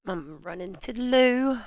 I'm running to the loo.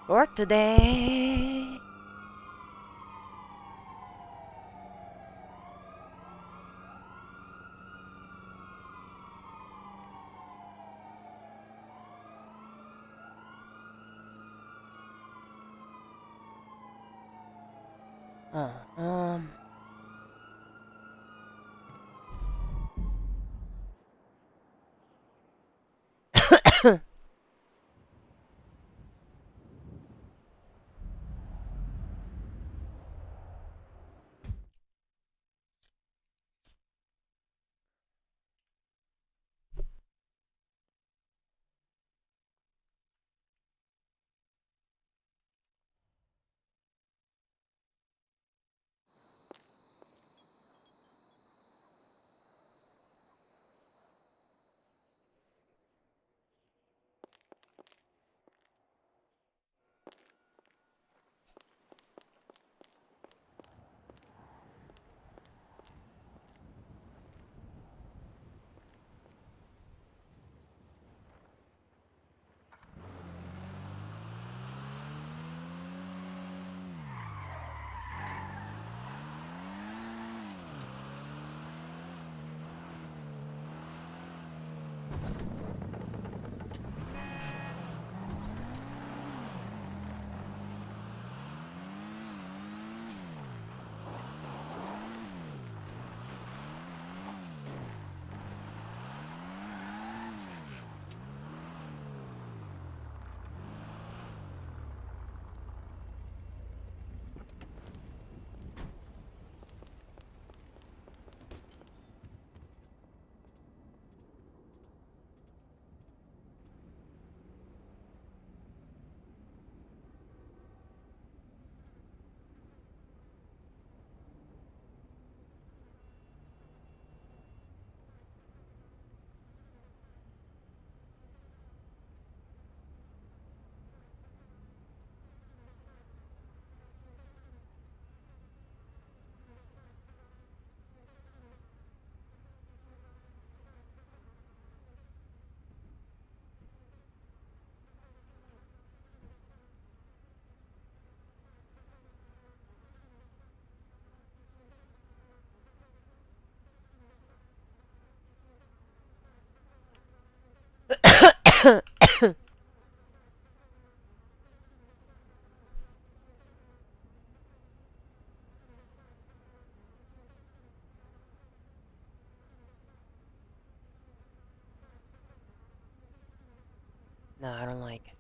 Work today. Uh, um. No, I don't like it.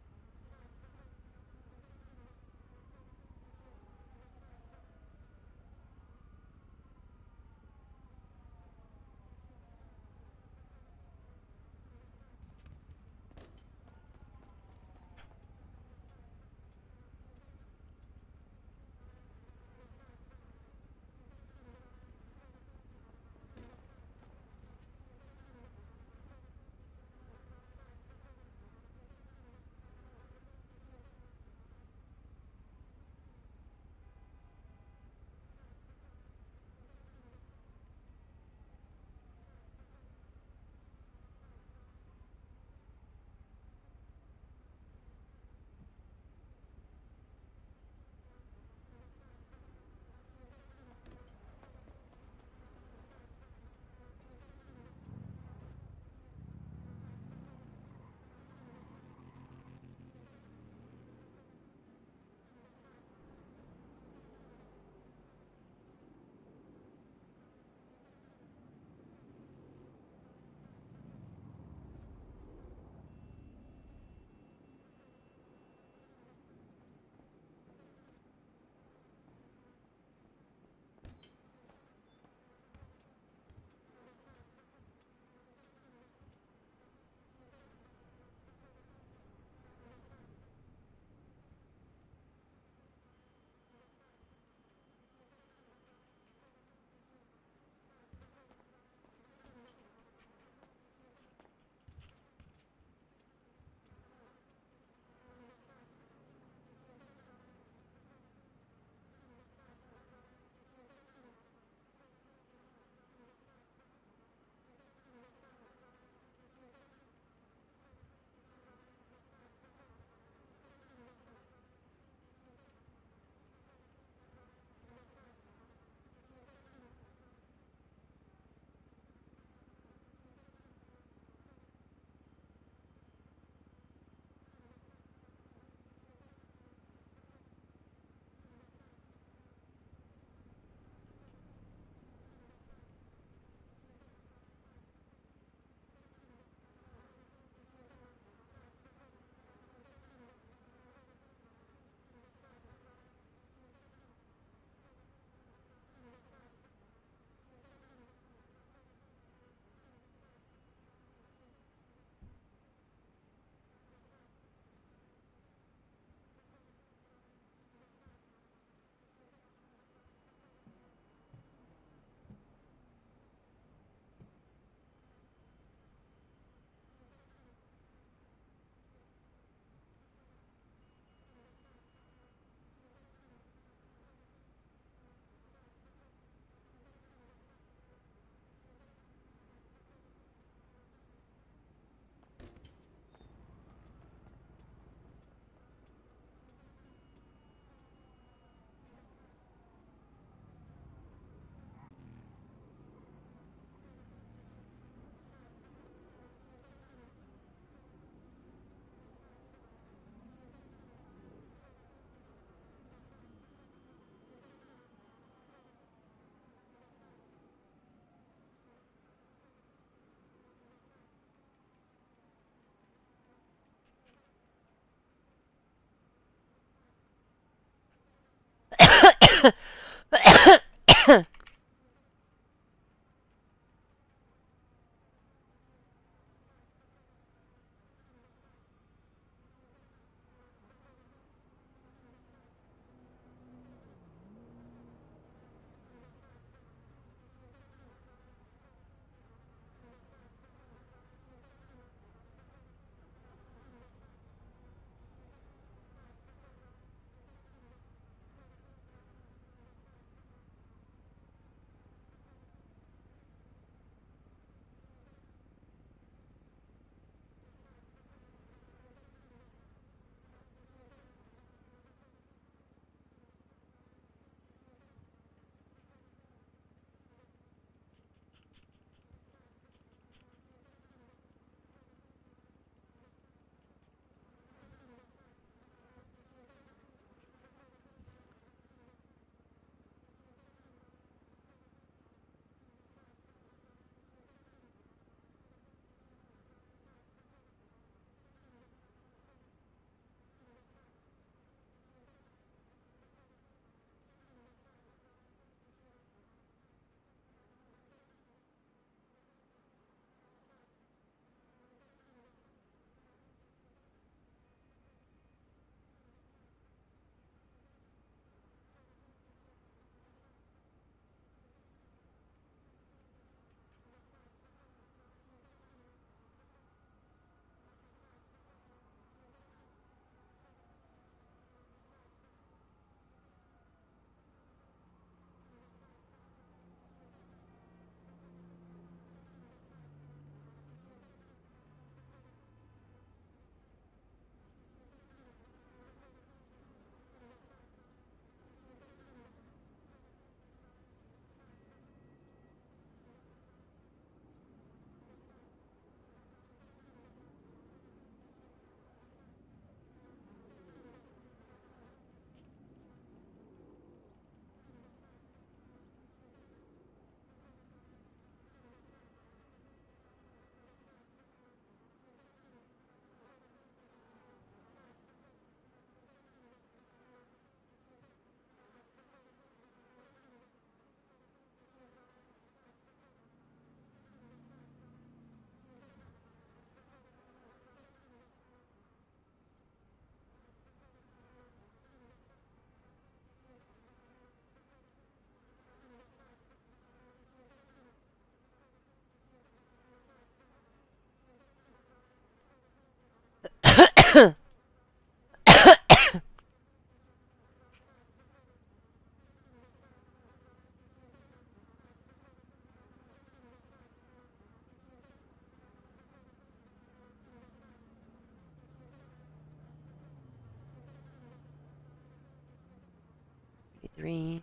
Three.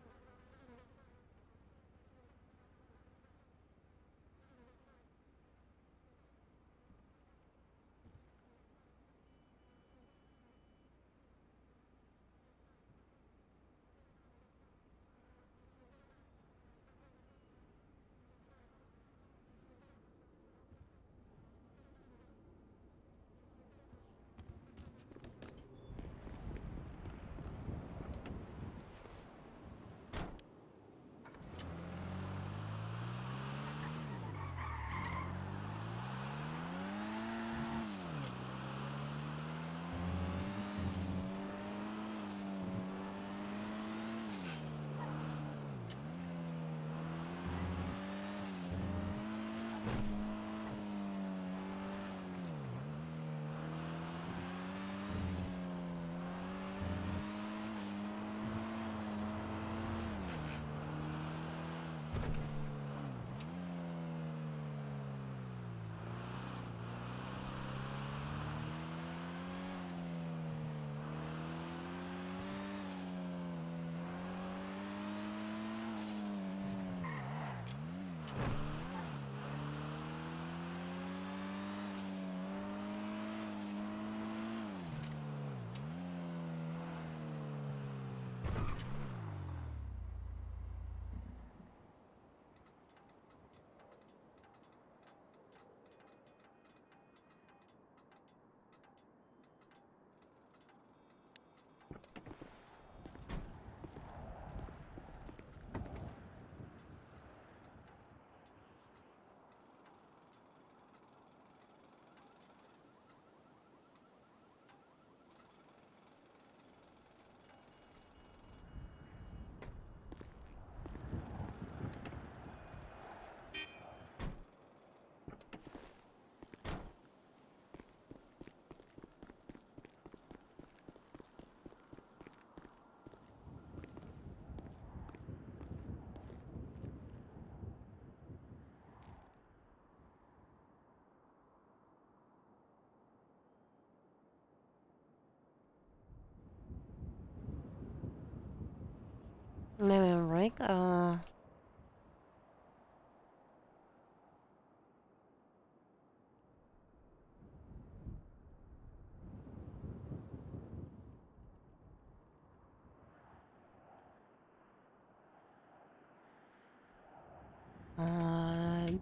Maybe I'm right.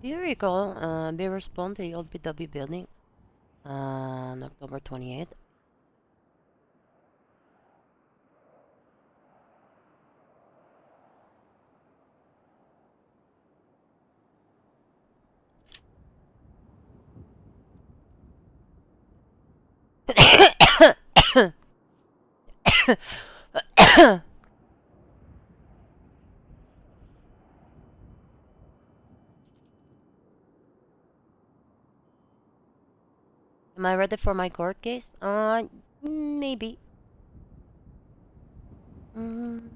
Do you recall they respond to the old PW building on October 28th? Am I ready for my court case? Maybe. Mm.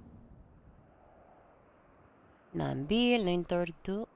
Nabil, 932.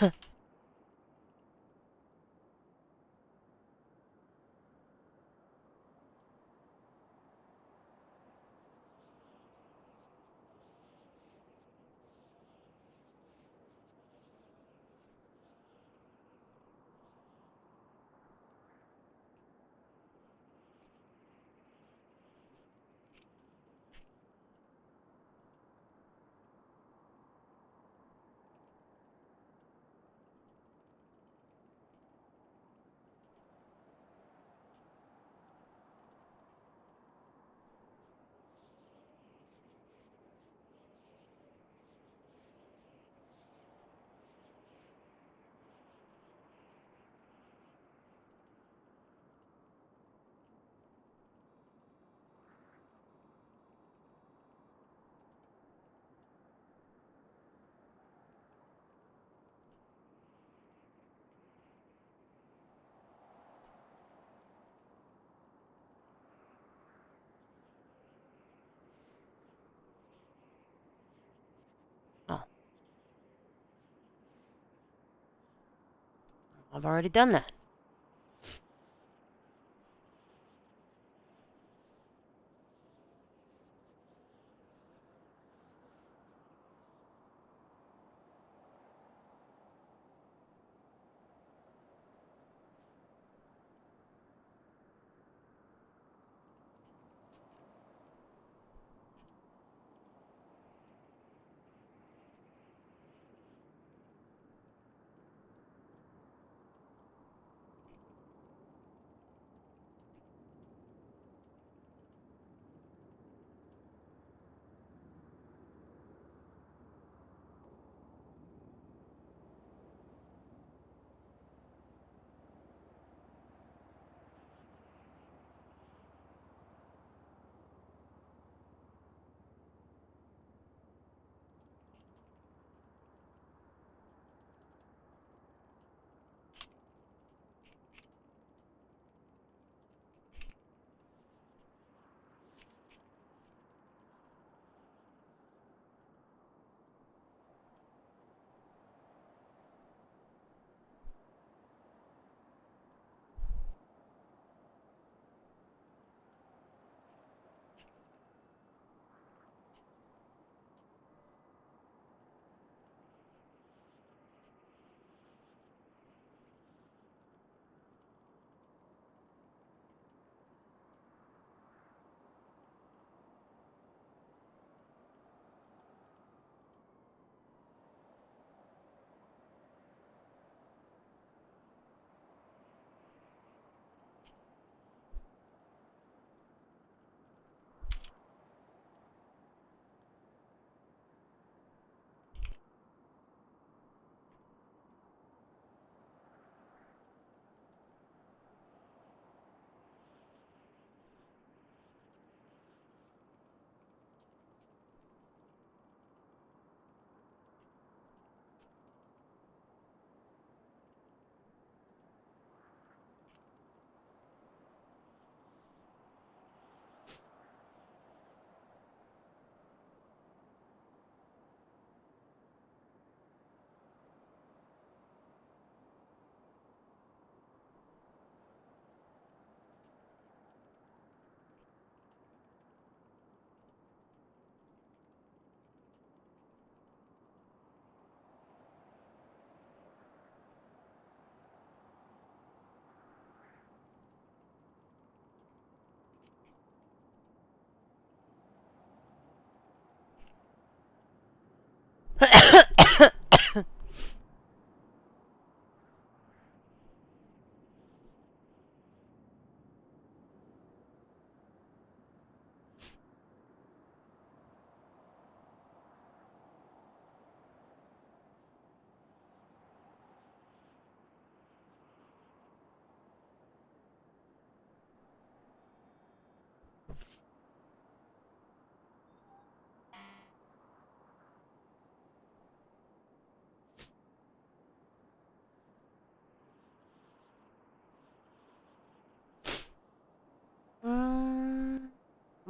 Oh, I've already done that.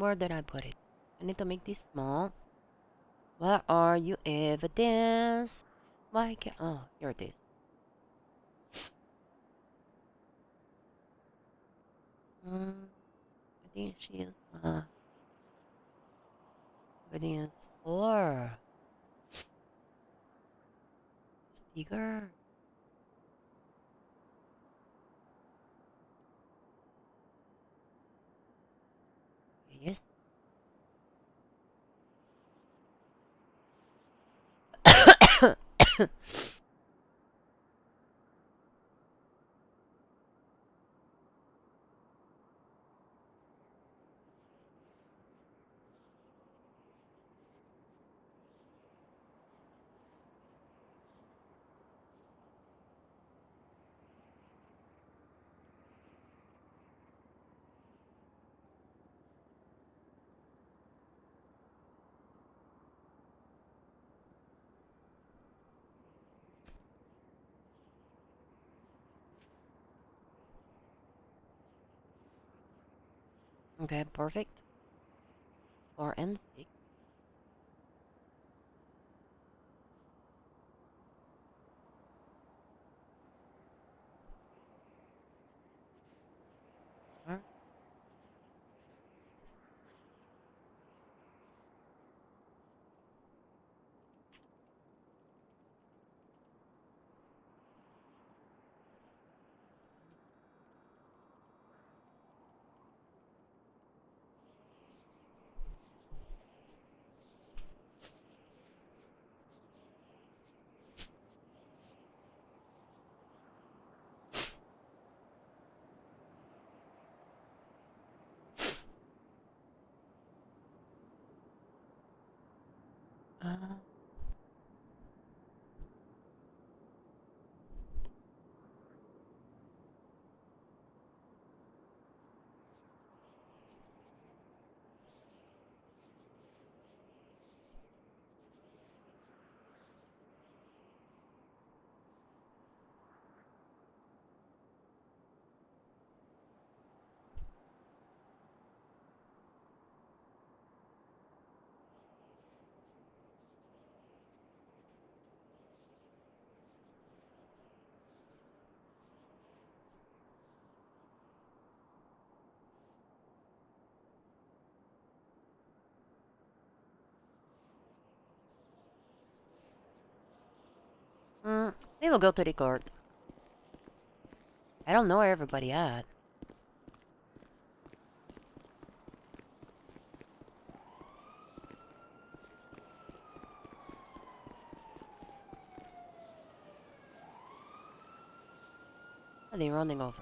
Where did I put it? I need to make this small. Where are you, evidence? Why can't... Oh, here it is. I think she is everything is 4. Sticker. Yes. Okay, perfect. 4 and 6. Four, six. Uh, we will go to the court. I don't know where everybody at. Are they running over?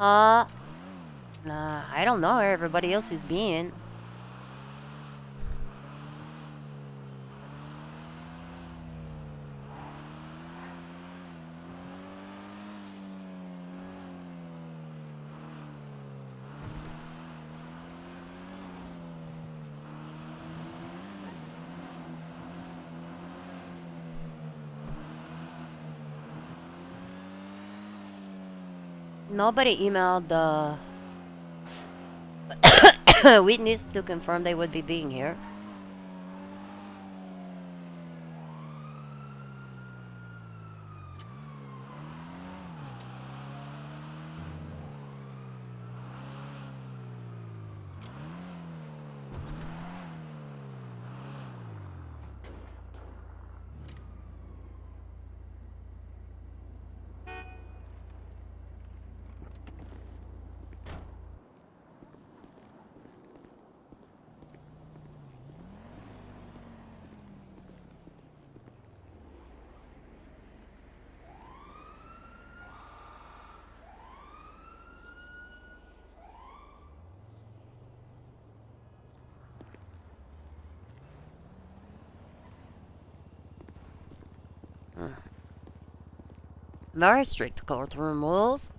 Nah, I don't know where everybody else is being. Nobody emailed the witness to confirm they would be being here. Very strict courtroom rules.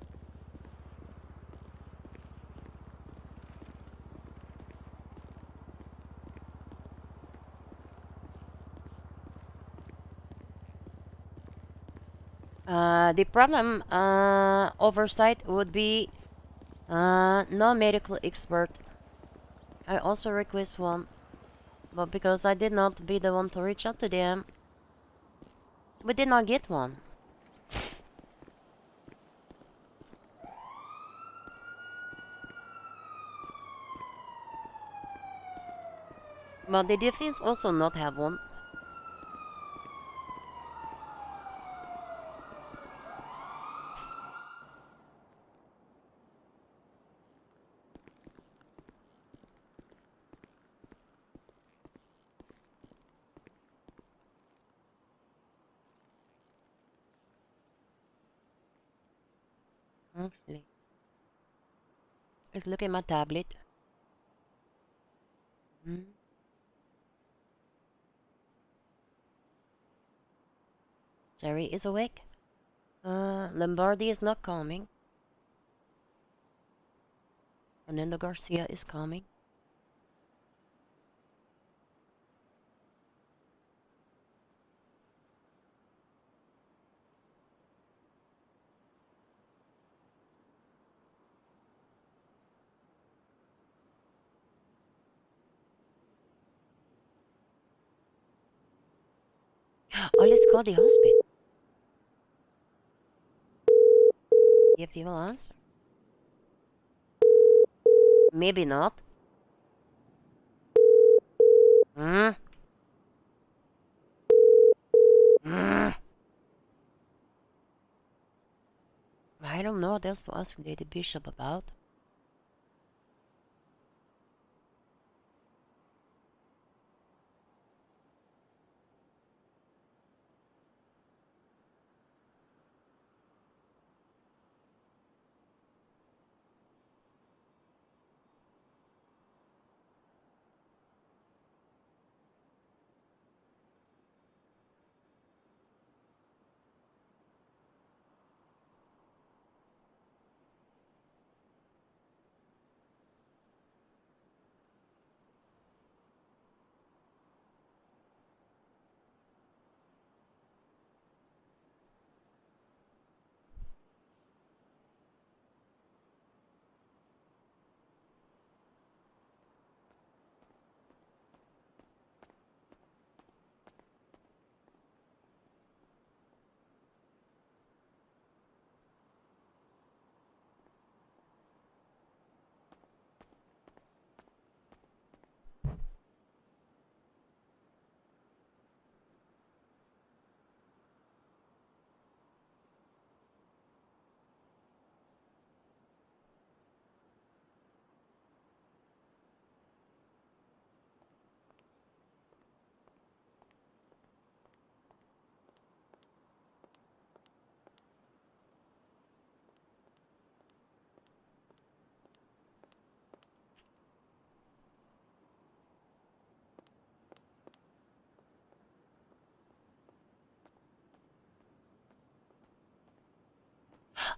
The problem oversight would be No medical expert. I also request one, but because I did not be the one to reach out to them, we did not get one. But the defense also not have one. Actually, let's look at my tablet. Hmm. Jerry is awake. Lombardi is not coming. Fernando Garcia is coming. Oh, let's call the hospital. See if he will answer. Maybe not. Hmm. Hmm. I don't know what else to ask Lady Bishop about.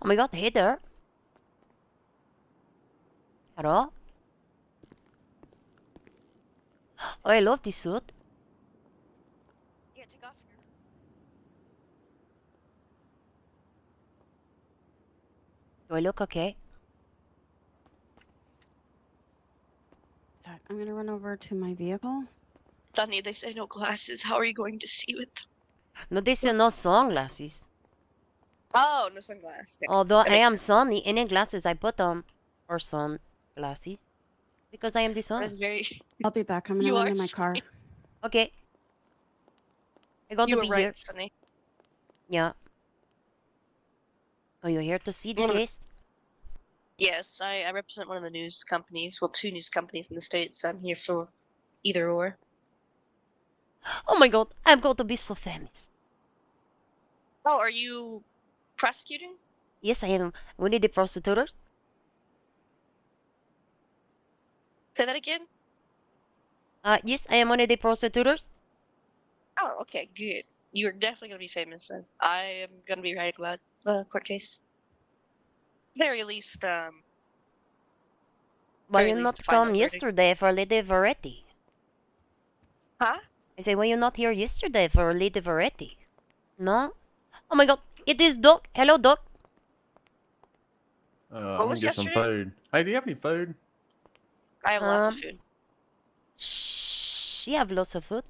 Oh my god, hey there. Hello? Oh, I love this suit. Yeah, take off your. Do I look okay? I'm gonna run over to my vehicle. Sunny, they say no glasses. How are you going to see with them? No, this is no sunglasses. Oh, no sunglasses. Yeah, Although that I makes am sense. sunny, any glasses I put on are sunglasses. Because I am the That sun. is very. I'll be back. I'm gonna You run are to my car. Sunny. Okay. I'm going to You were be here. right, Sunny. Yeah. Oh, you're here to see the One of the- case? Yes, I represent one of the news companies. Well, two news companies in the States, so I'm here for either or. Oh my god, I'm going to be so famous. Oh, are you prosecuting? Yes, I am one of the prosecutors. Say that again? Yes, I am one of the prosecutors. Oh, okay, good. You're definitely going to be famous then. I am going to be writing about the court case. Very least, Why very you least not final come verdict. yesterday for Lady Varetti? Huh? I say, why you not here yesterday for Lady Varetti? No? Oh my god, it is Doc. Hello, Doc. What I'm was gonna get some yesterday? food. Hey, do you have any food? I have lots of food. She have lots of food.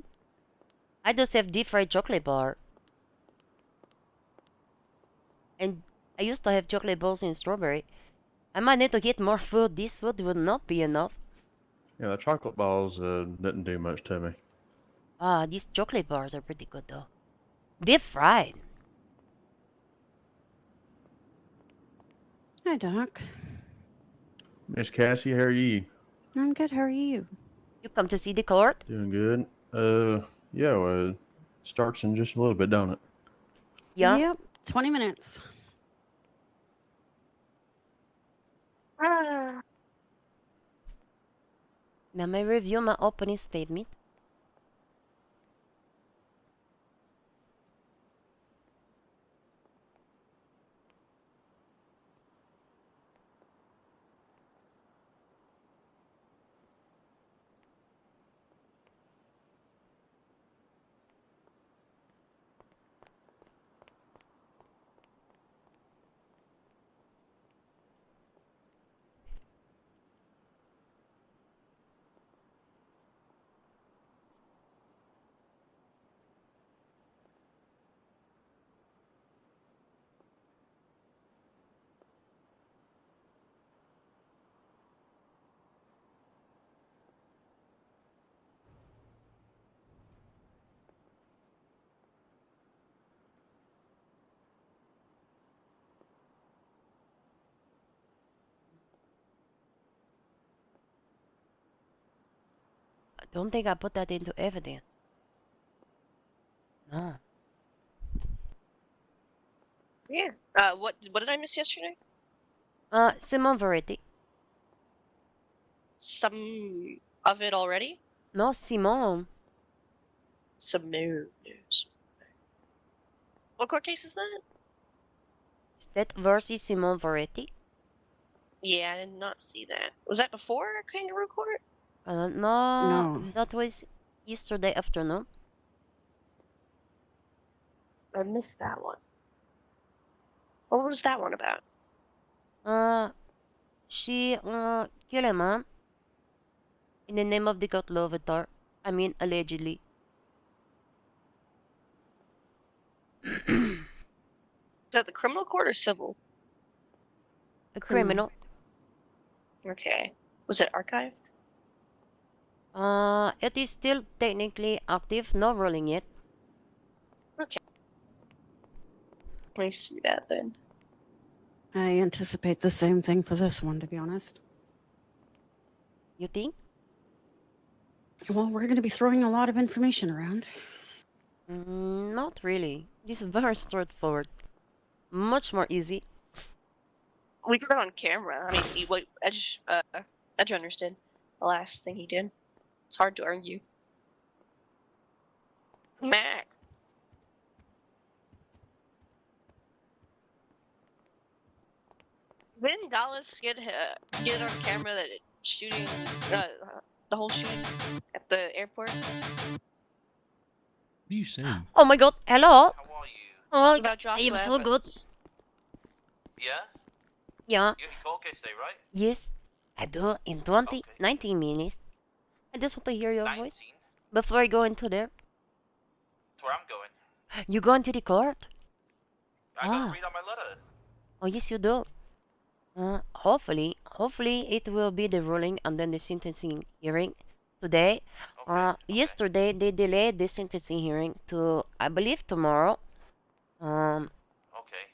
I just have deep fried chocolate bar. And I used to have chocolate balls in strawberry. I might need to get more food. This food would not be enough. Yeah, the chocolate balls didn't do much to me. Ah, these chocolate bars are pretty good though. Deep fried. Hi, Doc. Miss Cassie, how are you? I'm good. How are you? You come to see the court? Doing good. Yeah, well, it starts in just a little bit, don't it? Yeah. Yep. 20 minutes. Ah. Now may review my opening statement. I don't think I put that into evidence. No. Yeah. What did I miss yesterday? Simon Variety. Some of it already? No, Simon. Some news. What court case is that? Split versus Simon Variety. Yeah, I did not see that. Was that before Kangaroo Court? No, No. that was yesterday afternoon. I missed that one. What was that one about? She killed a man in the name of the God Lovatar. I mean, allegedly. Is that the criminal court or civil? A Criminal. criminal. Okay. Was it archived? It is still technically active, no ruling yet. Okay. Let me see that then. I anticipate the same thing for this one, to be honest. You think? Well, we're going to be throwing a lot of information around. Not really. This is very straightforward. Much more easy. We put it on camera. I mean, what Edge understood the last thing he did. It's hard to argue. Mac. Didn't Dallas get on camera that shooting the whole shooting at the airport? What do you say? Oh my god, hello! How are you? Oh, About I Joshua am so good. Evans. Yeah? Yeah, You had court case day, right? yes, I do in 19 minutes. I just want to hear your 19? voice before I go into there. That's where I'm going. You go into the court? I gotta read out my letter. Oh, yes, you do. Hopefully it will be the ruling and then the sentencing hearing today. Okay. Yesterday they delayed the sentencing hearing to, I believe, tomorrow. Okay.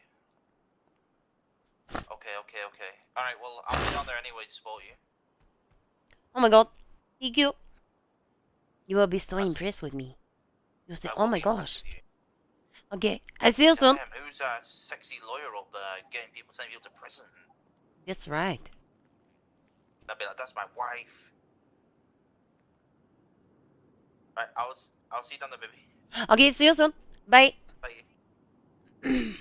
Alright, well, I'll be down there anyway to support you. Oh my god, thank you. You will be so That's- impressed with me. You say, I oh will my be impressed gosh. with you. Okay, I see you soon. Damn, who's that sexy lawyer up there getting people, sending people to prison? That's right. I'd be like, that's my wife. Alright, I'll see you down there, baby. Okay, see you soon. Bye. Bye.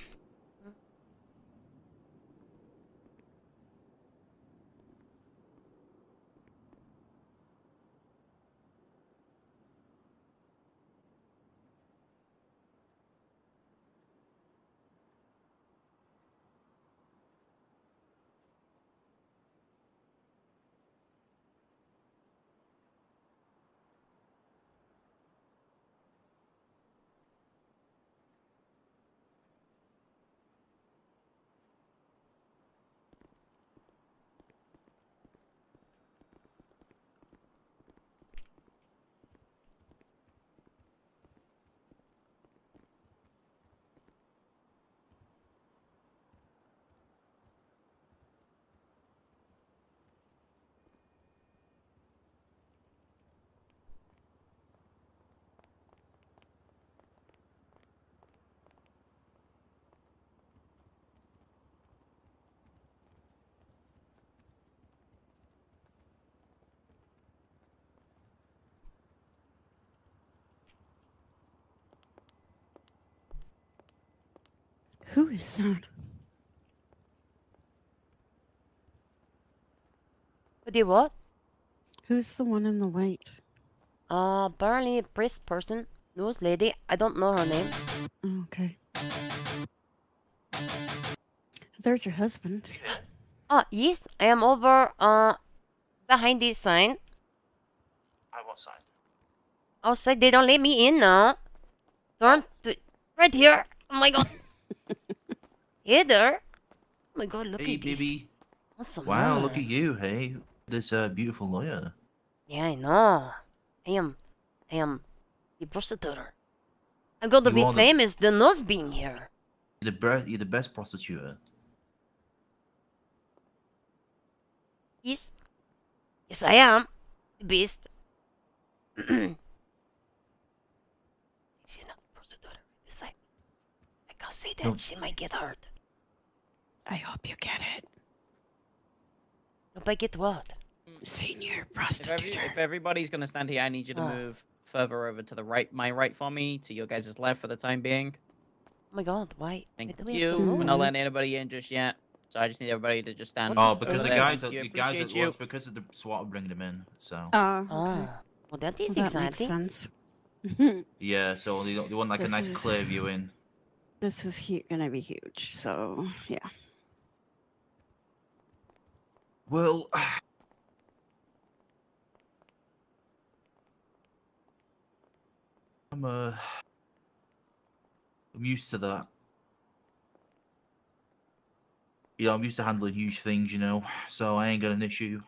Who is that? Who did what? Who's the one in the white? Apparently a priest person. Nose lady. I don't know her name. Oh, okay. There's your husband. You here? Yes, I am over, behind this sign. I what side? Outside, they don't let me in now. Turn to... Right here. Oh my god. Hey there. Oh my god, look Hey, at this. baby. Awesome. Wow, look at you. Hey, this beautiful lawyer. Yeah, I know. I am the prostitute. I'm going to You be are the famous, the nose being here. you're the best prostitute. Yes. Yes, I am. The beast. Is she not a prostitute? Beside me. I can't say that. No. She might get hurt. I hope you get it. Hope I get what? Senior If, prostitute. if everybody's gonna stand here, I need you to Oh. move further over to the right, my right for me, to your guys' left for the time being. Oh my god, why? Thank Why do we have you. to We're move? not letting anybody in just yet, so I just need everybody to just stand. What Oh, is because over the there? guys, Thank you. the guys, Appreciate well, you. it's because of the SWAT bringing them in. So Oh, okay. Oh, well that is Well, that makes exciting. sense. yeah, so they want like a This nice is- clear view in. This is gonna be huge. So yeah. Well, I'm used to that. Yeah, I'm used to handling huge things, you know, so I ain't got an issue.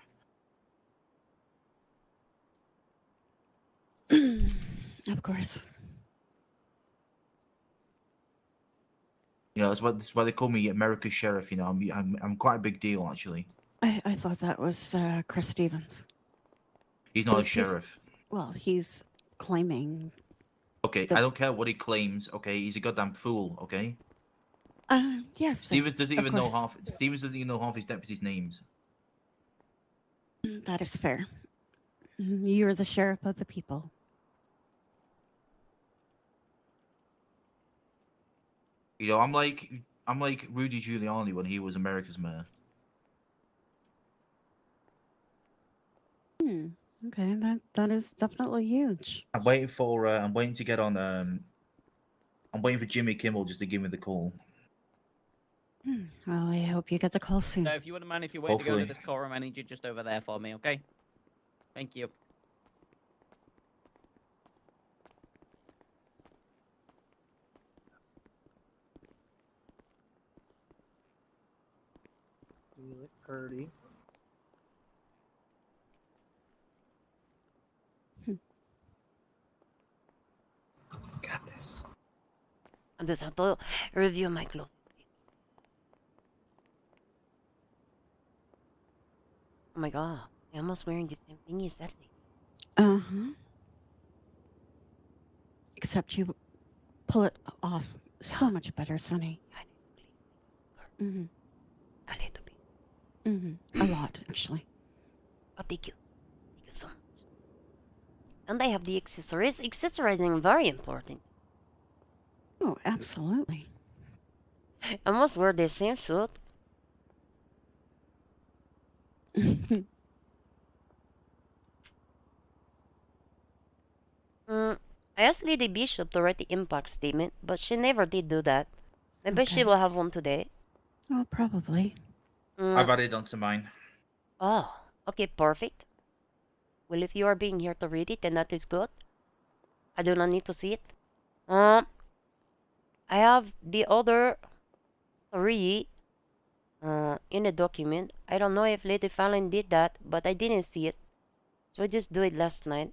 Of course. You know, that's why they call me America's Sheriff. You know, I'm quite a big deal actually. I thought that was Chris Stevens. He's not a Well, he's- sheriff. Well, he's claiming. Okay, the- I don't care what he claims. Okay, he's a goddamn fool. Okay, Yes. Stevens doesn't of even know course. half. Stevens doesn't even know half his deputies' names. That is fair. You're the sheriff of the people. You know, I'm like Rudy Giuliani when he was America's mayor. Okay, that is definitely huge. I'm waiting to get on. I'm waiting for Jimmy Kimmel just to give me the call. Well, I hope you get the call soon. So if you wouldn't mind, if you wait to go Hopefully. into this courtroom, I need you just over there for me, okay? Thank you. You look pretty. Got this. I just have to review my clothes. Oh my god, I'm almost wearing the same thing as that lady. Uh-huh. Except you pull it off so much better, Sonny. I know, please. Mm-hmm. A little bit. Mm-hmm. A lot, actually. Oh, thank you. Thank you so much. And I have the accessories. Accessorizing very important. Oh, absolutely. I almost wear the same suit. I asked Lady Bishop to write the impact statement, but she never did do that. Maybe she Okay. will have one today. Oh, probably. I've added onto mine. Oh, okay, perfect. Well, if you are being here to read it, then that is good. I do not need to see it. I have the other three in the document. I don't know if Lady Fallon did that, but I didn't see it. So I just do it last night.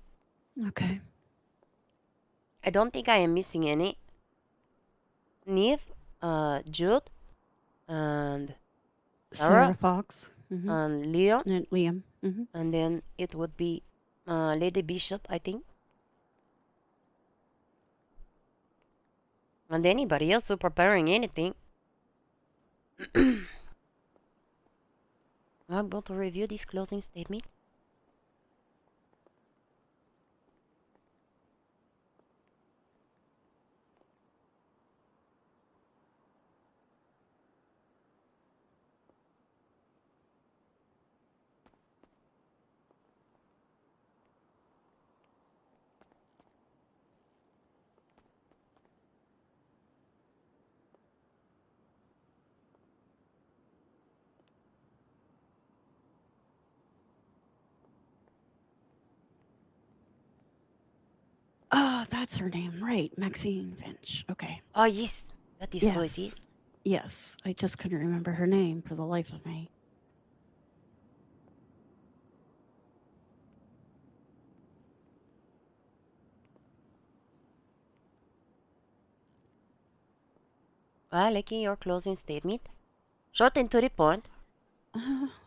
Okay. I don't think I am missing any. Neve, Jude, and Sarah Sarah, Fox. Mm-hmm. and Leon, And Liam. Mm-hmm. and then it would be Lady Bishop, I think. And anybody else who preparing anything. I'm about to review this closing statement. That's her name, right? Maxine Finch. Okay. Oh, yes. That is who it Yes. is. Yes, I just couldn't remember her name for the life of me. Well, liking your closing statement. Short and to the point.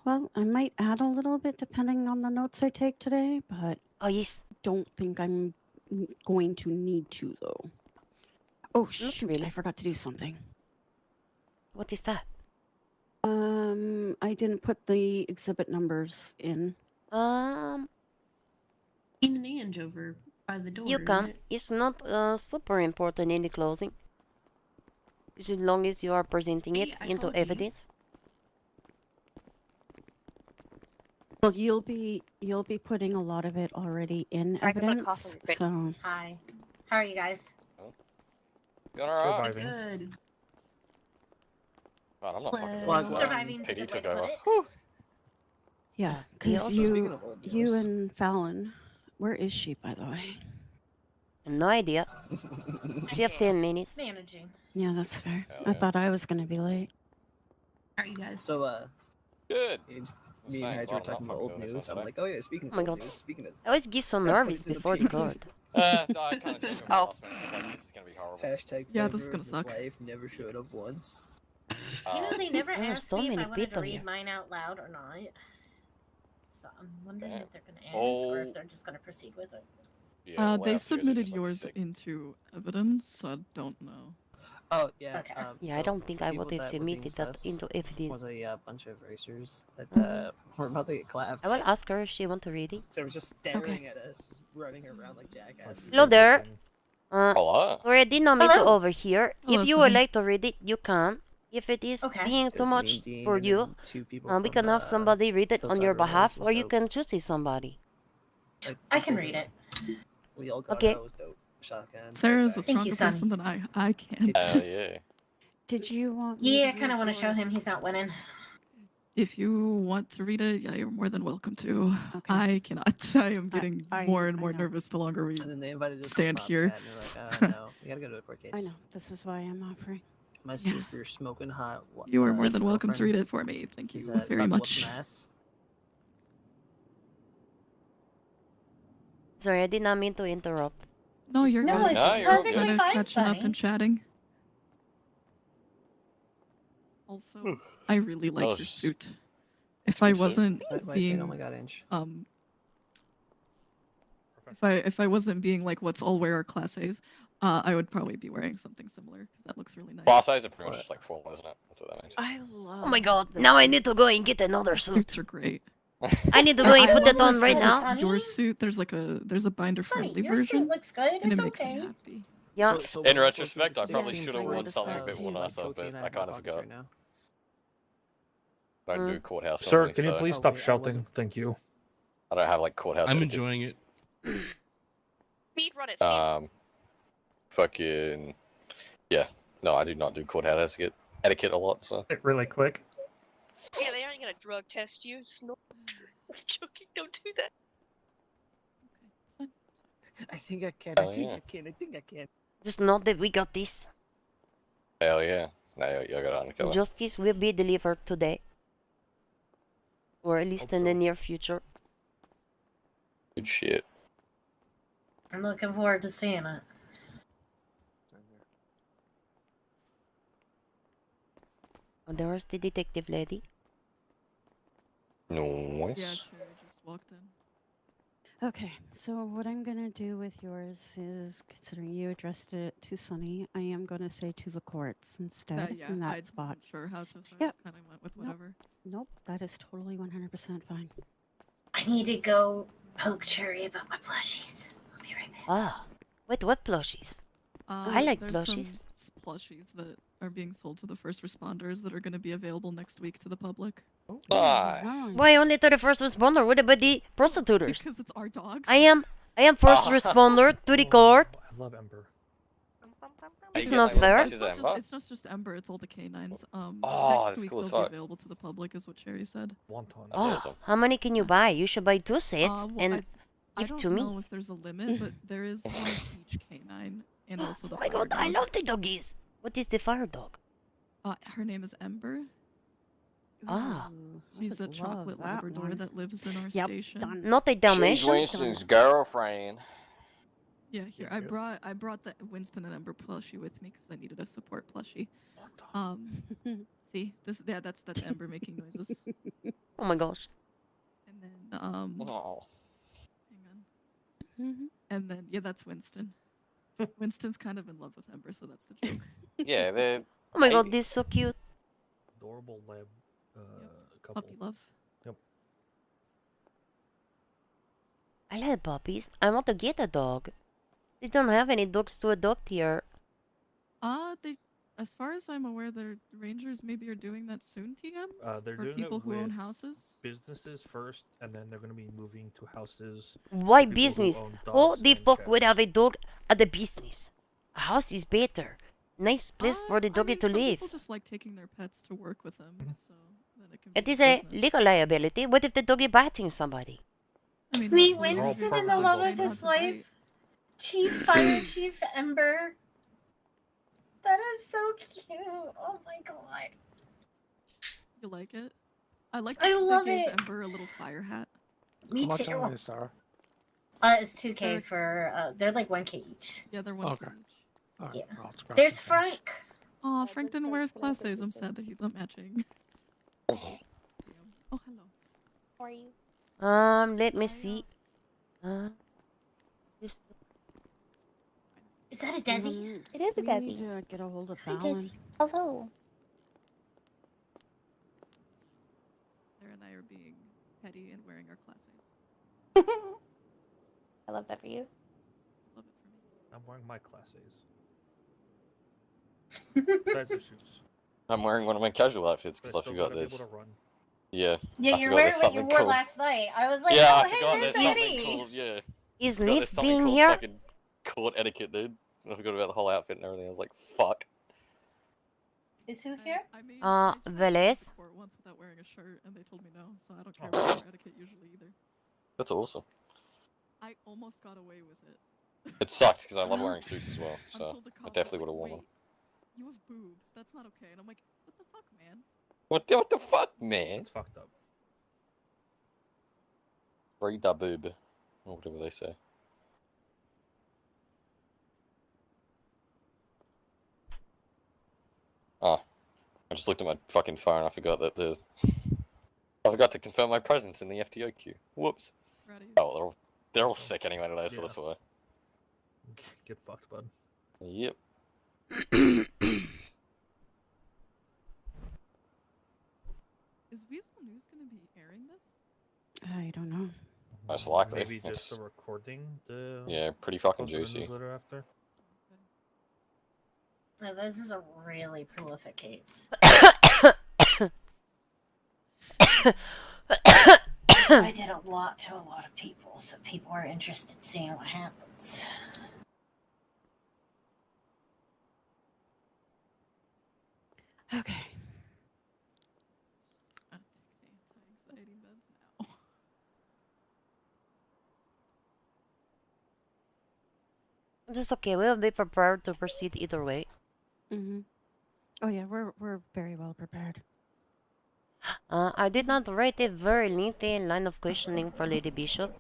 Well, I might add a little bit depending on the notes I take today, but Oh, yes. don't think I'm going to need to, though. Oh, Not shoot, really. I forgot to do something. What is that? I didn't put the exhibit numbers in. Um, In the Ange over by the door. you isn't can. it? It's not super important in the closing. As long as you are presenting it See, I into told you. evidence. Well, you'll be putting a lot of it already in Alright, I'm gonna cough evidence, really quick. so Hi. How are you guys? Going alright. Surviving. Good. God, I'm not fucking Well, doing that. surviving PD is a good took way to over. put it. Whew. yeah, He because also- Speaking you of old you news. and Fallon, where is she, by the way? No idea. She have 10 minutes. Managing. Yeah, that's fair. Hell I yeah. thought I was gonna be late. How are you guys? So, Good. me and Saying, Hydra were God, I'm talking not about old fucking doing news. this I'm today. like, oh yeah, speaking of Oh my old God. news, speaking of I always get so Yeah, nervous to the before the PD. code. No, I kind of joking Oh. last minute. I was like, this is gonna be horrible. hashtag Yeah, this is flavor gonna of suck. life never showed up once. You know, they never there are asked so me if many I wanted to people read here. mine out loud or not. So I'm wondering Yeah. if they're gonna ask or Oh. if they're just gonna proceed with it. Yeah, They last year's are submitted just, like, yours sick. into evidence, so I don't know. Oh yeah. Okay. Yeah, I so don't think I people would have that were being submitted that sus into evidence. was a bunch of racers that Mhm. were about to get clapped. I will ask her if she want to read it. So it was just staring at us, just running around like jackasses. Hello there. Hello. Sorry, I did not mean to Hello. overhear. Hello, If you would Sunny. like to read it, you can. If it is Okay. being It too was me much and Dean for and you, then two people we from, can have somebody read it those on your cyber wars behalf, was or you dope. can choose somebody. Like, I can people read it. We all got Okay. it. That was dope. Shotgun. Sarah's a backpack. Thank you, stronger Sunny. person than I can't. Hell yeah. Did you want me Yeah, I to kind of read want to show him yours? he's not winning. If you want to read it, yeah, you're more than welcome to. Okay. I cannot. I am getting I- more and I more know. nervous the longer we. And then they invited us to Stand Bobcat, here. And they're like, no, we gotta go to a court case. I know. This is why I'm offering. My Yeah. super smoking hot. You are more than welcome to girlfriend read it for me. Thank you is, very about to whoop much. some ass. Sorry, I did not mean to interrupt. No, you're No, good. it's No, you're perfectly good. fine, Catching up Sunny. and chatting. Also, I really like Oh, your s- suit. If I good suit. wasn't Why you saying, being oh my god, Inch? if I wasn't being like what's all wear class A's, I would probably be wearing something similar because that looks really nice. Class A's are pretty much What? just like full, isn't it? That's what that means. I love. Oh my god, now I need to go and get another suit. Suits are great. I need to go and I put it love on right Sunny. now. Sunny? Your suit, there's a binder Sunny, friendly your version, suit looks good. and It's it makes me okay. happy. Yeah. So In we're supposed to do retrospect, the I probably 16th should have thing worn with something a us, bit more like, nicer, Koki but and I have kind no of pockets forgot. right now. Don't do courthouse. Sir, normally, can you so please Oh, stop wait, I shouting? wasn't- Thank you. I don't have like courthouse. I'm etiquette. enjoying it. Speed run it, speed. Fucking yeah. No, I do not do courthouse etiquette a lot. So Really quick. Yeah, they aren't gonna drug test you. Snort. I'm joking. Don't do that. I think I can. Hell yeah. I think I can. Just know that we got this. hell yeah. No, you got it uncovered. Justice will be delivered today. Or at least in the near future. Good shit. I'm looking forward to seeing it. Oh, there's the detective lady. Yeah, Nice. sure. Just walked in. Okay, so what I'm gonna do with yours is, considering you addressed it to Sunny, I am gonna say to the courts instead Yeah, in I that spot. wasn't sure how to, so I Yep. just kind of went with Nope. whatever. Nope, that is totally 100% fine. I need to go poke Cherry about my plushies. I'll be right back. Ah. Wait, what plushies? I like there's plushies. some plushies that are being sold to the first responders that are going to be available next week to the public. Nice. Why only to the first responder? What about the prostitutes? Because it's our dogs. I am first responder to the court. I love Ember. It's you get, not like, fair. plushies at Ember? It's not just Ember, it's all the canines. Oh, Next that's week cool as they'll be fuck. available to the public, is what Cherry said. Wonton. That's Oh, awesome. how many can you buy? You should buy 2 sets Well, and I I Give don't to me. know if there's a limit, but there is one of each canine, and also the Oh my fire god, I dog. love the doggies. What is the fire dog? Her name is Ember. Ah. Ooh, I She's a would love chocolate that Labrador one. that lives in our Yep, station. done. Not a She's Dalmatian? Winston's girlfriend. Yeah, here I brought the Winston and Ember plushie with me because I needed a support plushie. See that's Ember making noises. Oh my gosh. And then Oh. hang on. And then yeah, that's Winston. Winston's kind of in love with Ember, so that's the joke. Yeah, they're. Oh my god, this is so cute. Adorable lab couple. Puppy love. Yep. I like puppies. I want to get a dog. They don't have any dogs to adopt here. They, as far as I'm aware, the rangers maybe are doing that soon, TM? They're for doing people it who own with houses? businesses first, and then they're going to be moving to houses. Why for people who business? own Who dogs the and fuck cats. would have a dog at the business? A house is better. Nice place for the doggy to some live. people just like taking their pets to work with them, so that it can be It is their a business. legal liability. What if the doggy biting somebody? I mean, Meet hopefully they'll Winston be in the able love to of train his how to bite. life. Chief Fire Chief Ember. That is so cute. Oh my god. You like it? I like I that love they gave it. Ember a little fire hat. Me How much too. are they, Sarah? It's 2K for they're like 1K each. Yeah, they're 1K Okay. each. Alright, Yeah. well, it's There's gratis. Frank. Aw, Frank didn't wear his class A's. I'm sad that he's not matching. Oh, hello. How are you? Let me see. This- Is that a Desi? It is a We Desi. need to get a hold of Hi, Fallon. Desi. Hello. Sarah and I are being petty and wearing our class A's. I love that for you. Love it for me. I'm wearing my class A's. Besides the shoes. I'm wearing one of my casual outfits But because I still forgot gotta be this. able to run. Yeah. Yeah, I you're forgot wearing there's what you something wore called. last night. I was like, Yeah, oh, I hey, forgot there's there's something Eddie. called. Yeah. Is Forgot there's Leaf something being called here? fucking court etiquette, dude. I forgot about the whole outfit and everything. I was like, fuck. Is who here? I tried Velez? to court once without wearing a shirt, and they told me no, so I don't care about court etiquette usually either. That's awesome. I almost got away with it. It sucks because I love wearing suits as well, so Until the I cop was definitely like, would have worn them. "Wait, you have boobs. That's not okay." And I'm like, "What the fuck, man?" What the fuck, man? That's fucked up. Free da boob. Or whatever they say. Oh. I just looked at my fucking phone. I forgot that I forgot to confirm my presence in the FTO queue. Whoops. Oh, they're all sick anyway today, so that's why. Get fucked, bud. Yep. Is Weasel News gonna be airing this? I don't know. Most likely. Maybe It's- just the recording. The Yeah, pretty fucking post the juicy. newsletter after. No, this is a really prolific case. I did a lot to a lot of people, so people are interested in seeing what happens. Okay. Anti-anxiety meds now. It's okay. We'll be prepared to proceed either way. Oh yeah, we're very well prepared. I did not write a very lengthy line of questioning for Lady Bishop.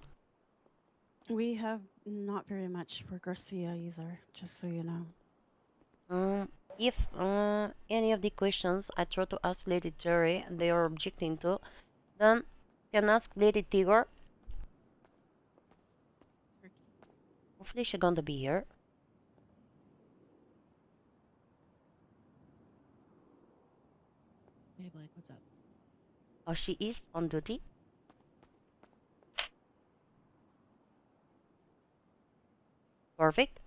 We have not very much for Garcia either, just so you know. If any of the questions I try to ask Lady Terry and they are objecting to, then you can ask Lady Tigor. Hopefully she's going to be here. Hey Blake, what's up? Oh, she is on duty. Perfect.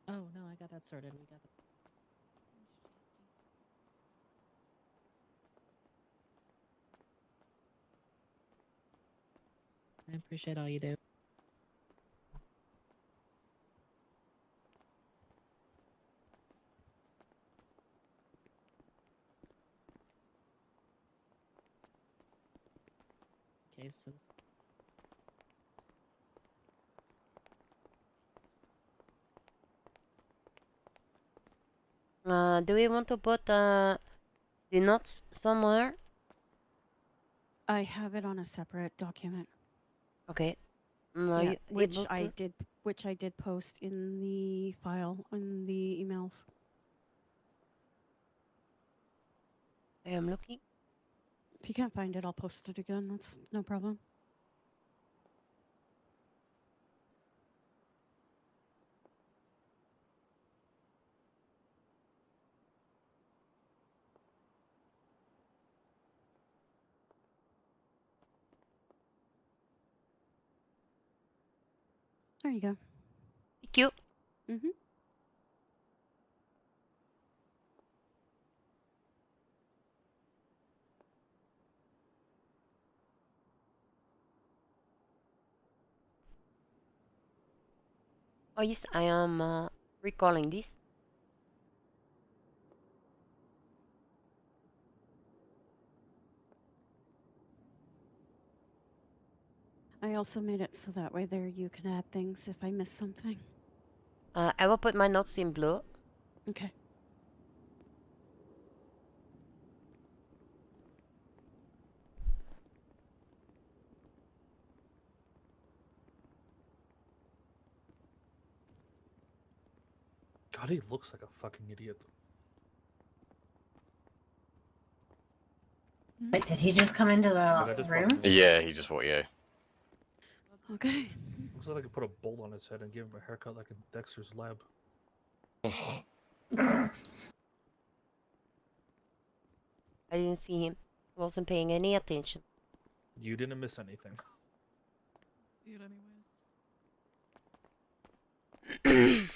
Oh no, I got that sorted. We got the. I appreciate all you do. Cases. Do we want to put the notes somewhere? I have it on a separate document. Okay. No, Yeah, you which able I to? did post in the file in the emails. I am looking. If you can't find it, I'll post it again. That's no problem. There you go. Thank you. Mm-hmm. Oh yes, I am recalling this. I also made it so that way there you can add things if I miss something. I will put my notes in blue. Okay. God, he looks like a fucking idiot. Wait, did he just come into Like, I the just room? walked in. Yeah, he just walked. Yeah. Okay. Looks like I could put a bolt on his head and give him a haircut like in Dexter's Lab. I didn't see him. Wasn't paying any attention. You didn't miss anything. See it anyways.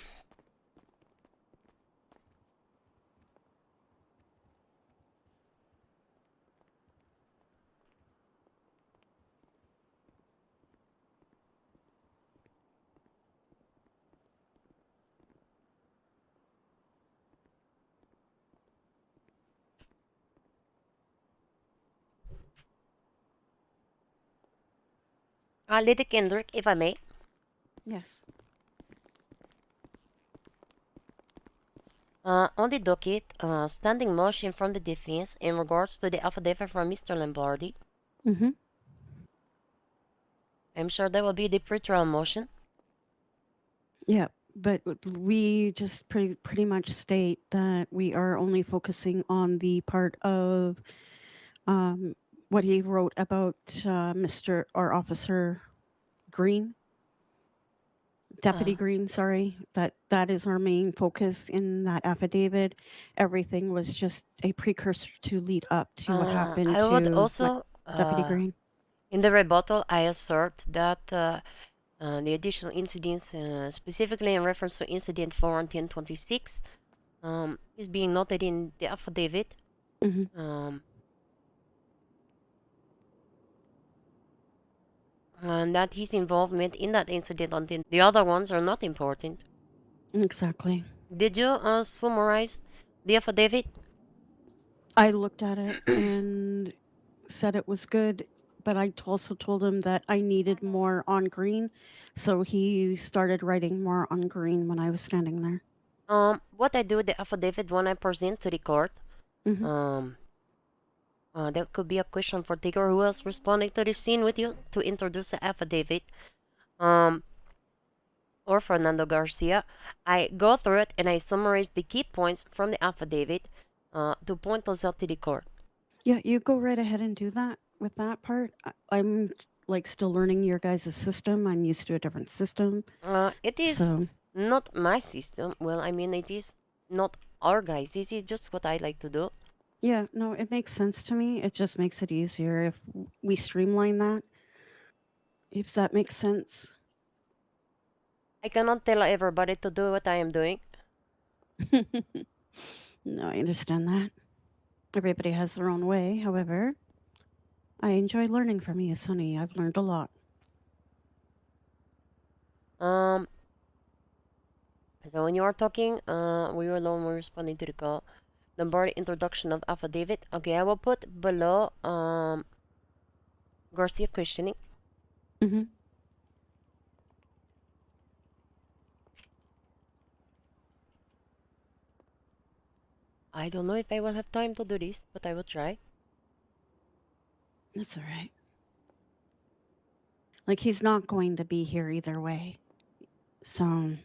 Lady Kendrick, if I may. Yes. On the docket, standing motion from the defense in regards to the affidavit from Mr. Lombardi. Mm-hmm. I'm sure that will be the pretrial motion. Yeah, but we just pretty much state that we are only focusing on the part of what he wrote about Mr. or Officer Green. Deputy Green, sorry, that is our main focus in that affidavit. Everything was just a precursor to lead up to what happened I would to also, Deputy Green. in the rebuttal, I assert that the additional incidents, specifically in reference to incident 41026, is being noted in the affidavit. Mm-hmm. And that his involvement in that incident until the other ones are not important. Exactly. Did you summarize the affidavit? I looked at it and said it was good, but I also told him that I needed more on Green, so he started writing more on Green when I was standing there. What I do with the affidavit when I present to the court, that could be a question for Tigger, who else responding to the scene with you to introduce the affidavit, or Fernando Garcia. I go through it and I summarize the key points from the affidavit to point those out to the court. Yeah, you go right ahead and do that with that part. I'm like still learning your guys' system. I'm used to a different system. It is not my system. Well, I mean, it is not our guys. This is just what I like to do. Yeah, no, it makes sense to me. It just makes it easier if we streamline that. If that makes sense. I cannot tell everybody to do what I am doing. No, I understand that. Everybody has their own way. However, I enjoy learning from you, Sonny. I've learned a lot. So when you are talking, we were alone when responding to the call. Number introduction of affidavit. Okay, I will put below Garcia questioning. Mm-hmm. I don't know if I will have time to do this, but I will try. That's all right. Like, he's not going to be here either way. So.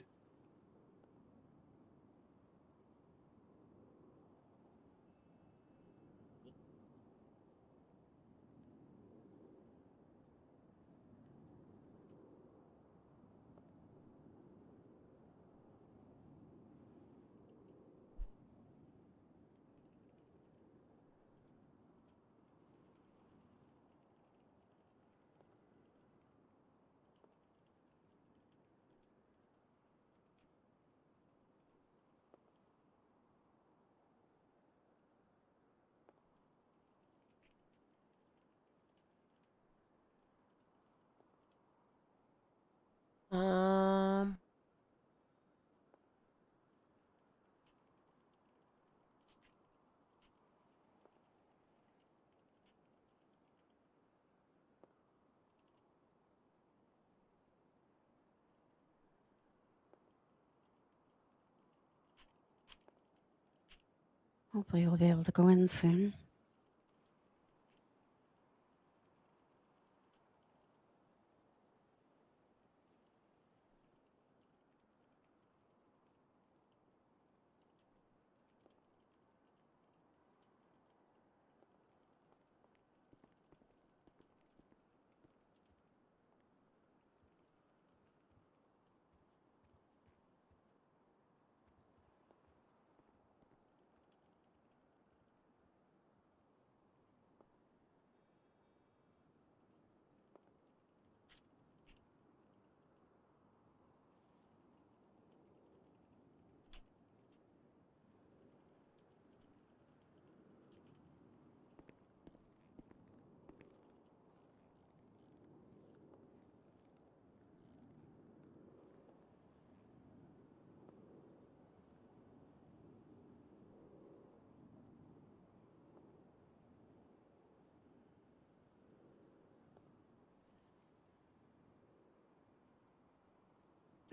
Um. Hopefully we'll be able to go in soon.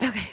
Okay.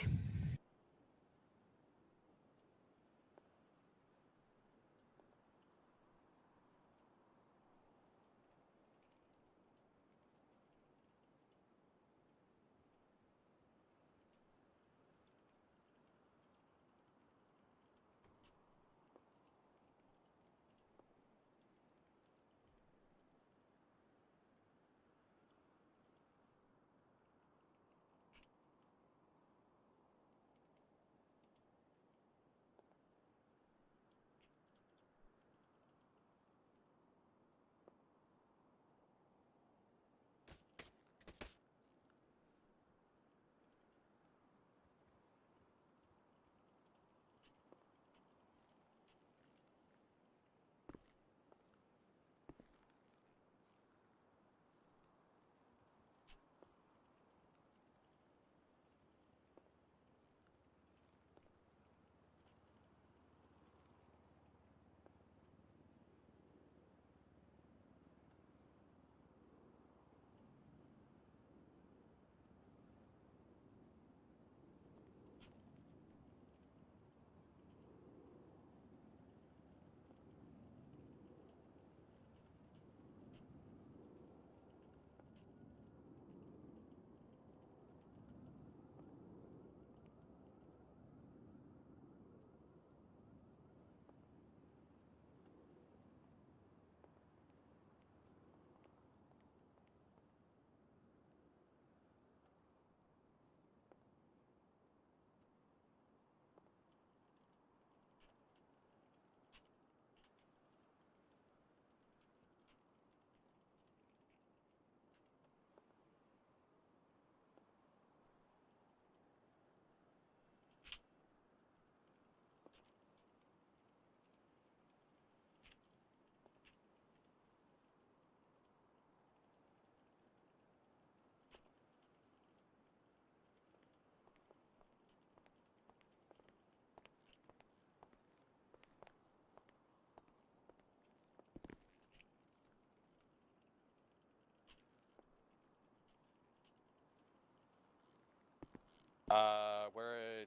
Where?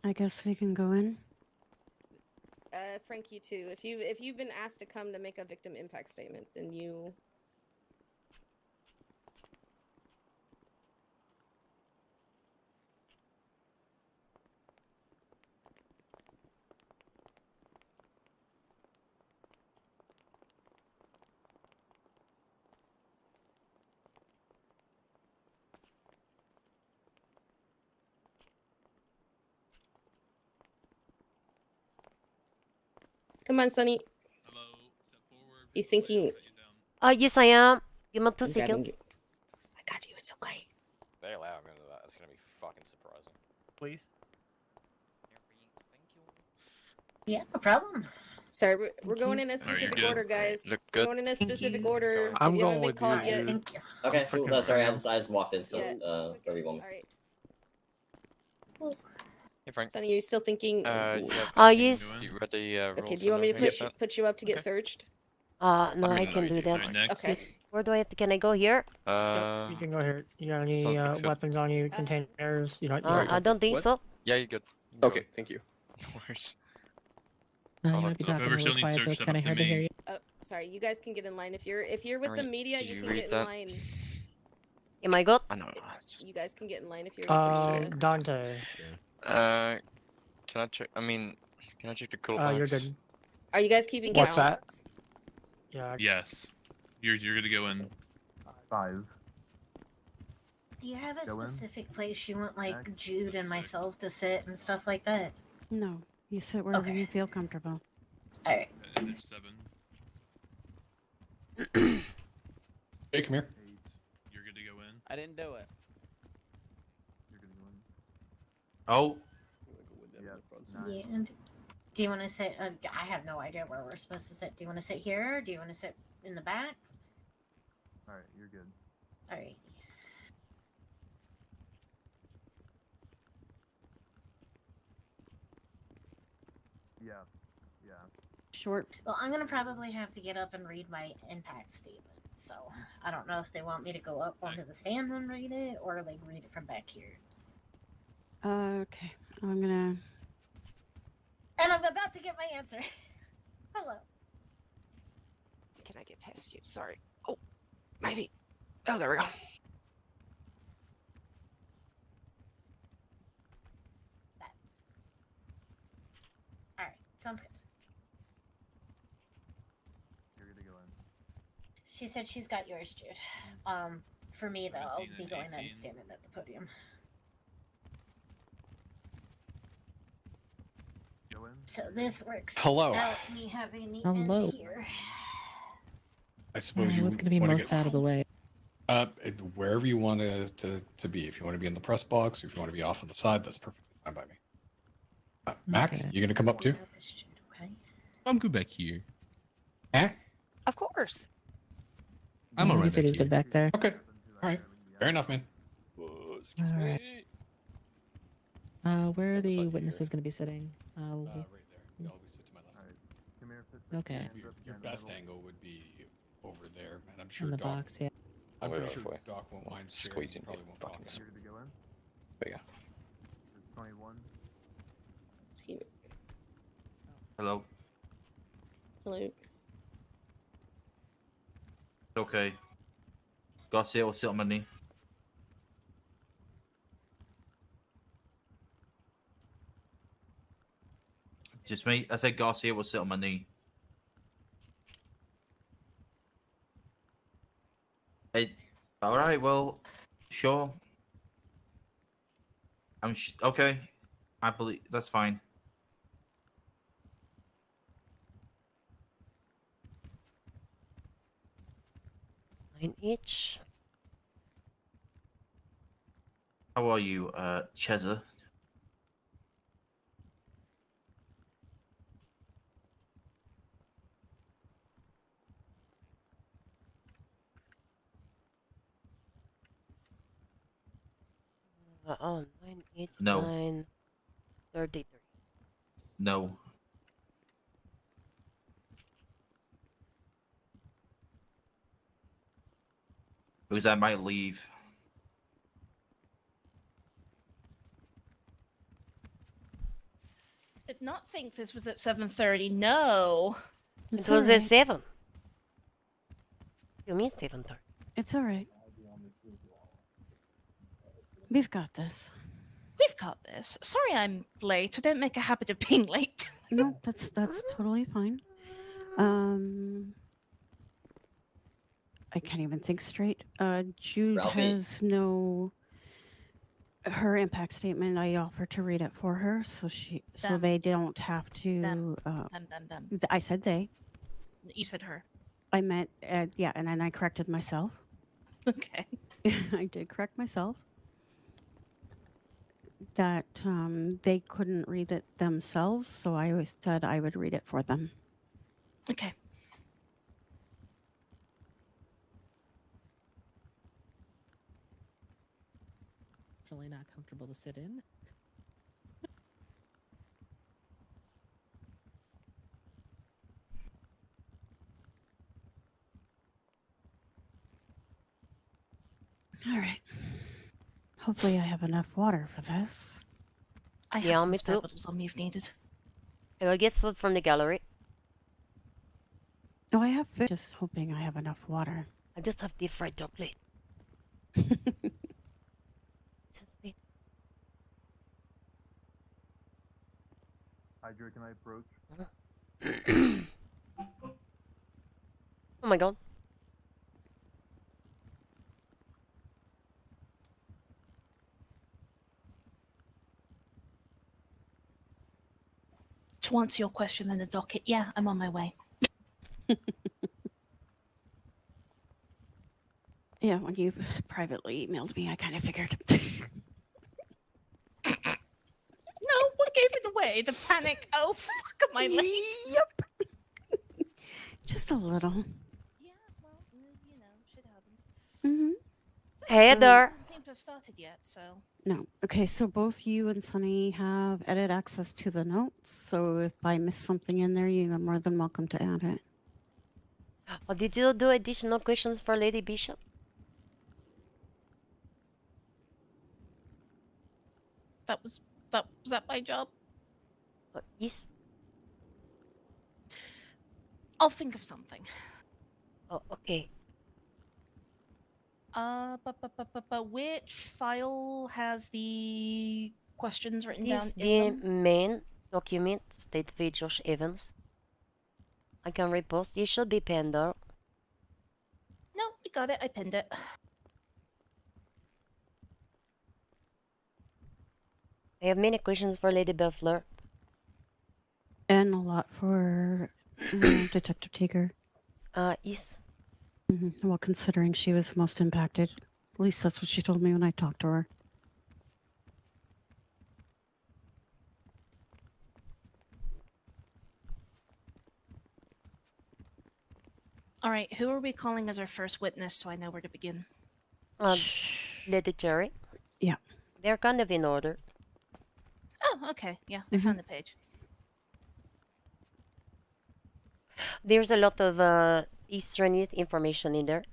I guess we can go in. Frank, you too. If you've been asked to come to make a victim impact statement, then you. Come on, Sonny. You thinking? Yes, I am. Give me 2 I'm grabbing seconds. you. I got you. It's okay. They allow me into that. It's gonna be fucking surprising. Please. Yeah, no problem. Sorry, we're going you. in a you're specific good. order, guys. Look We're good. going in a Thank specific you. order. I'm if you going haven't been with called you, yet. Thank you. Okay, Freaking no, sorry, I Brazil. just walked in, so Yeah, wherever you want me. All right. Hey Frank. Sonny, are you still thinking? You have yes. you read the Okay. rules Do you want me and to everything? put you up to get Okay. searched? No, I I mean, can no, do you that. do. Next. Okay. Where do I have to? Can I go here? Yep, you can go here. You got any sounds like so. weapons on you? Containers? You know. I don't think so. Yeah, you good. Okay, thank you. No worries. You might be talking really quiet, so it's kind of hard to hear you. Oh, sorry. You guys can get in line. If you're with the Alright, media, do you you can read get in that? line. Am I good? I know. It's just, You guys can get in line if you're with the media. Dante. can I check? I mean, can I check the callbacks? You're good. Are you guys keeping What's count? that? Yeah. Yes. You're good to go in. 5. Do you have a Go in. specific place you want like Jude and myself to sit and stuff like that? No, you sit wherever Okay. you feel comfortable. All right. And there's 7. Hey, come here. 8. You're good to go in. I didn't do it. You're good to go in. Oh, Yeah. Yeah. And do you want to sit? I have no idea where we're supposed to sit. Do you want to sit here? Do you want to sit in the back? All right, you're good. All right. Yeah. Yeah. Short. Well, I'm gonna probably have to get up and read my impact statement. So I don't know if they want me to go up onto the stand and read it, or like read it from back here. Okay, I'm gonna. And I'm about to get my answer. Hello. Can I get past you? Sorry. Oh, maybe. Oh, there we go. All right. Sounds good. You're good to go in. She said she's got yours, Jude. For me though, I'll be going and standing at the podium. Go in. So this works. Hello. Without me having the Hello. end here. I suppose you What's going to be wanna most get- out of the way? Wherever you want to be. If you want to be in the press box, or if you want to be off on the side, that's perfectly fine by me. Mac, Okay. you gonna come up too? Okay. I'm good back here. Of course. I'm He alright. said he's good back there. Okay. All right. Fair enough, man. All right. Where are the witnesses going to be sitting? Right there. You always sit to my left. All right. Come here. Put Okay. Your best angle would be over there, and I'm In sure the Doc. box, yeah. I'm I'll pretty go sure that way. Doc won't mind sharing. Squeezing He probably me, won't fucking talk. You're good to go in. There you go. There's 21. Excuse me. hello. Hello. Okay. Garcia will sit on my knee. Just me. I said Garcia will sit on my knee. All right. Well, sure. Okay. I believe that's fine. Nine each. How are you, Cheza? Oh, 9 each. No. 9. 33. No. Because I might leave. did not think this was at 7:30. No. It was at 7. You mean 7:30? It's all right. We've got this. We've got this. Sorry I'm late. I don't make a habit of being late. No, that's totally fine. I can't even think straight. Jude Ralphie. has no her impact statement. I offered to read it for her, so Them. they don't have to. Them. I said they. You said her. I meant yeah, and then I corrected myself. Okay. I did correct myself. That they couldn't read it themselves, so I always said I would read it for them. Okay. Really not comfortable to sit in. All right. Hopefully, I have enough water for this. I have Yeah, some me spare too. bottles on me if needed. I will get food from the gallery. Oh, I have food. Just hoping I have enough water. I just have deep fried chocolate. Just it. Hydra, can I approach? Oh my god. To answer your question in the docket, yeah, I'm on my way. Yeah, when you privately emailed me, I kind of figured. No, what gave it away? The panic. Oh, fuck, am I late? Yep. Just a little. Yeah, well, you know, shit happens. Mm-hmm. Hey there. Doesn't seem to have started yet, so. No. Okay, so both you and Sunny have edit access to the notes. So if I miss something in there, you are more than welcome to add it. Oh, did you do additional questions for Lady Bishop? Was that my job? Yes. I'll think of something. Oh, okay. But which file has the questions written This down is in the them? main document, State v. Josh Evans. I can repost. You should be pinned there. No, we got it. I pinned it. I have many questions for Lady Bellfleur. And a lot for Detective Tigger. Yes. Well, considering she was most impacted. At least that's what she told me when I talked to her. All right, who are we calling as our first witness so I know where to begin? Lady Cherry. Yeah. They're kind of in order. Oh, okay. Yeah, I found the page. There's a lot of extraneous information in there.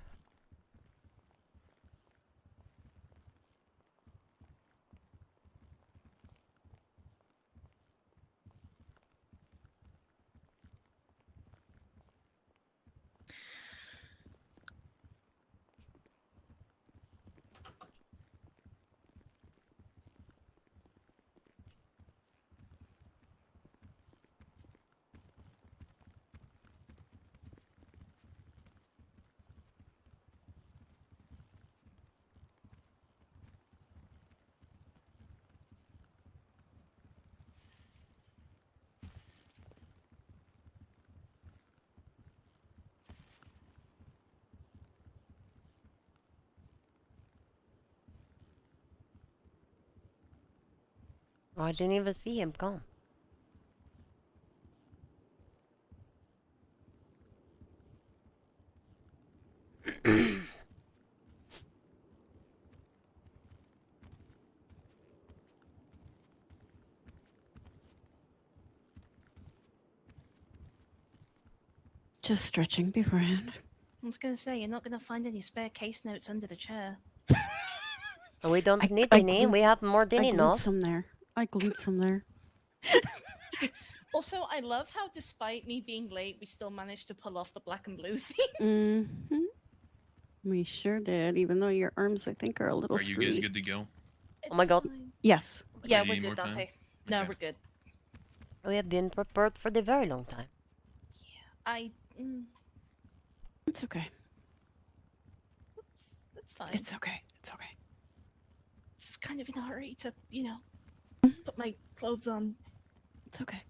Oh, I didn't even see him come. Just stretching beforehand. I was going to say, you're not going to find any spare case notes under the chair. We don't need any. We have more than I glued enough. some there. I glued some there. Also, I love how despite me being late, we still managed to pull off the black and blue theme. We sure did, even though your arms, I think, are a little Are you screwy. guys good to go? Oh my god. Yes. Yeah, Do you we're need good, more time? Dante. No, Okay. we're good. We have been prepared for the very long time. It's okay. Oops, that's fine. It's okay. It's okay. It's kind of in a hurry to, put my clothes on. It's okay.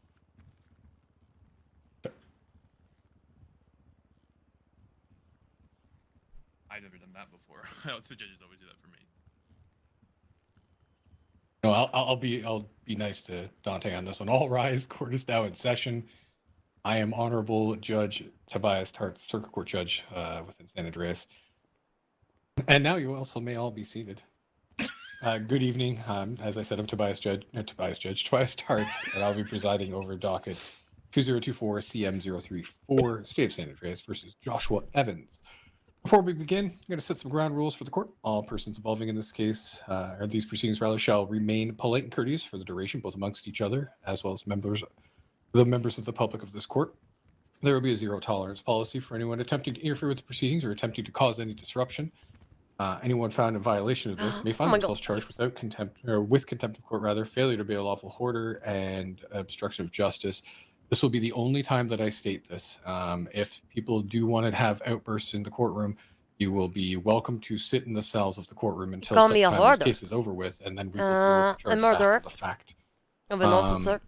I've never done that before. The judges always do that for me. No, I'll be nice to Dante on this one. All rise. Court is now in session. I am Honorable Judge Tobias Tarts, Circuit Court Judge within San Andreas. And now you also may all be seated. Good evening. As I said, I'm Tobias Tarts, and I'll be presiding over docket 2024 CM034, State of San Andreas versus Joshua Evans. Before we begin, I'm going to set some ground rules for the court. All persons involving in this case, or these proceedings rather, shall remain polite and courteous for the duration, both amongst each other as well as members of the public of this court. There will be a zero tolerance policy for anyone attempting to interfere with the proceedings or attempting to cause any disruption. Anyone found in violation of this may find themselves charged without contempt, or with contempt of court rather, failure to obey a lawful order, and obstruction of justice. This will be the only time that I state this. If people do want to have outbursts in the courtroom, you will be welcome to sit in the cells of the courtroom until Call such me a time this hoarder. case is over with, and then we will deal with the A charges murderer after the fact. of an officer.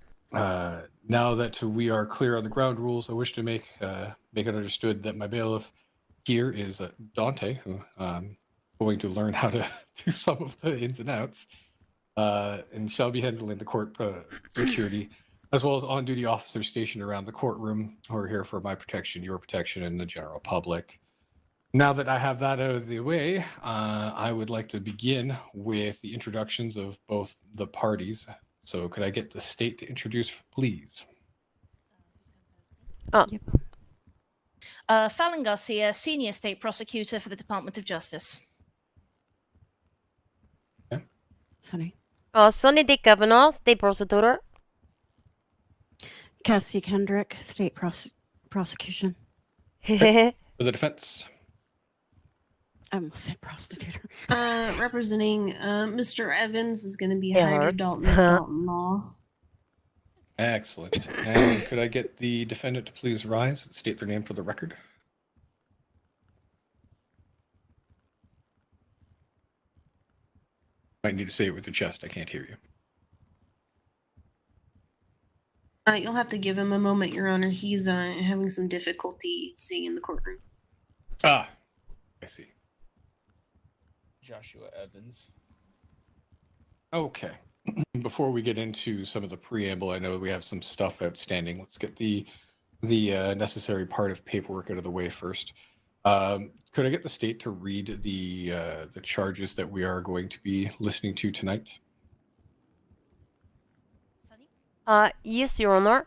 Now that we are clear on the ground rules, I wish to make it understood that my bailiff here is Dante, who going to learn how to do some of the ins and outs, and shall be handling the court security, as well as on-duty officers stationed around the courtroom who are here for my protection, your protection, and the general public. Now that I have that out of the way, I would like to begin with the introductions of both the parties. So could I get the state to introduce, please? Fallon Garcia, Senior State Prosecutor for the Department of Justice. Sunny. Sonny D. Kavanaugh, State Prosecutor. Cassie Kendrick, State Prosecution. For the defense. I almost said prostitute. Representing Mr. Evans is going to be Hey, Heidi Hart. Dalton of Dalton Law. Excellent. And could I get the defendant to please rise and state their name for the record? Might need to say it with your chest. I can't hear you. You'll have to give him a moment, Your Honor. He's having some difficulty seeing in the courtroom. Ah, I see. Joshua Evans. Okay. Before we get into some of the preamble, I know we have some stuff outstanding. Let's get the necessary part of paperwork out of the way first. Could I get the state to read the charges that we are going to be listening to tonight? Yes, Your Honor.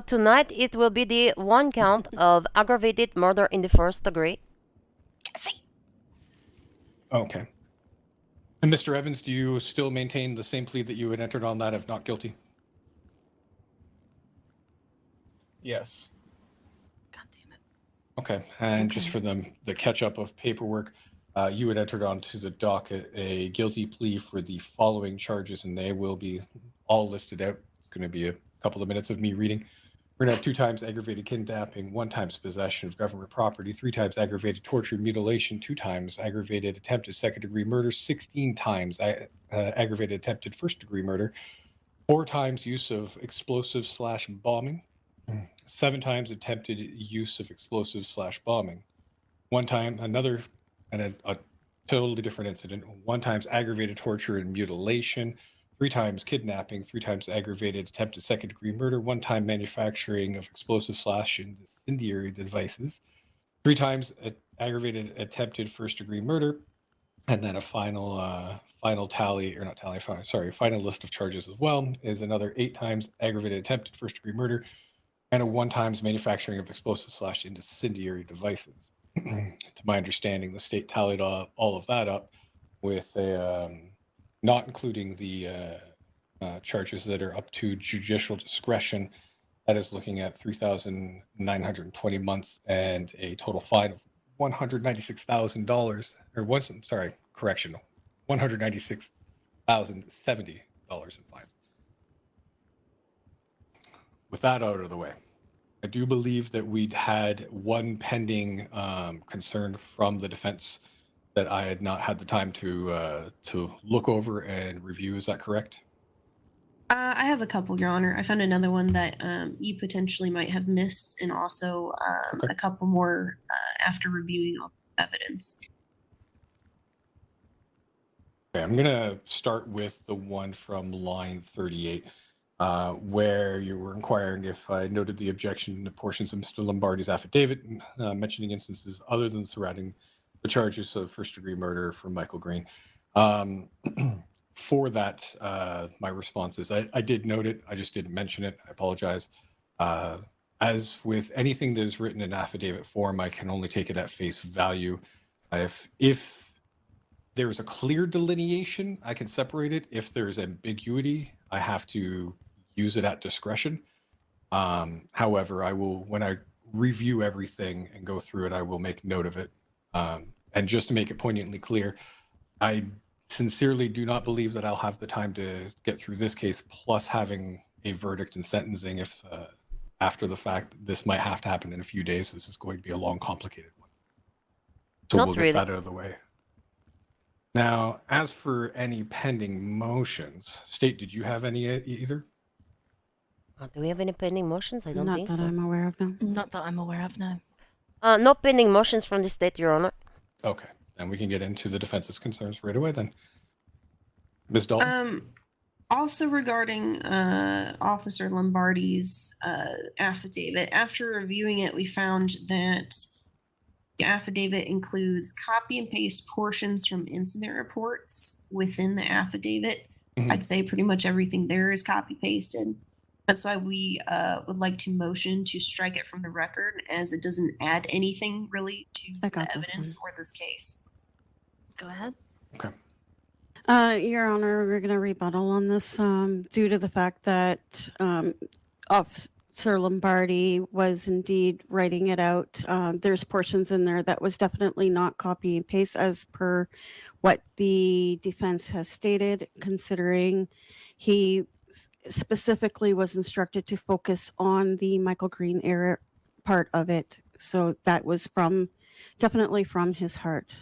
Tonight it will be the one count of aggravated murder in the first degree. Okay. And Mr. Evans, do you still maintain the same plea that you had entered on that of not guilty? Yes. Okay, and just for the catch-up of paperwork, you had entered onto the docket a guilty plea for the following charges, and they will be all listed out. It's going to be a couple of minutes of me reading. We're going to have 2 times aggravated kidnapping, 1 times possession of government property, 3 times aggravated torture and mutilation, 2 times aggravated attempted second-degree murder, 16 times aggravated attempted first-degree murder, 4 times use of explosive/bombing, 7 times attempted use of explosive/bombing, 1 time a totally different incident, 1 times aggravated torture and mutilation, 3 times kidnapping, 3 times aggravated attempted second-degree murder, 1 time manufacturing of explosive/incendiary devices, 3 times aggravated attempted first-degree murder, and then a final final list of charges as well is another 8 times aggravated attempted first-degree murder, and a 1 times manufacturing of explosive/incendiary devices. To my understanding, the state tallied all of that up with a not including the charges that are up to judicial discretion. That is looking at 3,920 months and a total fine of $196,000, or was, sorry, correction, $196,070 in fines. With that out of the way, I do believe that we'd had one pending concern from the defense that I had not had the time to look over and review. Is that correct? I have a couple, Your Honor. I found another one that you potentially might have missed, and also a couple more after reviewing all the evidence. Okay, I'm going to start with the one from line 38, where you were inquiring if I noted the objection to portions of Mr. Lombardi's affidavit mentioning instances other than surrounding the charges of first-degree murder for Michael Green. For that, my response is I did note it. I just didn't mention it. I apologize. As with anything that is written in affidavit form, I can only take it at face value. If there's a clear delineation, I can separate it. If there's ambiguity, I have to use it at discretion. However, I will, when I review everything and go through it, I will make note of it. And just to make it poignantly clear, I sincerely do not believe that I'll have the time to get through this case, plus having a verdict and sentencing if after the fact, this might have to happen in a few days. This is going to be a long, complicated one. So we'll get that out of the way. Now, as for any pending motions, State, did you have any either? Do we have any pending motions? I don't think so. Not that I'm aware of, no. Not that I'm aware of, no. No pending motions from the State, Your Honor. Okay, then we can get into the defense's concerns right away then. Ms. Dalton? Also regarding Officer Lombardi's affidavit, after reviewing it, we found that the affidavit includes copy and paste portions from incident reports within the affidavit. I'd say pretty much everything there is copy pasted. That's why we would like to motion to strike it from the record, as it doesn't add anything really to the evidence or this case. Go ahead. Okay. Your Honor, we're going to rebuttal on this due to the fact that Officer Lombardi was indeed writing it out. There's portions in there that was definitely not copy and paste as per what the defense has stated, considering he specifically was instructed to focus on the Michael Green era part of it. So that was definitely from his heart.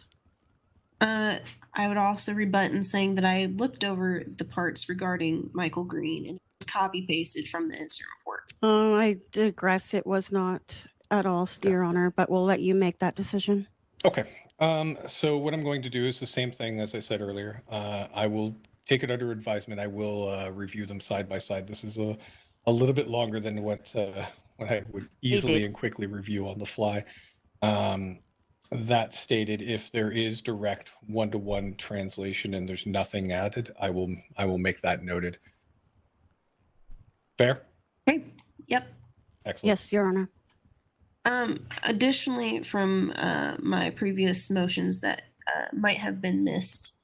I would also rebut in saying that I looked over the parts regarding Michael Green and it was copy pasted from the incident report. I digress. It was not at all, Your Honor, but we'll let you make that decision. Okay. So what I'm going to do is the same thing as I said earlier. I will take it under advisement. I will review them side by side. This is a little bit longer than what I would easily and quickly review on the fly. That stated, if there is direct one-to-one translation and there's nothing added, I will make that noted. Fair? Okay. Yep. Excellent. Yes, Your Honor. Additionally, from my previous motions that might have been missed,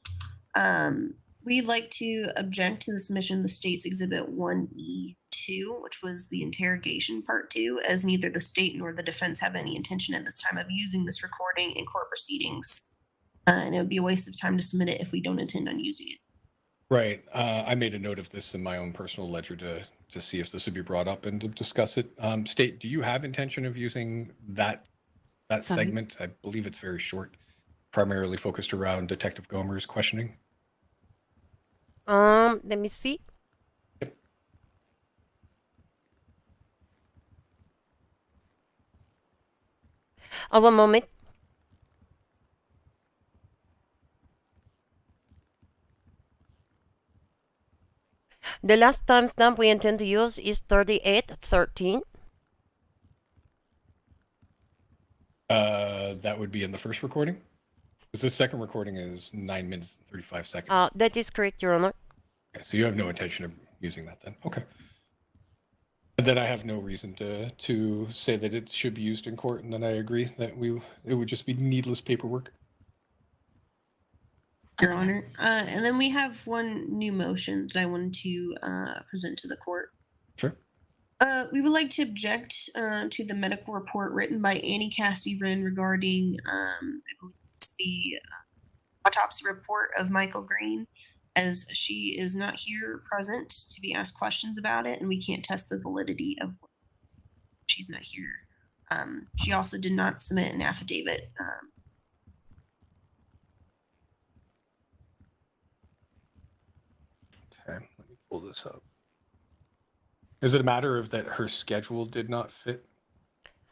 we'd like to object to the submission of the State's Exhibit 1E2, which was the interrogation part 2, as neither the state nor the defense have any intention at this time of using this recording in court proceedings. And it would be a waste of time to submit it if we don't intend on using it. Right. I made a note of this in my own personal ledger to see if this would be brought up and to discuss it. State, do you have intention of using that segment? I believe it's very short, primarily focused around Detective Gomer's questioning. Let me see. Yep. One moment. The last timestamp we intend to use is 38:13. That would be in the first recording? Because this second recording is 9 minutes and 35 seconds. That is correct, Your Honor. Okay, so you have no intention of using that then? Okay. And then I have no reason to say that it should be used in court, and then I agree that it would just be needless paperwork. Your Honor. And then we have one new motion that I wanted to present to the court. Sure. We would like to object to the medical report written by Annie Cassie Wren regarding, I believe it's the autopsy report of Michael Green, as she is not here present to be asked questions about it, and we can't test the validity of what she's not here. She also did not submit an affidavit. Okay, let me pull this up. Is it a matter of that her schedule did not fit?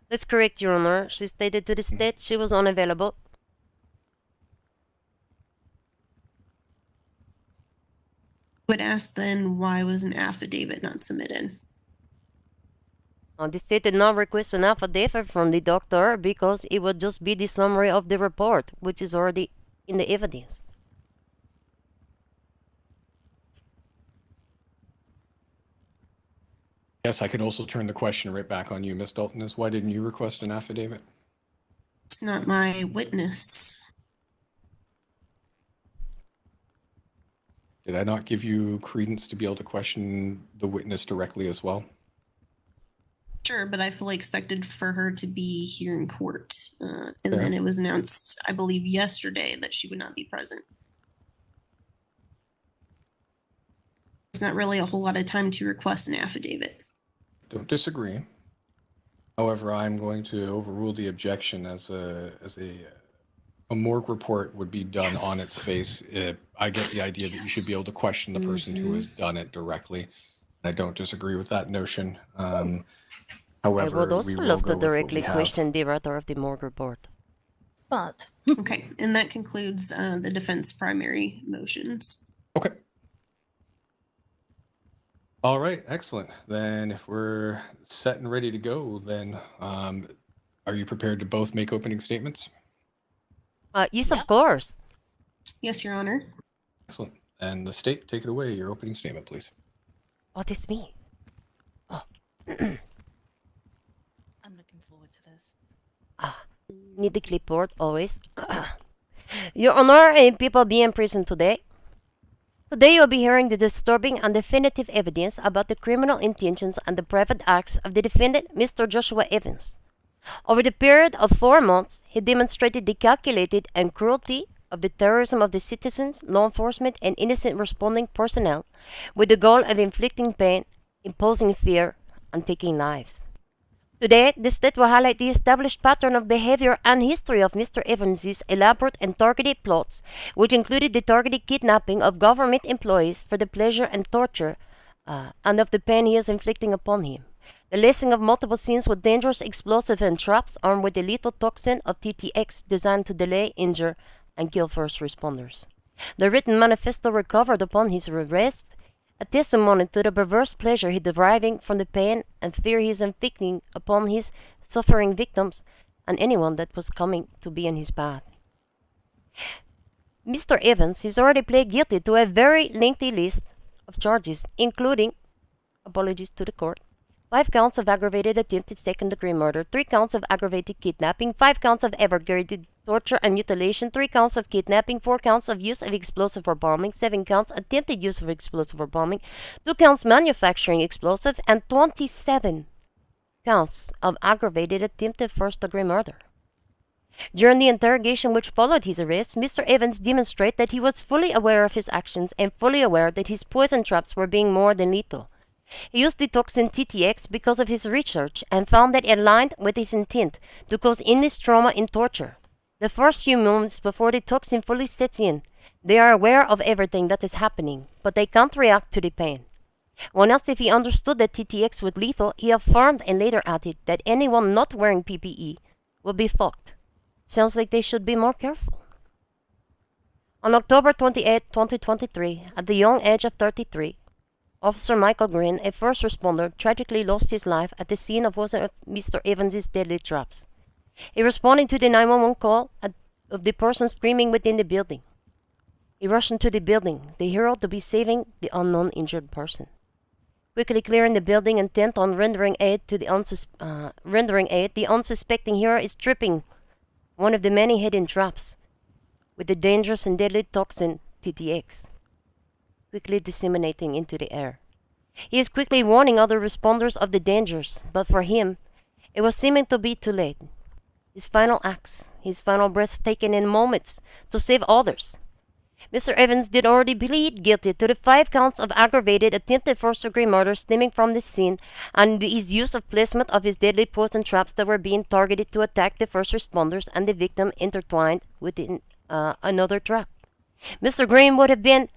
That's correct, Your Honor. She stated to the state she was unavailable. Would ask then, why was an affidavit not submitted? The state did not request an affidavit from the doctor because it would just be the summary of the report, which is already in the evidence. Yes, I could also turn the question right back on you, Miss Dalton. Is why didn't you request an affidavit? It's not my witness. Did I not give you credence to be able to question the witness directly as well? Sure, but I fully expected for her to be here in court. And Fair. then it was announced, I believe, yesterday that she would not be present. It's not really a whole lot of time to request an affidavit. Don't disagree. However, I'm going to overrule the objection as a morgue report would be done on its face. I get the idea that you should be able to question the person who has done it directly. I don't disagree with that notion. However, I would also we will love go to with what directly we have. question the writer of the morgue report. But Okay, and that concludes the defense primary motions. Okay. All right, excellent. Then if we're set and ready to go, then are you prepared to both make opening statements? Yes, of course. Yes, Your Honor. Excellent. And the state, take it away. Your opening statement, please. Oh, that's me. Oh. I'm looking forward to this. Need the clipboard, always. Your Honor and people being present today. Today you'll be hearing the disturbing and definitive evidence about the criminal intentions and the private acts of the defendant, Mr. Joshua Evans. Over the period of 4 months, he demonstrated the calculated and cruelty of the terrorism of the citizens, law enforcement, and innocent responding personnel, with the goal of inflicting pain, imposing fear, and taking lives. Today, the state will highlight the established pattern of behavior and history of Mr. Evans' elaborate and targeted plots, which included the targeted kidnapping of government employees for the pleasure and torture and of the pain he is inflicting upon him. The lacing of multiple scenes with dangerous explosive and traps armed with the lethal toxin of TTX designed to delay, injure, and kill first responders. The written manifesto recovered upon his arrest, a testimony to the perverse pleasure he deriving from the pain and fear he is inflicting upon his suffering victims and anyone that was coming to be in his path. Mr. Evans has already pled guilty to a very lengthy list of charges, including, apologies to the court, 5 counts of aggravated attempted second-degree murder, 3 counts of aggravated kidnapping, 5 counts of aggravated torture and mutilation, 3 counts of kidnapping, 4 counts of use of explosive or bombing, 7 counts attempted use of explosive or bombing, 2 counts manufacturing explosive, and 27 counts of aggravated attempted first-degree murder. During the interrogation which followed his arrest, Mr. Evans demonstrated that he was fully aware of his actions and fully aware that his poison traps were being more than lethal. He used the toxin TTX because of his research and found that it aligned with his intent to cause endless trauma and torture. The first few moments before the toxin fully sets in, they are aware of everything that is happening, but they can't react to the pain. When asked if he understood that TTX was lethal, he affirmed and later added that anyone not wearing PPE will be fucked. Sounds like they should be more careful. On October 28, 2023, at the young age of 33, Officer Michael Green, a first responder, tragically lost his life at the scene of one of Mr. Evans' deadly traps. He responded to the 911 call of the person screaming within the building. He rushed into the building, the hero to be saving the unknown injured person. Quickly clearing the building intent on rendering aid, the unsuspecting hero is tripping one of the many hidden traps. with the dangerous and deadly toxin TTX quickly disseminating into the air. He is quickly warning other responders of the dangers, but for him, it was seeming to be too late. His final acts, his final breaths taken in moments to save others. Mr. Evans did already plead guilty to the 5 counts of aggravated attempted first-degree murder stemming from this scene and his use of placement of his deadly poison traps that were being targeted to attack the first responders and the victim intertwined within another trap. Mr. Green would have been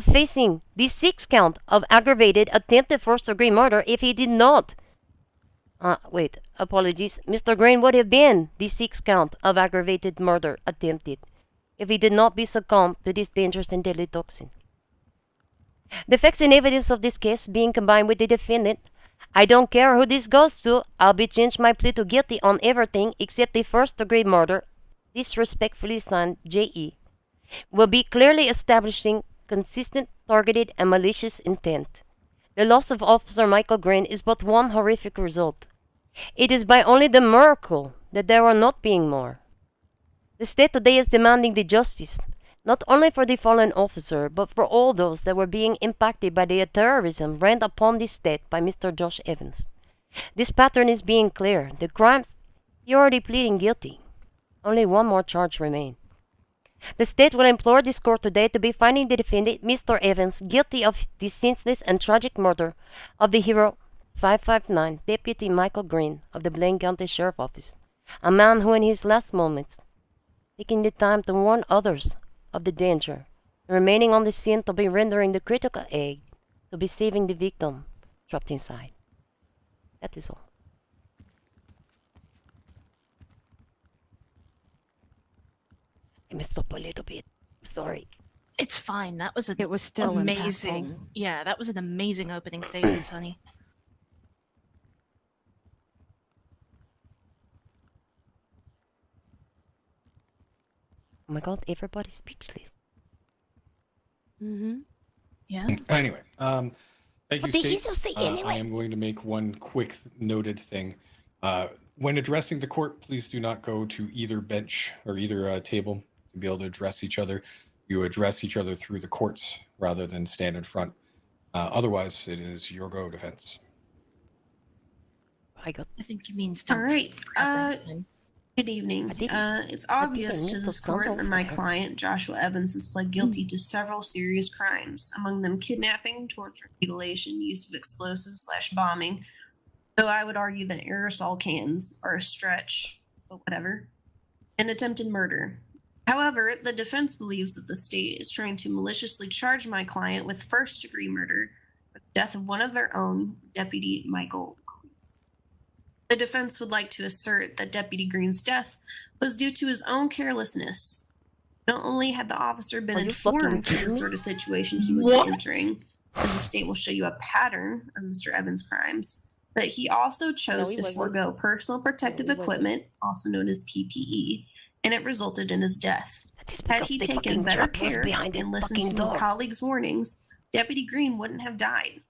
facing the 6th count of aggravated attempted first-degree murder if he did not. Apologies. Mr. Green would have been the 6th count of aggravated murder attempted if he did not be succumbed to this dangerous and deadly toxin. The facts and evidence of this case being combined with the defendant, I don't care who this goes to, I'll be changed my plea to guilty on everything except the first-degree murder, disrespectfully signed J.E., will be clearly establishing consistent, targeted, and malicious intent. The loss of Officer Michael Green is but one horrific result. It is by only the miracle that there are not being more. The state today is demanding the justice, not only for the fallen officer, but for all those that were being impacted by the terrorism rained upon this state by Mr. Josh Evans. This pattern is being clear. The crimes, he already pleading guilty. Only one more charge remains. The state will implore this court today to be finding the defendant, Mr. Evans, guilty of the senseless and tragic murder of the hero 559 Deputy Michael Green of the Blaine County Sheriff Office, a man who in his last moments, taking the time to warn others of the danger, remaining on the scene to be rendering the critical aid, to be saving the victim trapped inside. That is all. I messed up a little bit. Sorry. It's fine. That was It was still amazing. impactful. Yeah, that was an amazing opening statement, Sonny. Oh my god, everybody's speechless. Mm-hmm. Yeah. Anyway, thank What you, did he State. just say I anyway? am going to make one quick noted thing. When addressing the court, please do not go to either bench or either table to be able to address each other. You address each other through the courts rather than stand in front. Otherwise, it is your go defense. I think you mean All right. Good Good evening. It's obvious to this court that my client, Joshua Evans, has pled guilty to several serious crimes, among them kidnapping, torture, mutilation, use of explosives / bombing, though I would argue that aerosol cans are a stretch, but whatever, and attempted murder. However, the defense believes that the state is trying to maliciously charge my client with first-degree murder for the death of one of their own, Deputy Michael. The defense would like to assert that Deputy Green's death was due to his own carelessness. Not only had the officer been informed of the sort of situation he would be entering, as the state will show you a pattern of Mr. Evans' crimes, but he also chose he to wasn't. forego personal protective No, he wasn't. equipment, also known as PPE, and it resulted in his death. Had because he the taken fucking better truck was care behind the and listened fucking to his door. colleagues' warnings, Deputy Green wouldn't have died.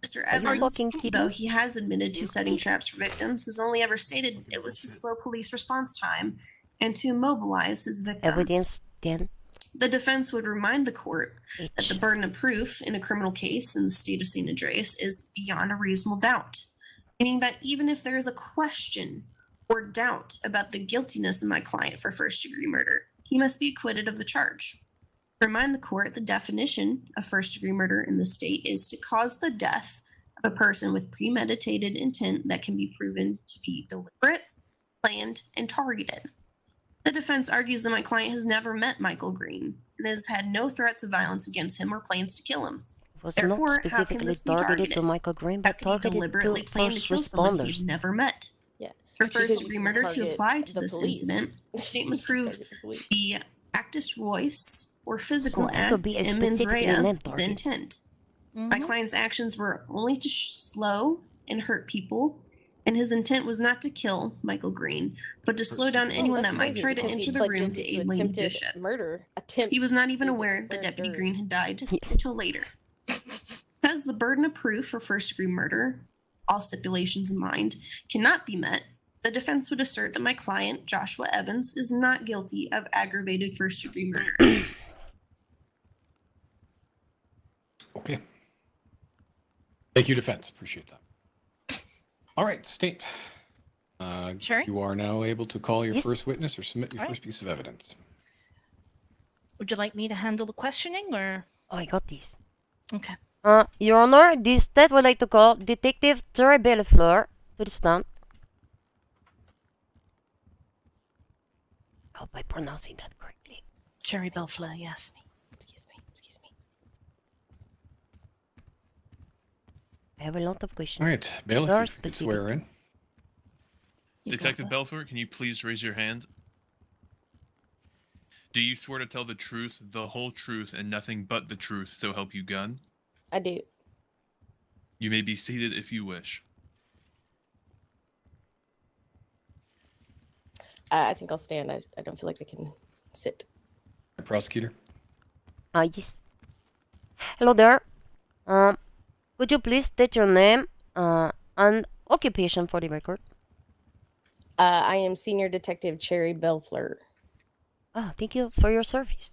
Mr. Are you Evans, fucking kidding? though he has admitted to setting traps for victims, has only ever stated it was to slow police response time and to immobilize his victims. Evidence then. The defense would remind the court that the burden of proof in a criminal case in the state of San Andreas is beyond a reasonable doubt, meaning that even if there is a question or doubt about the guiltiness of my client for first-degree murder, he must be acquitted of the charge. Remind the court the definition of first-degree murder in the state is to cause the death of a person with premeditated intent that can be proven to be deliberate, planned, and targeted. The defense argues that my client has never met Michael Green and has had no threats of violence against him or plans to kill him. It was Therefore, not how can specifically this be targeted targeted? to Michael Green, How but can he targeted deliberately to plan to first kill someone responders. he's never met? Yeah. For She's first-degree gonna murder to target apply to the this police. incident, the state must prove Target the police. the actus reus or physical Doesn't have to act be a and mens specifically rea named with target. intent. My client's actions were only to slow and hurt people, and his intent was not to kill Michael Green, but to slow down anyone that might try to enter the room to aid Lane Bishop. Murder attempt. He was not even aware that Deputy Green had died until later. Because the burden of proof for first-degree murder, all stipulations in mind, cannot be met, The defense would assert that my client, Joshua Evans, is not guilty of aggravated first-degree murder. Okay. Thank you, defense. Appreciate that. All right, state. Sure. You are now able to call your Yes. first witness or submit your All right. first piece of evidence. Would you like me to handle the questioning or? Oh, I got this. Okay. Your Honor, the state would like to call Detective Terry Bellefleur to the stand. I hope I'm pronouncing that correctly. Cherry Bellefleur, yes. Excuse me. I have a lot of questions. All right, bailiff, Very you can specific. swear in. Detective Belfort, can you please raise your hand? Do you swear to tell the truth, the whole truth, and nothing but the truth, so help you gun? I do. You may be seated if you wish. I think I'll stand. I don't feel like I can sit. Prosecutor. Yes. Hello there. Would you please state your name and occupation for the record? I am Senior Detective Cherry Bellefleur. Thank you for your service.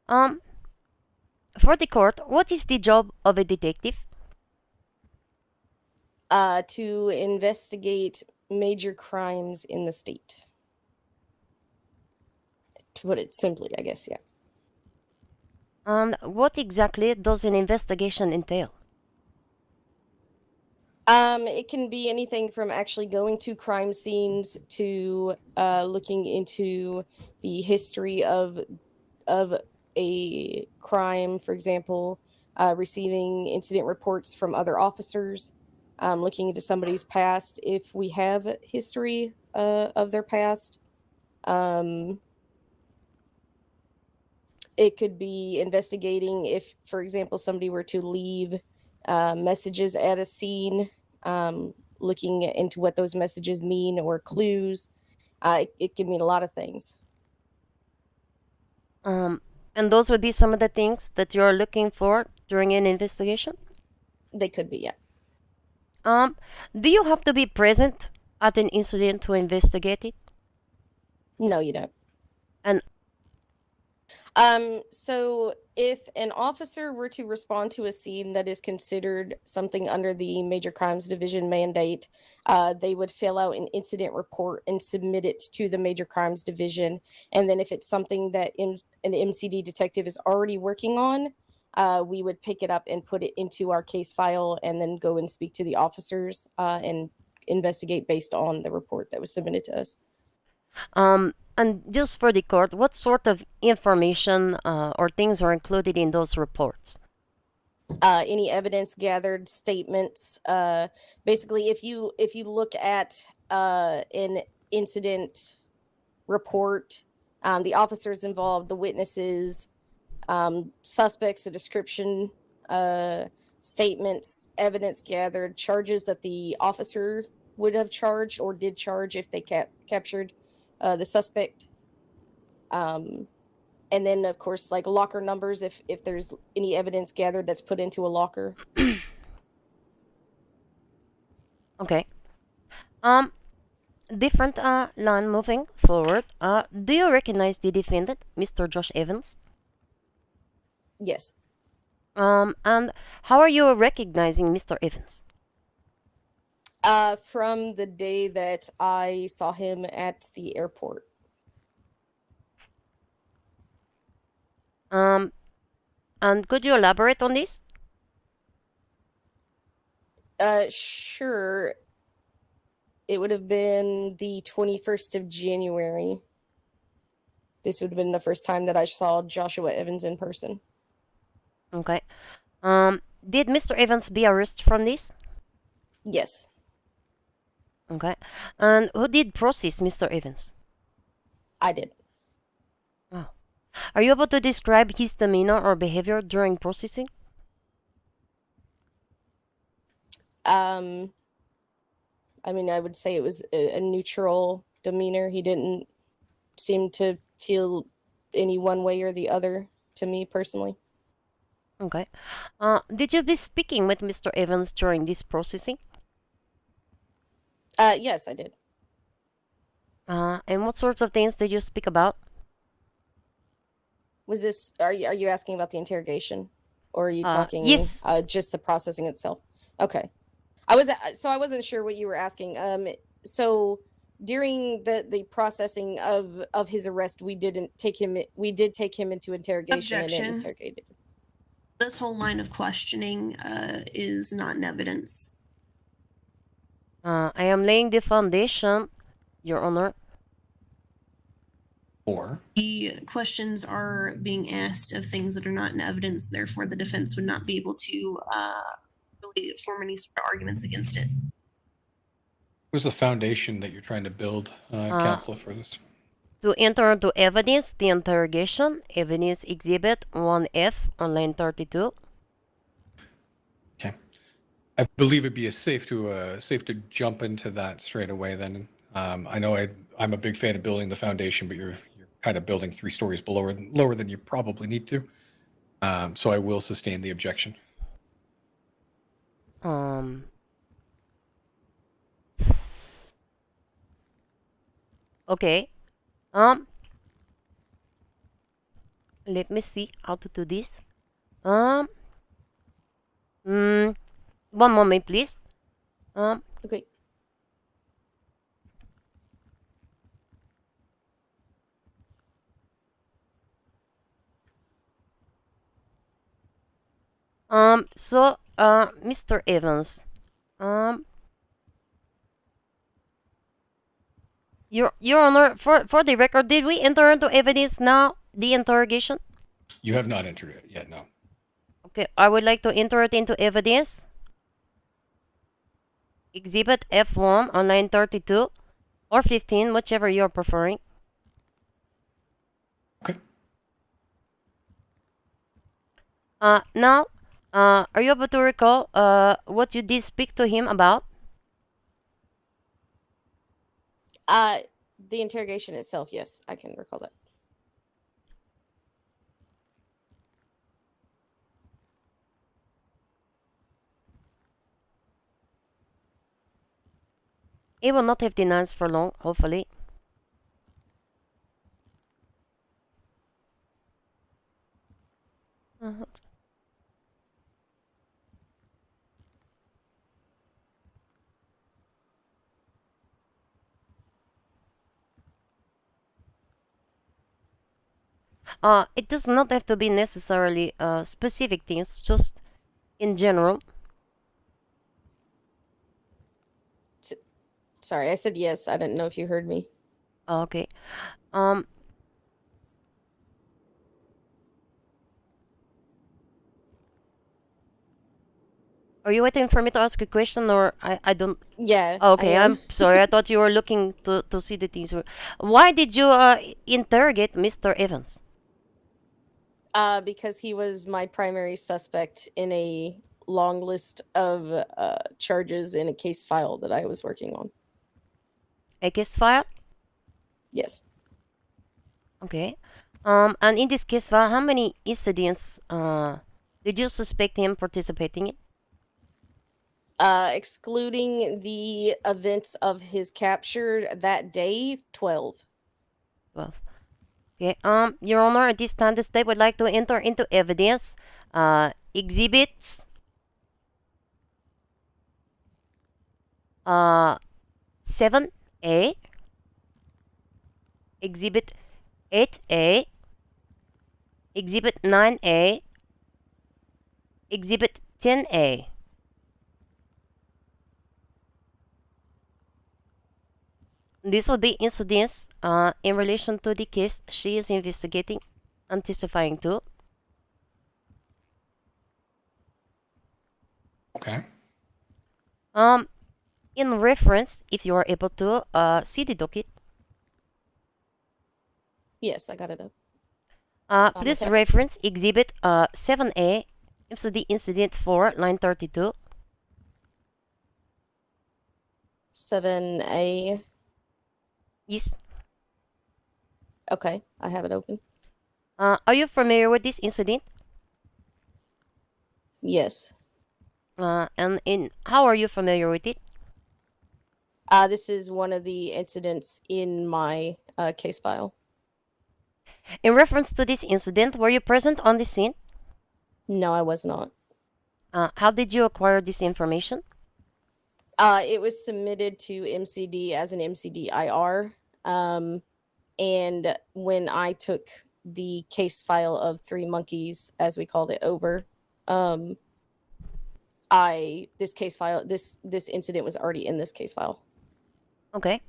For the court, what is the job of a detective? To investigate major crimes in the state. To put it simply, I guess, yeah. And what exactly does an investigation entail? It can be anything from actually going to crime scenes to looking into the history of a crime, for example, receiving incident reports from other officers, looking into somebody's past if we have history of their past. It could be investigating if, for example, somebody were to leave messages at a scene, looking into what those messages mean or clues. It could mean a lot of things. And those would be some of the things that you're looking for during an investigation? They could be, yeah. Do you have to be present at an incident to investigate it? No, you don't. And so if an officer were to respond to a scene that is considered something under the Major Crimes Division mandate, they would fill out an incident report and submit it to the Major Crimes Division. And then if it's something that an MCD detective is already working on, we would pick it up and put it into our case file and then go and speak to the officers and investigate based on the report that was submitted to us. And just for the court, what sort of information or things are included in those reports? Any evidence gathered, statements. Basically, if you look at an incident report, the officers involved, the witnesses, suspects, a description, statements, evidence gathered, charges that the officer would have charged or did charge if they captured the suspect. And then, of course, like locker numbers, if there's any evidence gathered that's put into a locker. Okay. Different line moving forward. Do you recognize the defendant, Mr. Josh Evans? Yes. And how are you recognizing Mr. Evans? From the day that I saw him at the airport. And could you elaborate on this? Sure. It would have been the 21st of January. This would have been the first time that I saw Joshua Evans in person. Okay. Did Mr. Evans be arrested from this? Yes. Okay. And who did process Mr. Evans? I did. Oh. Are you able to describe his demeanor or behavior during processing? I mean, I would say it was a neutral demeanor. He didn't seem to feel any one way or the other to me personally. Okay. Did you be speaking with Mr. Evans during this processing? Yes, I did. And what sorts of things did you speak about? Was this? Are you asking about the interrogation, or are you talking? Yes. Just the processing itself. Okay. I wasn't sure what you were asking. So during the processing of his arrest, we did take him into interrogation and Objection. interrogated. This whole line of questioning is not in evidence. I am laying the foundation, Your Honor. Or the questions are being asked of things that are not in evidence, therefore the defense would not be able to really form any sort of arguments against it. what's the foundation that you're trying to build, counsel, for this? To enter into evidence, the interrogation, evidence exhibit 1F on line 32. Okay. I believe it'd be safe to jump into that straight away then. I know I'm a big fan of building the foundation, but you're kind of building 3 stories lower than you probably need to. So I will sustain the objection. Okay. Let me see how to do this. One moment, please. Okay. So, Mr. Evans, Your Honor, for the record, did we enter into evidence now, the interrogation? You have not entered it yet, no. Okay, I would like to enter it into evidence. Exhibit F1 on line 32 or 15, whichever you're preferring. Okay. Now, are you able to recall what you did speak to him about? The interrogation itself, yes, I can recall that. He will not have denials for long, hopefully. It does not have to be necessarily specific things, just in general. Sorry, I said yes. I didn't know if you heard me. Okay. Are you waiting for me to ask a question, or I don't? Yeah. Okay, I'm sorry. I thought you were looking to see the things. Why did you interrogate Mr. Evans? Because he was my primary suspect in a long list of charges in a case file that I was working on. A case file? Yes. Okay. And in this case file, how many incidents did you suspect him participating in? Excluding the events of his capture that day, 12. 12. Okay. Your Honor, at this time, the state would like to enter into evidence exhibits 7A, exhibit 8A, exhibit 9A, exhibit 10A. This will be incidents in relation to the case she is investigating and testifying to. Okay. In reference, if you are able to see the docket. Yes, I got it up. Please okay. reference exhibit 7A, MCD incident 4, line 32. 7A. Yes. Okay, I have it open. Are you familiar with this incident? Yes. And how are you familiar with it? This is one of the incidents in my case file. In reference to this incident, were you present on the scene? No, I was not. How did you acquire this information? It was submitted to MCD as an MCD IR. And when I took the case file of 3 monkeys, as we called it, over, this incident was already in this case file. Okay.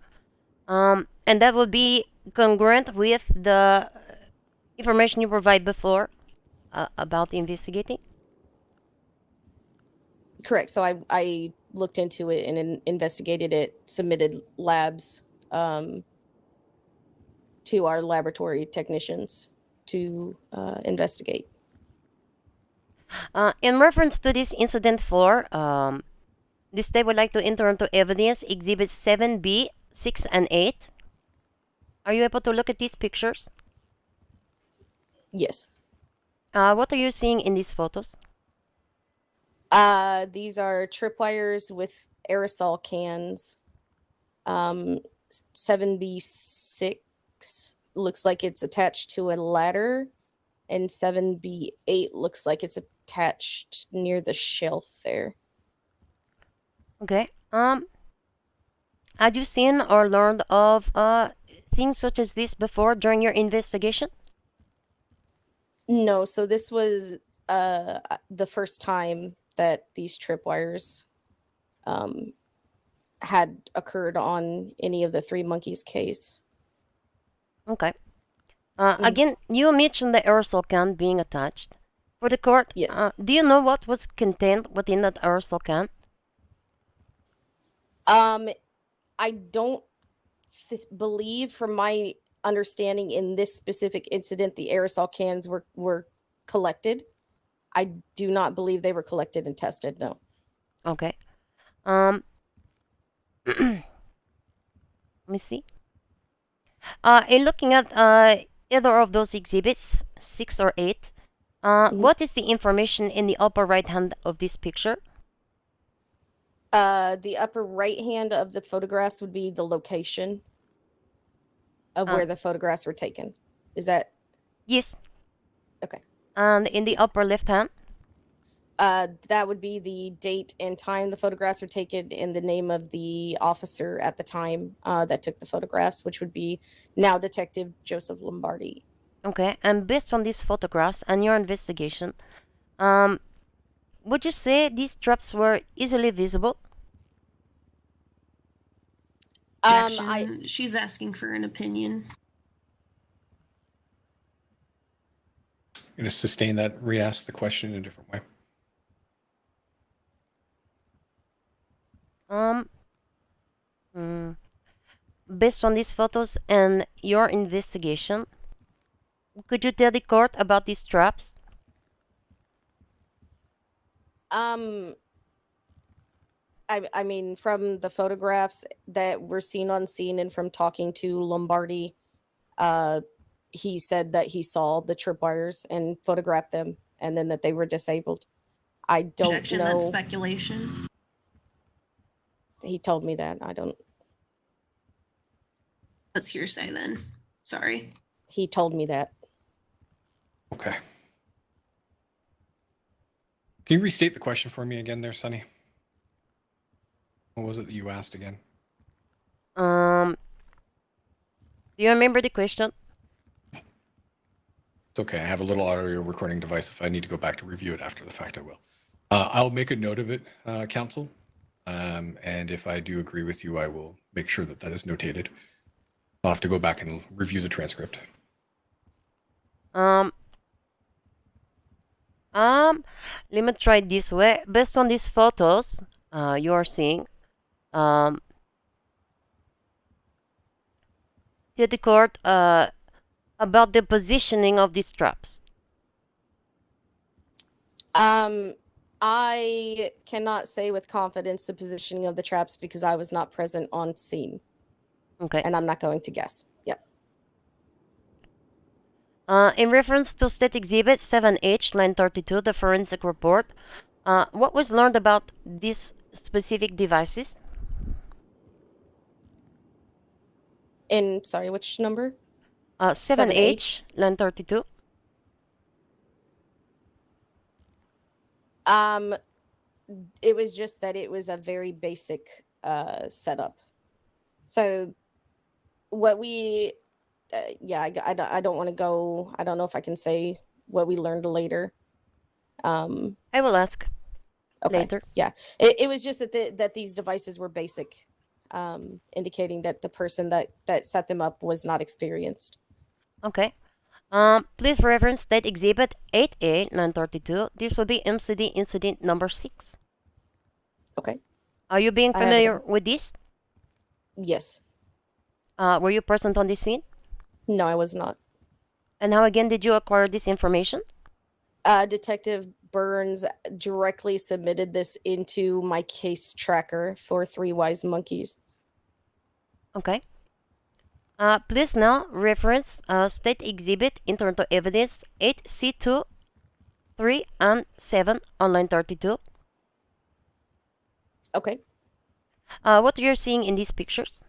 And that would be congruent with the information you provide before about investigating? Correct. So I looked into it and investigated it, submitted labs to our laboratory technicians to investigate. In reference to this incident 4, this state would like to enter into evidence exhibits 7B, 6, and 8. Are you able to look at these pictures? Yes. What are you seeing in these photos? These are tripwires with aerosol cans. 7B6 looks like it's attached to a ladder, and 7B8 looks like it's attached near the shelf there. Okay. Had you seen or learned of things such as this before during your investigation? No, so this was the first time that these tripwires had occurred on any of the 3 monkeys case. Okay. Again, you mentioned the aerosol can being attached. For the court, yes. Do you know what was contained within that aerosol can? I don't believe, from my understanding in this specific incident, the aerosol cans were collected. I do not believe they were collected and tested, no. Okay. Let me see. In looking at either of those exhibits, 6 or 8, what is the information in the upper right hand of this picture? The upper right hand of the photographs would be the location of where the photographs were taken. Is that? Yes. Okay. And in the upper left hand? That would be the date and time the photographs were taken and the name of the officer at the time that took the photographs, which would be now Detective Joseph Lombardi. Okay, and based on these photographs and your investigation, would you say these traps were easily visible? She's asking for an opinion. I'm going to sustain that, re-ask the question in a different way. Based on these photos and your investigation, could you tell the court about these traps? I mean, from the photographs that were seen on scene and from talking to Lombardi, he said that he saw the tripwires and photographed them, and then that they were disabled. I don't Objection, know. that's speculation. He told me that. I don't. That's hearsay then. Sorry. He told me that. Okay. Can you restate the question for me again there, Sonny? What was it that you asked again? Do you remember the question? It's okay. I have a little audio recording device. If I need to go back to review it after the fact, I will. I'll make a note of it, counsel. And if I do agree with you, I will make sure that that is notated. I'll have to go back and review the transcript. Let me try it this way. Based on these photos you are seeing, to the court about the positioning of these traps. I cannot say with confidence the positioning of the traps because I was not present on scene. Okay. And I'm not going to guess. Yep. In reference to State Exhibit 7H, line 32, the forensic report, what was learned about these specific devices? And sorry, which number? 7H, line 32. It was just that it was a very basic setup. So what we yeah, I don't want to go. I don't know if I can say what we learned later. I will ask later. Yeah, it was just that that these devices were basic, indicating that the person that set them up was not experienced. Okay. Please reference State Exhibit 8A 932. This will be MCD incident number 6. Okay. Are you being I have it. familiar with this? Yes. Were you present on this scene? No, I was not. And how again did you acquire this information? Detective Burns directly submitted this into my case tracker for Three Wise Monkeys. Okay. Please now reference State Exhibit Internal Evidence 8C2, 3, and 7 on line 32. Okay. What you're seeing in these pictures?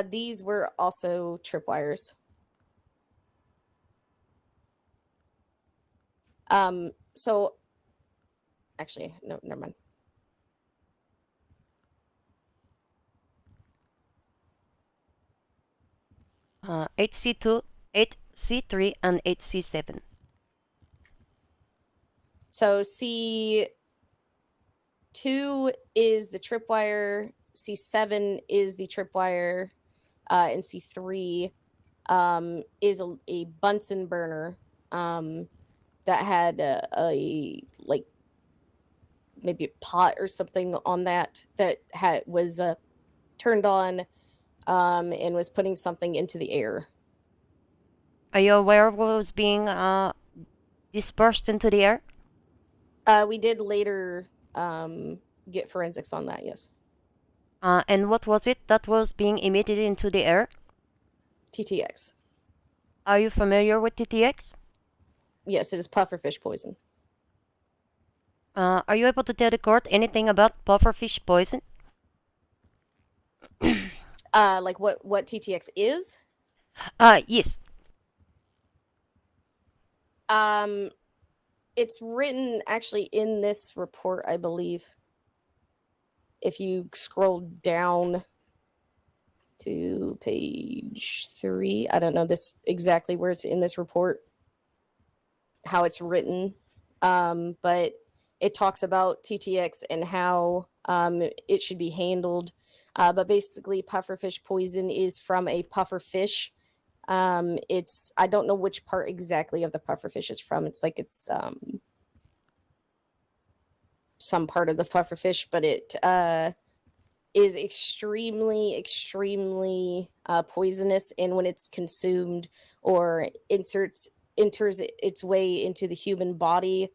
These were also tripwires. So actually, no, never mind. Uh, 8C2, 8C3, and 8C7. So C2 is the tripwire, C7 is the tripwire, and C3 is a Bunsen burner that had a like maybe a pot or something on that was turned on and was putting something into the air. Are you aware of what was being dispersed into the air? We did later get forensics on that, yes. And what was it that was being emitted into the air? TTX. Are you familiar with TTX? Yes, it is pufferfish poison. Are you able to tell the court anything about pufferfish poison? Like what TTX is? Yes. It's written actually in this report, I believe. If you scroll down to page 3, I don't know this exactly where it's in this report, how it's written, but it talks about TTX and how it should be handled. But basically, pufferfish poison is from a pufferfish. It's I don't know which part exactly of the pufferfish it's from. It's like it's some part of the pufferfish, but it is extremely poisonous, and when it's consumed or enters its way into the human body,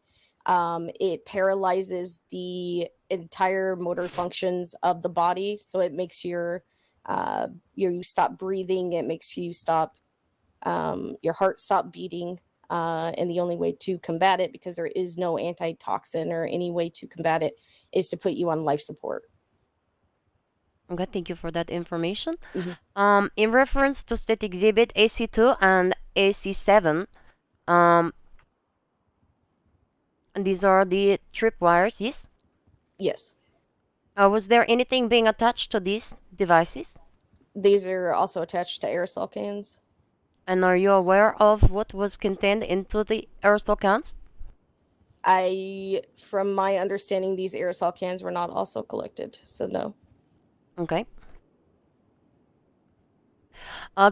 it paralyzes the entire motor functions of the body, so it makes you stop breathing, it makes you stop your heart stop beating, and the only way to combat it, because there is no antitoxin or any way to combat it, is to put you on life support. Okay, thank you for that information. In reference to State Exhibit AC2 and AC7, and these are the tripwires, yes? Yes. Was there anything being attached to these devices? These are also attached to aerosol cans. And are you aware of what was contained into the aerosol cans? From my understanding, these aerosol cans were not also collected, so no. Okay.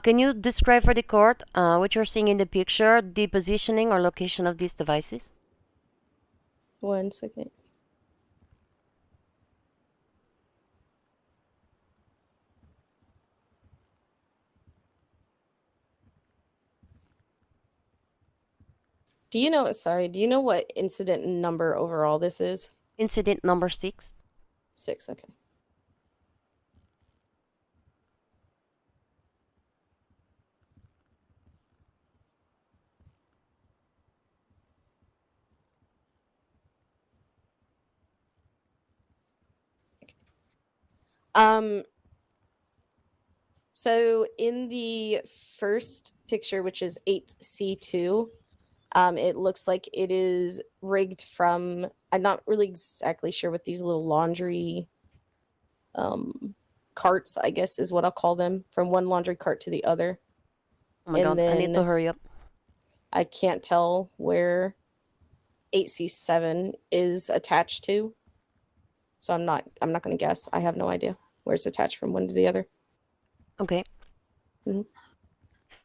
Can you describe for the court what you're seeing in the picture, the positioning or location of these devices? 1 second. Do you know what incident number overall this is? Incident number 6. 6, okay. So in the first picture, which is 8C2, it looks like it is rigged from. I'm not really exactly sure what these little laundry carts, I guess is what I'll call them, from one laundry cart to the other. Oh my god, I need to hurry up. I can't tell where 8C7 is attached to. So I'm not going to guess. I have no idea where it's attached from one to the other. Okay.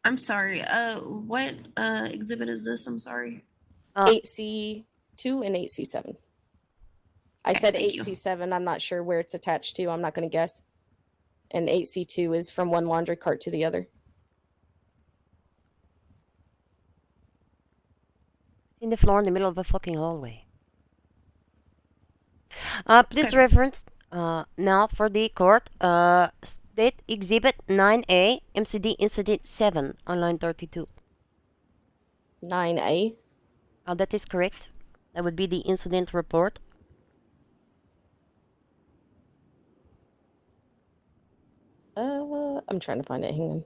I'm sorry. What exhibit is this? I'm sorry. 8C2 and 8C7. I said thank you. 8C7. I'm not sure where it's attached to. I'm not going to guess. And 8C2 is from one laundry cart to the other. In the floor in the middle of a fucking hallway. Please Okay. reference now for the court. State Exhibit 9A, MCD Incident 7 on line 32. 9A. That is correct. That would be the incident report. I'm trying to find it. Hang on.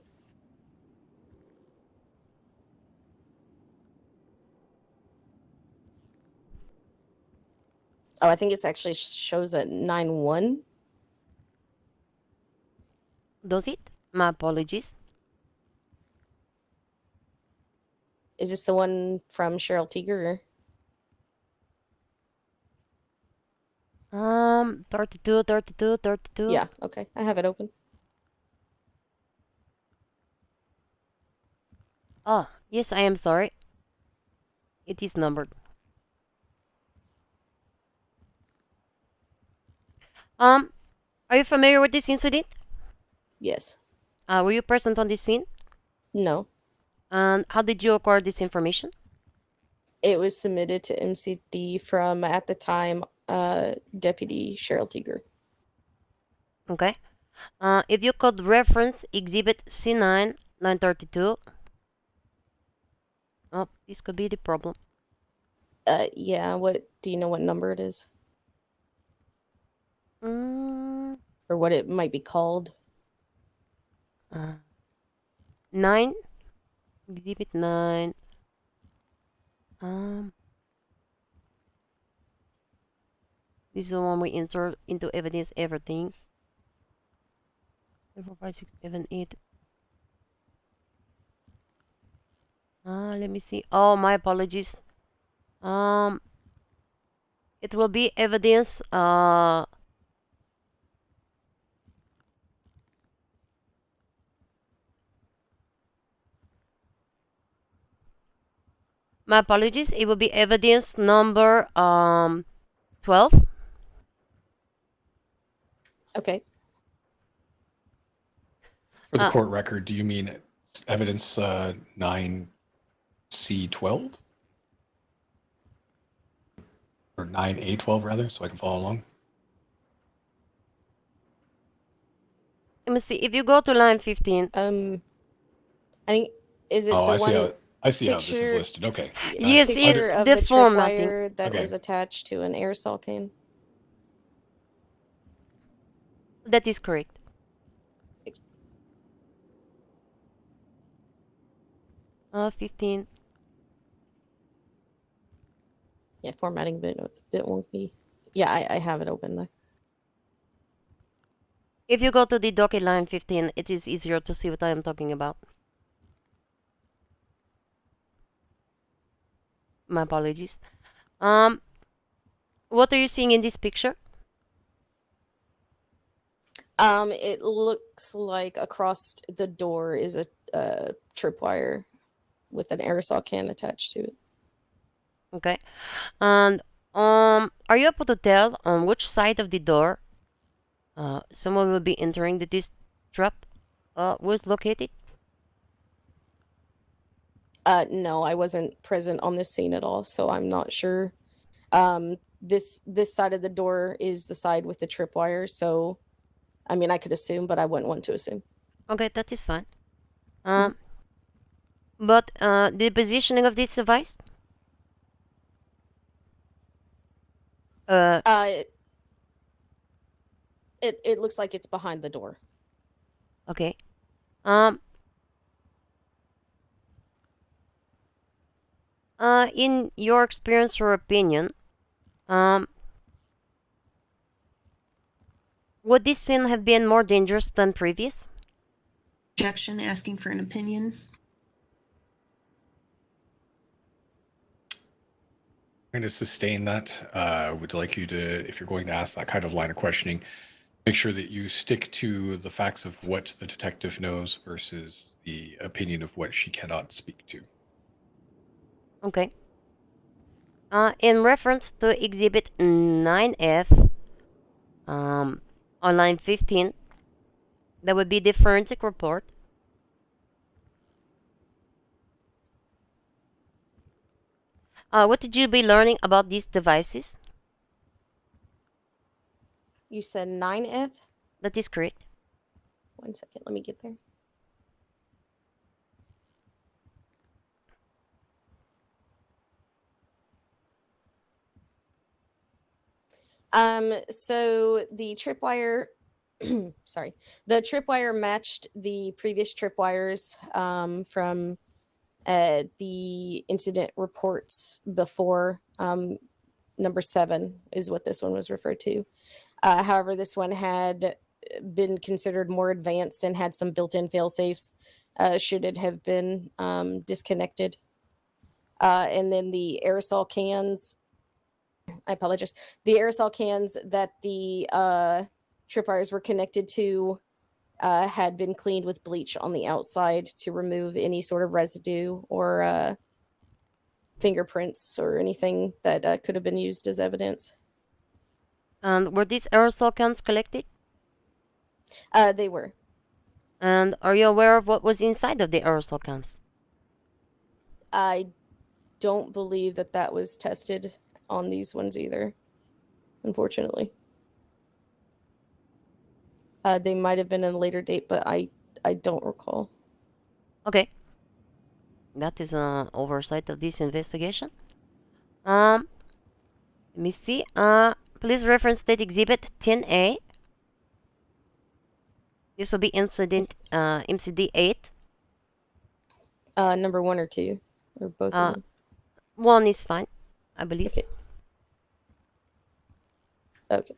Oh, I think it's actually shows at 9-1. Does it? My apologies. Is this the one from Cheryl Teager? 32. Yeah, okay. I have it open. Oh, yes, I am sorry. It is numbered. Are you familiar with this incident? Yes. Were you present on this scene? No. And how did you acquire this information? It was submitted to MCD from, at the time, Deputy Cheryl Teager. Okay. If you could reference Exhibit C9, 932. Oh, this could be the problem. Yeah, do you know what number it is? Or what it might be called? 9. Exhibit 9. This is the one we insert into evidence everything. 3, 4, 5, 6, 7, 8. Let me see. Oh, my apologies. It will be evidence. My apologies. It will be evidence number 12. Okay. For the court record, do you mean evidence 9C12? Or 9A12 rather, so I can follow along? Let me see. If you go to line 15. I think, is it the I one? see how this is listed. Okay. Yes, Picture of the the formatting. tripwire that Okay. was attached to an aerosol can. That is correct. Uh, 15. Yeah, formatting bit wonky. Yeah, I have it open though. If you go to the docket line 15, it is easier to see what I am talking about. My apologies. What are you seeing in this picture? It looks like across the door is a tripwire with an aerosol can attached to it. Okay. And are you able to tell on which side of the door someone will be entering that this trap was located? No, I wasn't present on this scene at all, so I'm not sure. This side of the door is the side with the tripwire, so I mean I could assume, but I wouldn't want to assume. Okay, that is fine. But the positioning of this device? It looks like it's behind the door. Okay. Um. In your experience or opinion, would this scene have been more dangerous than previous? Objection, asking for an opinion. I'm going to sustain that. Would like you to, if you're going to ask that kind of line of questioning, make sure that you stick to the facts of what the detective knows versus the opinion of what she cannot speak to. Okay. In reference to Exhibit 9F, on line 15, that would be the forensic report. What did you be learning about these devices? You said 9F? That is correct. 1 second, let me get there. So the tripwire, sorry, the tripwire matched the previous tripwires from the incident reports before. Number 7 is what this one was referred to. However, this one had been considered more advanced and had some built-in fail-safes should it have been disconnected. And then the aerosol cans, I apologize. The aerosol cans that the tripwires were connected to had been cleaned with bleach on the outside to remove any sort of residue or fingerprints or anything that could have been used as evidence. And were these aerosol cans collected? They were. And are you aware of what was inside of the aerosol cans? I don't believe that was tested on these ones either, unfortunately. They might have been in a later date, but I don't recall. Okay. That is an oversight of this investigation. Let me see. Please reference State Exhibit 10A. This will be incident MCD 8. Number 1 or 2, or both of them. 1 is fine, I believe. Okay.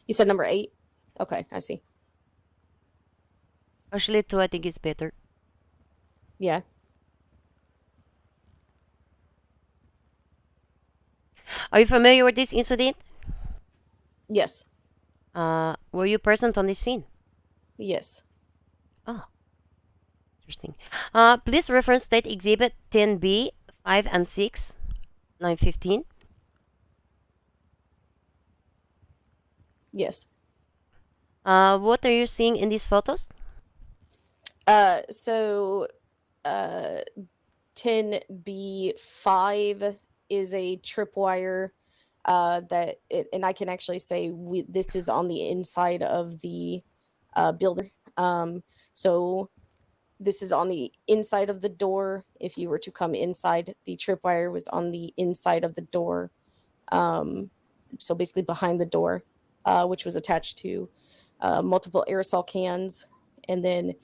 You said number 8? Okay, I see. Actually, 2 I think is better. Yeah. Are you familiar with this incident? Yes. Were you present on this scene? Yes. Oh. Interesting. Please reference State Exhibit 10B, 5 and 6, line 15. Yes. What are you seeing in these photos? So 10B5 is a tripwire and I can actually say this is on the inside of the builder. So this is on the inside of the door. If you were to come inside, the tripwire was on the inside of the door. So basically behind the door, which was attached to multiple aerosol cans. And then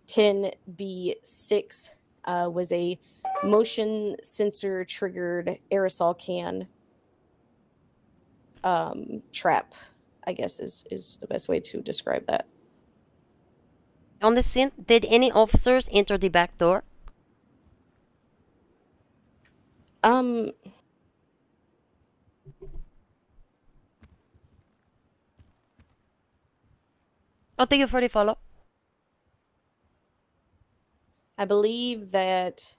10B6 was a motion sensor triggered aerosol can trap, I guess is the best way to describe that. On the scene, did any officers enter the back door? Oh, thank you for the follow. I believe that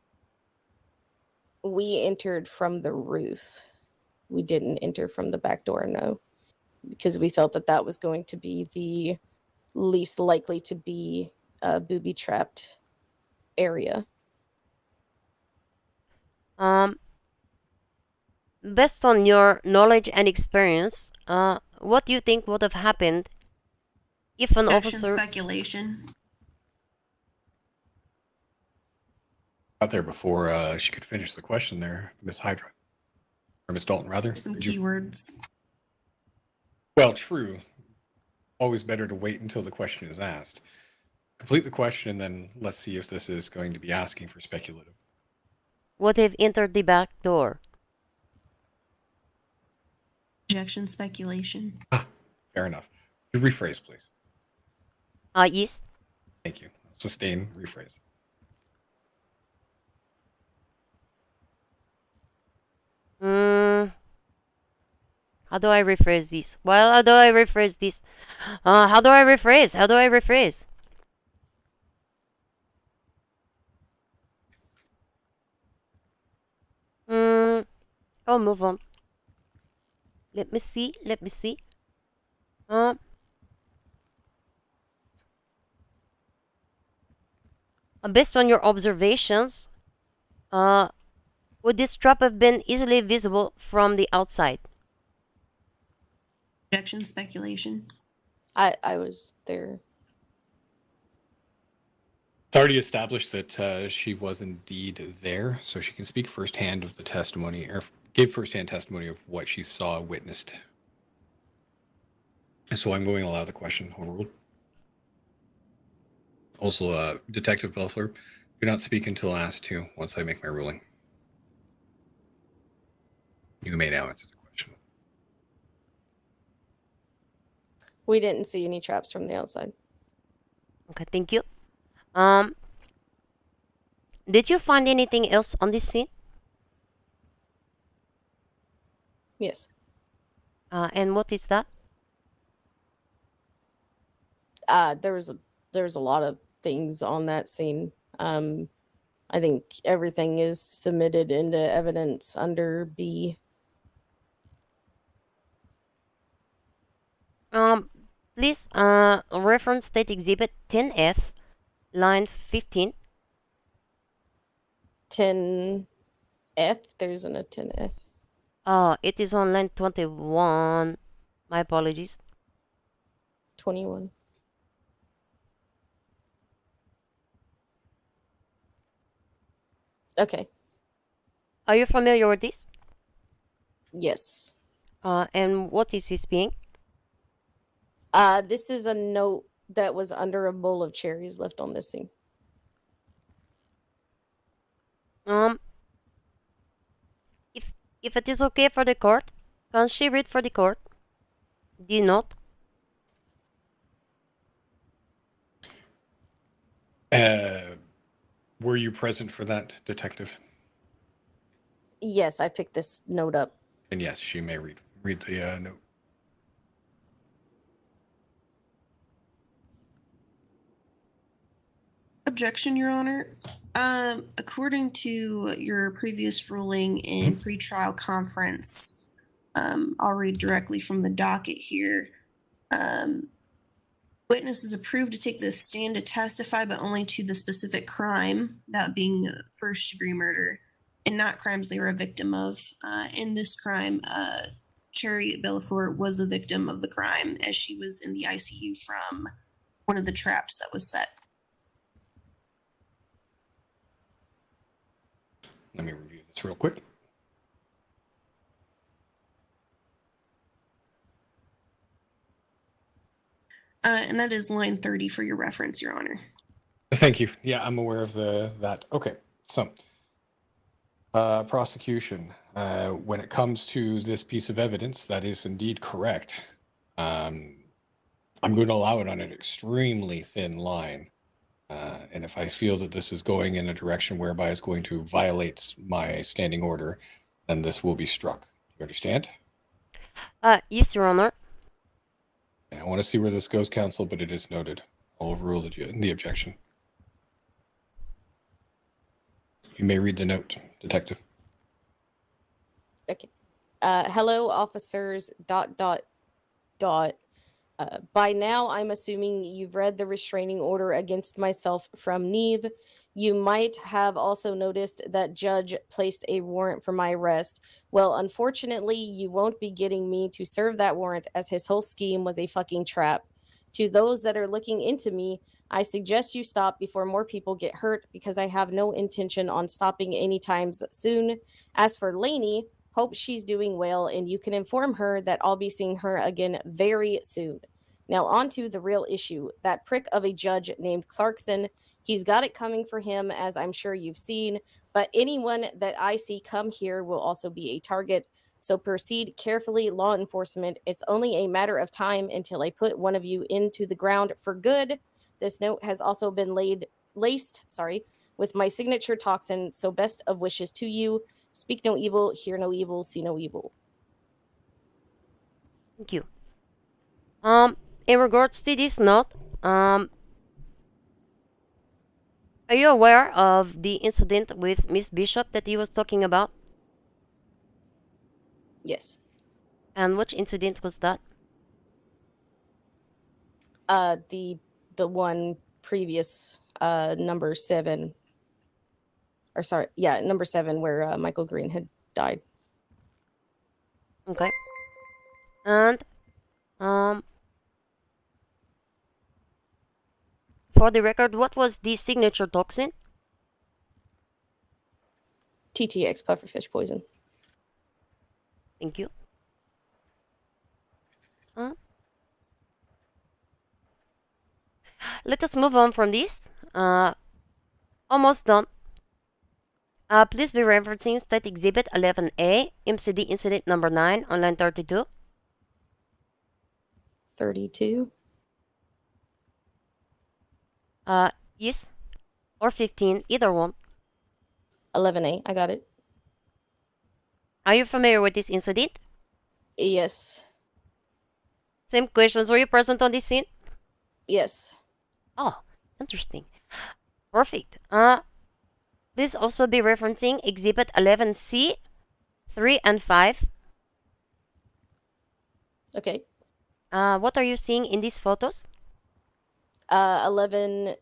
we entered from the roof. We didn't enter from the back door, no, because we felt that was going to be the least likely to be a booby trapped area. Based on your knowledge and experience, what do you think would have happened if an Objection, officer... speculation. Out there before she could finish the question there, Miss Hydra. Or Miss Dalton, rather. Some Did you- keywords. Well, true. Always better to wait until the question is asked. complete the question, and then let's see if this is going to be asking for speculative. Would have entered the back door. Objection, speculation. Fair enough. Could you rephrase, please? Yes. Thank you. Sustain, rephrase. How do I rephrase this? Well, how do I rephrase this? How do I rephrase? How do I rephrase? I'll move on. Let me see. Let me see. Based on your observations, would this trap have been easily visible from the outside? Objection, speculation. I was there. It's already established that she was indeed there, so she can speak firsthand of the testimony, or give firsthand testimony of what she saw, witnessed. So I'm going to allow the question overruled. Also, Detective Belfler, do not speak until asked to once I make my ruling. You may now answer the question. We didn't see any traps from the outside. Okay, thank you. Did you find anything else on this scene? Yes. And what is that? There was a lot of things on that scene. I think everything is submitted into evidence under B. Please, reference State Exhibit 10F, line 15. 10F? There isn't a 10F. It is on line 21. My apologies. 21. Okay. Are you familiar with this? Yes. And what is this being? This is a note that was under a bowl of cherries left on this scene. If it is okay for the court, can she read for the court? Do you not? Were you present for that, Detective? Yes, I picked this note up. And yes, she may read the note. Objection, Your Honor. According to your previous ruling in pretrial conference, I'll read directly from the docket here. Witness is approved to take the stand to testify, but only to the specific crime, that being first-degree murder, and not crimes they were a victim of. In this crime, Cherry Belafort was a victim of the crime as she was in the ICU from one of the traps that was set. Let me review this real quick. And that is line 30 for your reference, Your Honor. Thank you. Yeah, I'm aware of that. Okay, so prosecution. When it comes to this piece of evidence, that is indeed correct. I'm going to allow it on an extremely thin line. And if I feel that this is going in a direction whereby it's going to violate my standing order, then this will be struck. You understand? Yes, Your Honor. I want to see where this goes, counsel, but it is noted. I'll overrule the objection. You may read the note, Detective. Okay. Hello, officers. ... By now, I'm assuming you've read the restraining order against myself from Neve. You might have also noticed that Judge placed a warrant for my arrest. Well, unfortunately, you won't be getting me to serve that warrant as his whole scheme was a fucking trap. To those that are looking into me, I suggest you stop before more people get hurt because I have no intention on stopping anytime soon. As for Lainey, hope she's doing well and you can inform her that I'll be seeing her again very soon. Now, on to the real issue. That prick of a judge named Clarkson, he's got it coming for him, as I'm sure you've seen, but anyone that I see come here will also be a target. So proceed carefully, law enforcement. It's only a matter of time until I put one of you into the ground for good. This note has also been laced with my signature toxin, so best of wishes to you. Speak no evil, hear no evil, see no evil. Thank you. In regards to this note, are you aware of the incident with Miss Bishop that he was talking about? Yes. And which incident was that? The one previous, number 7. Or sorry, yeah, number 7, where Michael Green had died. Okay. And for the record, what was the signature toxin? TTX, pufferfish poison. Thank you. Let us move on from this. Almost done. Please be referencing State Exhibit 11A, MCD Incident Number 9 on line 32. 32? Yes. Or 15, either one. 11A, I got it. Are you familiar with this incident? Yes. Same questions. Were you present on this scene? Yes. Oh, interesting. Perfect. Please also be referencing Exhibit 11C, 3 and 5. Okay. What are you seeing in these photos? 11C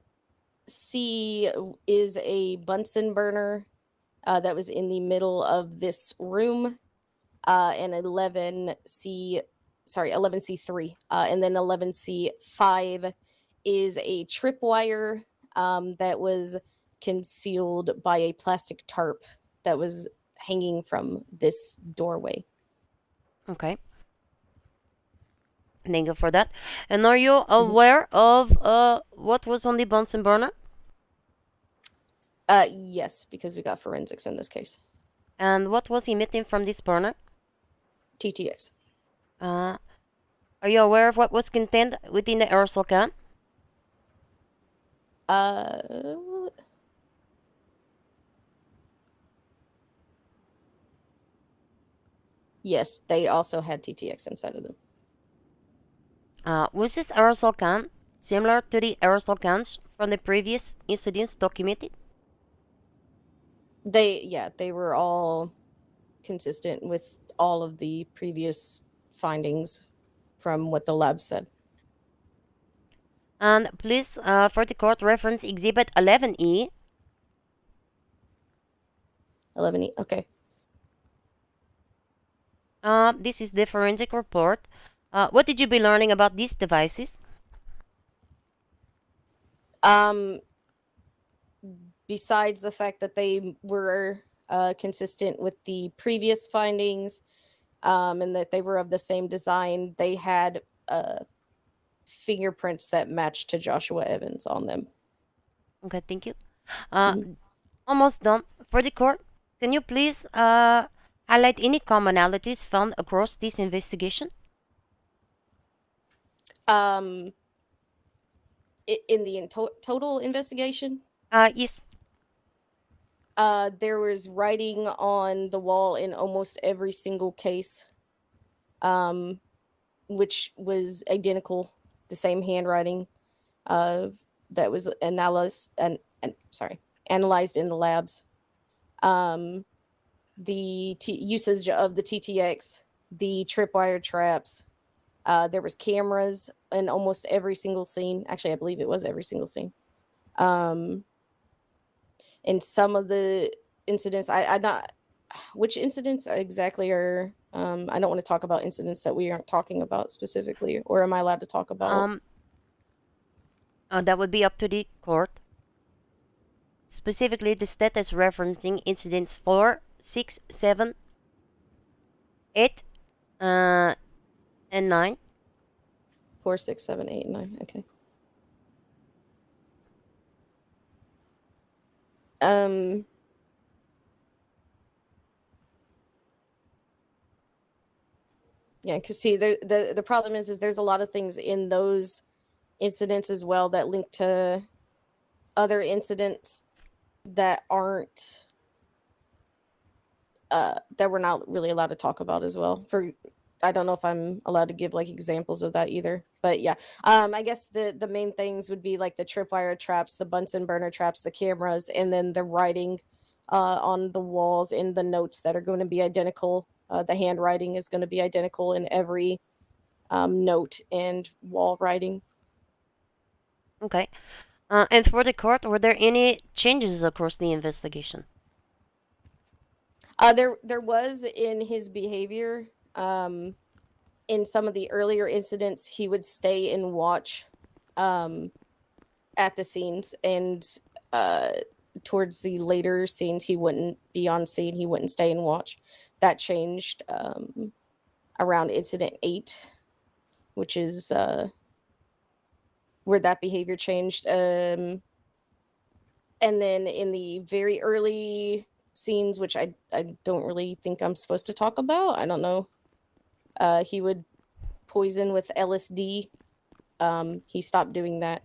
is a Bunsen burner that was in the middle of this room. And 11C3. And then 11C5 is a tripwire that was concealed by a plastic tarp that was hanging from this doorway. Okay. Thank you for that. And are you aware of what was on the Bunsen burner? Yes, because we got forensics in this case. And what was emitting from this burner? TTX. Are you aware of what was contained within the aerosol can? Yes, they also had TTX inside of them. Was this aerosol can similar to the aerosol cans from the previous incidents documented? They were all consistent with all of the previous findings from what the lab said. And please, for the court, reference Exhibit 11E. 11E, okay. This is the forensic report. What did you be learning about these devices? Besides the fact that they were consistent with the previous findings, and that they were of the same design, they had fingerprints that matched to Joshua Evans on them. Okay, thank you. Almost done. For the court, can you please highlight any commonalities found across this investigation? In the total investigation? Yes. There was writing on the wall in almost every single case, which was identical, the same handwriting that was analyzed in the labs. The usage of the TTX, the tripwire traps. There was cameras in almost every single scene. Actually, I believe it was every single scene. In some of the incidents, which incidents exactly are, I don't want to talk about incidents that we aren't talking about specifically, or am I allowed to talk about? That would be up to the court. Specifically, the state is referencing incidents 4, 6, 7, 8, and 9. 4, 6, 7, 8, 9. Okay. Yeah, because see, the problem is there's a lot of things in those incidents as well that link to other incidents that aren't that we're not really allowed to talk about as well. I don't know if I'm allowed to give like examples of that either, but yeah. I guess the main things would be like the tripwire traps, the Bunsen burner traps, the cameras, and then the writing on the walls and the notes that are going to be identical. The handwriting is going to be identical in every note and wall writing. Okay. And for the court, were there any changes across the investigation? There was in his behavior. In some of the earlier incidents, he would stay and watch at the scenes, and towards the later scenes, he wouldn't be on scene. He wouldn't stay and watch. That changed around incident 8, which is where that behavior changed. And then in the very early scenes, which I don't really think I'm supposed to talk about. I don't know. He would poison with LSD. He stopped doing that.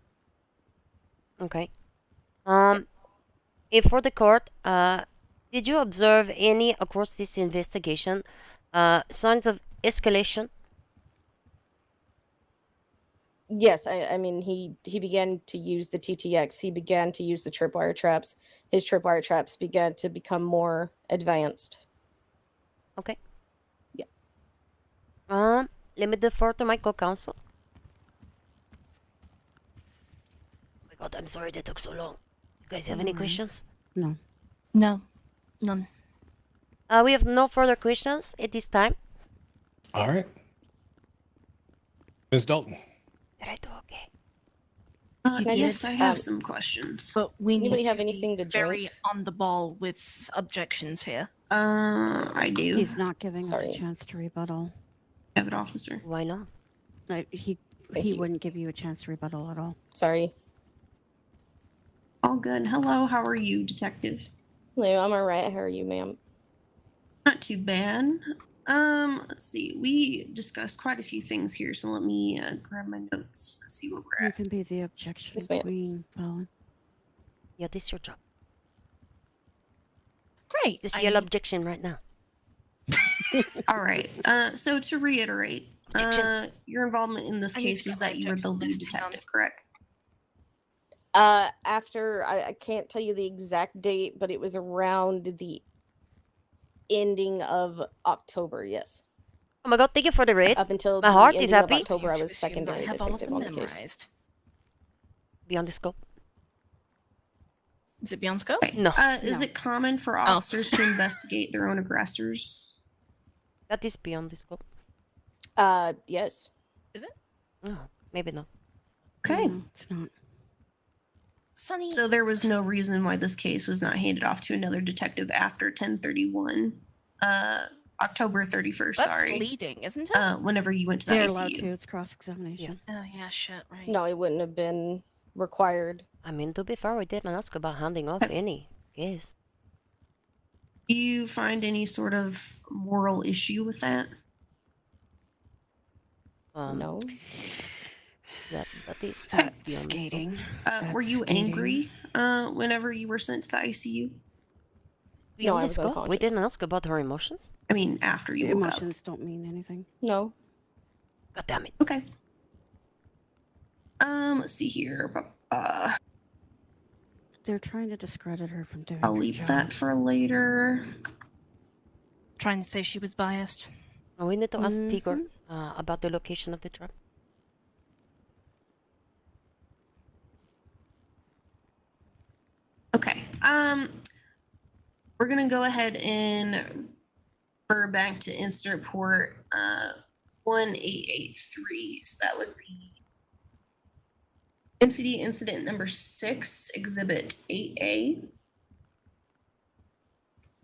Okay. If for the court, did you observe any across this investigation signs of escalation? Yes, I mean he began to use the TTX. He began to use the tripwire traps. His tripwire traps began to become more advanced. Okay. Yeah. Let me defer to my co-counsel. Oh my God, I'm sorry that took so long. You guys have any questions? No. No, none. We have no further questions at this time. All right. Ms. Dalton. Right, okay. Yes, I have some questions. But we Does anybody need have to anything be to very drink? on the ball with objections here. I do. He's not giving us Sorry. a chance to rebuttal. Have it, officer. Why not? He Thank you. wouldn't give you a chance to rebuttal at all. Sorry. All good. Hello, how are you, detective? Hello, I'm alright. How are you, ma'am? Not too bad. Let's see. We discussed quite a few things here, so let me grab my notes and see where we're You at. can be the objection Yes, ma'am. queen, Fallon. Yeah, this is your job. Great. Just yell objection right now. All right. So to reiterate, your involvement in this I need case to was get my that you were the objection lead list, hang on. detective, correct? After I can't tell you the exact date, but it was around the ending of October. Yes. Oh my God, thank you for the raid. Up until My the heart ending is of happy. October, I You was assume that I secondary have all of detective them on the case. memorized. Beyond the scope. Is it beyond scope? Okay. No. Is No. it common for officers to investigate their own aggressors? That is beyond the scope. Yes. Is it? No, maybe not. Okay. No, it's not. Sunny. So there was no reason why this case was not handed off to another detective after 10/31, October 31st. That's sorry. leading, isn't it? Whenever you went to the They're ICU. allowed to. It's cross-examination. Yes. Oh yeah, shit, right. No, it wouldn't have been required. I mean, to be fair, we didn't ask about handing off any case. Do you find any sort of moral issue with that? No. That is That's beyond the scope. skating. Were That's you skating. angry whenever you were sent to the ICU? Beyond I the was scope. We unconscious. didn't ask about her emotions. I mean, after you woke up. Emotions don't mean anything. No. God damn it. Okay. Let's see here. They're trying to discredit her from doing I'll her leave job. that for later. Trying to say she was biased. Oh, we need to ask Tigor Mhm. about the location of the trap. Okay. We're gonna go ahead and refer back to incident report 1883. So that would be MCD incident number 6, exhibit 8A.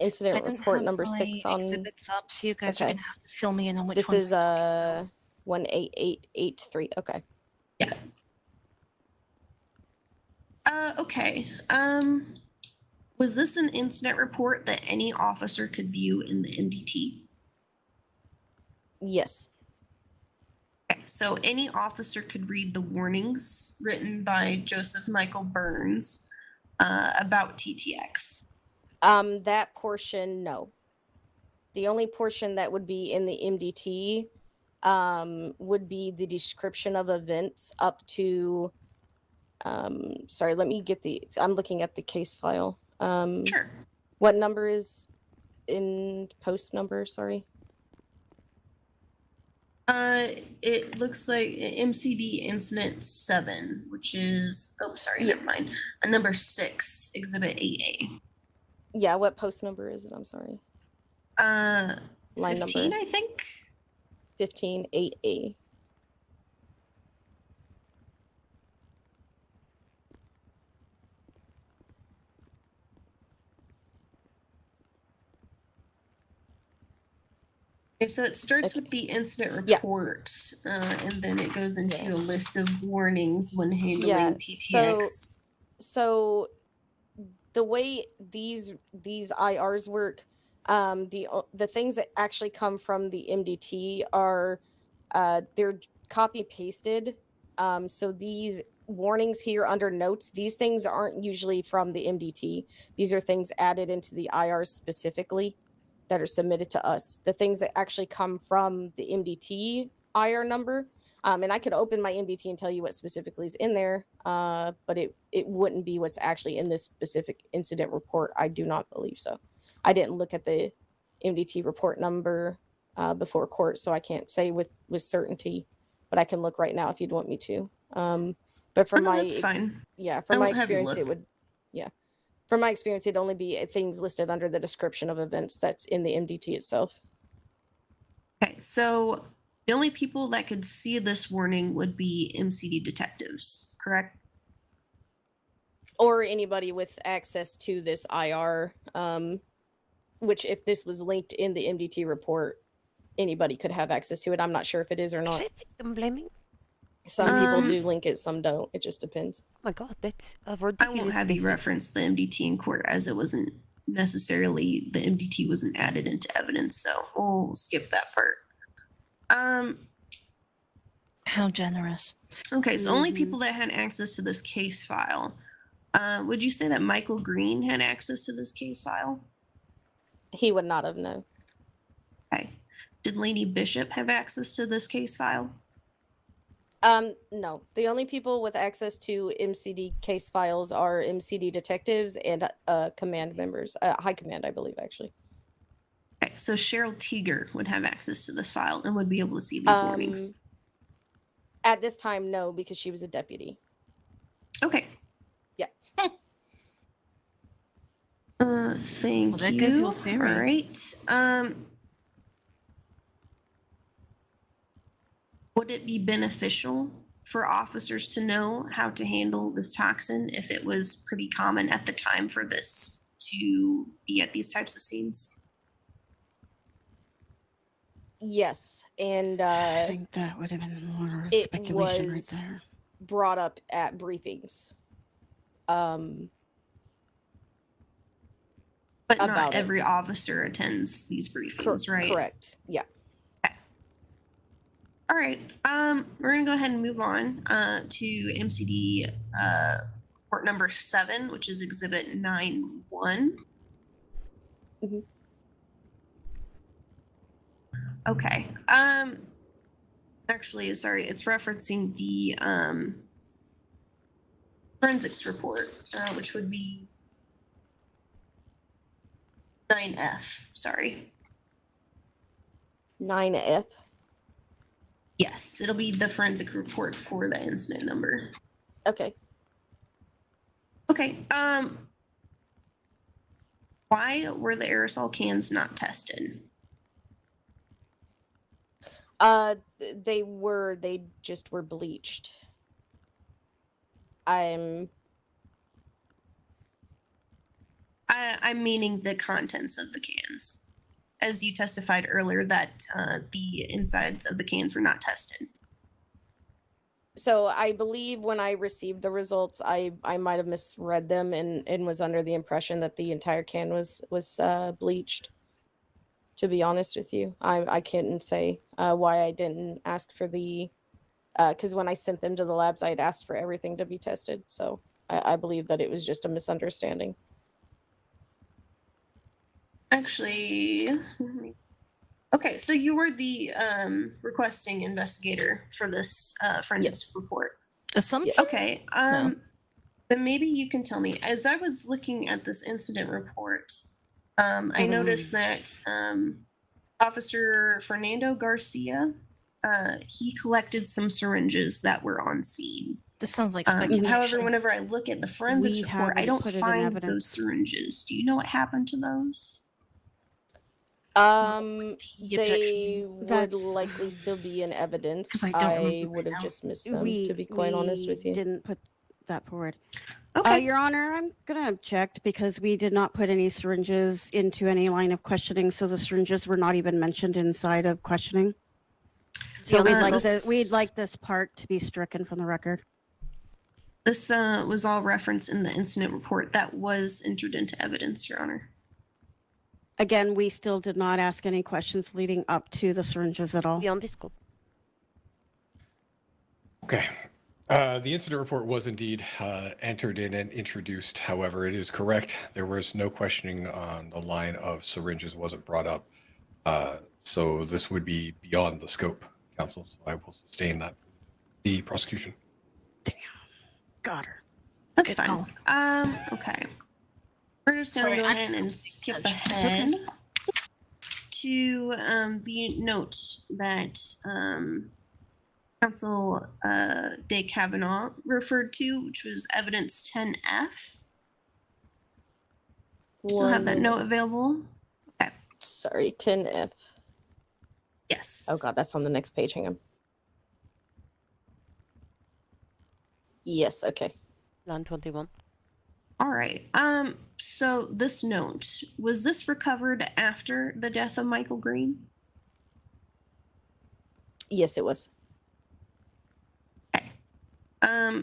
Incident I don't report have number my 6 on exhibits up, so you guys are Okay. gonna have to fill me in on which this ones. is 18883. Okay. Yeah. Okay. Was this an incident report that any officer could view in the MDT? Yes. Okay, so any officer could read the warnings written by Joseph Michael Burns about TTX. That portion, no. The only portion that would be in the MDT would be the description of events up to sorry, let me get I'm looking at the case file. Sure. What number is in post number? Sorry. It looks like MCD incident 7, which is never mind. Number 6, exhibit 8A. Yeah, what post number is it? I'm sorry. Line 15, number. I think. 15 8A. Okay, so it starts with the incident report, and then it goes into a list of warnings when handling TTX. So the way these IRs work, the things that actually come from the MDT are they're copy pasted. So these warnings here under notes, these things aren't usually from the MDT. These are things added into the IRs specifically that are submitted to us. The things that actually come from the MDT IR number, and I could open my MDT and tell you what specifically is in there, but it wouldn't be what's actually in this specific incident report. I do not believe so. I didn't look at the MDT report number before court, so I can't say with certainty, but I can look right now if you'd want me to. But from my that's fine. Yeah, I from my won't have you experience, it look. would. Yeah. From my experience, it'd only be things listed under the description of events that's in the MDT itself. Okay, so the only people that could see this warning would be MCD detectives, correct? Or anybody with access to this IR, which if this was linked in the MDT report, anybody could have access to it. I'm not sure if it is or not. I'm blaming. Some people do link it, some don't. It just depends. Oh my god, that's a I ridiculous won't have you difference. reference the MDT in court as it wasn't necessarily, the MDT wasn't added into evidence, so we'll skip that part. How generous. Okay, so only people that had access to this case file. Would you say that Michael Green had access to this case file? He would not have known. Okay. Did Lady Bishop have access to this case file? No. The only people with access to MCD case files are MCD detectives and command members. High command, I believe, actually. Okay, so Cheryl Teeger would have access to this file and would be able to see these warnings. At this time, no, because she was a deputy. Okay. Yeah. Thank Well, that you. gives you a theory. All right. Would it be beneficial for officers to know how to handle this toxin if it was pretty common at the time for this to be at these types of scenes? Yes, and I think that would have been more it speculation right was there. brought up at briefings. But not about it. every officer attends these briefings, right? Correct. Yeah. All right. We're gonna go ahead and move on to MCD report number 7, which is Exhibit 9-1. Okay. Actually, sorry, it's referencing the forensics report, which would be 9F. Sorry. 9F. Yes, it'll be the forensic report for the incident number. Okay. Okay. Why were the aerosol cans not tested? They just were bleached. I'm meaning the contents of the cans. as you testified earlier, that the insides of the cans were not tested. So I believe when I received the results, I might have misread them and was under the impression that the entire can was bleached. To be honest with you, I couldn't say why I didn't ask for the because when I sent them to the labs, I had asked for everything to be tested. So I believe that it was just a misunderstanding. Actually, okay, so you were the requesting investigator for this forensics report. Assumption? Okay. Then maybe you can tell me. As I was looking at this incident report, I noticed that Officer Fernando Garcia, he collected some syringes that were on scene. This sounds like speculation. However, whenever I look at the forensics We report, I haven't don't put it in find evidence. those syringes. Do you know what happened to those? They would That's- likely still be in evidence. 'Cause I don't I remember would have now. just missed them, to be quite honest with you. Didn't put that forward. Okay. Your Honor, I'm going to object because we did not put any syringes into any line of questioning, so the syringes were not even mentioned inside of questioning. So we'd like this part to be stricken from the record. This was all referenced in the incident report that was entered into evidence, Your Honor. Again, we still did not ask any questions leading up to the syringes at all. Beyond the scope. Okay. The incident report was indeed entered in and introduced. However, it is correct. There was no questioning on the line of syringes wasn't brought up. So this would be beyond the scope, counsel. So I will sustain that. The prosecution. Got her. That's fine. Okay. We're just going to Sorry, go ahead and skip ahead to the note that Counsel De Kavanaugh referred to, which was evidence 10F. Still have that note available? Okay. Sorry, 10F. Yes. Oh god, that's on the next page. Hang on. Yes, okay. Line 21. All right. So this note, was this recovered after the death of Michael Green? Yes, it was.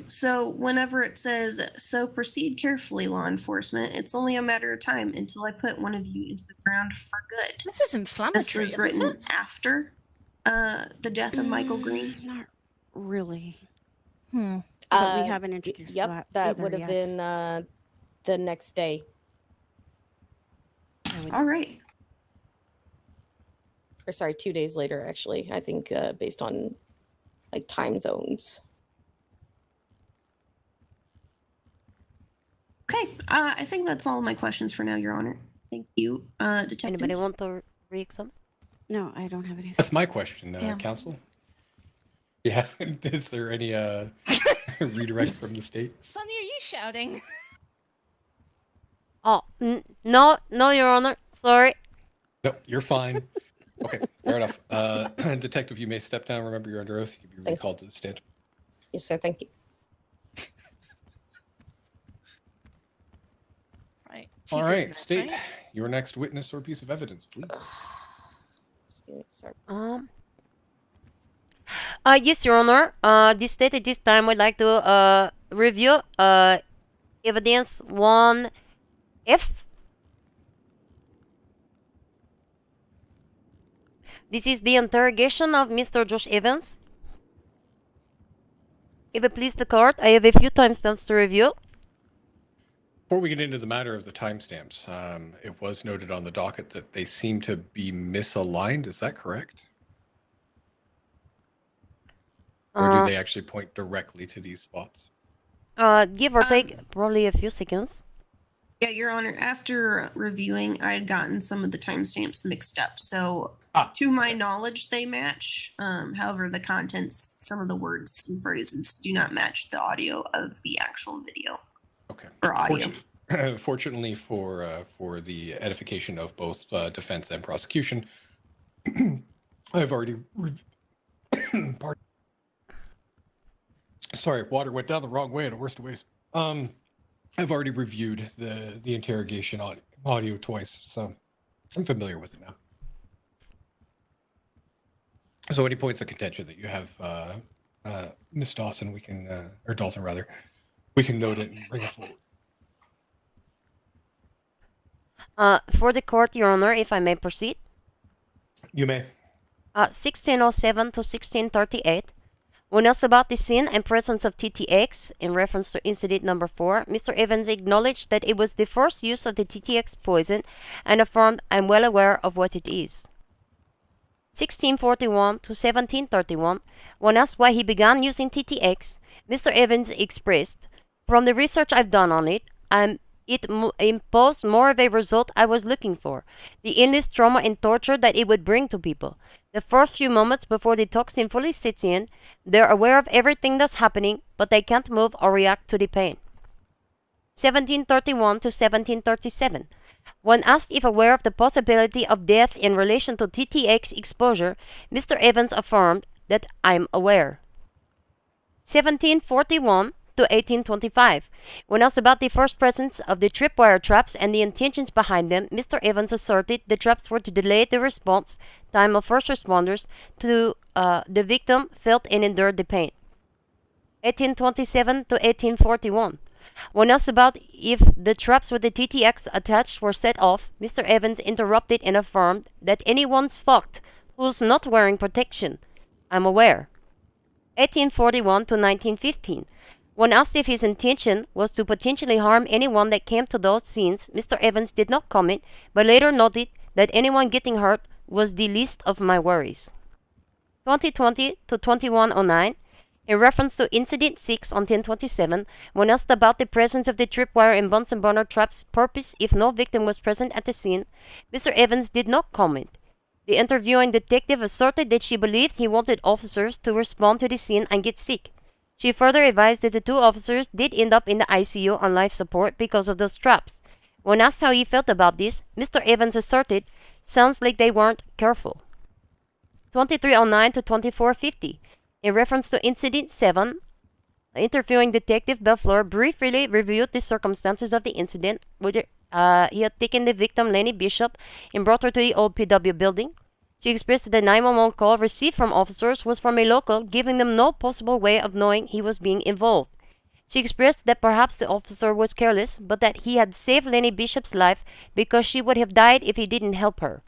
So whenever it says, so proceed carefully, law enforcement, it's only a matter of time until I put one of you into the ground for good. This is inflammatory. This was isn't written it? after the death of Michael Green? Not really. Hmm. But we haven't introduced Yep, that. that either would have yet. been the next day. All right. Or sorry, 2 days later, actually. I think based on like time zones. Okay. I think that's all of my questions for now, Your Honor. Thank you, Detective. Anybody want to re-examine? No, I don't have anything. That's my question, Yeah. counsel. Yeah. Is there any redirect from the state? Sonny, are you shouting? Oh, no, Your Honor. Sorry. No, you're fine. Okay, fair enough. Detective, you may step down. Remember, you're under oath. You can be recalled to the stand. Yes, sir. Thank you. Right. All Cheater's right, next, state right? your next witness or piece of evidence, please. Sorry. Yes, Your Honor. This state at this time would like to review evidence 1F. This is the interrogation of Mr. Josh Evans. If it please the court, I have a few timestamps to review. Before we get into the matter of the timestamps, it was noted on the docket that they seem to be misaligned. Is that correct? Or do they actually point directly to these spots? Give or take probably a few seconds. Yeah, Your Honor, after reviewing, I had gotten some of the timestamps mixed up. So, to my knowledge, they match. However, the contents, some of the words and phrases do not match the audio of the actual video. Okay. Or audio. Fortunately for the edification of both defense and prosecution, I've already. Pardon. Sorry, water went down the wrong way in the worst of ways. I've already reviewed the interrogation audio twice, so I'm familiar with it now. So any points of contention that you have, Miss Dawson, we can, or Dalton rather, we can note it and bring it forward. For the court, Your Honor, if I may proceed. You may. 1607 to 1638. When asked about the scene and presence of TTX in reference to incident number 4, Mr. Evans acknowledged that it was the first use of the TTX poison and affirmed, "I'm well aware of what it is." 1641 to 1731. When asked why he began using TTX, Mr. Evans expressed, "From the research I've done on it, it imposed more of a result I was looking for, the endless trauma and torture that it would bring to people. The first few moments before the toxin fully sits in, they're aware of everything that's happening, but they can't move or react to the pain." 1731 to 1737. When asked if aware of the possibility of death in relation to TTX exposure, Mr. Evans affirmed that, "I'm aware." 1741 to 1825. When asked about the first presence of the tripwire traps and the intentions behind them, Mr. Evans asserted the traps were to delay the response time of first responders to the victim felt and endured the pain. 1827 to 1841. When asked about if the traps with the TTX attached were set off, Mr. Evans interrupted and affirmed that anyone's fucked who's not wearing protection. "I'm aware." 1841 to 1915. When asked if his intention was to potentially harm anyone that came to those scenes, Mr. Evans did not comment, but later noted that anyone getting hurt was the least of my worries. 2020 to 2109. In reference to Incident 6 on 1027, when asked about the presence of the tripwire and Bunsen burner trap's purpose if no victim was present at the scene, Mr. Evans did not comment. The interviewing detective asserted that she believed he wanted officers to respond to the scene and get sick. She further advised that the two officers did end up in the ICU on life support because of those traps. When asked how he felt about this, Mr. Evans asserted, "Sounds like they weren't careful." 2309 to 2450. In reference to Incident 7, interviewing Detective Belfleur briefly reviewed the circumstances of the incident. He had taken the victim, Lenny Bishop, and brought her to the old PW building. She expressed that the 911 call received from officers was from a local, giving them no possible way of knowing he was being involved. She expressed that perhaps the officer was careless, but that he had saved Lenny Bishop's life because she would have died if he didn't help her.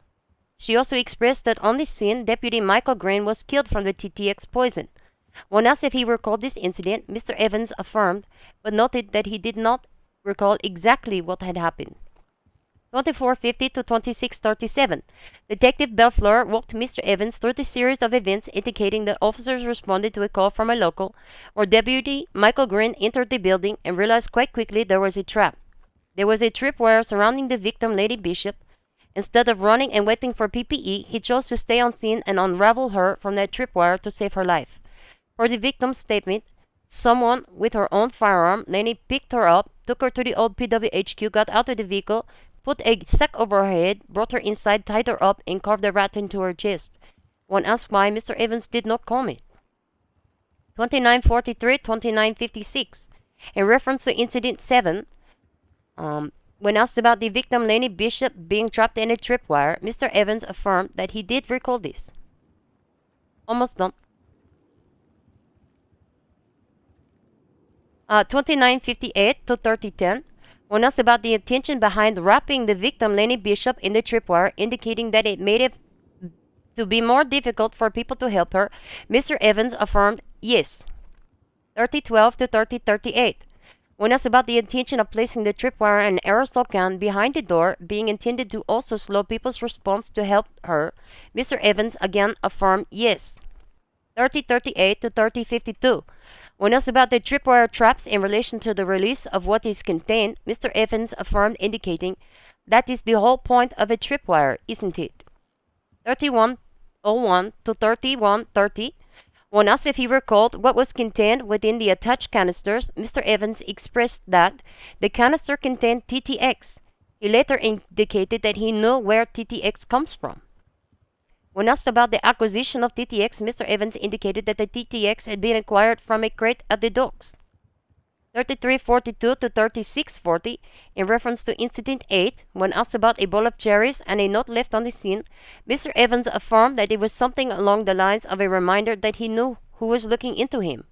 She also expressed that on the scene, Deputy Michael Green was killed from the TTX poison. When asked if he recalled this incident, Mr. Evans affirmed, but noted that he did not recall exactly what had happened. 2450 to 2637. Detective Belfleur walked Mr. Evans through the series of events indicating that officers responded to a call from a local, where Deputy Michael Green entered the building and realized quite quickly there was a trap. There was a tripwire surrounding the victim, Lady Bishop. Instead of running and waiting for PPE, he chose to stay on scene and unravel her from that tripwire to save her life. For the victim's statement, someone with her own firearm, Lenny picked her up, took her to the old PWHQ, got out of the vehicle, put a sack over her head, brought her inside, tied her up, and carved a rat into her chest. When asked why, Mr. Evans did not comment. 2943, 2956. In reference to Incident 7, when asked about the victim, Lenny Bishop, being trapped in a tripwire, Mr. Evans affirmed that he did recall this. Almost done. 2958 to 3010. When asked about the intention behind wrapping the victim, Lenny Bishop, in the tripwire, indicating that it made it to be more difficult for people to help her, Mr. Evans affirmed yes. 3012 to 3038. When asked about the intention of placing the tripwire and aerosol can behind the door, being intended to also slow people's response to help her, Mr. Evans again affirmed yes. 3038 to 3052. When asked about the tripwire traps in relation to the release of what is contained, Mr. Evans affirmed, indicating, "That is the whole point of a tripwire, isn't it?" 3101 to 3130. When asked if he recalled what was contained within the attached canisters, Mr. Evans expressed that the canister contained TTX. He later indicated that he knew where TTX comes from. When asked about the acquisition of TTX, Mr. Evans indicated that the TTX had been acquired from a crate at the docks. 3342 to 3640, in reference to Incident 8, when asked about a bowl of cherries and a note left on the scene, Mr. Evans affirmed that it was something along the lines of a reminder that he knew who was looking into him.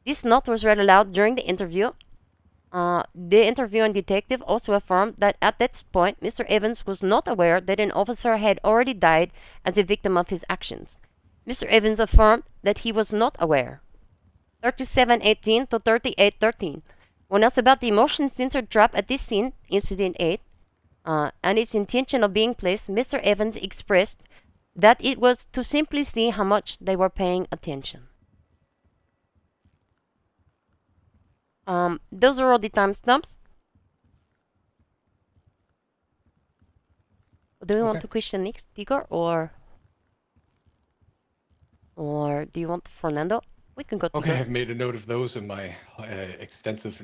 This note was read aloud during the interview. The interviewing detective also affirmed that at that point, Mr. Evans was not aware that an officer had already died as a victim of his actions. Mr. Evans affirmed that he was not aware. 3718 to 3813. When asked about the motion sensor trap at this scene, Incident 8, and its intention of being placed, Mr. Evans expressed that it was to simply see how much they were paying attention. Those are all the timestamps. Do you want to question next, Tigor, or do you want Fernando? We can go. Okay, I've made a note of those in my extensive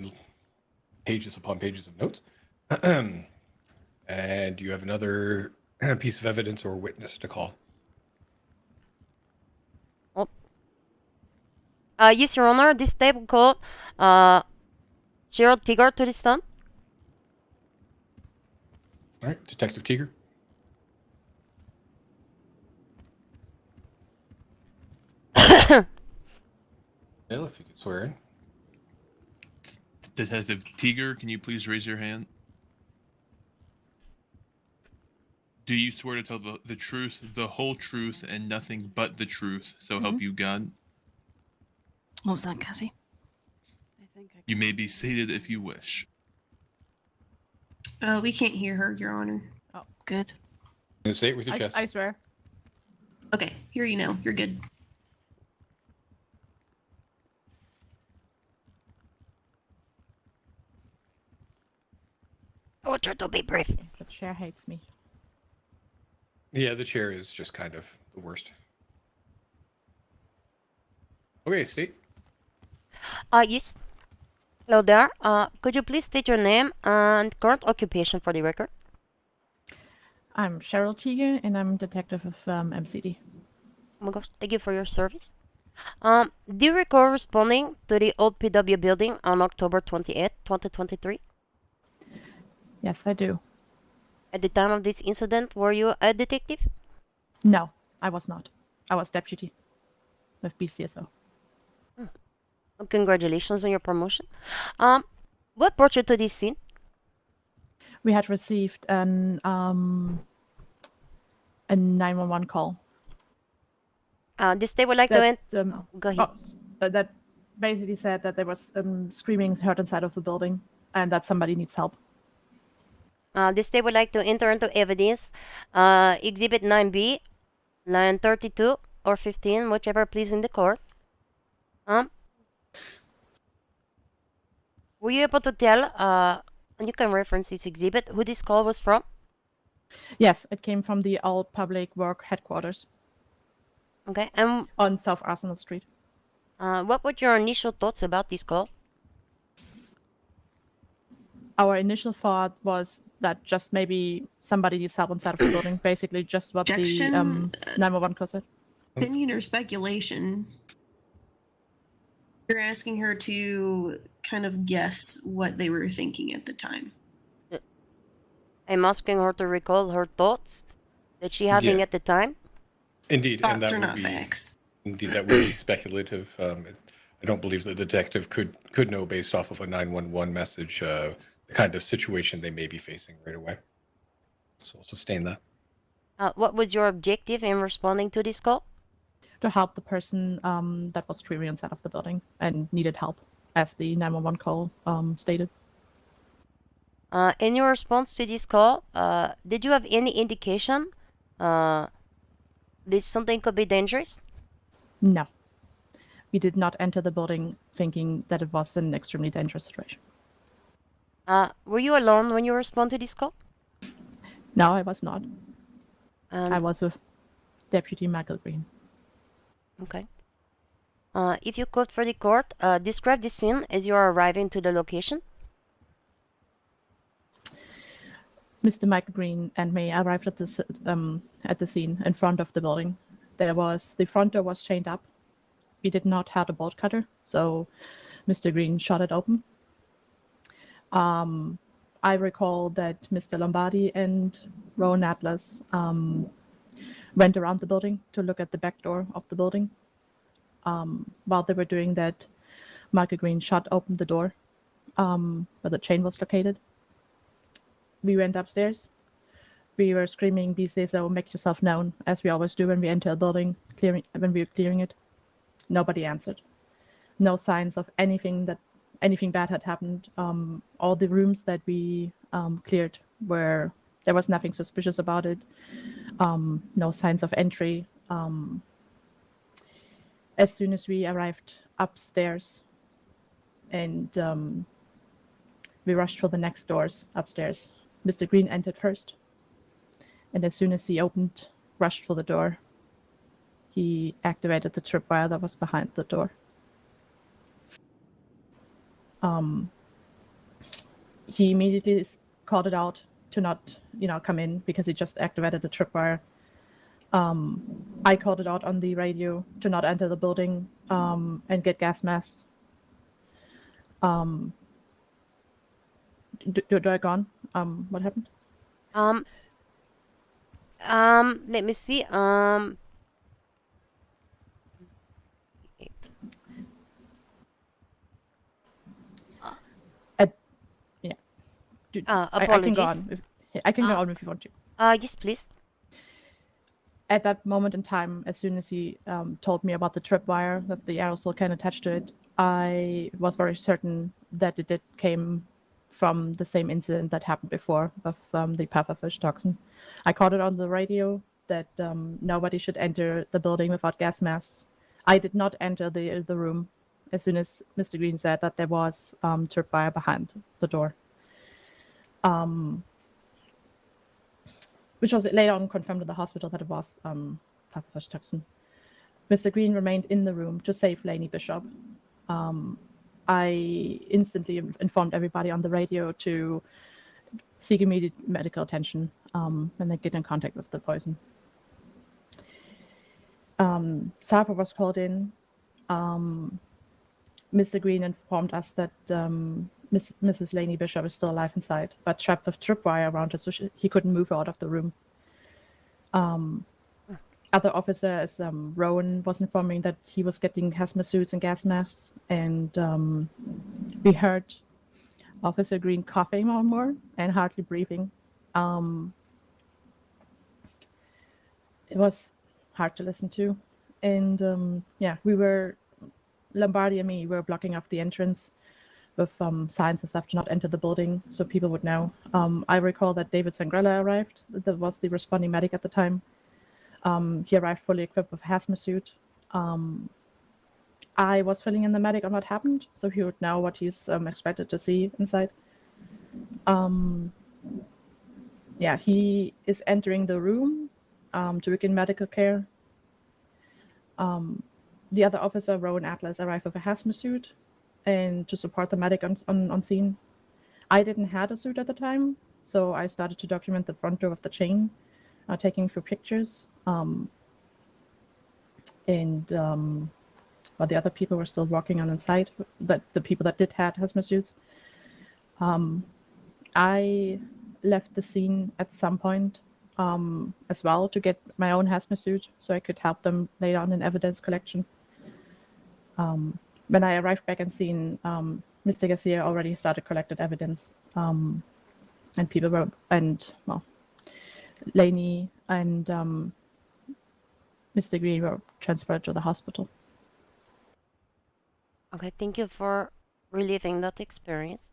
pages upon pages of notes. And you have another piece of evidence or witness to call. Oh. Yes, Your Honor. This table called Gerald Tigor to the stand. All right, Detective Tiger. Bill, if you could swear in. Detective Tiger, can you please raise your hand? Do you swear to tell the truth, the whole truth, and nothing but the truth, so help you God? What was that, Cassie? You may be seated if you wish. We can't hear her, Your Honor. Oh, good. Say it with your chest. I swear. Okay, hear you now. You're good. I will try to be brief. The chair hates me. Yeah, the chair is just kind of the worst. Okay, state. Yes. Hello there. Could you please state your name and current occupation for the record? I'm Cheryl Tiger, and I'm detective of MCD. Oh my gosh, thank you for your service. Do you recall responding to the old PW building on October 28, 2023? Yes, I do. At the time of this incident, were you a detective? No, I was not. I was deputy with BCSO. Well, congratulations on your promotion. What brought you to this scene? We had received a 911 call. This day would like to end. Go ahead. That basically said that there was screaming heard inside of the building and that somebody needs help. This day would like to enter into evidence Exhibit 9B, line 32 or 15, whichever please in the court. Were you able to tell, and you can reference this exhibit, who this call was from? Yes, it came from the All Public Work headquarters. Okay, on South Arsenal Street. What were your initial thoughts about this call? Our initial thought was that just maybe somebody needs help inside of the building. Basically, just what Objection. the 911 call said. Opinion or speculation? You're asking her to kind of guess what they were thinking at the time. I'm asking her to recall her thoughts that she having at the time. Indeed, and Thoughts that are would not be facts. indeed that would be speculative. I don't believe the detective could know based off of a 911 message the kind of situation they may be facing right away. So we'll sustain that. What was your objective in responding to this call? To help the person that was screaming inside of the building and needed help, as the 911 call stated. In your response to this call, did you have any indication that something could be dangerous? No. We did not enter the building thinking that it was an extremely dangerous situation. Were you alone when you responded to this call? No, I was not. I was with Deputy Michael Green. Okay. If you could, for the court, describe the scene as you are arriving to the location. Mr. Michael Green and me arrived at the scene in front of the building. The front door was chained up. We did not have a bolt cutter, so Mr. Green shot it open I recall that Mr. Lombardi and Rowan Atlas went around the building to look at the back door of the building. While they were doing that, Michael Green shot open the door where the chain was located. We went upstairs. We were screaming, "Be safe, so make yourself known," as we always do when we enter a building, when we were clearing it. Nobody answered. No signs of anything bad had happened. All the rooms that we cleared there was nothing suspicious about it. No signs of entry. As soon as we arrived upstairs, and we rushed for the next doors upstairs, Mr. Green entered first. And as soon as he rushed for the door, he activated the tripwire that was behind the door. He immediately called it out to not, come in because he just activated the tripwire. I called it out on the radio to not enter the building and get gas masks. Do I go on? What happened? Let me see. Yeah. Apologies. I can go on. I can go on if you want to. Yes, please. At that moment in time, as soon as he told me about the tripwire with the aerosol can attached to it, I was very certain that it came from the same incident that happened before of the pufferfish toxin. I called it on the radio that nobody should enter the building without gas masks. I did not enter the room as soon as Mr. Green said that there was tripwire behind the door. Which was later on confirmed at the hospital that it was pufferfish toxin. Mr. Green remained in the room to save Lainey Bishop. I instantly informed everybody on the radio to seek immediate medical attention and then get in contact with the poison. SAPA was called in. Mr. Green informed us that Mrs. Lainey Bishop is still alive inside, but trapped with tripwire around her, so he couldn't move her out of the room. Other officers, Rowan was informing that he was getting hazmat suits and gas masks, and we heard Officer Green coughing more and more and hardly breathing. It was hard to listen to, and Lombardi and me were blocking off the entrance with signs and stuff to not enter the building so people would know. I recall that David Sangrella arrived. That was the responding medic at the time. He arrived fully equipped with a hazmat suit. I was filling in the medic on what happened, so he would know what he's expected to see inside. He is entering the room to begin medical care. The other officer, Rowan Atlas, arrived with a hazmat suit and to support the medic on scene. I didn't have a suit at the time, so I started to document the front door of the chain, taking a few pictures. While the other people were still walking on inside, but the people that did have hazmat suits, I left the scene at some point as well to get my own hazmat suit so I could help them later on in evidence collection. When I arrived back on scene, Mr. Garcia already started collected evidence, and people were, Lainey and Mr. Green were transferred to the hospital. Okay, thank you for reliving that experience.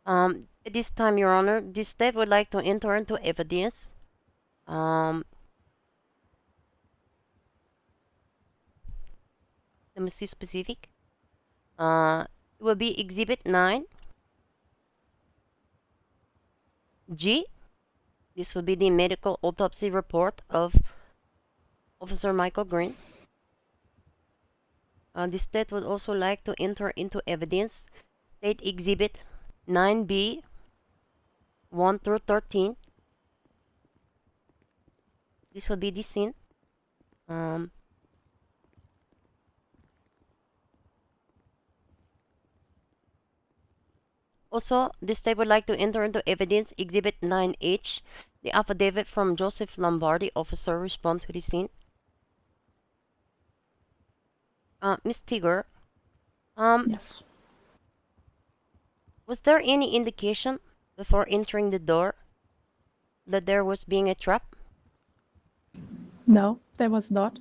At this time, Your Honor, this state would like to enter into evidence. Let me see specific. It will be Exhibit 9. G. This will be the medical autopsy report of Officer Michael Green. The state would also like to enter into evidence State Exhibit 9B 1 through 13. This will be the scene. Also, the state would like to enter into evidence Exhibit 9H, the affidavit from Joseph Lombardi, officer, respond to the scene. Miss Tigger, Yes. was there any indication before entering the door that there was being a trap? No, there was not.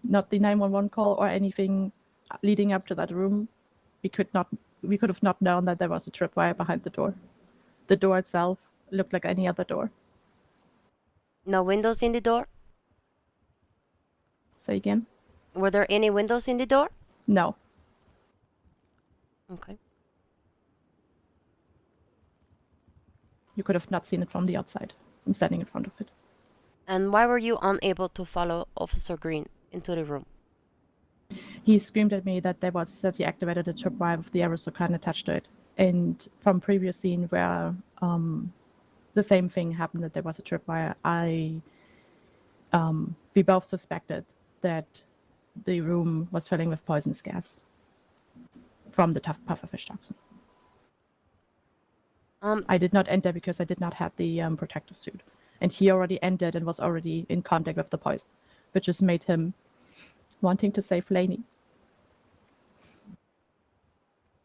Not the 911 call or anything leading up to that room. We could have not known that there was a tripwire behind the door. The door itself looked like any other door. No windows in the door? Say again? Were there any windows in the door? No. Okay. You could have not seen it from the outside. I'm standing in front of it. And why were you unable to follow Officer Green into the room? He screamed at me that he activated a tripwire with the aerosol can attached to it. And from previous scene where the same thing happened, that there was a tripwire, we both suspected that the room was filling with poisonous gas from the tough pufferfish toxin. I did not enter because I did not have the protective suit. And he already entered and was already in contact with the poison, which just made him wanting to save Lainey.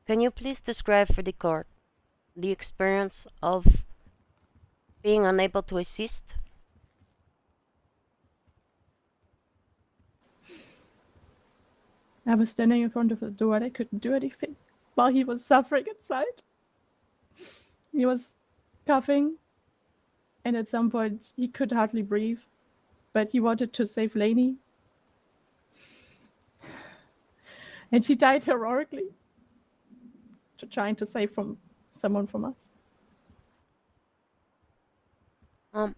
Can you please describe for the court the experience of being unable to assist? I was standing in front of the door and I couldn't do anything while he was suffering inside. He was coughing, and at some point he could hardly breathe, but he wanted to save Lainey. And he died heroically, trying to save someone from us. Are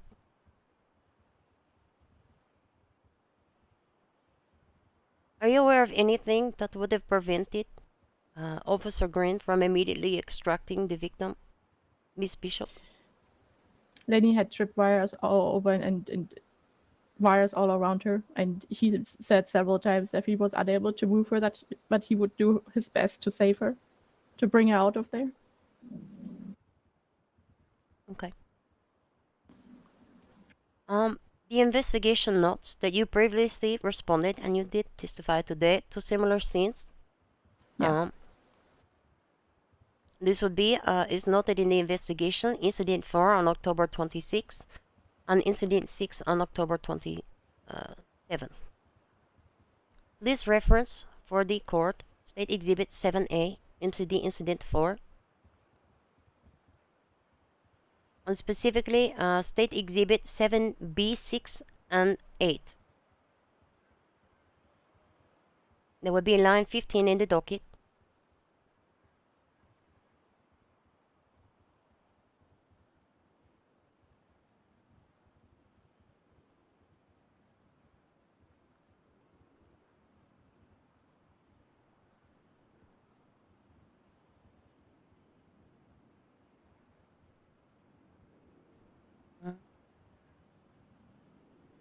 you aware of anything that would have prevented Officer Green from immediately extracting the victim, Miss Bishop? Lenny had tripwires all over and wires all around her, and he said several times that he was unable to move her, but he would do his best to save her, to bring her out of there. Okay. The investigation notes that you previously responded, and you did testify today, to similar scenes. Yes. This would be, is noted in the investigation, Incident 4 on October 26, and Incident 6 on October 27. This reference for the court, State Exhibit 7A, Incident 4, and specifically State Exhibit 7B, 6, and 8. There would be line 15 in the docket.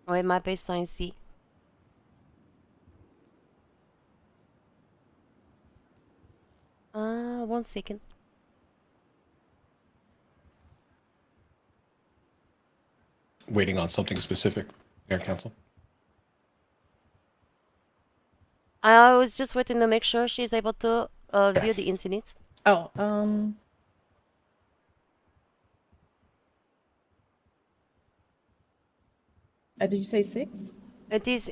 Or it might be sign C. One second. Waiting on something specific, Mayor Council. I was just waiting to make sure she's able to view the incidents. Oh, did you say 6? It is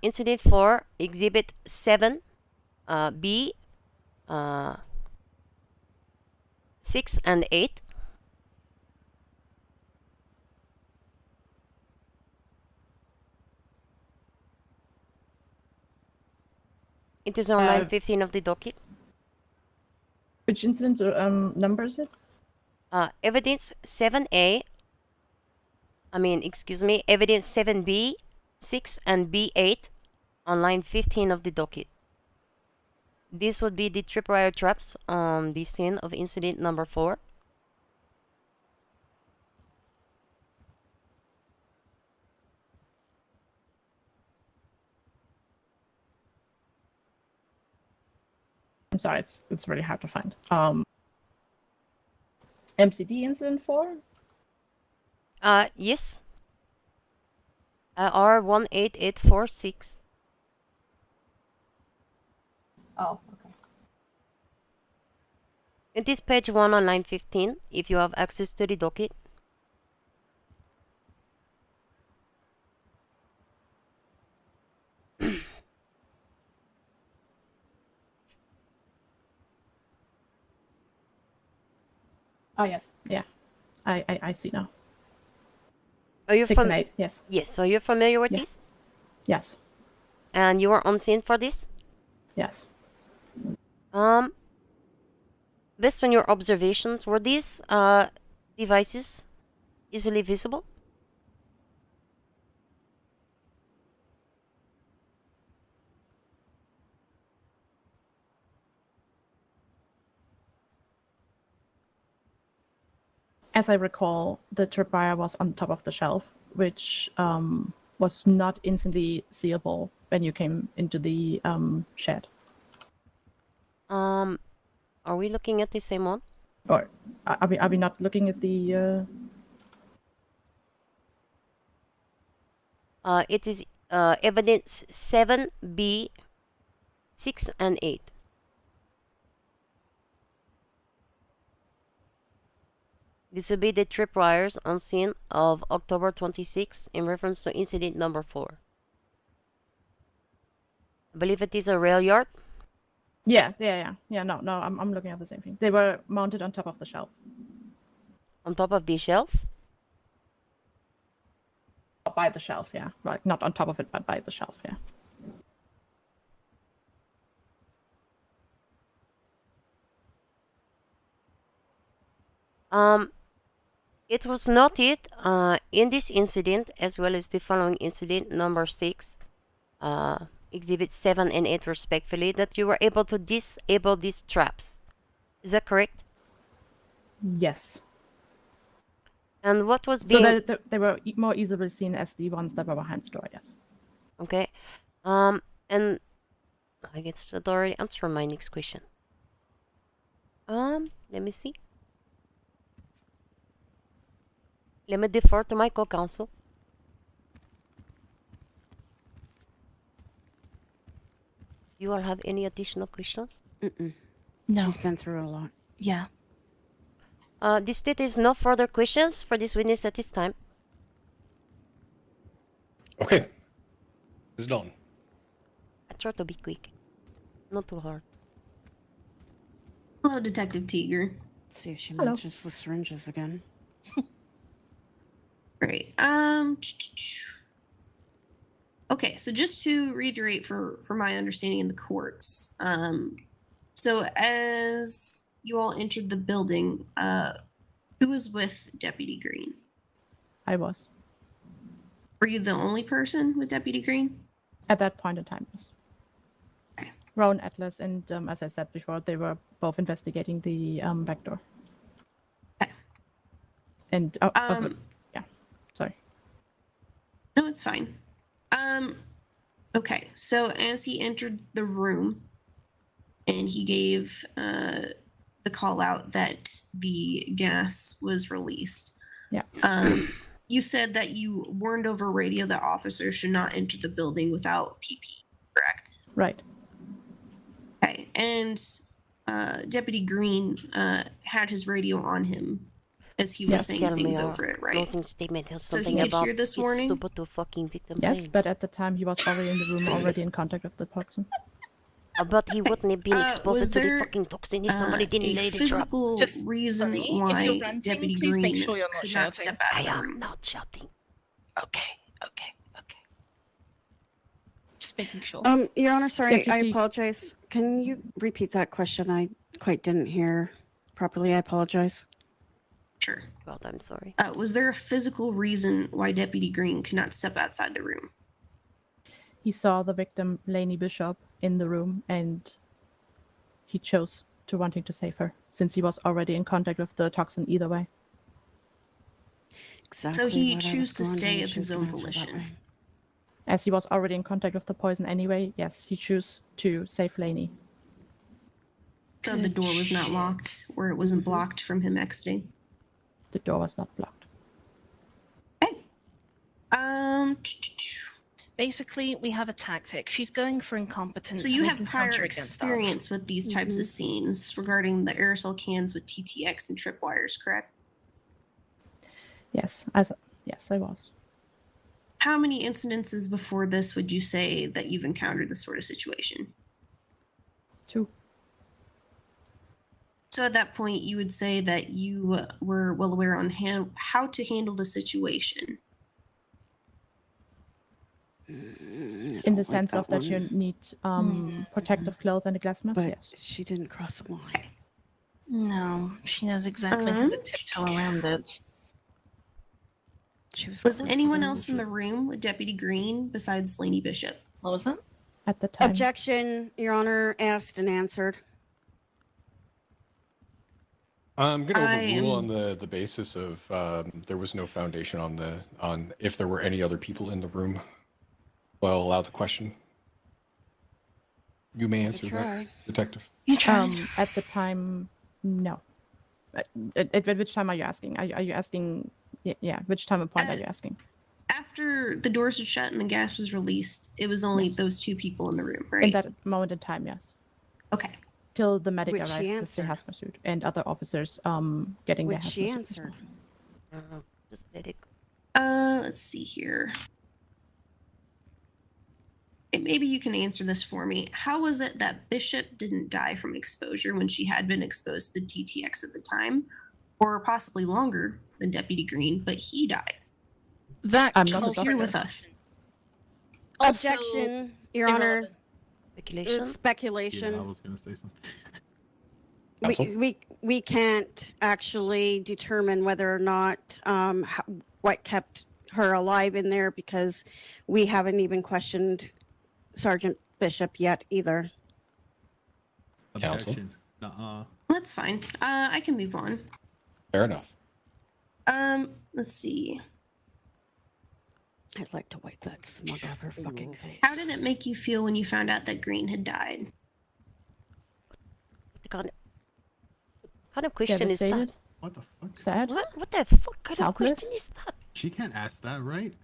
Incident 4, Exhibit 7, B, 6, and 8. It is on line 15 of the docket. Which incident number is it? Evidence 7A. Evidence 7B, 6, and B8 on line 15 of the docket. This would be the tripwire traps on the scene of incident number 4. I'm sorry, it's really hard to find. MCD incident 4? Yes. R18846. Oh, okay. It is page 1 on line 15, if you have access to the docket. Oh, yes. Yeah. I see now. Are you 6 and 8, yes. Yes, are you familiar with Yeah. this? Yes. And you were on scene for this? Yes. Based on your observations, were these devices easily visible? As I recall, the tripwire was on top of the shelf, which was not instantly seeable when you came into the shed. Are we looking at the same one? Or are we not looking at the? It is evidence 7B, 6 and 8. This will be the tripwires on scene of October 26 in reference to incident number 4. I believe it is a rail yard. Yeah. No, I'm looking at the same thing. They were mounted on top of the shelf. On top of the shelf? By the shelf, yeah. Right, not on top of it, but by the shelf, yeah. It was noted in this incident, as well as the following incident, number 6, Exhibit 7 and 8 respectively, that you were able to disable these traps. Is that correct? Yes. And what was being... So that they were more easily seen as the ones that were behind the door, yes. Okay. And I guess that already answered my next question. Let me see. Let me defer to my co-counsel. You all have any additional questions? No. She's been through a lot. Yeah. The state is no further questions for this witness at this time. Okay. It's done. I try to be quick. Not too hard. Hello, Detective Tiger. Let's see if she Hello. mentions the syringes again. Great. Okay, so just to reiterate for my understanding in the courts, so as you all entered the building, who was with Deputy Green? I was. Were you the only person with Deputy Green? At that point in time, yes. Rowan Atlas and, as I said before, they were both investigating the back door. And, yeah, sorry. No, it's fine. Okay, so as he entered the room and he gave the call out that the gas was released. Yeah. You said that you warned over radio that officers should not enter the building without PP, correct? Right. Okay, and Deputy Green had his radio on him as he was saying things over it, right? Closing statement has So something he could about hear this his warning? stupid to fucking victim Yes, blame. but at the time he was already in the room, already in contact with the toxin. But he wouldn't have been was exposed to the there, fucking toxin if somebody didn't a lay the trap. physical reason Honey, if why you're ranting, Deputy please make Green sure you're not could not shouting. step out I of the am room? not shouting. Okay. Just making sure. Your Honor, sorry, I Deputy- apologize. Can you repeat that question? I quite didn't hear properly. I apologize. Sure. God, I'm sorry. Was there a physical reason why Deputy Green could not step outside the room? He saw the victim, Lainey Bishop, in the room, and he chose to wanting to save her, since he was already in contact with the toxin either way. Exactly. So he what I was chose to wondering stay if of she his was own gonna answer that volition. way. As he was already in contact with the poison anyway, yes, he chose to save Lainey. So the door was not locked, or it wasn't blocked from him exiting. The door was not blocked. Basically, we have a tactic. She's going for incompetence. So you and we have can prior counter against that. experience with these types of scenes regarding the aerosol cans with TTX and tripwires, correct? Yes, yes, I was. How many incidences before this would you say that you've encountered this sort of situation? 2. So at that point, you would say that you were well aware on how to handle the situation. In the sense of that you need protective clothes and a glass mask, But yes. she didn't cross the line. No, she knows exactly how to tiptoe around it. Was anyone else in the room with Deputy Green besides Laney Bishop? What was that? At the time. Objection, Your Honor, asked and answered. I'm going to overrule on the basis of there was no foundation on if there were any other people in the room. Well, allow the question. You may answer that, Detective. You tried. At the time, no. At which time are you asking? Are you asking? Yeah. Which time and point are you asking? After the doors were shut and the gas was released, it was only those 2 people in the room, right? In that moment in time, yes. Okay. Till the medic Which she arrived with the answered. hazmat suit and other officers getting their Which she hazmat suits as answered. well. Just let it Let's see here. Maybe you can answer this for me. How was it that Bishop didn't die from exposure when she had been exposed to the TTX at the time, or possibly longer than Deputy Green, but he died? That I'm not He's a here doctor. with us. Also, Objection, Your Honor. irrelevant. speculation. It's speculation. Yeah, I was gonna say something. We can't actually determine whether or not what kept her alive in there because we haven't even questioned Sergeant Bishop yet either. Counsel? Objection. Nuh-uh. That's fine. I can move on. Fair enough. Let's see. I'd like to wipe that smug off her fucking face. How did it make you feel when you found out that Green had died? What kind of question is that? Devastated. What the fuck? Sad. What the fuck kind of Helpless? question is that? She can't ask that, right?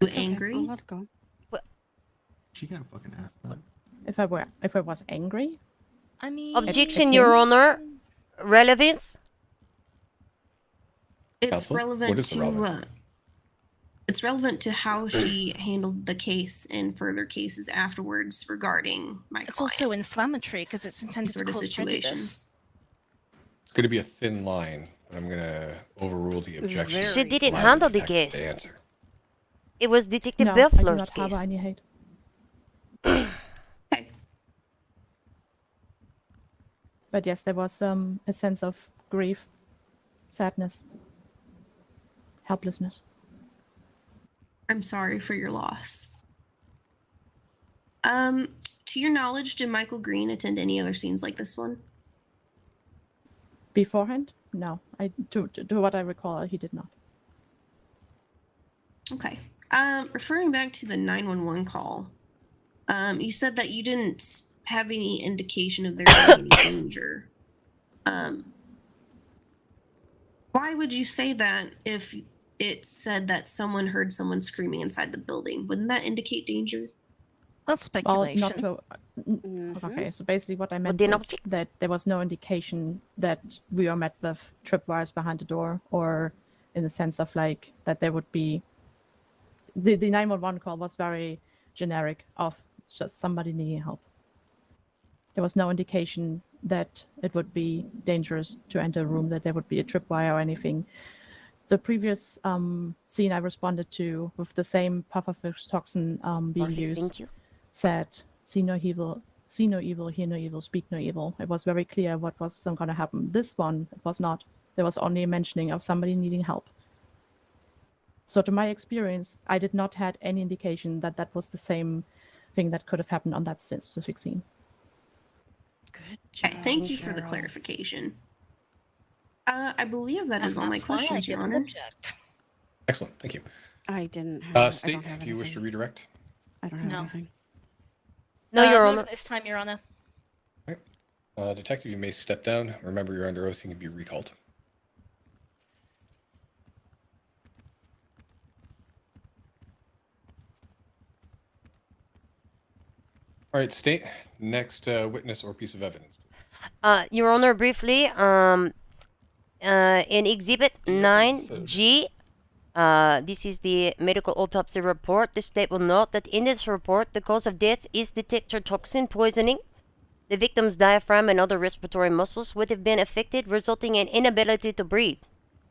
You angry? I'll let it go. She can't fucking ask that. If I was angry, I mean, Objection, Your Honor. Relevance. It's Counsel? relevant What is to relevant? it's relevant to how she handled the case and further cases afterwards regarding my it's client. also inflammatory because it's intended sort to of cause prejudice. situations. It's going to be a thin line, but I'm going to overrule the objection. She didn't Allow handle the detective to case. answer. It was Detective no, I do Belfleur's not harbor case. any hate. But yes, there was a sense of grief, sadness, helplessness. I'm sorry for your loss. To your knowledge, did Michael Green attend any other scenes like this one? Beforehand, no. To what I recall, he did not. Okay. Referring back to the 911 call, you said that you didn't have any indication of there being any danger. Why would you say that if it said that someone heard someone screaming inside the building? Wouldn't that indicate danger? That's Well, speculation. not to, okay, so basically what I meant they not was that there was no indication that we were met with tripwires behind the door, or in the sense of like that there would be the 911 call was very generic of just somebody needing help. There was no indication that it would be dangerous to enter a room, that there would be a tripwire or anything. The previous scene I responded to with the same pufferfish toxin being Perfect, used thank you. said, see no evil, hear no evil, speak no evil. It was very clear what was going to happen. This one, it was not. There was only a mentioning of somebody needing help. So to my experience, I did not have any indication that that was the same thing that could have happened on that specific scene. Good Okay, thank you for the clarification. I believe that is all my questions, Your Honor. Excellent, thank you. I didn't have. I State, don't have do you wish to anything. redirect? I don't have No. anything. No, Your Honor. This time, Your Honor. Detective, you may step down. Remember, you're under oath. You can be recalled. All right, state next witness or piece of evidence. Your Honor, briefly, in Exhibit 9G, this is the medical autopsy report. The state will note that in this report, the cause of death is detector toxin poisoning. The victim's diaphragm and other respiratory muscles would have been affected, resulting in inability to breathe.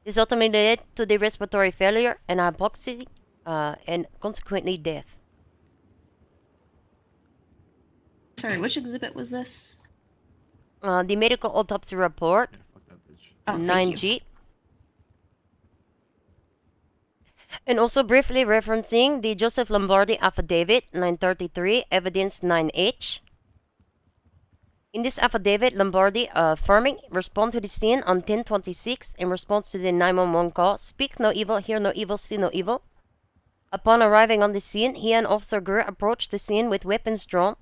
This ultimately led to the respiratory failure and hypoxia, and consequently death. Sorry, which exhibit was this? The medical autopsy report, Oh, thank 9G. you. And also briefly referencing the Joseph Lombardi affidavit, 933, evidence 9H. In this affidavit, Lombardi affirming respond to the scene on 10/26 in response to the 911 call. Speak no evil, hear no evil, see no evil. Upon arriving on the scene, he and Officer Greer approached the scene with weapons drawn.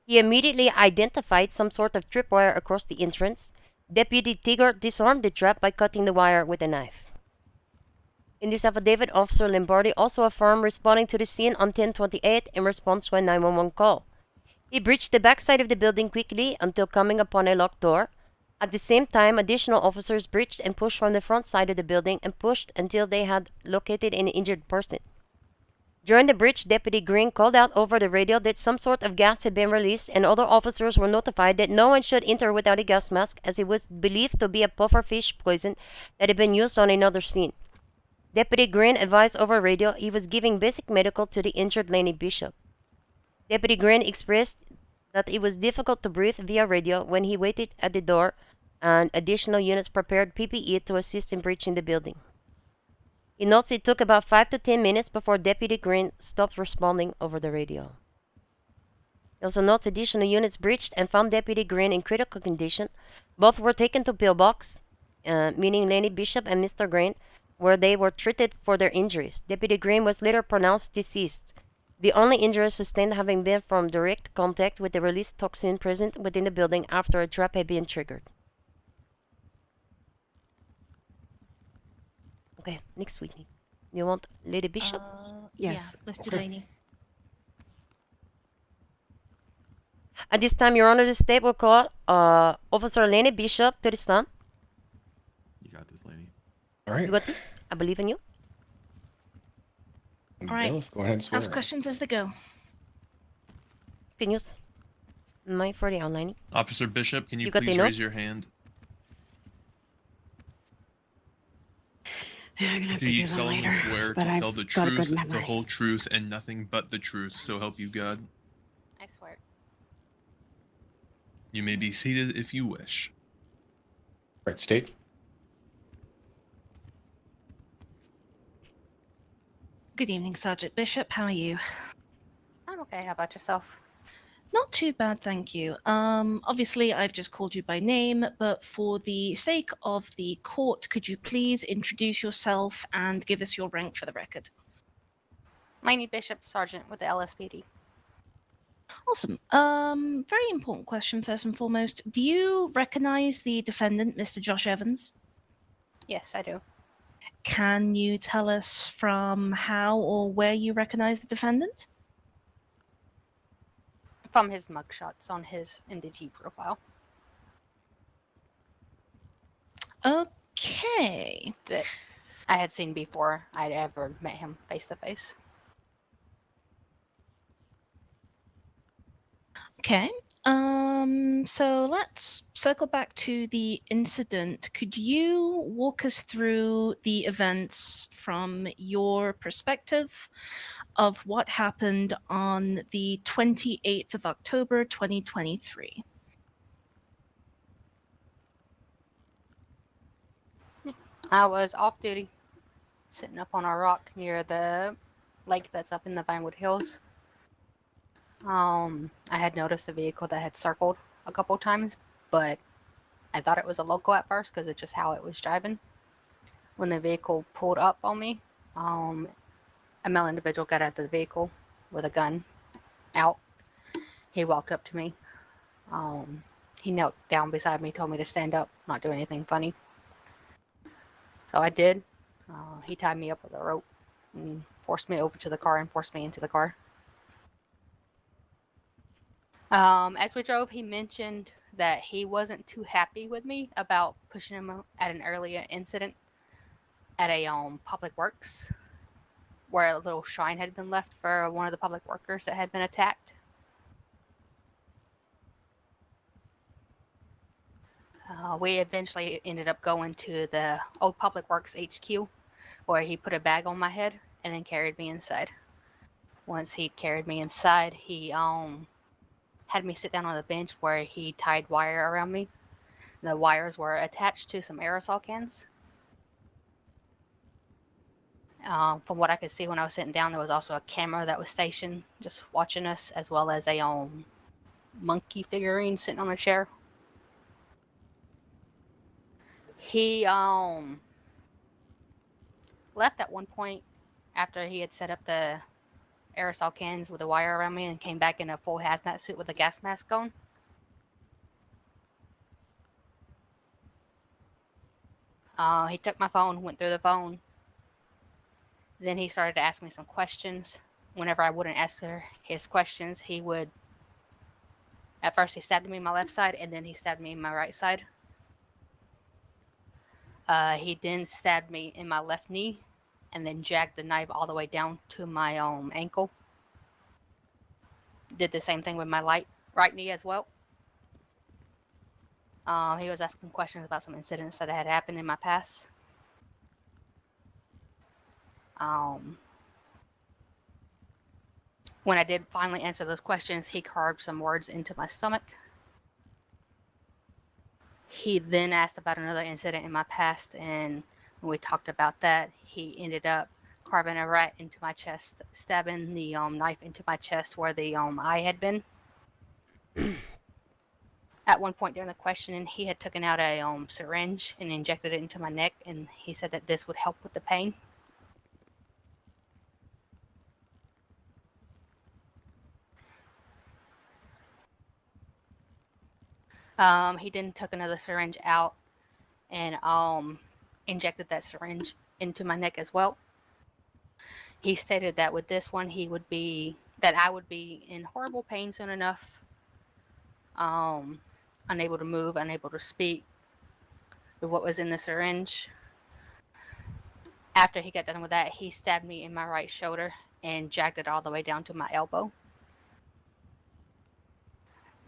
He immediately identified some sort of tripwire across the entrance. Deputy Tigger disarmed the trap by cutting the wire with a knife. In this affidavit, Officer Lombardi also affirmed responding to the scene on 10/28 in response to a 911 call. He breached the backside of the building quickly until coming upon a locked door. At the same time, additional officers breached and pushed from the front side of the building and pushed until they had located an injured person. During the breach, Deputy Green called out over the radio that some sort of gas had been released, and other officers were notified that no one should enter without a gas mask, as it was believed to be a pufferfish poison that had been used on another scene. Deputy Green advised over radio he was giving basic medical to the injured Laney Bishop. Deputy Green expressed that it was difficult to breathe via radio when he waited at the door, and additional units prepared PPE to assist in breaching the building. He notes it took about 5 to 10 minutes before Deputy Green stopped responding over the radio. He also notes additional units breached and found Deputy Green in critical condition. Both were taken to pillbox, meaning Lenny Bishop and Mr. Green, where they were treated for their injuries. Deputy Green was later pronounced deceased, the only injuries sustained having been from direct contact with the released toxin present within the building after a trap had been triggered. Okay, next witness. You want Lady Bishop? Yeah, let's do Laney. At this time, Your Honor, the state will call Officer Laney Bishop to the stand. You got this, lady. All right. You got this? I believe in you. All right. Go ahead and swear. Ask questions as they go. Can you use 940 online? Officer Bishop, can you got the please notes? raise your hand? Yeah, I'm gonna have Do to you do that solemnly later. swear to But tell I've the got a good truth, the memory. whole truth, and nothing but the truth, so help you God? I swear. You may be seated if you wish. All right, state. Good evening, Sergeant Bishop. How are you? I'm okay. How about yourself? Not too bad, thank you. Obviously, I've just called you by name, but for the sake of the court, could you please introduce yourself and give us your rank for the record? Laney Bishop, Sergeant with the LSPD. Awesome. Very important question first and foremost. Do you recognize the defendant, Mr. Josh Evans? Yes, I do. Can you tell us from how or where you recognize the defendant? From his mugshots on his MDT profile. Okay. That I had seen before I'd ever met him face to face. Okay. So let's circle back to the incident. Could you walk us through the events from your perspective of what happened on the 28th of October, 2023? I was off duty, sitting up on a rock near the lake that's up in the Vinewood Hills. I had noticed a vehicle that had circled a couple times, but I thought it was a local at first because it's just how it was driving. When the vehicle pulled up on me, a male individual got out of the vehicle with a gun out. He walked up to me. He knelt down beside me, told me to stand up, not do anything funny. So I did. He tied me up with a rope and forced me over to the car and forced me into the car. As we drove, he mentioned that he wasn't too happy with me about pushing him at an earlier incident at a public works, where a little shrine had been left for one of the public workers that had been attacked. We eventually ended up going to the old public works HQ, where he put a bag on my head and then carried me inside. Once he carried me inside, he had me sit down on a bench where he tied wire around me. The wires were attached to some aerosol cans. From what I could see when I was sitting down, there was also a camera that was stationed just watching us, as well as a monkey figurine sitting on a chair. He left at one point after he had set up the aerosol cans with a wire around me and came back in a full hazmat suit with a gas mask on. He took my phone, went through the phone. Then he started to ask me some questions. Whenever I wouldn't answer his questions, he would... At first, he stabbed me in my left side, and then he stabbed me in my right side. He then stabbed me in my left knee, and then jagged the knife all the way down to my ankle. Did the same thing with my right knee as well. He was asking questions about some incidents that had happened in my past. When I did finally answer those questions, he carved some words into my stomach. He then asked about another incident in my past, and when we talked about that, he ended up carving a rat into my chest, stabbing the knife into my chest where the eye had been. At one point during the questioning, he had taken out a syringe and injected it into my neck, and he said that this would help with the pain. He then took another syringe out and injected that syringe into my neck as well. He stated that with this one, I would be in horrible pain soon enough, unable to move, unable to speak with what was in the syringe. After he got done with that, he stabbed me in my right shoulder and jagged it all the way down to my elbow.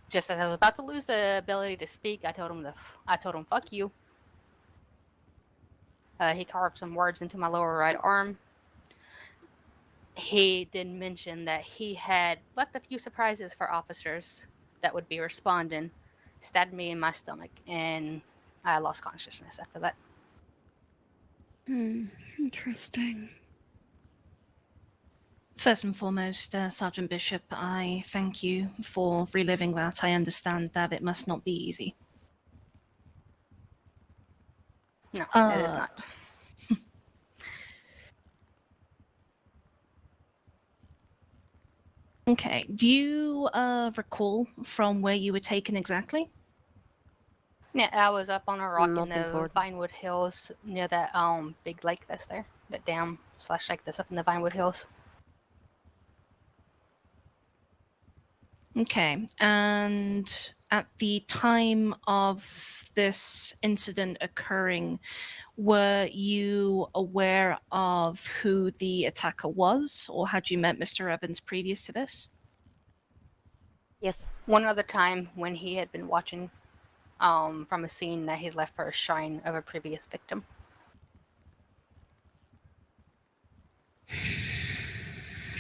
Just as I was about to lose the ability to speak, I told him, "Fuck you." He carved some words into my lower right arm. He did mention that he had left a few surprises for officers that would be responding, stabbed me in my stomach, and I lost consciousness after that. Interesting. First and foremost, Sergeant Bishop, I thank you for reliving that. I understand that it must not be easy. No, it is not. Okay, do you recall from where you were taken exactly? Yeah, I was up on a rock Not in the important. Vinewood Hills near that big lake that's there. That dam / lake that's up in the Vinewood Hills. Okay, and at the time of this incident occurring, were you aware of who the attacker was, or had you met Mr. Evans previous to this? Yes. One other time when he had been watching from a scene that he left for a shrine of a previous victim.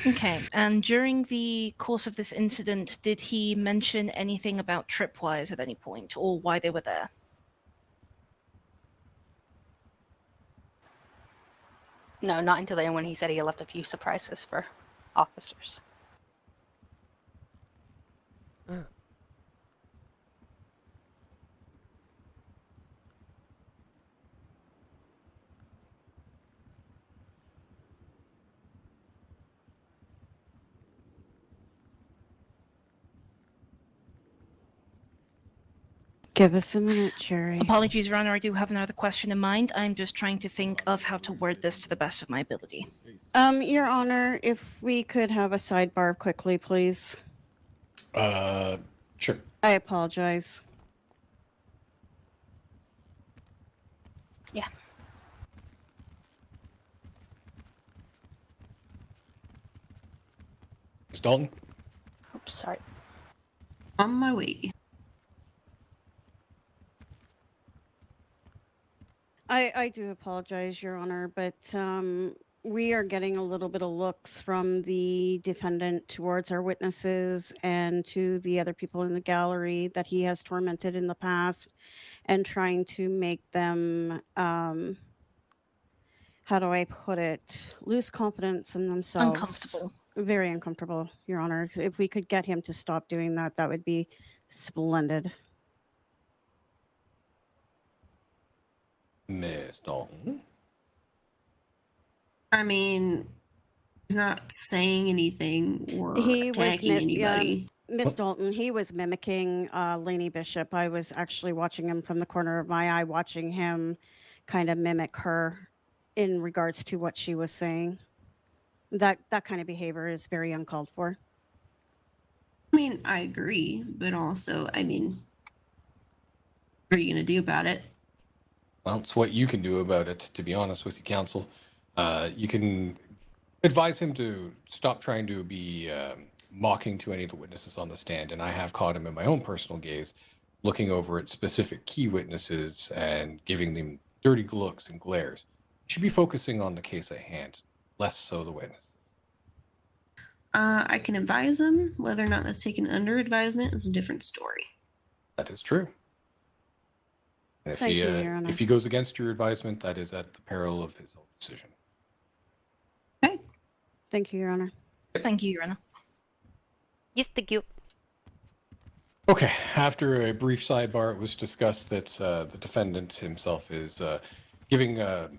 Okay, and during the course of this incident, did he mention anything about tripwires at any point, or why they were there? No, not until then when he said he left a few surprises for officers. Give us a minute, Sherry. Apologies, Your Honor, I do have another question in mind. I'm just trying to think of how to word this to the best of my ability. Your Honor, if we could have a sidebar quickly, please. Sure. I apologize. Yeah. Ms. Dalton? Oops, sorry. On my way. I do apologize, Your Honor, but we are getting a little bit of looks from the defendant towards our witnesses and to the other people in the gallery that he has tormented in the past and trying to make them, how do I put it, lose confidence in themselves. Uncomfortable. Very uncomfortable, Your Honor. If we could get him to stop doing that, that would be splendid. Ms. Dalton? I mean, he's not saying anything or He was attacking anybody. Miss Dalton. He was mimicking Lainey Bishop. I was actually watching him from the corner of my eye, watching him kind of mimic her in regards to what she was saying. That kind of behavior is very uncalled for. I mean, I agree, but also, I mean, what are you going to do about it? Well, it's what you can do about it, to be honest with you, counsel. You can advise him to stop trying to be mocking to any of the witnesses on the stand, and I have caught him in my own personal gaze, looking over at specific key witnesses and giving them dirty looks and glares. You should be focusing on the case at hand, less so the witnesses. I can advise him. Whether or not that's taken under advisement is a different story. That is true. And if Thank he you, Your Honor. if he goes against your advisement, that is at the peril of his own decision. Thank you, Your Honor. Thank you, Your Honor. Yes, thank you. Okay, after a brief sidebar, it was discussed that the defendant himself is giving what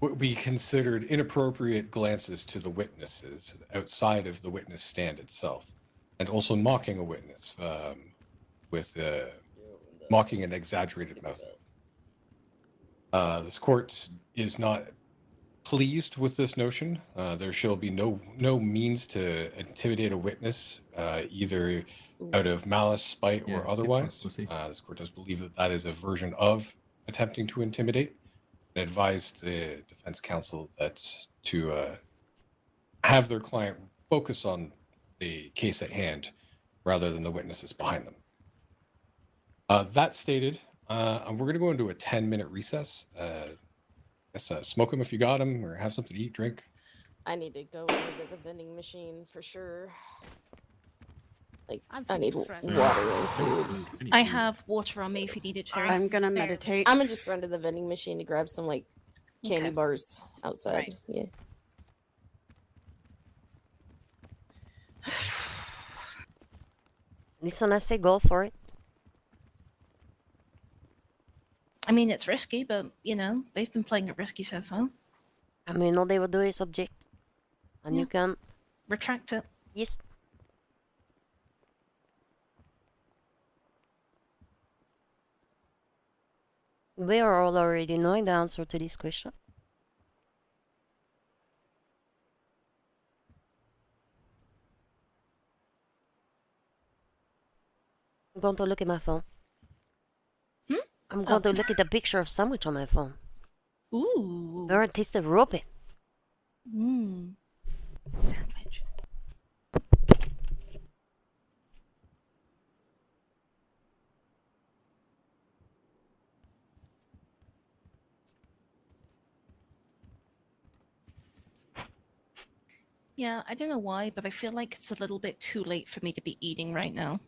would be considered inappropriate glances to the witnesses outside of the witness stand itself, and also mocking a witness with mocking an exaggerated mouth. This court is not pleased with this notion. There shall be no means to intimidate a witness, either out of malice, spite, or otherwise. This court does believe that that is a version of attempting to intimidate, and advised the defense counsel that to have their client focus on the case at hand rather than the witnesses behind them. That stated, we're going to go into a 10-minute recess. Smoke them if you got them, or have something to eat, drink. I need to go into the vending machine for sure. Like, I need water and food. I have water on me if you need it, Cherry. I'm gonna meditate. I'm gonna just run to the vending machine to grab some like candy bars outside. Right. Yeah. Listen, I say go for it. I mean, it's risky, but, you know, they've been playing it risky so far. I mean, all they will do is object. And you can... Retract it. Yes. We are all already knowing the answer to this question. I'm going to look at my phone. I'm going to look at the picture of sandwich on my phone. Ooh. Very tasty rubber. Mmm. Sandwich. Yeah, I don't know why, but I feel like it's a little bit too late for me to be eating right now.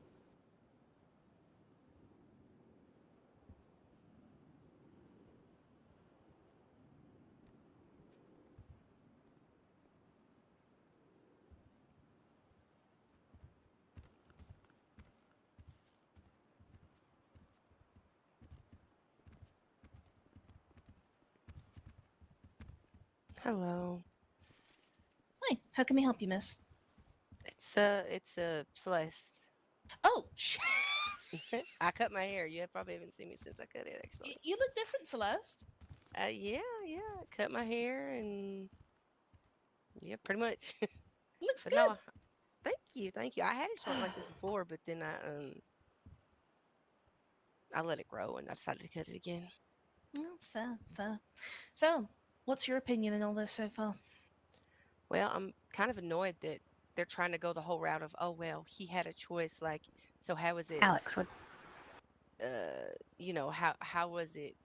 Hello. Hi, how can we help you, miss? It's Celeste. Oh, shit. I cut my hair. You probably haven't seen me since I cut it, actually. You look different, Celeste. Yeah. Cut my hair and yeah, pretty much. Looks But good. no, Thank you, thank you. I had it short like this before, but then I let it grow and I decided to cut it again. Oh, fair, fair. So, what's your opinion on all this so far? Well, I'm kind of annoyed that they're trying to go the whole route of, oh well, he had a choice. Like, so how was it? Alex, what? You know, how was it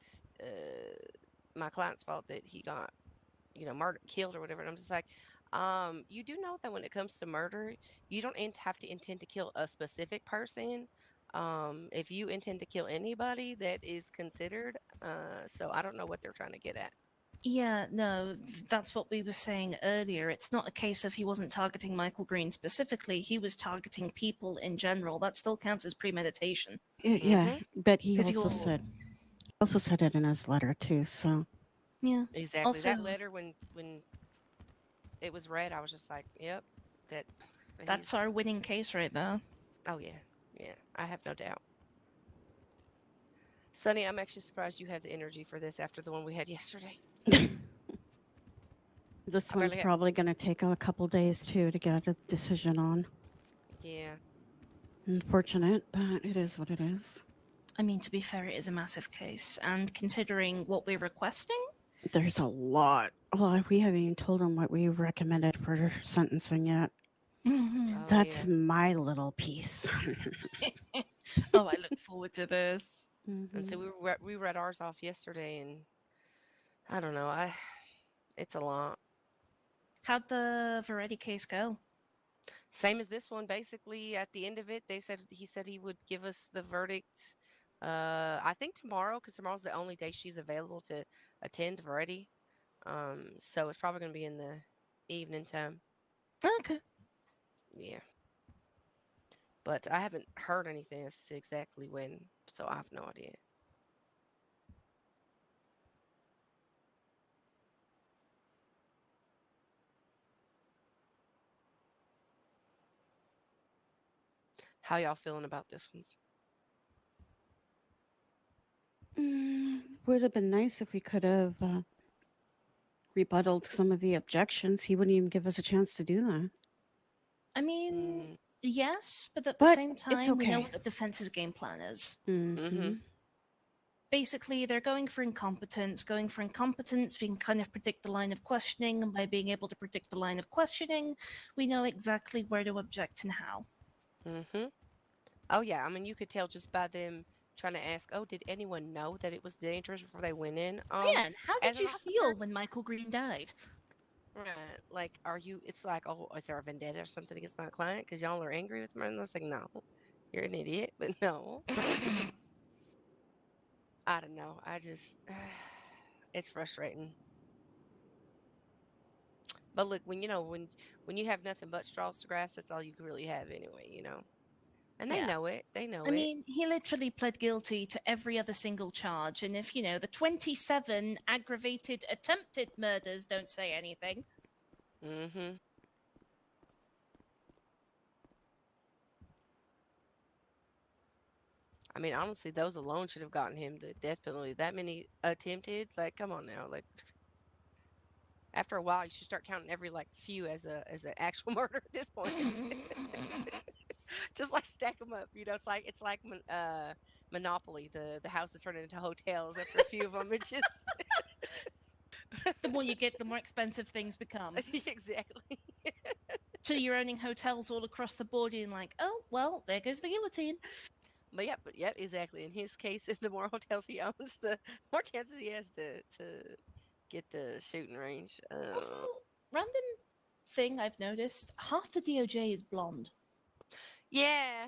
my client's fault that he got, you know, murdered, killed, or whatever? And I'm just like, you do know that when it comes to murder, you don't have to intend to kill a specific person. If you intend to kill anybody, that is considered. So I don't know what they're trying to get at. Yeah, no, that's what we were saying earlier. It's not a case of he wasn't targeting Michael Green specifically, he was targeting people in general. That still counts as premeditation. Yeah, but he 'Cause also said it in his letter too. So Yeah. Exactly. Also, that letter, when it was read, I was just like, yep, that's our winning case right there. Oh yeah, yeah, I have no doubt. Sonny, I'm actually surprised you have the energy for this after the one we had yesterday. this I one's barely had- probably going to take a couple days too to get a decision on. Yeah. Unfortunate, but it is what it is. I mean, to be fair, it is a massive case, and considering what we're requesting, There's a lot. Well, we haven't even told him what we recommended for sentencing yet. Oh, That's my little piece. oh, I look forward to this. And so we read ours off yesterday, and I don't know, it's a lot. How'd the Veretti case go? Same as this one, basically. At the end of it, he said he would give us the verdict. I think tomorrow, because tomorrow's the only day she's available to attend Veretti. So it's probably going to be in the evening time. Okay. Yeah. But I haven't heard anything as to exactly when, so I have no idea. How y'all feeling about this one? Would have been nice if we could have rebutted some of the objections. He wouldn't even give us a chance to do that. I mean, yes, but at the But same it's time, we know okay. what the defense's game plan is. Mm-hmm. Basically, they're going for incompetence. Going for incompetence, we can kind of predict the line of questioning, and by being able to predict the line of questioning, we know exactly where to object and how. Oh, yeah. I mean, you could tell just by them trying to ask, oh, did anyone know that it was dangerous before they went in? Man, how as did an you feel when Michael Green died? Right. Like, it's like, oh, is there a vendetta or something against my client because y'all are angry with me? And I was like, no, you're an idiot, but no. I don't know. It's frustrating. But look, when you have nothing but straws to grasp, that's all you can really have anyway, And they Yeah. know it. They know I it. mean, he literally pled guilty to every other single charge, and if, the 27 aggravated attempted murders don't say anything. I mean, honestly, those alone should have gotten him the death penalty. That many attempted, like, come on now, like. After a while, you should start counting every few as an actual murder at this point. Just like stack them up, It's like Monopoly. The houses turn into hotels after a few of them. It's just The more you get, the more expensive things become. Exactly. So you're owning hotels all across the board, and like, oh well, there goes the guillotine. But yeah, exactly. In his case, the more hotels he owns, the more chances he has to get the shooting range. Also, random thing I've noticed: half the DOJ is blonde. Yeah,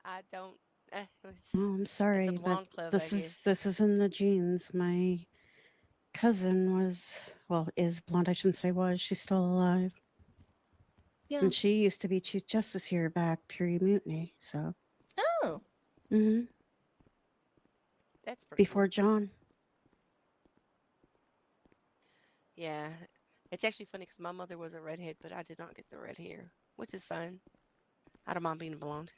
I don't. Oh, I'm sorry, it's a blonde but club, this I is guess. this is in the genes. My cousin is blonde. I shouldn't say was. She's still alive. Yeah. And she used to be Chief Justice here back pre-mutiny. So. Oh. Mm-hmm. That's pretty Before John. Yeah, it's actually funny because my mother was a redhead, but I did not get the red hair, which is fine. I don't mind being blonde.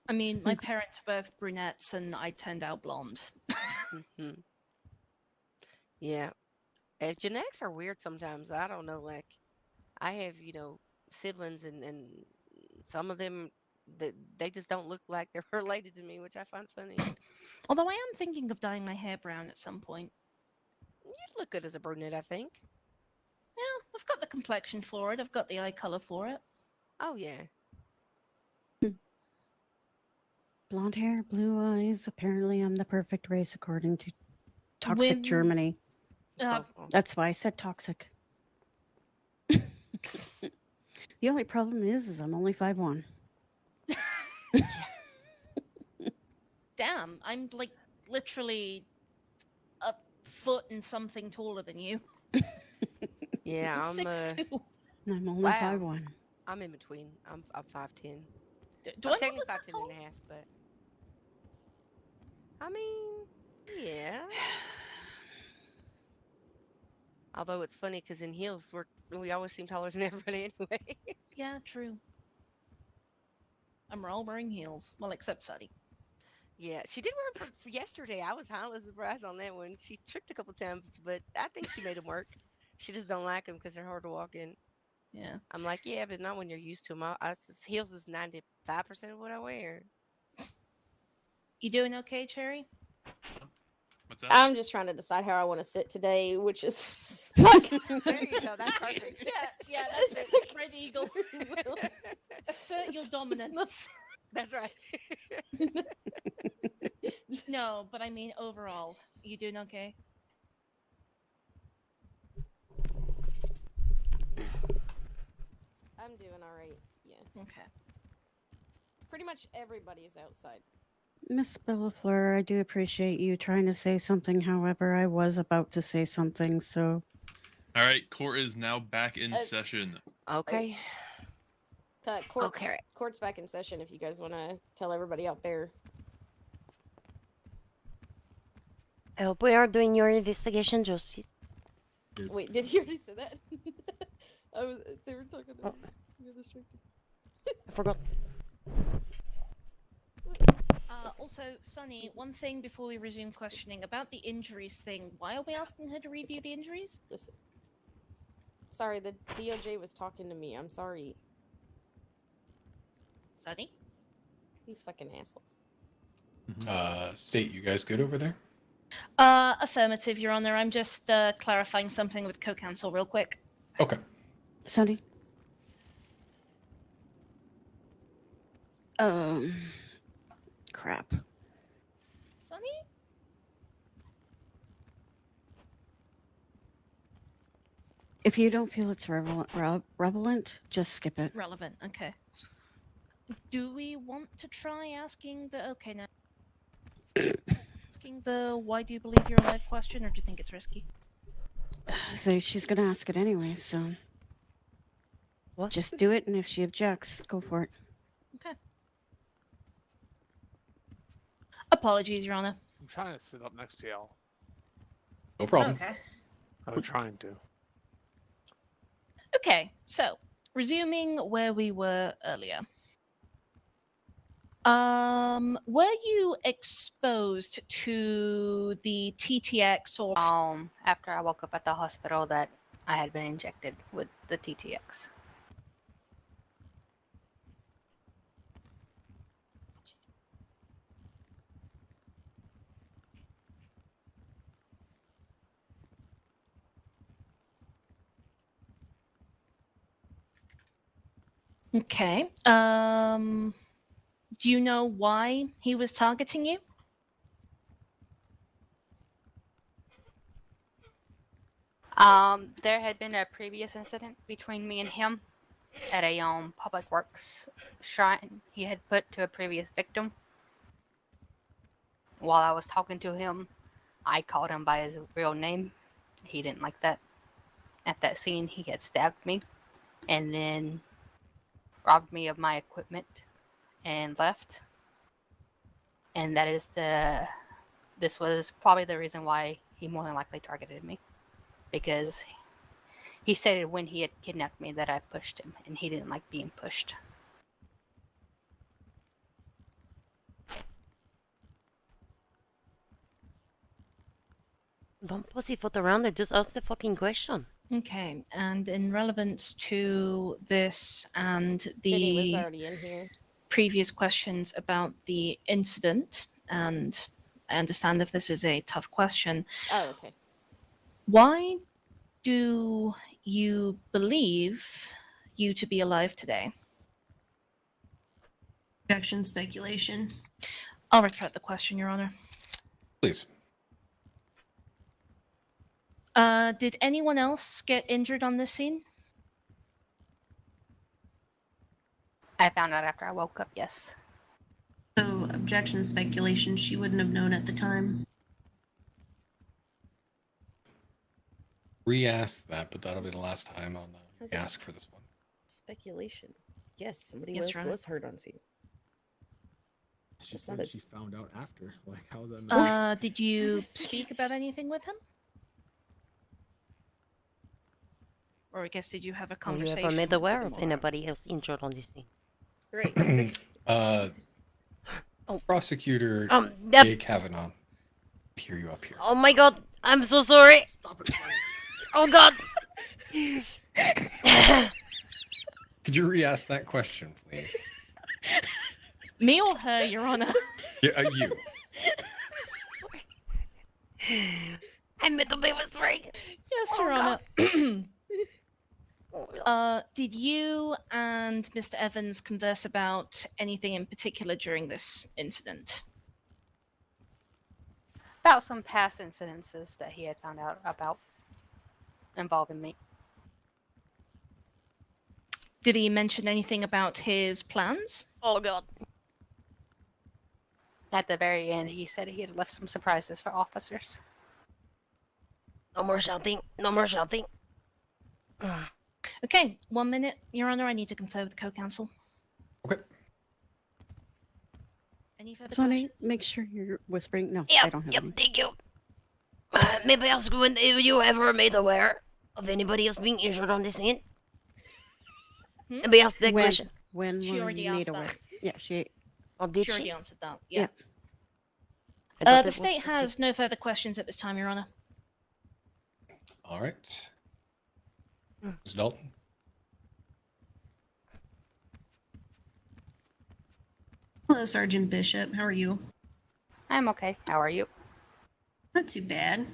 I mean, my parents were both brunettes, and I turned out blonde. Yeah, genetics are weird sometimes. I don't know. Like, I have siblings and some of them, they just don't look like they're related to me, which I find funny. Although I am thinking of dyeing my hair brown at some point. You'd look good as a brunette, I think. Yeah, I've got the complexion for it. I've got the eye color for it. Oh yeah. Blonde hair, blue eyes. Apparently, I'm the perfect race according to Toxic Women- Germany. Uh, That's why I said toxic. The only problem is I'm only 5'1". Damn, I'm like literally a foot and something taller than you. Yeah, I'm 6'2". I'm only wow. 5'1". I'm in between. I'm 5'10". Do I'm I not technically look that 5'10" and a half, but I mean, yeah. Although it's funny because in heels we always seem taller than everybody anyway. Yeah, true. I'm all wearing heels. Well, except Sadie. Yeah, she did wear them for yesterday. I was highly surprised on that one. She tripped a couple times, but I think she made them work. She just don't like them because they're hard to walk in. Yeah. I'm like, yeah, but not when you're used to them. Heels is 95% of what I wear. You doing okay, Cherry? What's that? I'm just trying to decide how I want to sit today, which is like there you go. That's perfect. Yeah, that's it. Spread eagle. Assert your dominance. That's right. No, but I mean overall. You doing okay? I'm doing all right. Yeah. Okay. Pretty much everybody is outside. Miss Bellafleur, I do appreciate you trying to say something. However, I was about to say something, so. All right, court is now back in session. Okay. Court's back in session if you guys want to tell everybody out there. I hope we are doing your investigation justice. Wait, did you already say that? They were talking to me. I got distracted. I forgot. Also, Sunny, one thing before we resume questioning about the injuries thing. Why are we asking her to review the injuries? Listen. Sorry, the DOJ was talking to me. I'm sorry. Sunny? These fucking assholes. State, you guys good over there? Affirmative, Your Honor. I'm just clarifying something with co-counsel real quick. Okay. Sunny? Crap. Sunny? If you don't feel it's relevant, just skip it. Relevant, okay. Do we want to try asking the... Okay, now. Asking the why do you believe you're alive question, or do you think it's risky? So she's gonna ask it anyway, so. What? Just do it, and if she objects, go for it. Okay. Apologies, Your Honor. I'm trying to sit up next to y'all. No problem. Okay. I'm trying to. Okay, so resuming where we were earlier. Were you exposed to the TTX or after I woke up at the hospital that I had been injected with the TTX. Okay. Do you know why he was targeting you? There had been a previous incident between me and him at a public works shrine he had put to a previous victim. While I was talking to him, I called him by his real name. He didn't like that. At that scene, he had stabbed me and then robbed me of my equipment and left. And that is this was probably the reason why he more than likely targeted me. Because he stated when he had kidnapped me that I pushed him, and he didn't like being pushed. Don't pussyfoot around and just ask the fucking question. Okay, and in relevance to this and Biddy was the already in here. previous questions about the incident, and I understand if this is a tough question, Oh, okay. why do you believe you to be alive today? Objection, speculation. I'll retract the question, Your Honor. Please. Did anyone else get injured on this scene? I found out after I woke up, yes. So, objection, speculation. She wouldn't have known at the time. Re-ask that, but that'll be the last time on ask for this one. Speculation. Yes, somebody Yes, else Your Honor. was hurt on scene. She That's said not a- she found out after. Like, how is that? Did you speak about anything with him? Or I guess did you have a Were you conversation? ever made with aware him of or- anybody else injured on this scene? Great. Prosecutor that- Jay Kavanaugh. Hear you up here. Oh my god, I'm so sorry. Oh god. Could you re-ask that question, please? Me or her, Your Honor? Yeah, you. I made a big mistake. Yes, Your Honor. Did you and Mr. Evans converse about anything in particular during this incident? About some past incidences that he had found out about involving me. Did he mention anything about his plans? Oh god. At the very end, he said he had left some surprises for officers. No more shouting. No more shouting. Okay, 1 minute, Your Honor. I need to confer with the co-counsel. Okay. Any further Sonny, questions? make sure you're whispering. No, Yep, I don't have yep, any. thank you. Maybe ask when you ever made aware of anybody else being injured on this scene? Maybe ask that question. When She were already you made asked aware? that. Yeah, she. Oh, did She she? already answered that. Yeah. I thought The it was state has just- no further questions at this time, Your Honor. All right. Ms. Dalton. Hello, Sergeant Bishop. How are you? I'm okay. How are you? Not too bad.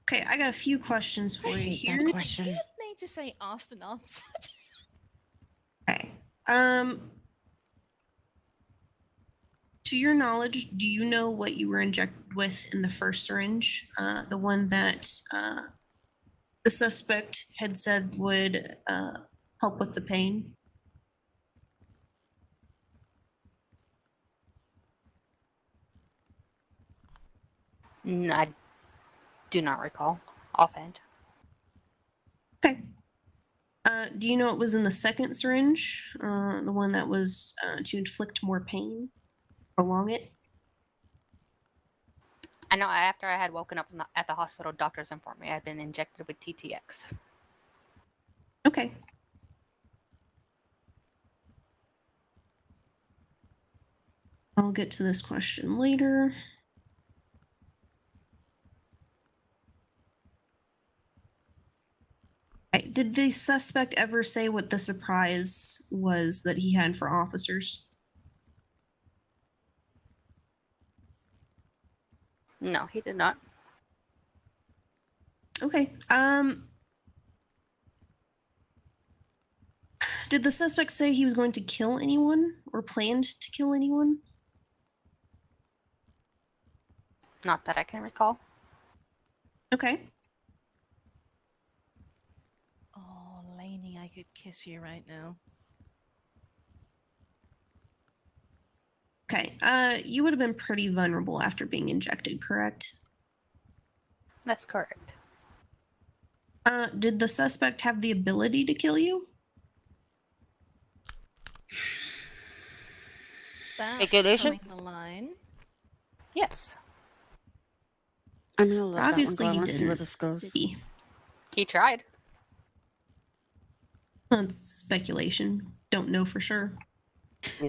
Okay, I got a few questions for you here. You made to say asked and answered. To your knowledge, do you know what you were injected with in the first syringe? The one that the suspect had said would help with the pain? I do not recall offhand. Okay. Do you know it was in the second syringe? The one that was to inflict more pain? Prolong it? I know after I had woken up at the hospital, doctors informed me I had been injected with TTX. Okay. I'll get to this question later. Okay, did the suspect ever say what the surprise was that he had for officers? No, he did not. Okay. Did the suspect say he was going to kill anyone or planned to kill anyone? Not that I can recall. Okay. Oh, Lainey, I could kiss you right now. Okay. You would have been pretty vulnerable after being injected, correct? That's correct. Did the suspect have the ability to kill you? That's Speculation? coming the line. Yes. I'm gonna let Obviously, that he one go. I want to see where didn't. this goes. Did he? He tried. That's speculation. Don't know for sure.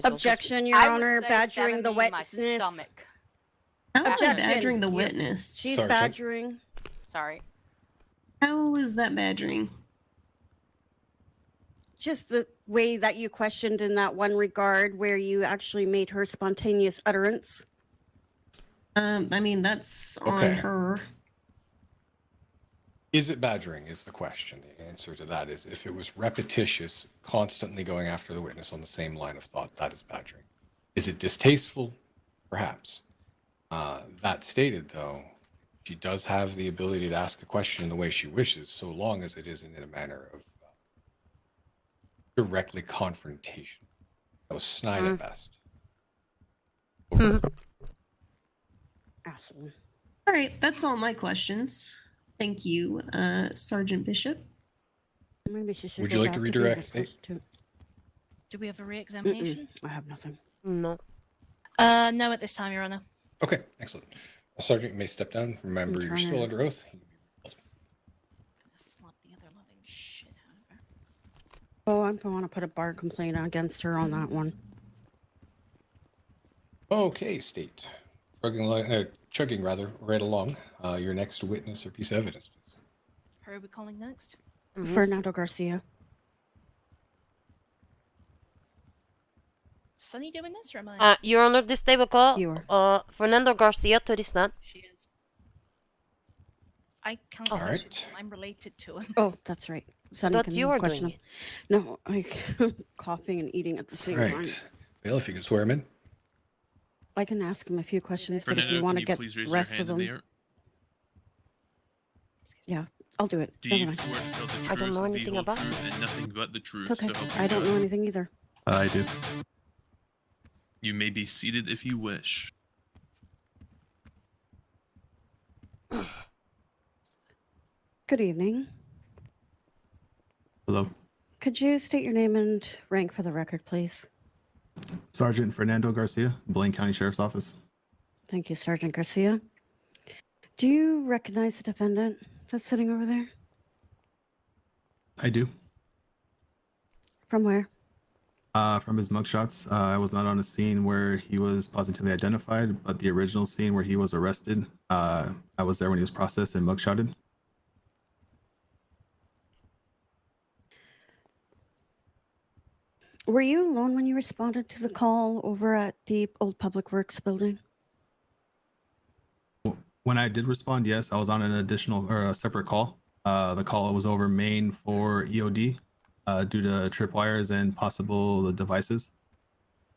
Objection, Your I would Honor. say Badgering stabbing the me in my witness. stomach. How about Objection. badgering the You- witness? She's Sergeant. badgering. Sorry. How is that badgering? Just the way that you questioned in that one regard where you actually made her spontaneous utterance. I mean, that's on Okay. her. Is it badgering is the question. The answer to that is if it was repetitious, constantly going after the witness on the same line of thought, that is badgering. Is it distasteful? Perhaps. That stated, though, she does have the ability to ask a question in the way she wishes, so long as it isn't in a manner of directly confrontation. That was snide at best. Asshole. All right, that's all my questions. Thank you, Sergeant Bishop. Maybe she should Would go you like back to being redirect? a prostitute. Do we have a re-examination? I have nothing. No. No, at this time, Your Honor. Okay, excellent. Sergeant, you may step down. Remember, you're trying still to- under oath. Slap the other loving shit out of her. Oh, I'm going to put a bar complaint against her on that one. Okay, State. Chugging rather, right along. Your next witness or piece of evidence, please. Who are we calling next? Fernando Garcia. Sunny doing this, or am I? You're under this table call. You are. Fernando Garcia to the stand. She is. I can't All answer right. them. I'm related to him. Oh, that's right. Sonny thought can you were question doing him. No, I'm coughing and eating at the same time. Right. Bill, if you could swear him in. I can ask him a few questions, but if Fernando, you want can to you get please the raise rest your of hand in them, the air? yeah, I'll do it. Do Never you mind. swear to tell the truth, I don't know the anything whole about truth, and nothing but the truth? It's okay. So help you I don't God? know anything either. I do. You may be seated if you wish. Good evening. Hello. Could you state your name and rank for the record, please? Sergeant Fernando Garcia, Blaine County Sheriff's Office. Thank you, Sergeant Garcia. Do you recognize the defendant that's sitting over there? I do. From where? From his mugshots, I was not on a scene where he was positively identified, but the original scene where he was arrested, I was there when he was processed and mugshotted. Were you alone when you responded to the call over at the old Public Works building? When I did respond, yes, I was on an additional or a separate call. The call was over Maine for EOD due to tripwires and possible devices.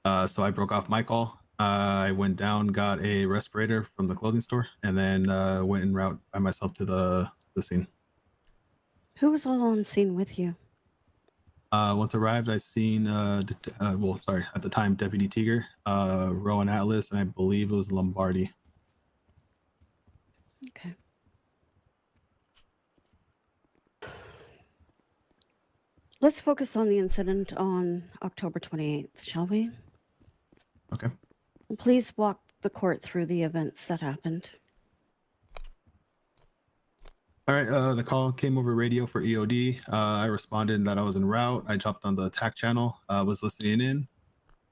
So I broke off my call. I went down, got a respirator from the clothing store, and then went en route by myself to the scene. Who was all on scene with you? Once arrived, I seen, at the time, Deputy Tiger, Rowan Atlas, and I believe it was Lombardi. Okay. Let's focus on the incident on October 28th, shall we? Okay. Please walk the court through the events that happened. All right, the call came over radio for EOD. I responded that I was en route. I jumped on the attack channel, was listening in.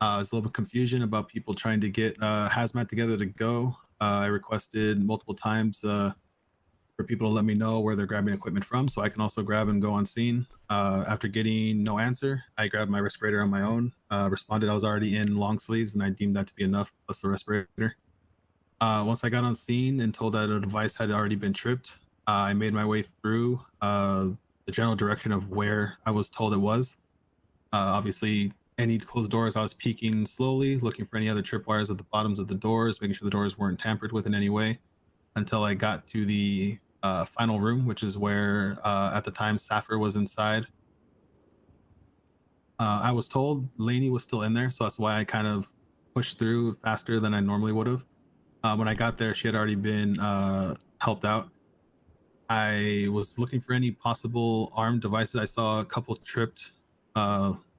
I was a little bit confusion about people trying to get hazmat together to go. I requested multiple times for people to let me know where they're grabbing equipment from so I can also grab and go on scene. After getting no answer, I grabbed my respirator on my own, responded I was already in long sleeves, and I deemed that to be enough, plus the respirator. Once I got on scene and told that a device had already been tripped, I made my way through the general direction of where I was told it was. Obviously, any closed doors, I was peeking slowly, looking for any other tripwires at the bottoms of the doors, making sure the doors weren't tampered with in any way, until I got to the final room, which is where, at the time, Saffir was inside. I was told Lainey was still in there, so that's why I kind of pushed through faster than I normally would have. When I got there, she had already been helped out. I was looking for any possible armed devices. I saw a couple tripped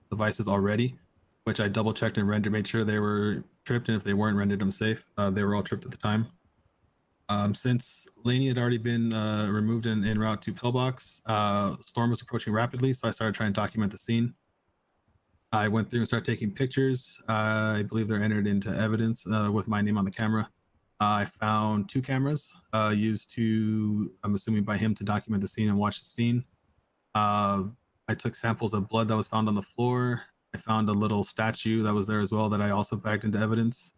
devices already, which I double checked and made sure they were tripped, and if they weren't, rendered them safe. They were all tripped at the time. Since Lainey had already been removed and en route to Pillbox, Storm was approaching rapidly, so I started trying to document the scene. I went through and started taking pictures. I believe they're entered into evidence with my name on the camera. I found 2 cameras used to, I'm assuming by him, to document the scene and watch the scene. I took samples of blood that was found on the floor. I found a little statue that was there as well that I also bagged into evidence.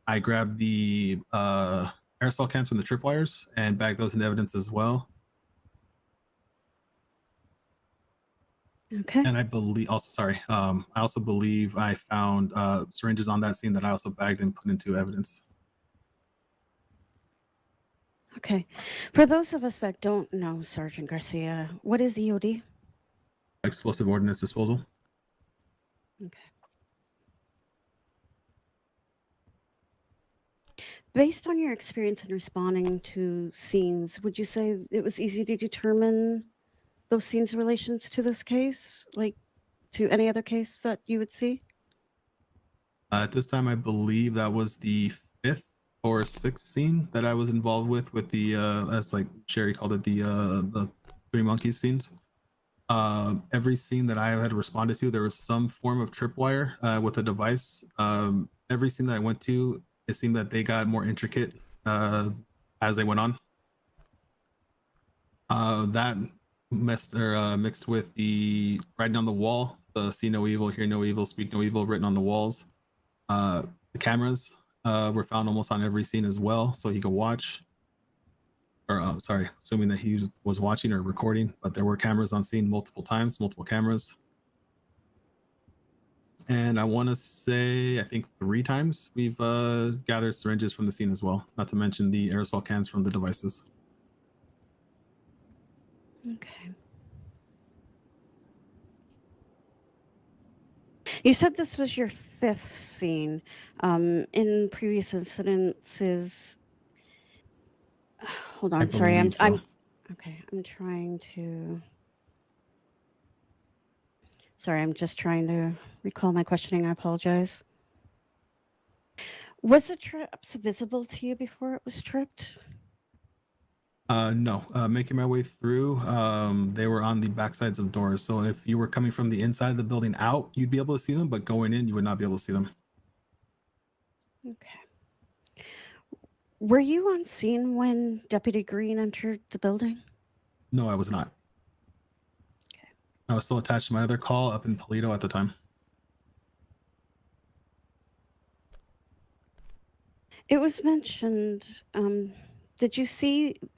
I grabbed the aerosol cans from the tripwires and bagged those into evidence as well. Okay. And I believe also, sorry, I also believe I found syringes on that scene that I also bagged and put into evidence. Okay. For those of us that don't know Sergeant Garcia, what is EOD? Explosive ordnance disposal. Okay. Based on your experience in responding to scenes, would you say it was easy to determine those scenes' relations to this case, like to any other case that you would see? At this time, I believe that was the 5th or 6th scene that I was involved with the as like Sherry called it, the 3 monkeys scenes. Every scene that I had responded to, there was some form of tripwire with a device. Every scene that I went to, it seemed that they got more intricate as they went on. That mixed with the writing on the wall, the see no evil, hear no evil, speak no evil written on the walls. The cameras were found almost on every scene as well, so he could watch. Or sorry, assuming that he was watching or recording, but there were cameras on scene multiple times, multiple cameras. And I want to say, I think 3 times we've gathered syringes from the scene as well, not to mention the aerosol cans from the devices. Okay. You said this was your 5th scene. In previous incidences, hold on. Sorry, I'm okay. I'm trying to. Sorry, I'm just trying to recall my questioning. I apologize. Was the traps visible to you before it was tripped? No, making my way through, they were on the backsides of doors. So if you were coming from the inside of the building out, you'd be able to see them, but going in, you would not be able to see them. Okay. Were you on scene when Deputy Green entered the building? No, I was not. Okay. I was still attached to my other call up in Polito at the time. It was mentioned. Did you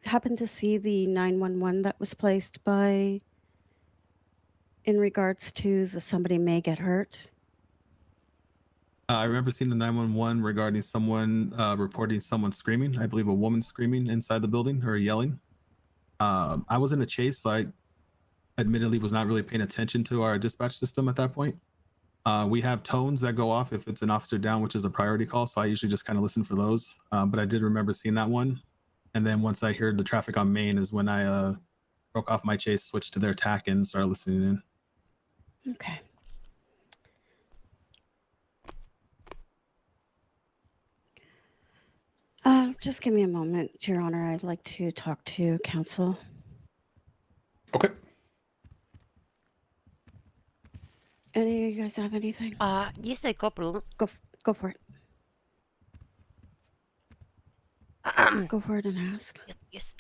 happen to see the 911 that was placed by, in regards to somebody may get hurt? I remember seeing the 911 regarding someone reporting someone screaming. I believe a woman screaming inside the building or yelling. I was in a chase, so I admittedly was not really paying attention to our dispatch system at that point. We have tones that go off if it's an officer down, which is a priority call. So I usually just kind of listen for those. But I did remember seeing that one. And then once I heard the traffic on Main is when I broke off my chase, switched to their attack, and started listening in. Okay. Just give me a moment, Your Honor. I'd like to talk to counsel. Okay. Any of you guys have anything? Yes, a couple. Go for it. Go for it and ask. Yes.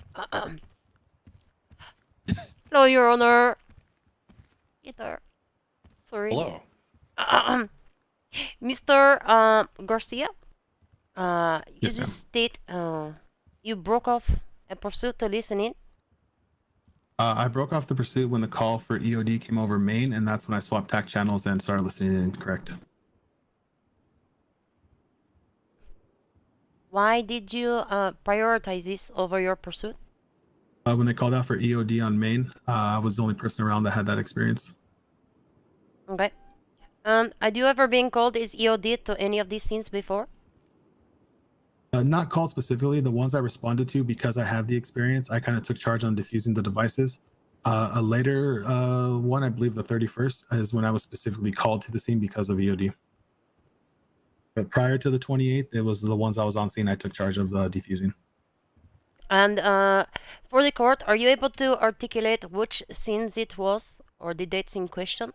Hello, Your Honor. Either. Sorry. Hello. Mr. Garcia. You Yes, just state you broke off a pursuit to listen in. I broke off the pursuit when the call for EOD came over Main, and that's when I swapped TAC channels and started listening in. Correct. Why did you prioritize this over your pursuit? When they called out for EOD on Main, I was the only person around that had that experience. Okay. Had you ever been called as EOD to any of these scenes before? Not called specifically. The ones I responded to, because I have the experience, I kind of took charge on diffusing the devices. A later one, I believe the 31st, is when I was specifically called to the scene because of EOD. But prior to the 28th, it was the ones I was on scene I took charge of defusing. And for the court, are you able to articulate which scenes it was, or the dates in question,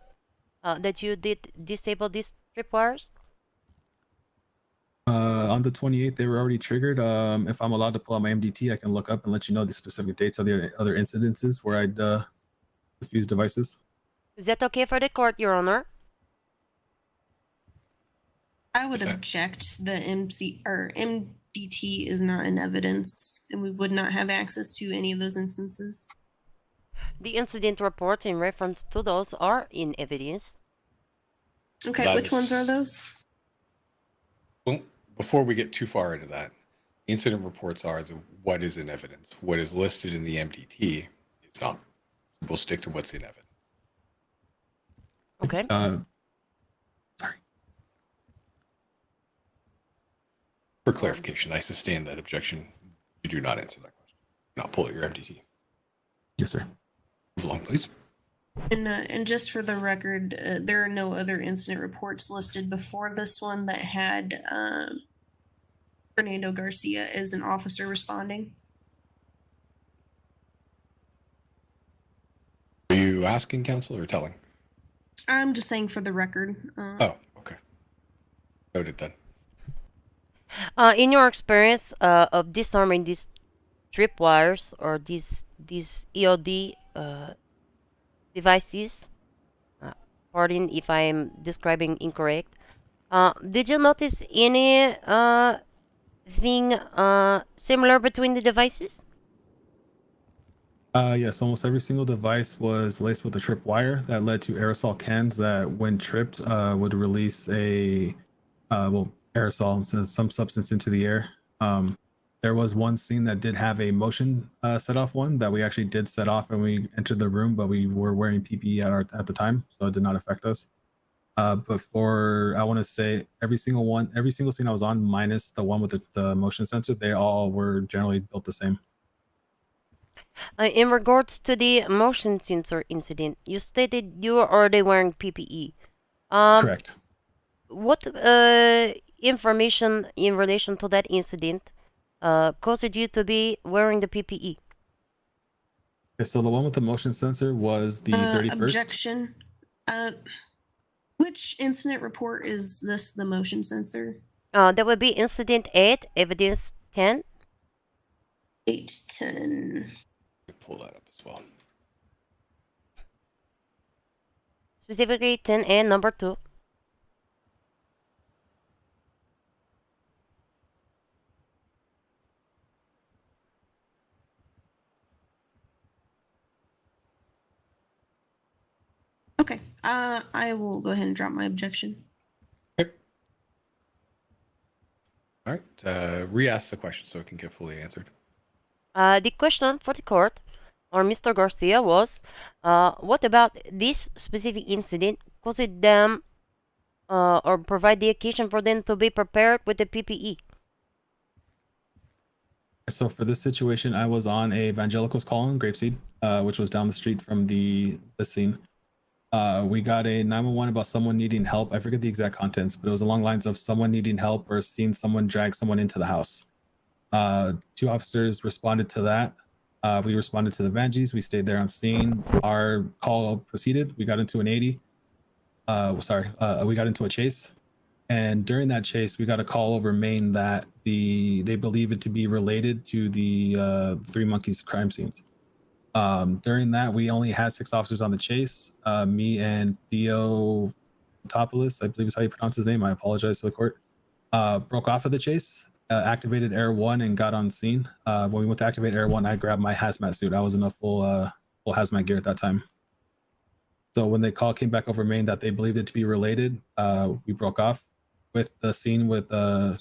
that you did disable these tripwires? On the 28th, they were already triggered. If I'm allowed to pull out my MDT, I can look up and let you know the specific dates of the other incidences where I'd diffuse devices. Is that okay for the court, Your Honor? I would object. The MDT is not in evidence, and we would not have access to any of those instances. The incident reports in reference to those are in evidence. Okay, That which ones are is- those? Well, before we get too far into that, incident reports are what is in evidence. What is listed in the MDT is not. We'll stick to what's in evidence. Okay. For clarification, I sustain that objection. You do not answer that question. Not pull out your MDT. Yes, sir. Move along, please. And just for the record, there are no other incident reports listed before this one that had Fernando Garcia as an officer responding. Are you asking counsel or telling? I'm just saying for the record. Oh, okay. Noted then. In your experience of disarming these tripwires or these EOD devices, pardon if I am describing incorrect, did you notice any thing similar between the devices? Yes, almost every single device was laced with a trip wire that led to aerosol cans that, when tripped, would release a aerosol, so some substance into the air. There was one scene that did have a motion set off one that we actually did set off when we entered the room, but we were wearing PPE at the time, so it did not affect us. But for, I want to say, every single scene I was on, minus the one with the motion sensor, they all were generally built the same. In regards to the motion sensor incident, you stated you were already wearing PPE. Correct. What information in relation to that incident caused you to be wearing the PPE? Okay, so the one with the motion sensor was the 31st. Objection. Which incident report is this, the motion sensor? That would be incident 8, evidence 10. 810. Pull that up as well. Specifically 10A, number 2. Okay. I will go ahead and drop my objection. All right. Re-ask the question so it can get fully answered. The question for the court, or Mr. Garcia, was what about this specific incident caused them or provide the occasion for them to be prepared with the PPE? So for this situation, I was on a Evangelicals call in Grapeseed, which was down the street from the scene. We got a 911 about someone needing help. I forget the exact contents, but it was along lines of someone needing help or seeing someone drag someone into the house. 2 officers responded to that. We responded to the Vangies. We stayed there on scene. Our call proceeded. We got into an 80. We got into a chase. And during that chase, we got a call over Maine that they believe it to be related to the Three Monkeys crime scenes. During that, we only had 6 officers on the chase. Me and Theo Topoulos, I believe is how you pronounce his name. I apologize to the court. Broke off of the chase, activated Air 1, and got on scene. When we went to activate Air 1, I grabbed my hazmat suit. I was in a full hazmat gear at that time. So when the call came back over Maine that they believed it to be related, we broke off. With the scene with the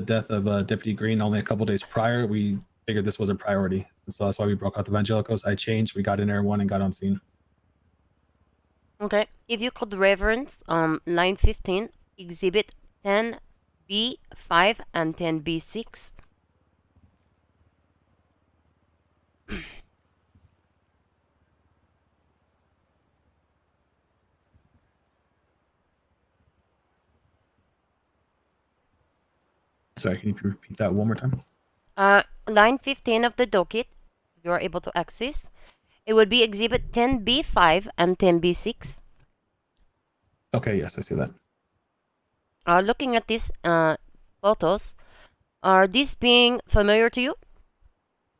death of Deputy Green only a couple days prior, we figured this was a priority. So that's why we broke out the Evangelicals. I changed, we got in Air 1 and got on scene. Okay, if you could reference line 15, exhibit 10B5 and 10B6. Sorry, can you repeat that one more time? Line 15 of the docket, if you are able to access, it would be exhibit 10B5 and 10B6. Okay, yes, I see that. Looking at this, photos. Are these being familiar to you?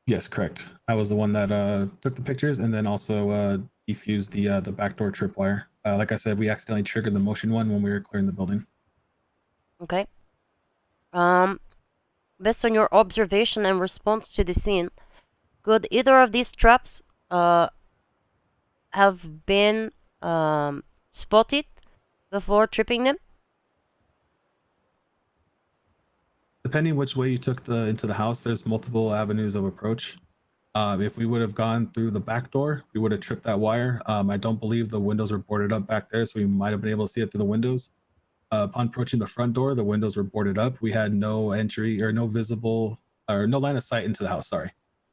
Yes, correct. I was the one that took the pictures and then also defused the backdoor tripwire. Like I said, we accidentally triggered the motion one when we were clearing the building. Okay. Based on your observation and response to the scene, could either of these traps have been spotted before tripping them? Depending which way you took into the house, there's multiple avenues of approach. If we would have gone through the back door, we would have tripped that wire. I don't believe the windows were boarded up back there, so we might have been able to see it through the windows. Upon approaching the front door, the windows were boarded up. We had no entry or no visible or no line of sight into the house. Sorry.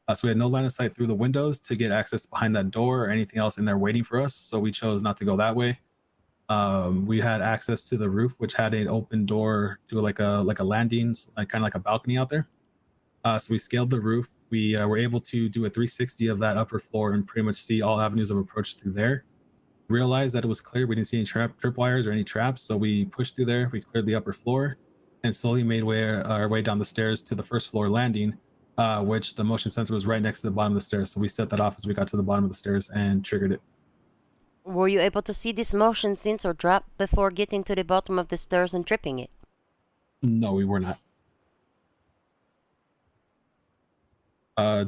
So we had no line of sight through the windows to get access behind that door or anything else in there waiting for us. So we chose not to go that way. We had access to the roof, which had an open door to like a landing, like kind of like a balcony out there. So we scaled the roof. We were able to do a 360 of that upper floor and pretty much see all avenues of approach through there. Realized that it was clear. We didn't see any tripwires or any traps, so we pushed through there. We cleared the upper floor and slowly made our way down the stairs to the first floor landing, which the motion sensor was right next to the bottom of the stairs. So we set that off as we got to the bottom of the stairs and triggered it. Were you able to see this motion sensor drop before getting to the bottom of the stairs and tripping it? No, we were not.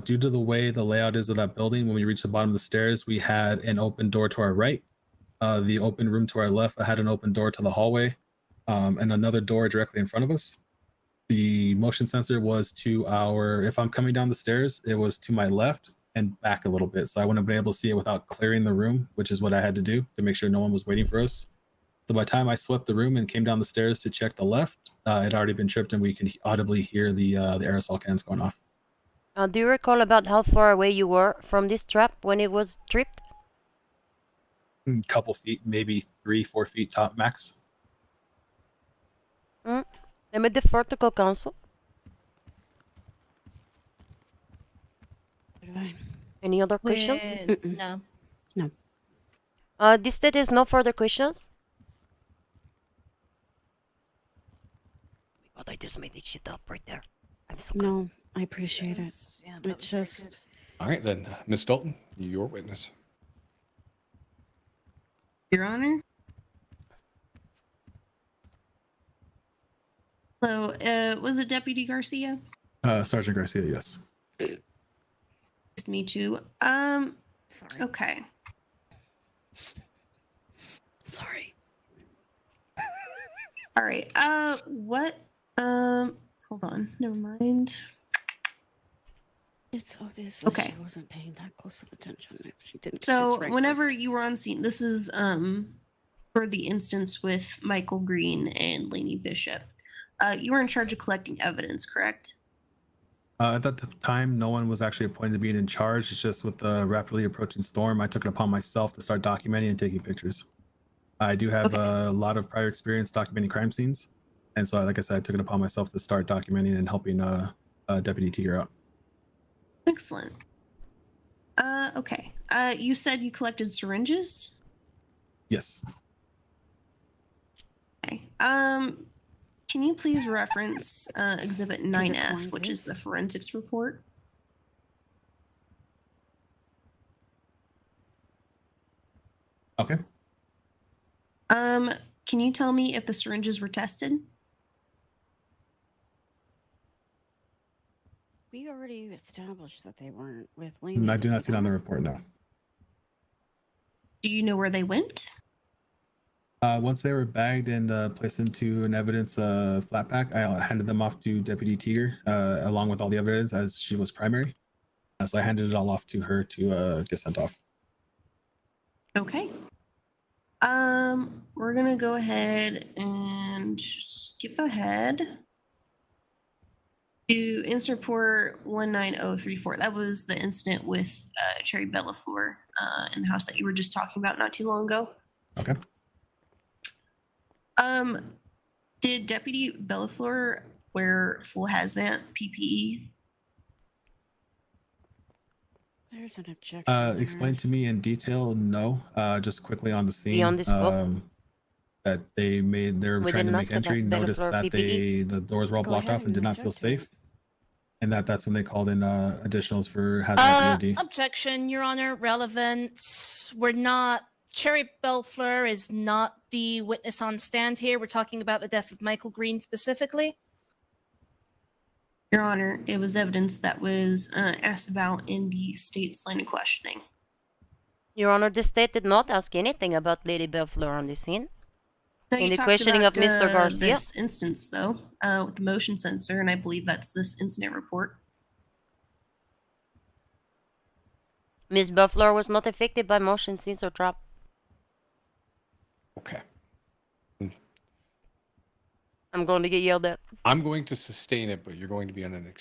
Due to the way the layout is of that building, when we reached the bottom of the stairs, we had an open door to our right. The open room to our left had an open door to the hallway, and another door directly in front of us. The motion sensor was to if I'm coming down the stairs, it was to my left and back a little bit. So I wouldn't have been able to see it without clearing the room, which is what I had to do to make sure no one was waiting for us. So by the time I swept the room and came down the stairs to check the left, it had already been tripped and we can audibly hear the aerosol cans going off. Do you recall about how far away you were from this trap when it was tripped? A couple feet, maybe 3-4 feet top max. Let me defer to co-counsel. Any other questions? No. No. This state is no further questions. But I just made this shit up right there. I'm so good. No, I appreciate it. Yeah, It's just All right, then, Miss Dalton, your witness. Your Honor. So, was it Deputy Garcia? Sergeant Garcia, yes. Nice to meet you. Okay. Sorry. All right. What? Hold on. Never mind. It's obvious Okay. she wasn't paying that close of attention if she didn't. So, disreg- whenever you were on scene, this is for the instance with Michael Green and Lainey Bishop. You were in charge of collecting evidence, correct? At that time, no one was actually appointed to being in charge. It's just with the rapidly approaching storm, I took it upon myself to start documenting and taking pictures. I do have a lot of prior experience documenting crime scenes. And so, like I said, I took it upon myself to start documenting and helping Deputy Tiger out. Excellent. Okay. You said you collected syringes? Yes. Okay. Can you please reference Exhibit 9F, which is the forensics report? Okay. Can you tell me if the syringes were tested? We already established that they weren't with Lainey. I do not see it on the report now. Do you know where they went? Once they were bagged and placed into an evidence flat pack, I handed them off to Deputy Tiger along with all the evidence as she was primary. So I handed it all off to her to get sent off. Okay. We're gonna go ahead and skip ahead to incident report 19034. That was the incident with Cherry Bellafleur in the house that you were just talking about not too long ago. Okay. Did Deputy Bellafleur wear full hazmat PPE? There's an objection. Explain to me in detail. No, just quickly on the scene. Beyond the scope? that they were We trying to didn't make ask about entry, noticed Bellafleur that PPE. the doors were all Go blocked ahead off and did and not feel object to it. safe, and that's when they called in additionals for hazmat EOD. Objection, Your Honor. Relevant. We're not. Cherry Belfleur is not the witness on stand here. We're talking about the death of Michael Green specifically. Your Honor, it was evidence that was asked about in the state's line of questioning. Your Honor, the state did not ask anything about Lady Bellfleur on the scene. No, In you the talked questioning about, of Mr. Garcia. this instance, though, with the motion sensor, and I believe that's this incident report. Miss Bellfleur was not affected by motion sensor trap. Okay. I'm going to get yelled at. I'm going to sustain it, but you're going to be on an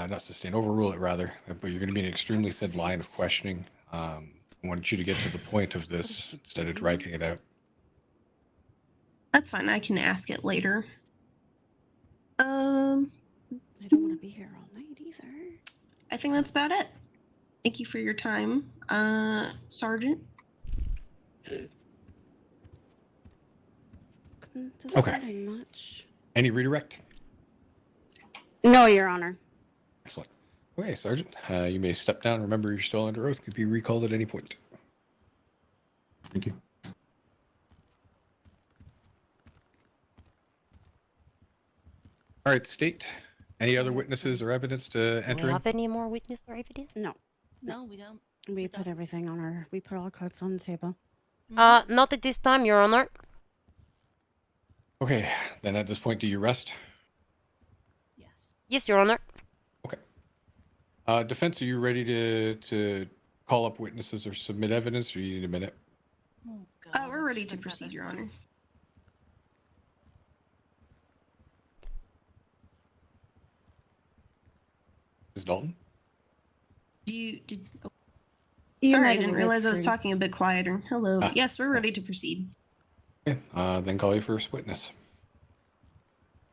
not sustain, overrule it rather. But you're going to be in an extremely thin line of questioning. I want you to get to the point of this instead of dragging it out. That's fine. I can ask it later. I don't want to be here all night either. I think that's about it. Thank you for your time, Sergeant. Okay. Much. Any redirect? No, Your Honor. Excellent. Okay, Sergeant, you may step down. Remember, you're still under oath. Could be recalled at any point. Thank you. All right, state. Any other witnesses or evidence to Do enter we in? have any more witness or evidence? No. No, we don't. We put everything on our. We put all cards on the table. Not at this time, Your Honor. Okay, then at this point, do you rest? Yes, Your Honor. Defense, are you ready to call up witnesses or submit evidence, or you need a minute? We're ready to proceed, Your Honor. Ms. Dalton? Sorry, I didn't realize I was talking a bit quieter. Hello. Ah. Yes, we're ready to proceed. Okay, then call your first witness.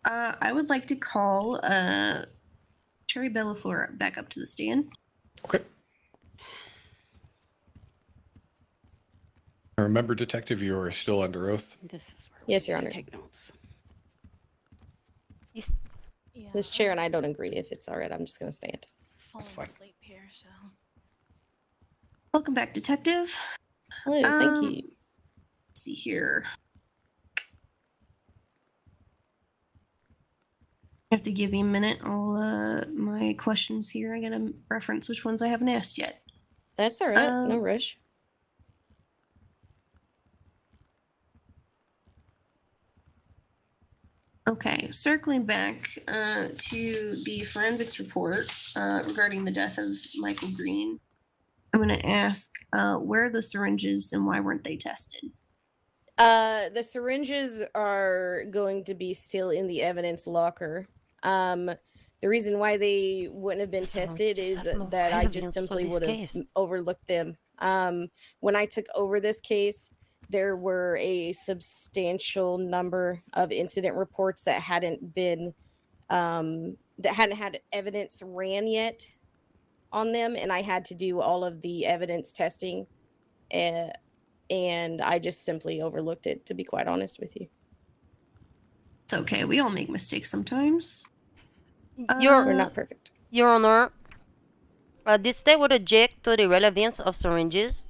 I would like to call Cherry Bellafleur back up to the stand. Okay. Remember, Detective, you are still under oath. This is where Yes, Your Honor. take notes. Yes. This chair and I don't agree. If it's all right, I'm just going to stand. Falling asleep here, so. Welcome back, Detective. Hello, thank you. Let's see here. I have to give me a minute. I'll my questions here. I gotta reference which ones I haven't asked yet. That's all right. No rush. Okay, circling back to the forensics report regarding the death of Michael Green, I'm going to ask where are the syringes and why weren't they tested? The syringes are going to be still in the evidence locker. The reason why they wouldn't have been tested is that I just simply would have overlooked them. When I took over this case, there were a substantial number of incident reports that hadn't been that hadn't had evidence ran yet on them, and I had to do all of the evidence testing, and I just simply overlooked it, to be quite honest with you. It's okay. We all make mistakes sometimes. We're not perfect. Your Honor, this state would object to the relevance of syringes.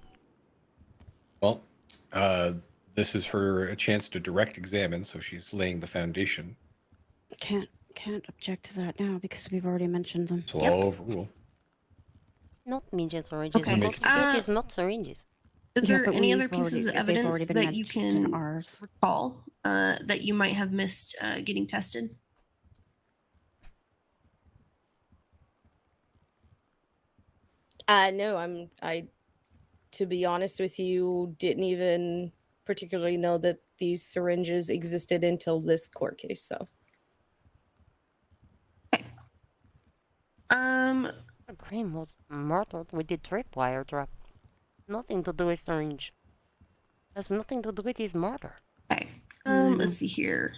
Well, this is her a chance to direct examine, so she's laying the foundation. Can't object to that now because we've already mentioned them. So I'll overrule. Not midget syringes. Okay. It is not syringes. Is Yeah, there but any we've other pieces already- of they've evidence already been that you mentioned in can ours. recall that you might have missed getting tested? No, to be honest with you, didn't even particularly know that these syringes existed until this court case, so. Green was murdered with the tripwire trap. Nothing to do with syringe. Has nothing to do with his murder. Let's see here.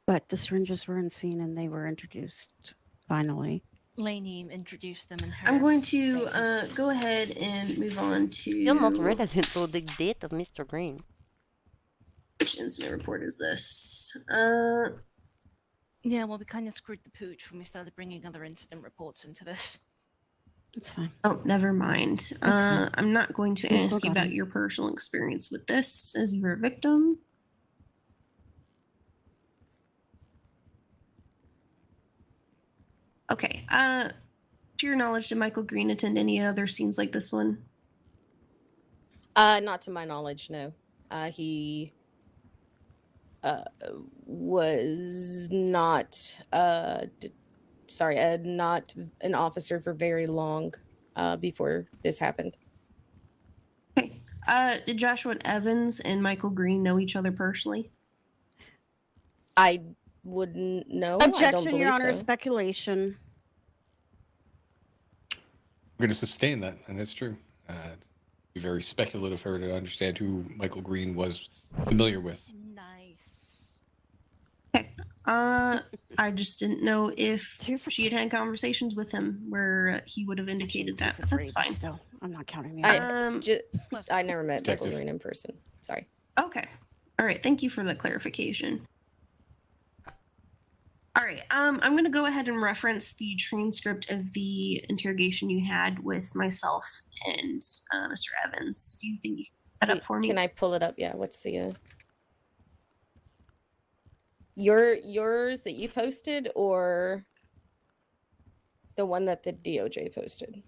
But the syringes were unseen and they were introduced finally. Lainey introduced them in her. I'm going to go ahead and move on to. Still not relevant to the death of Mr. Green. which incident report is this? Yeah, well, we kind of screwed the pooch when we started bringing other incident reports into this. It's fine. Oh, never mind. fine. I'm not going to We still ask you got about him. your personal experience with this as you were a victim. Okay. To your knowledge, did Michael Green attend any other scenes like this one? Not to my knowledge, no. He was not not an officer for very long before this happened. Did Joshua Evans and Michael Green know each other personally? I wouldn't know. I don't Objection, Your believe Honor. so. Speculation. I'm going to sustain that, and it's true. It'd be very speculative for her to understand who Michael Green was familiar with. Nice. I just didn't know if she had had conversations with him where he would have indicated that. But that's fine. Still, I'm not counting the I never met Michael Detective. Green in person. Sorry. Okay. All right. Thank you for the clarification. All right. I'm going to go ahead and reference the transcript of the interrogation you had with myself and Mr. Evans. Do you think you can set up for me? Can I pull it up? Yeah. What's the yours that you posted or the one that the DOJ posted?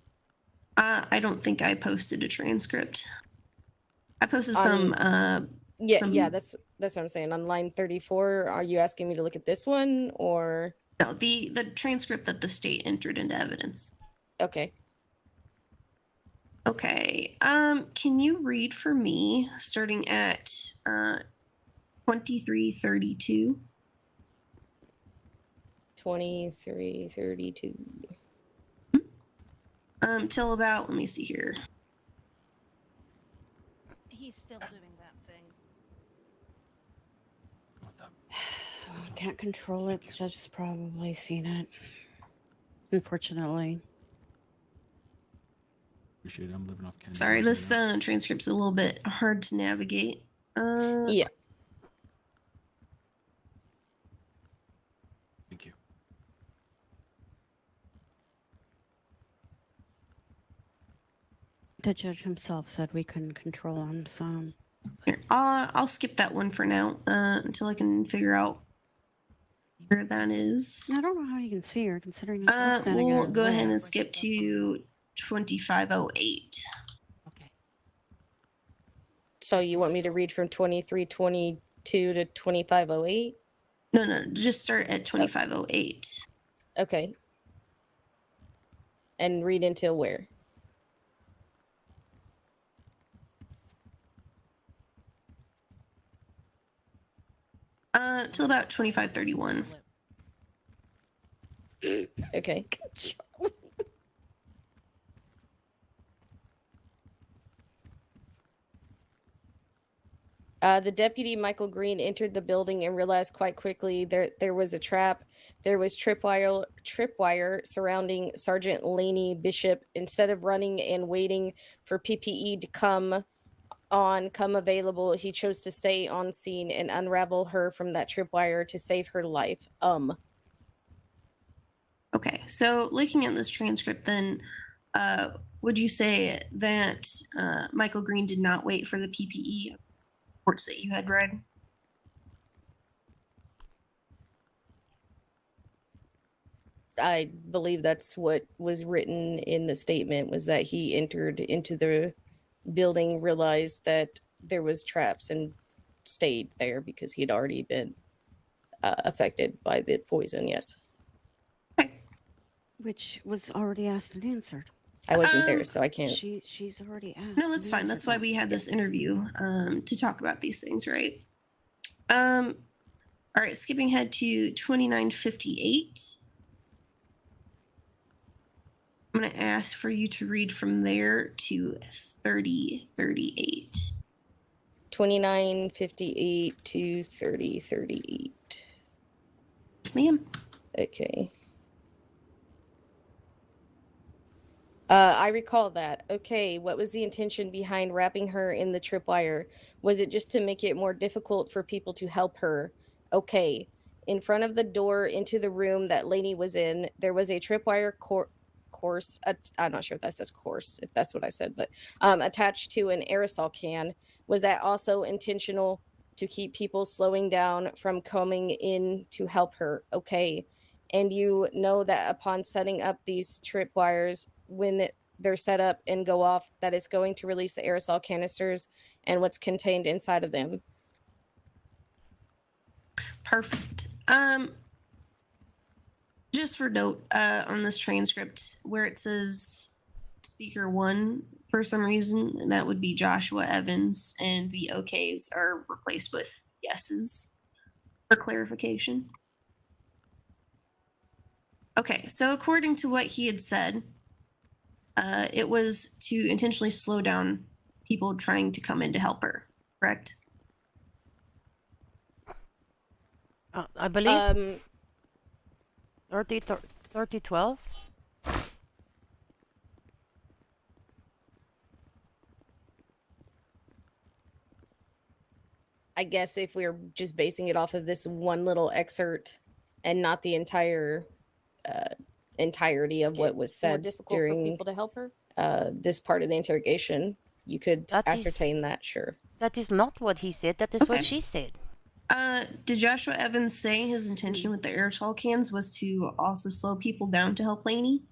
I don't think I posted a transcript. I posted On- some. Yeah, that's what I'm saying. On line 34, are you asking me to look at this one or No, the transcript that the state entered into evidence. okay. Okay. Can you read for me starting at 2332? 2332. Till about, let me see here. He's still doing that thing. Can't control it. The judge has probably seen it. Unfortunately. Appreciate it. I'm living off candy. Sorry, bars this right now. transcript's a little bit hard to navigate. Yeah. Thank you. The judge himself said we couldn't control him, so. Here, I'll skip that one for now until I can figure out where that is. I don't know how you can see her considering you're still standing in We'll her go ahead way. and skip to 2508. So you want me to read from 2322 to 2508? No, just start at 2508. Okay. And read until where? Till about 2531. Okay. The deputy Michael Green entered the building and realized quite quickly there was a trap. There was tripwire surrounding Sergeant Laney Bishop. Instead of running and waiting for PPE to come available, he chose to stay on scene and unravel her from that tripwire to save her life. Okay, so looking at this transcript, then, would you say that Michael Green did not wait for the PPE reports that you had read? I believe that's what was written in the statement, was that he entered into the building, realized that there was traps, and stayed there because he'd already been affected by the poison. Yes. Which was already asked and answered. I wasn't there, so I can't. She's already asked. No, that's and fine. That's answered why that. we had this interview to talk about these things, right? All right, skipping ahead to 2958. I'm going to ask for you to read from there to 3038. 2958 to 3038. Yes, ma'am. Okay. I recall that. Okay, what was the intention behind wrapping her in the tripwire? Was it just to make it more difficult for people to help her? Okay. In front of the door into the room that Lainey was in, there was a tripwire course. I'm not sure if that's a course, if that's what I said, but attached to an aerosol can. Was that also intentional to keep people slowing down from coming in to help her? Okay. And you know that upon setting up these tripwires, when they're set up and go off, that it's going to release the aerosol canisters and what's contained inside of them. Perfect. Just for note, on this transcript where it says speaker 1, for some reason, that would be Joshua Evans, and the OKs are replaced with yeses for clarification. Okay, so according to what he had said, it was to intentionally slow down people trying to come in to help her, correct? I believe 3012. I guess if we're just basing it off of this one little excerpt and not the entire entirety of what was said during for people to help her. This part of the interrogation, you could ascertain that, sure. That is not what he said. That is what Okay. she said. Did Joshua Evans say his intention with the aerosol cans was to also slow people down to help Lainey?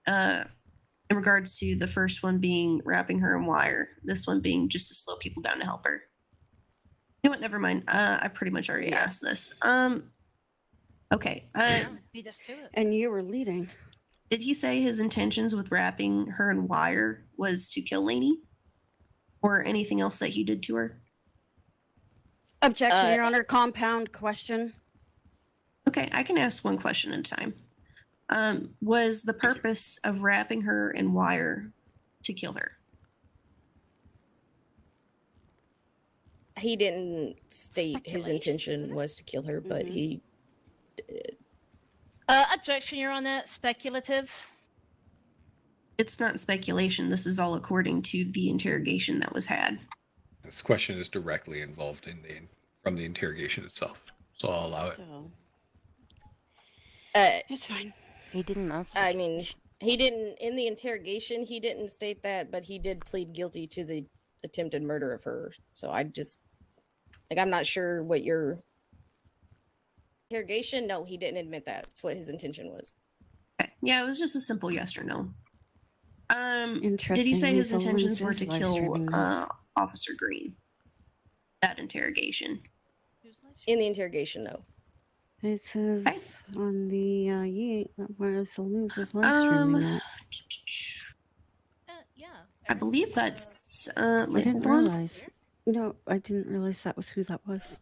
In regards to the first one being wrapping her in wire, this one being just to slow people down to help her. You know what? Never mind. I pretty much already asked this. Okay. Beat us to it. And you were leading. Did he say his intentions with wrapping her in wire was to kill Lainey? Or anything else that he did to her? Objection, Your Honor. Compound question. Okay, I can ask one question at a time. Was the purpose of wrapping her in wire to kill her? He didn't state his intention was to kill her, but he did. Objection, Your Honor. Speculative. It's not speculation. This is all according to the interrogation that was had. This question is directly involved from the interrogation itself, so I'll allow it. It's fine. He didn't answer. I mean, he didn't, in the interrogation, he didn't state that, but he did plead guilty to the attempted murder of her. So I just, I'm not sure what your interrogation. No, he didn't admit that. That's what his intention was. Okay. Yeah, it was just a simple yes or no. Did he Interesting, say his he's the intentions were losers to live kill streaming this. Officer Green? That interrogation. In the interrogation, no. It says on the where the losers live streaming at. Yeah. I believe that's I wait, didn't hold on. realize. No, I didn't realize that was who that was.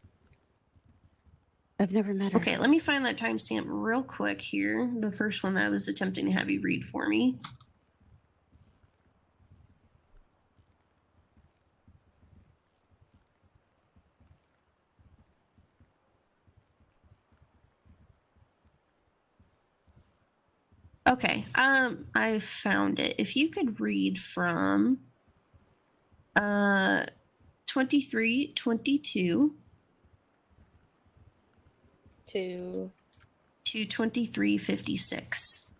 I've never met her. Okay, let me find that timestamp real quick here. The first one that I was attempting to have you read for me. Okay, I found it. If you could read from 2322 to 2356.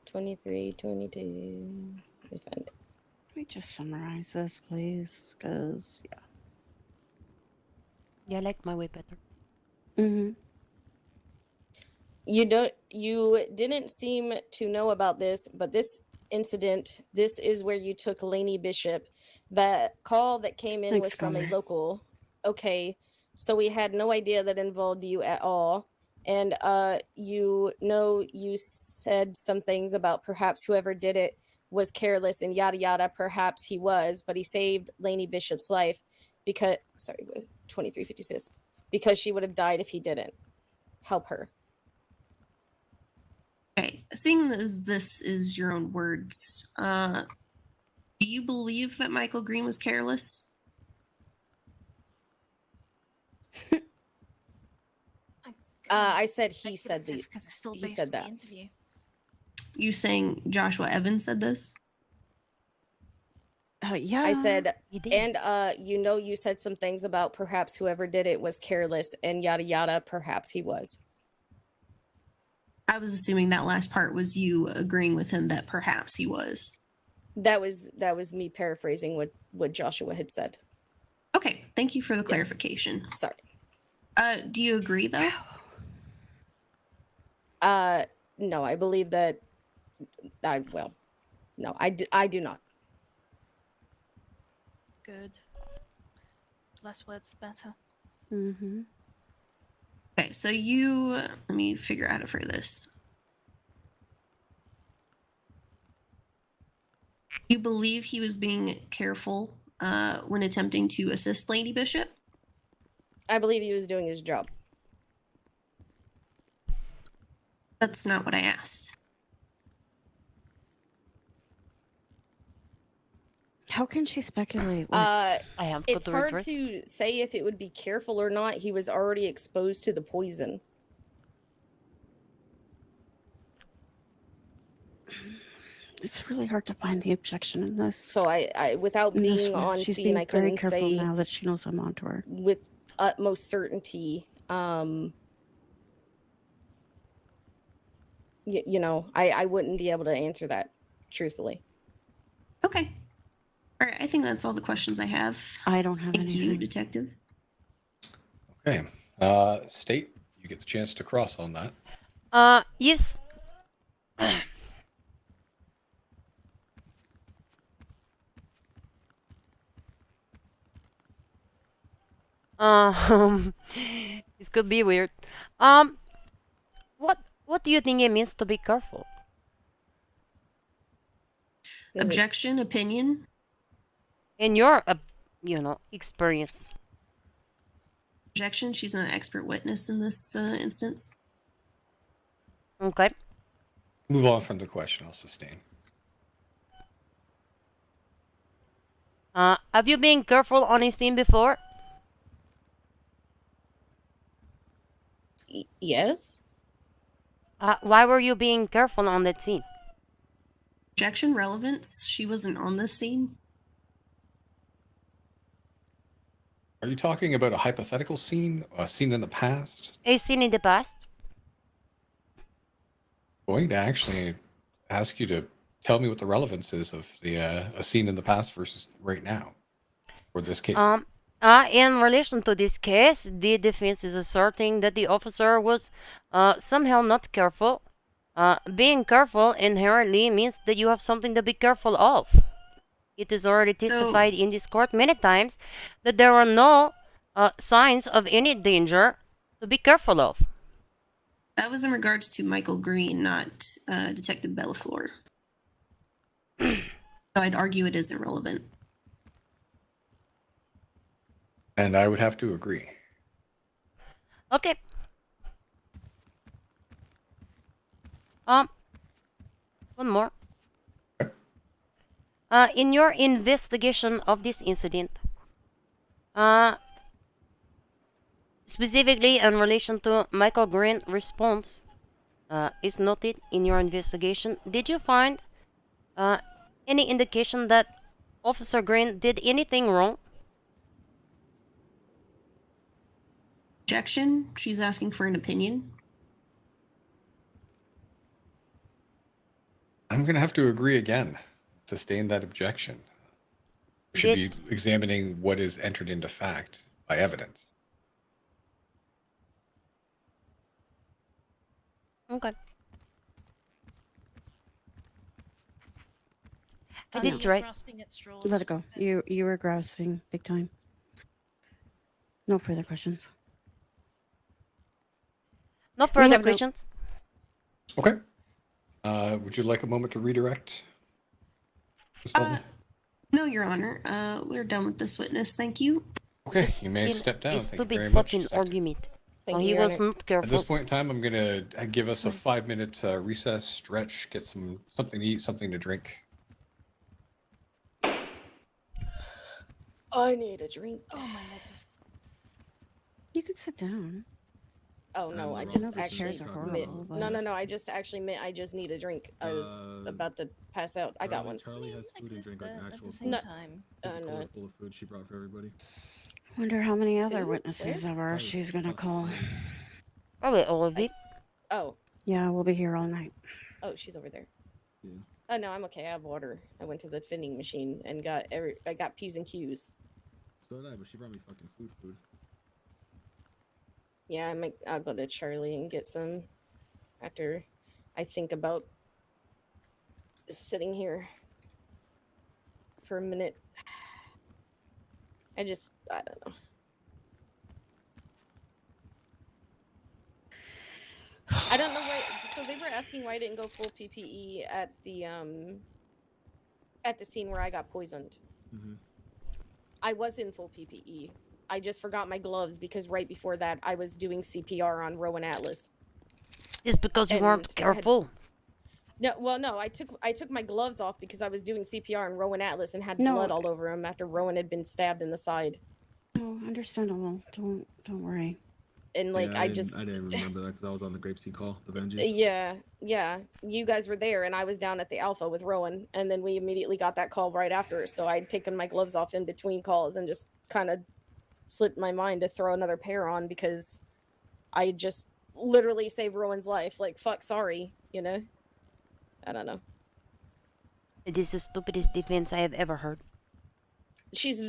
2322. Let me find it. Let me just summarize this, please, because yeah. Yeah, I like my way better. Mm-hmm. You didn't seem to know about this, but this incident, this is where you took Lainey Bishop. That call that came in Thanks, was from a Connor. local. Okay, so we had no idea that involved you at all. And you said some things about perhaps whoever did it was careless and yada yada. Perhaps he was, but he saved Lainey Bishop's life because 2356, because she would have died if he didn't help her. Okay, seeing as this is your own words, do you believe that Michael Green was careless? I said he said because it's still he based said on that. the interview. you saying Joshua Evans said this? Yeah. I said, He did. and you said some things about perhaps whoever did it was careless and yada yada. Perhaps he was. I was assuming that last part was you agreeing with him that perhaps he was. That was me paraphrasing what Joshua had said. Okay, thank you for the clarification. Sorry. Do you agree though? No, I believe that. No, I do not. Good. Less words, the better. Mm-hmm. Okay, so you let me figure out how to phrase this. You believe he was being careful when attempting to assist Lady Bishop? I believe he was doing his job. That's not what I asked. How can she speculate? It's hard to say if it would be careful or not. He was already exposed to the poison. It's really hard to find the objection in this. So I without in this being one. on She's scene, being I very couldn't careful say now that she knows I'm onto her. with utmost certainty. I wouldn't be able to answer that truthfully. Okay. All right, I think that's all the questions I have. I don't have Thank you, anything. Detective. Okay. State, you get the chance to cross on that. Yes. This could be weird. What do you think it means to be careful? Objection, opinion. In your, experience. Objection, she's an expert witness in this instance. Okay. Move on from the question. I'll sustain. Have you been careful on his team before? Yes. Why were you being careful on that team? Objection, relevance. She wasn't on this scene. Are you talking about a hypothetical scene, a scene in the past? A scene in the past? I'm going to actually ask you to tell me what the relevance is of the a scene in the past versus right now, for this case. In relation to this case, the defense is asserting that the officer was somehow not careful. Being careful inherently means that you have something to be careful of. It is already testified in this court many times that there are no signs of any danger to be careful of. That was in regards to Michael Green, not Detective Bellafleur. So I'd argue it isn't relevant. And I would have to agree. Okay. One more. In your investigation of this incident, specifically in relation to Michael Green's response, is noted in your investigation. Did you find any indication that Officer Green did anything wrong? Objection, she's asking for an opinion. I'm going to have to agree again. Sustain that objection. We should be examining what is entered into fact by evidence. Okay. I Tanya, did you're try. grasping at straws. Let it go. You were grasping big time. No further questions. No We further have questions? Okay. Would you like a moment to redirect? Ms. Walton? No, Your Honor. We're done with this witness. Thank you. Okay, Just you may in step down. a Thank you stupid very much. fucking argument. Thank He you, Your was Honor. not careful. At this point in time, I'm going to give us a 5-minute recess, stretch, get something to eat, something to drink. I need a drink. Oh, my legs. You can sit down. Oh no, I the just rock those actually chairs are meant, horrible, no, but- no, no. I just actually meant I just need a drink. I was about to pass out. I got one. Charlie has food and drink, like actual same food. time. There's a no, cooler it's- full of food she brought for everybody. Wonder how many other Who? witnesses of ours she's gonna call. Probably all of it. Oh, Yeah, we'll be here all night. oh, she's over there. Yeah. Oh no, I'm okay. I have water. I went to the vending machine and I got P's and Q's. So did I, but she brought me fucking food. Yeah, I'll go to Charlie and get some after I think about sitting here for a minute. I don't know. I don't know why. So they were asking why I didn't go full PPE at the scene where I got poisoned. Mm-hmm. I was in full PPE. I just forgot my gloves because right before that I was doing CPR on Rowan Atlas. Just because you weren't careful. No, well, no. I took my gloves off because I was doing CPR on Rowan Atlas and had No. blood all over him after Rowan had been stabbed in the side. Oh, understandable. Don't worry. And like Yeah, I didn't remember that because I was on the Grapeseed call, the Vengeance. Yeah. You guys were there, and I was down at the Alpha with Rowan, and then we immediately got that call right after. So I'd taken my gloves off in between calls and just kind of slipped my mind to throw another pair on because I just literally saved Rowan's life. Like, fuck, sorry, you know? I don't know. It is the stupidest defense I have ever heard. She's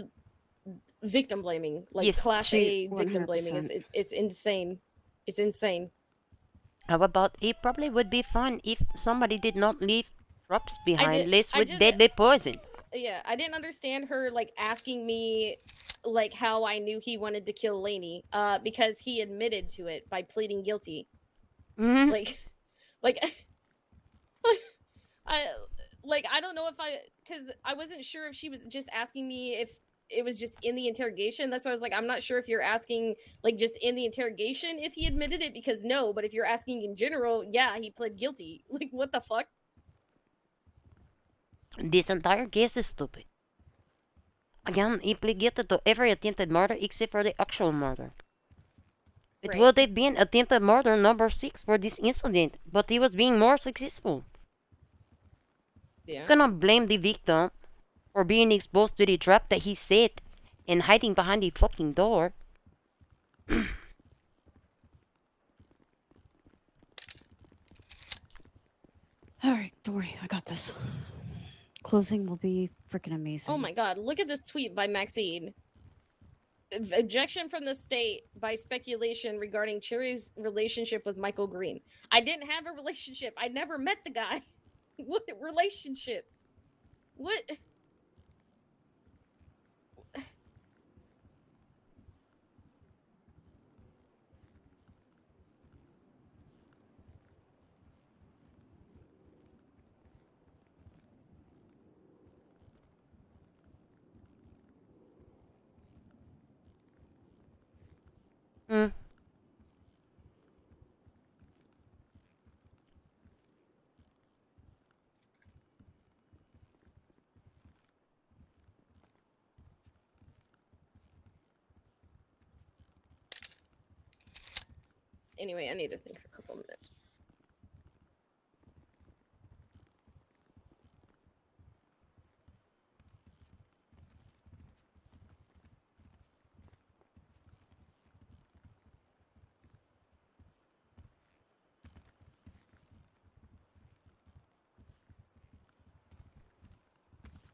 victim blaming, like Yes, class A victim blaming. 100%. It's insane. It's insane. How about it probably would be fun if somebody did not leave traps behind, laced I with didn't- deadly poison. Yeah, I didn't understand her like asking me like how I knew he wanted to kill Lainey, because he admitted to it by pleading guilty. Mm-hmm. Like I don't know if because I wasn't sure if she was just asking me if it was just in the interrogation. That's why I was like, I'm not sure if you're asking like just in the interrogation if he admitted it, because no, but if you're asking in general, yeah, he pled guilty. Like, what the fuck? This entire case is stupid. Again, he pleaded guilty to every attempted murder except for the actual murder. It Right. would have been attempted murder number 6 for this incident, but he was being more successful. Yeah. You cannot blame the victim for being exposed to the trap that he set and hiding behind the fucking door. All right, don't worry. I got this. Closing will be freaking amazing. Oh my god, look at this tweet by Maxine. Objection from the state by speculation regarding Cherry's relationship with Michael Green. I didn't have a relationship. I never met the guy. What relationship? What? Hmm. Anyway, I need to think for a couple minutes.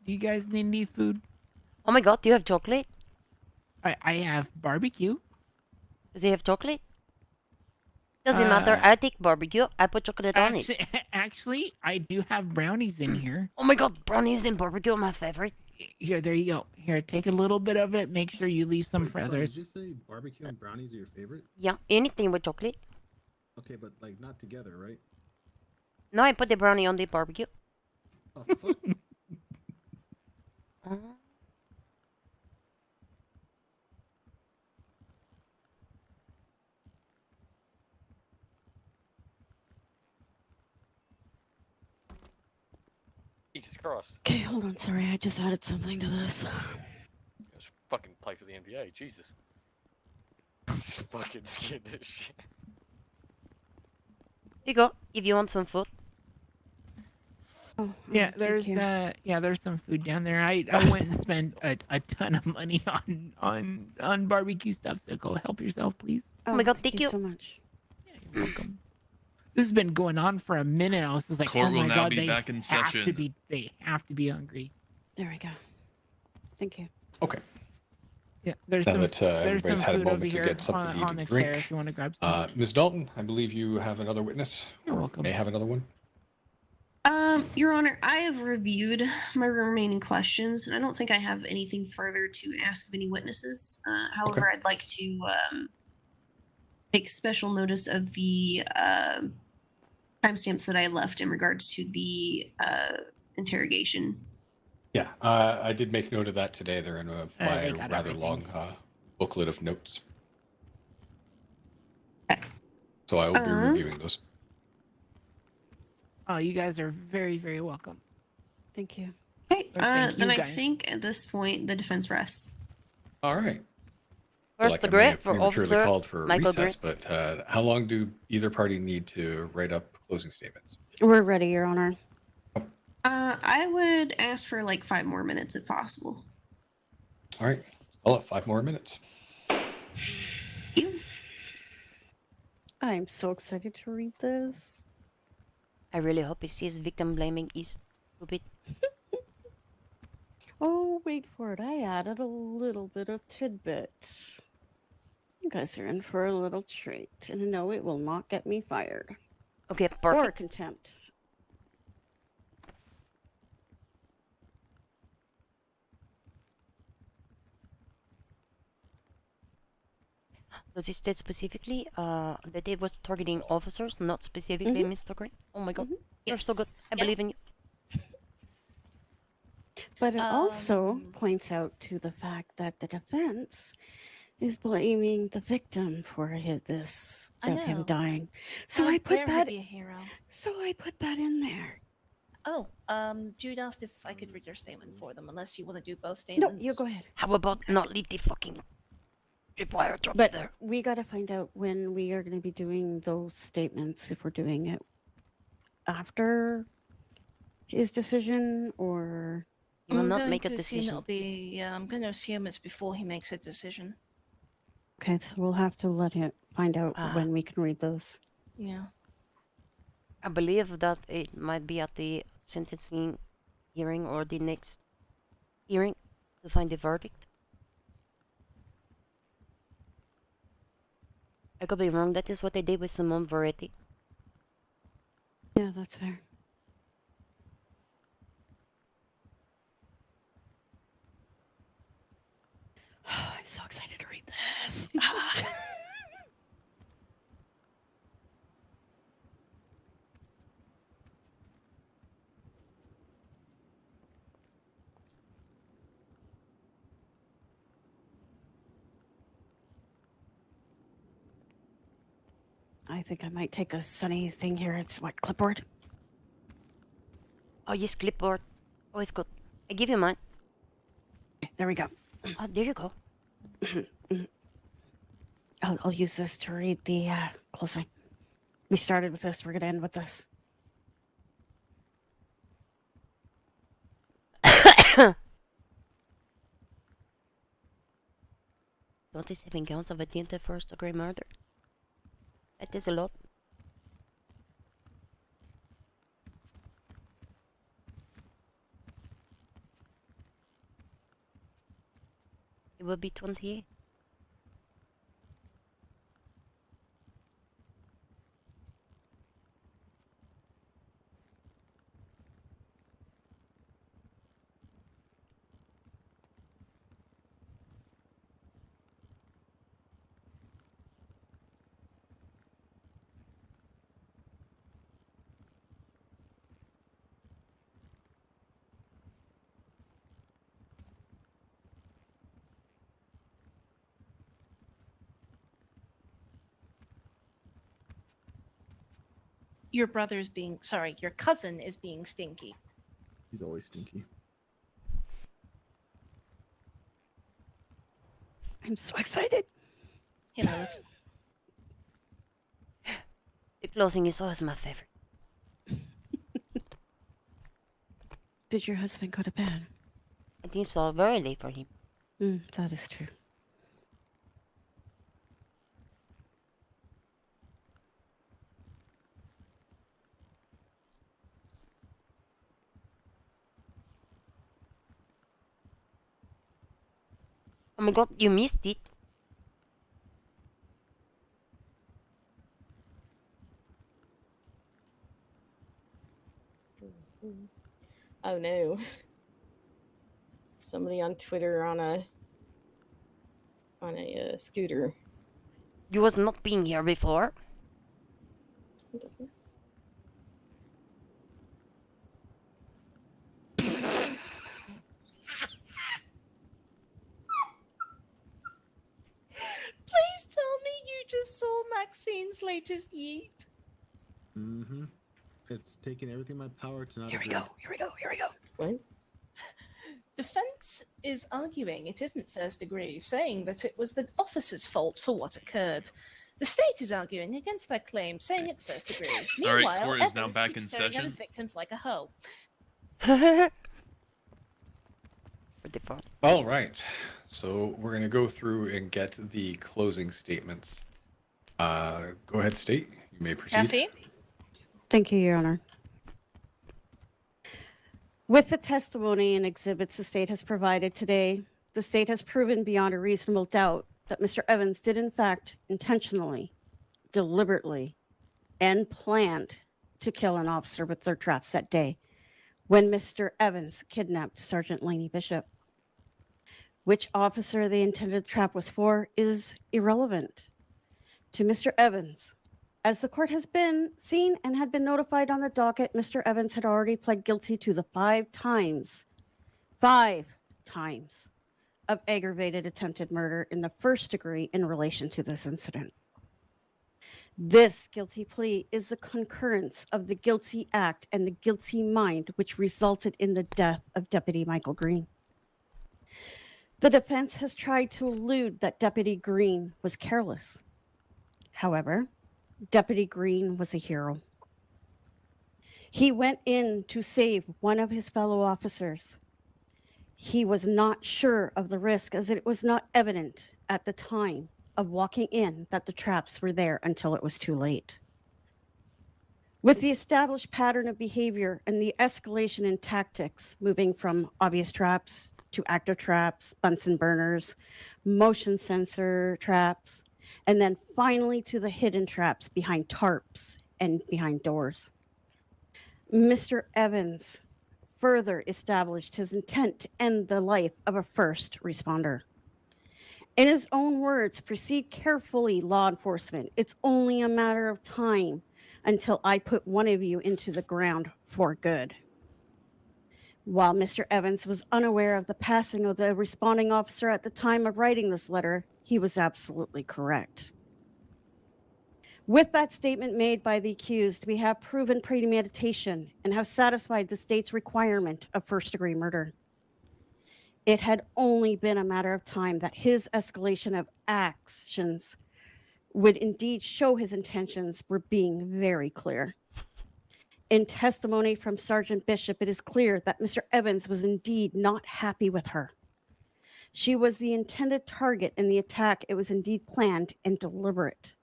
Do you guys need any food? Oh my god, do you have chocolate? I have barbecue. Does he have chocolate? Doesn't matter, I take barbecue, I put chocolate on it. Actually, I do have brownies in here. Oh my god, brownies and barbecue are my favorite. Here, there you go. Here, take a little bit of it. Make sure you leave some for Son, others. did you say barbecue and brownies are your favorite? Yeah, anything with chocolate. Okay, but like not together, right? No, I put the brownie on the barbecue. Oh, fuck. Jesus Christ. Okay, hold on. Sorry, I just added something to this. Just fucking play for the NBA, Jesus. Just fucking scared this shit. you go. If you want some food. Oh, Yeah, thank there's you. there's some food down there. I went and spent a ton of money on barbecue stuff. So go help yourself, please. Oh my god, thank you so much. You're welcome. This has been going on for a minute. I was just like, Court oh will my now god, be they back in have session. to be hungry. There we go. Thank you. Okay. Yeah, there's Now some that there's everybody's some had a food over moment to here get something to eat on and the drink, chair if you want to grab some. Ms. Dalton, I believe you have another witness. You're or welcome. May have another one. Your Honor, I have reviewed my remaining questions, and I don't think I have anything further to ask of any witnesses. However, I'd like to take special notice of the timestamps that I left in regards to the interrogation. Yeah, I did make note of that today. They're in They a got rather everything. long booklet of notes. So I will be reviewing those. Oh, you guys are very, very welcome. Thank you. Okay, Thank then you, I guys. think at this point the defense rests. All right. First Like I may degree have for prematurely Officer called for a Michael recess, but how long do either party need to write up closing statements? We're ready, Your Honor. I would ask for like 5 more minutes if possible. All right, I'll have 5 more minutes. I'm so excited to read this. I really hope he sees victim blaming is stupid. Oh, wait for it. I added a little bit of tidbit. You guys are in for a little treat, and no, it will not get me fired. Okay, Or perfect. contempt. Does it state specifically that it was targeting officers, not specifically Mr. Green? Oh my god, you're so good. I believe in you. But it also points out to the fact that the defense is blaming the victim for this I of him know. dying. So How I put dare he that. be a hero. So I put that in there. Oh, Jude asked if I could read your statement for them, unless you want to do both No, statements. you go ahead. How about not leave the fucking tripwire drops But there? we got to find out when we are going to be doing those statements. If we're doing it after his decision, or You will I'm not going make a to assume decision. it'll be. Yeah, I'm going to assume it's before he makes a decision. okay, so we'll have to let him find out Ah. when we can read those. Yeah. I believe that it might be at the sentencing hearing or the next hearing to find the verdict. I could be wrong. That is what they did with Simone Veretti. Yeah, that's fair. I'm so excited to read this. I think I might take a sunny thing here. It's what, clipboard? Oh, yes, clipboard. Oh, it's good. I give you mine. There we go. Oh, there you go. I'll use this to read the closing. We started with this. We're going to end with this. Don't is having counts of attempted first degree murder. That is a lot. It would be 28. Your brother's being. Sorry, your cousin is being stinky. He's always stinky. I'm so excited. He knows. Closing is always my favorite. Did your husband go to bed? I think so. Very late for him. That is true. Oh my god, you missed it. Oh no. Somebody on Twitter on a scooter. You was not being here before. Please tell me you just saw Maxine's latest yeet. Mm-hmm. It's taking everything in my power to not Here we agree. go. Here we go. Here we go. What? Defense is arguing it isn't first degree, saying that it was the officer's fault for what occurred. The state is arguing against that claim, saying it's first degree. All right, Meanwhile, court is now Evans back keeps in staring at session. his victims like a hoe. All right. So we're going to go through and get the closing statements. Go ahead, State. You may proceed. Cassie? Thank you, Your Honor. With the testimony and exhibits the state has provided today, the state has proven beyond a reasonable doubt that Mr. Evans did in fact intentionally, deliberately, and planned to kill an officer with their traps that day when Mr. Evans kidnapped Sergeant Laney Bishop. Which officer the intended trap was for is irrelevant. To Mr. Evans, as the court has been seen and had been notified on the docket, Mr. Evans had already pled guilty to the 5 times of aggravated attempted murder in the first degree in relation to this incident. This guilty plea is the concurrence of the guilty act and the guilty mind which resulted in the death of Deputy Michael Green. The defense has tried to allude that Deputy Green was careless. However, Deputy Green was a hero. He went in to save one of his fellow officers. He was not sure of the risk as it was not evident at the time of walking in that the traps were there until it was too late. With the established pattern of behavior and the escalation in tactics, moving from obvious traps to active traps, Bunsen burners, motion sensor traps, and then finally to the hidden traps behind tarps and behind doors. Mr. Evans further established his intent to end the life of a first responder. In his own words, proceed carefully, law enforcement. It's only a matter of time until I put one of you into the ground for good. While Mr. Evans was unaware of the passing of the responding officer at the time of writing this letter, he was absolutely correct. With that statement made by the accused, we have proven premeditation and have satisfied the state's requirement of first-degree murder. It had only been a matter of time that his escalation of actions would indeed show his intentions were being very clear. In testimony from Sergeant Bishop, it is clear that Mr. Evans was indeed not happy with her. She was the intended target in the attack. It was indeed planned and deliberate.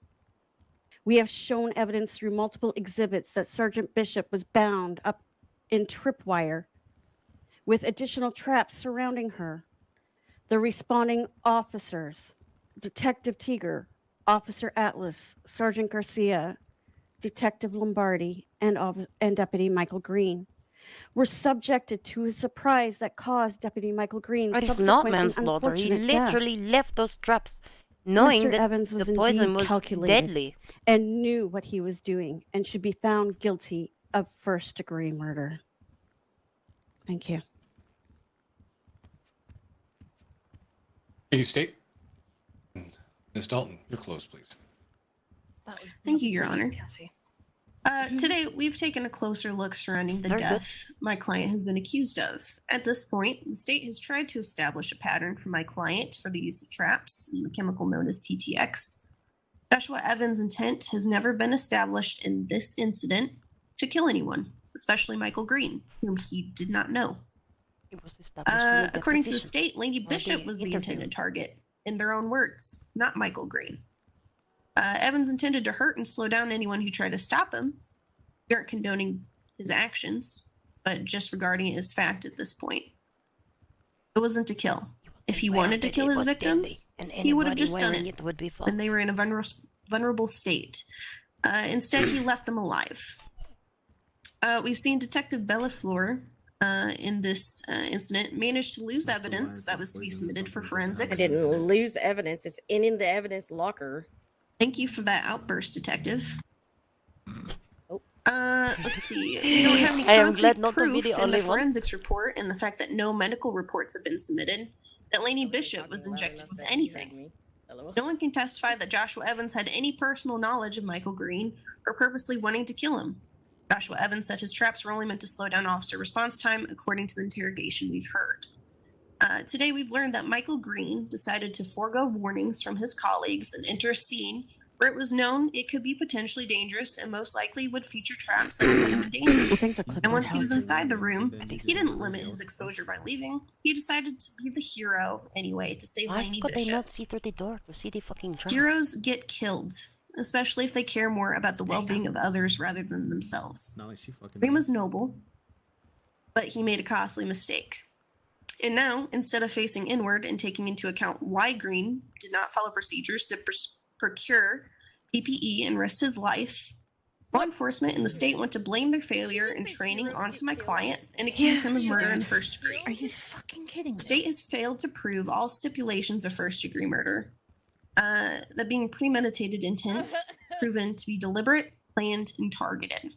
We have shown evidence through multiple exhibits that Sergeant Bishop was bound up in tripwire with additional traps surrounding her. The responding officers, Detective Teeger, Officer Atlas, Sergeant Garcia, Detective Lombardi, and Deputy Michael Green, were subjected to a surprise that caused Deputy Michael Green's But it's subsequent not and manslaughter. He unfortunate death. literally left those traps knowing Mr. that Evans was the poison indeed was calculated deadly. and knew what he was doing and should be found guilty of first-degree murder. Thank you. Can you state? Ms. Dalton, your close, please. Thank you, Your Honor. Cassie. Today, we've taken a closer look surrounding the Very good. death my client has been accused of. At this point, the state has tried to establish a pattern for my client for the use of traps and the chemical known as TTX. Joshua Evans' intent has never been established in this incident to kill anyone, especially Michael Green, whom he did not know. It was established in the According to the deposition state, Lady or Bishop the was the interview. intended target, in their own words, not Michael Green. Evans intended to hurt and slow down anyone who tried to stop him. We aren't condoning his actions, but just regarding it as fact at this point. It wasn't to kill. If he wanted to kill his victims, he would have just done it would be when they were in a vulnerable state. Instead, he left them alive. We've seen Detective Bellafleur in this incident managed to lose evidence that was to be submitted for I forensics. didn't lose evidence. It's in the evidence locker. Thank you for that outburst, Detective. Oh. Let's see. We don't have any I am glad concrete not to be proof the in the only one. forensics report and the fact that no medical reports have been submitted that Lady Bishop was injected with anything. No one can testify that Joshua Evans had any personal knowledge of Michael Green or purposely wanting to kill him. Joshua Evans said his traps were only meant to slow down officer response time, according to the interrogation we've heard. Today, we've learned that Michael Green decided to forego warnings from his colleagues and enter a scene where it was known it could be potentially dangerous and most likely would feature traps that would put him in danger. And once he was inside the room, he didn't limit his exposure by leaving. He decided to be the hero anyway to save Why Lainey could they Bishop. not see through the door to see the fucking trap? Heroes get killed, especially if they care more about the well-being of others rather than themselves. Not like she fucking. Green was noble, but he made a costly mistake. And now, instead of facing inward and taking into account why Green did not follow procedures to procure PPE and risk his life, law enforcement and the state want to blame their failure in training onto my client and accuse him of murder in the first degree. Are you fucking kidding me? The state has failed to prove all stipulations of first-degree murder. That being premeditated intent, proven to be deliberate, planned, and targeted.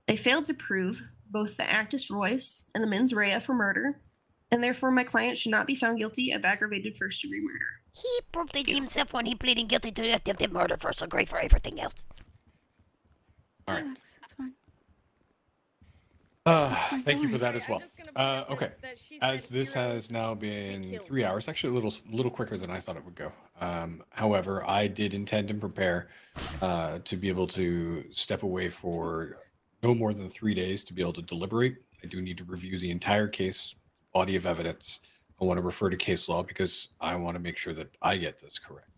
They failed to prove both the actus reus and the mens rea for murder, and therefore my client should not be found guilty of aggravated first-degree murder. He proved it himself when he pleaded guilty to attempted murder, first degree for everything else. All right. That's fine. Thank you for that as well. Okay, as this has now been 3 hours, actually a little quicker than I thought it would go. However, I did intend and prepare to be able to step away for no more than 3 days to be able to deliberate. I do need to review the entire case, body of evidence. I want to refer to case law because I want to make sure that I get this correct.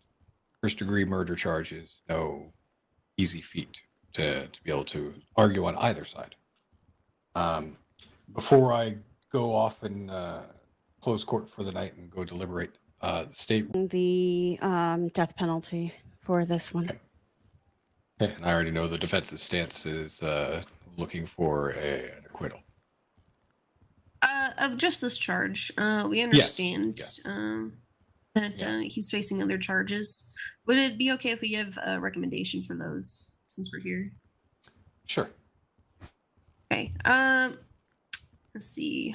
First degree murder charge is no easy feat to be able to argue on either side. Before I go off and close court for the night and go deliberate, the state. The death penalty for this one. Okay, and I already know the defense's stance is looking for an acquittal. Of just this charge, we understand that he's facing other charges. Would it be okay if we give a recommendation for those since we're here? Sure. Okay. Let's see.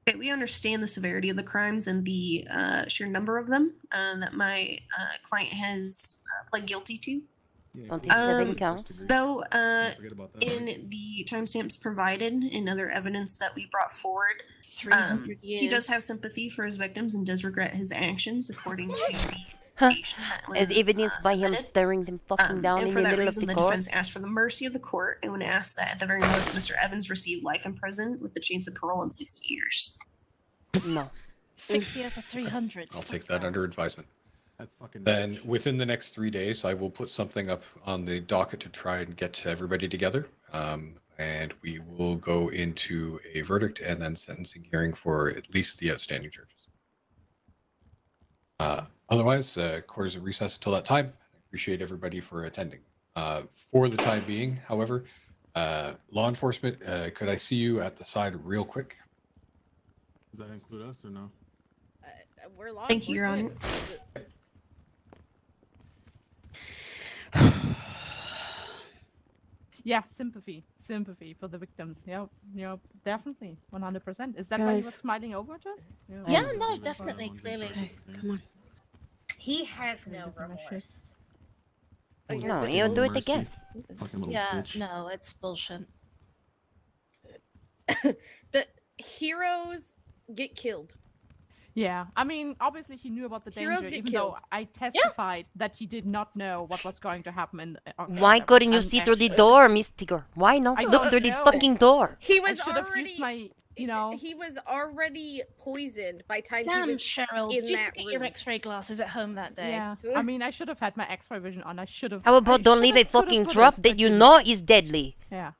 Okay, we understand the severity of the crimes and the sheer number of them that my client has pled guilty to. Counts. Though, in the timestamps provided and other evidence that we brought forward, 300 he does years. have sympathy for his victims and does regret his actions, according to the As evidenced by him staring them fucking down and in for the that middle of reason, the the court. defense asked for the mercy of the court and would ask that at the very most, Mr. Evans receive life in prison with the chance of parole in 60 years. No. 60 out of 300. I'll take that under advisement. That's fucking. Then within the next 3 days, I will put something up on the docket to try and get everybody together. And we will go into a verdict and then sentencing hearing for at least the outstanding charges. Otherwise, court is at recess until that time. I appreciate everybody for attending. For the time being, however, law enforcement, could I see you at the side real quick? Does that include us or no? We're law Thank you, Your Honor. enforcement. Yeah, sympathy for the victims. Yep, definitely, 100%. Is that why he was Guys. smiling over at us? Yeah, no, definitely, clearly. Okay, come on. He has no remorse. No, you'll do it again. Fucking little Yeah, bitch. no, it's bullshit. The heroes get killed. Yeah, I mean, obviously he knew about the Heroes danger, get even though killed. I testified that he did not know what was going to happen. Why whatever, couldn't you and see through the actually- door, Mister? Why not I look don't through the know. fucking door? He was I should have already used my, you know. he was already poisoned by time Damn, he was Cheryl, in did you that forget room. your X-ray glasses at home that day? Yeah, I mean, I should have had my X-ray vision on. I should have. How about don't leave a fucking drop that you know is deadly? Yeah.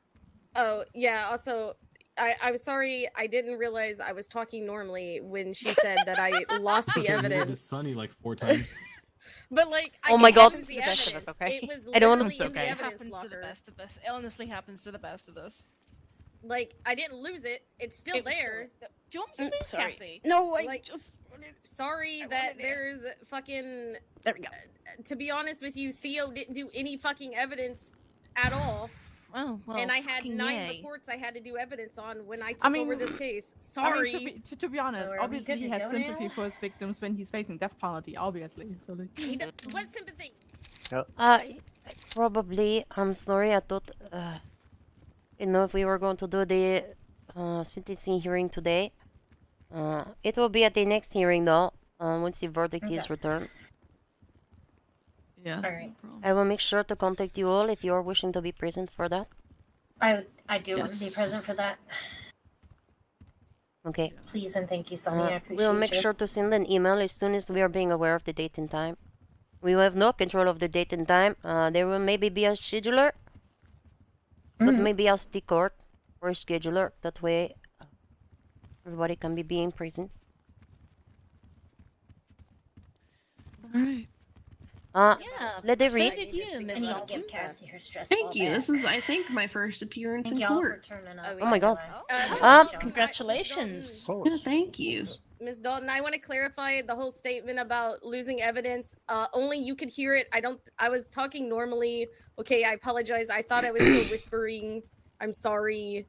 Oh yeah. Also, I'm sorry. I didn't realize I was talking normally when she said that I lost the Okay, you evidence. muted Sunny like 4 times. But like, I Oh my didn't God. lose the The best of evidence. us, okay? It was I don't wanna- literally in the It evidence happens to the locker. best of us. It honestly happens to the best of us. Like, I didn't lose it. It's still It was still- there. Do you want me to move, Sorry. Cassie? No, I just. Sorry that there's fucking. There we go. To be honest with you, Theo didn't do any fucking evidence at all. Oh, well, and I had fucking 9 yay. reports I had to do evidence on when I took over this case. I Sorry. mean, to be honest, So are we obviously good he to has go sympathy now? for his victims when he's facing death penalty, obviously. So like. What sympathy? Probably. I'm sorry. I thought, you know, if we were going to do the sentencing hearing today, it will be at the next hearing though. Once the verdict is Okay. returned. Yeah. Alright. I will make sure to contact you all if you are wishing to be present for that. I do want to be Yes. present for that. Okay. Please and thank you, Sonny. I appreciate We'll make you. sure to send an email as soon as we are being aware of the date and time. We will have no control of the date and time. There will maybe be a scheduler, but maybe ask the court for a scheduler. That way, everybody can be being present. All right. Yeah, let it so read. did you, Miss I need to Dalton. give Cassie her stress Thank ball you. back. This is, I think, my first appearance Thank in y'all for court. turning up. Oh my God. Congratulations. Yeah, thank you. Ms. Dalton, I want to clarify the whole statement about losing evidence. Only you could hear it. I was talking normally. Okay, I apologize. I thought I was still whispering. I'm sorry.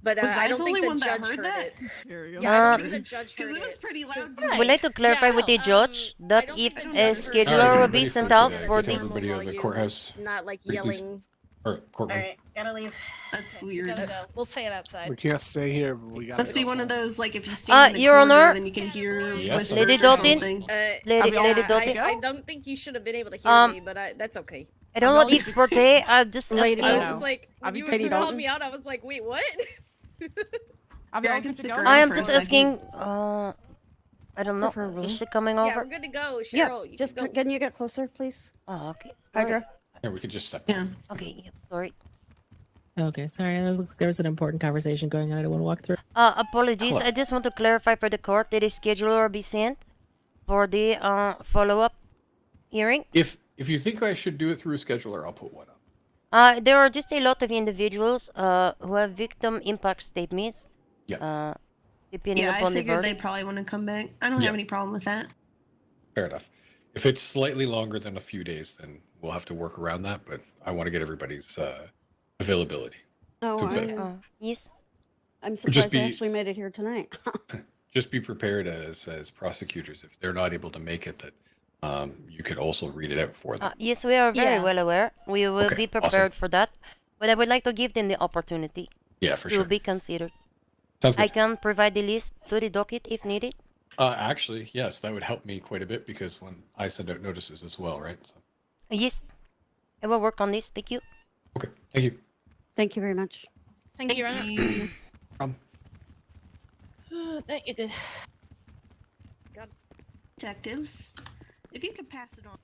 But Was I I don't the think only the one that judge heard heard that? it. Here you go. Yeah, I don't think the judge heard Because it was pretty loud. We'd like to clarify with the judge that if a scheduler will be sent out for get this. everybody out of the courthouse. Not like Pretty please. yelling. Or courtroom. Alright, gotta leave. That's Okay, weird. gotta go. We'll say it outside. We can't stay here, but we got. Must be one of those, like, if you stand in a Your corner, Honor. then you can hear Yes. whispers Lady or Dalton. something. Lady Yeah, Dalton. I don't think you should have been able to hear me, but that's okay. I don't know the expert. I just Lady I was No. just like, when you Lady called Dalton. me out, I was like, wait, what? Are we Yeah, I all can good to stick go? around I am for a just second. asking. I don't know. Preferably. Is she coming Yeah, over? we're good to go. Yeah, Cheryl, you just can go. can you get closer, please? Oh, okay. Sorry. Hydra. Yeah, we could just step. Yeah. Okay. Yeah, sorry. Okay, sorry. There was an important conversation going on. I don't want to walk through. Apologies. Hello. I just want to clarify for the court that a scheduler will be sent for the follow-up hearing. If you think I should do it through a scheduler, I'll put one up. There are just a lot of individuals who have victim impact statements. Yeah. Depending Yeah, I upon the figured they verdict. probably want to come back. I don't Yeah. have any problem with that. Fair enough. If it's slightly longer than a few days, then we'll have to work around that. But I want to get everybody's availability. No, To bed. Yes. I'm Just surprised I be- actually made it here tonight. Just be prepared as prosecutors if they're not able to make it. That you could also read it out for them. Yes, we are very Yeah. well aware. We will Okay, be awesome. prepared for that. But I would like to give them the opportunity Yeah, for to sure. be considered. Sounds I good. can provide the list to the docket if needed. Actually, yes, that would help me quite a bit because when I send out notices as well, right? So, Yes. I will work on this. Thank you. okay, thank you. Thank you very much. Thank you, Rana. you. Thank you. Good. Detectives, if you could pass it on.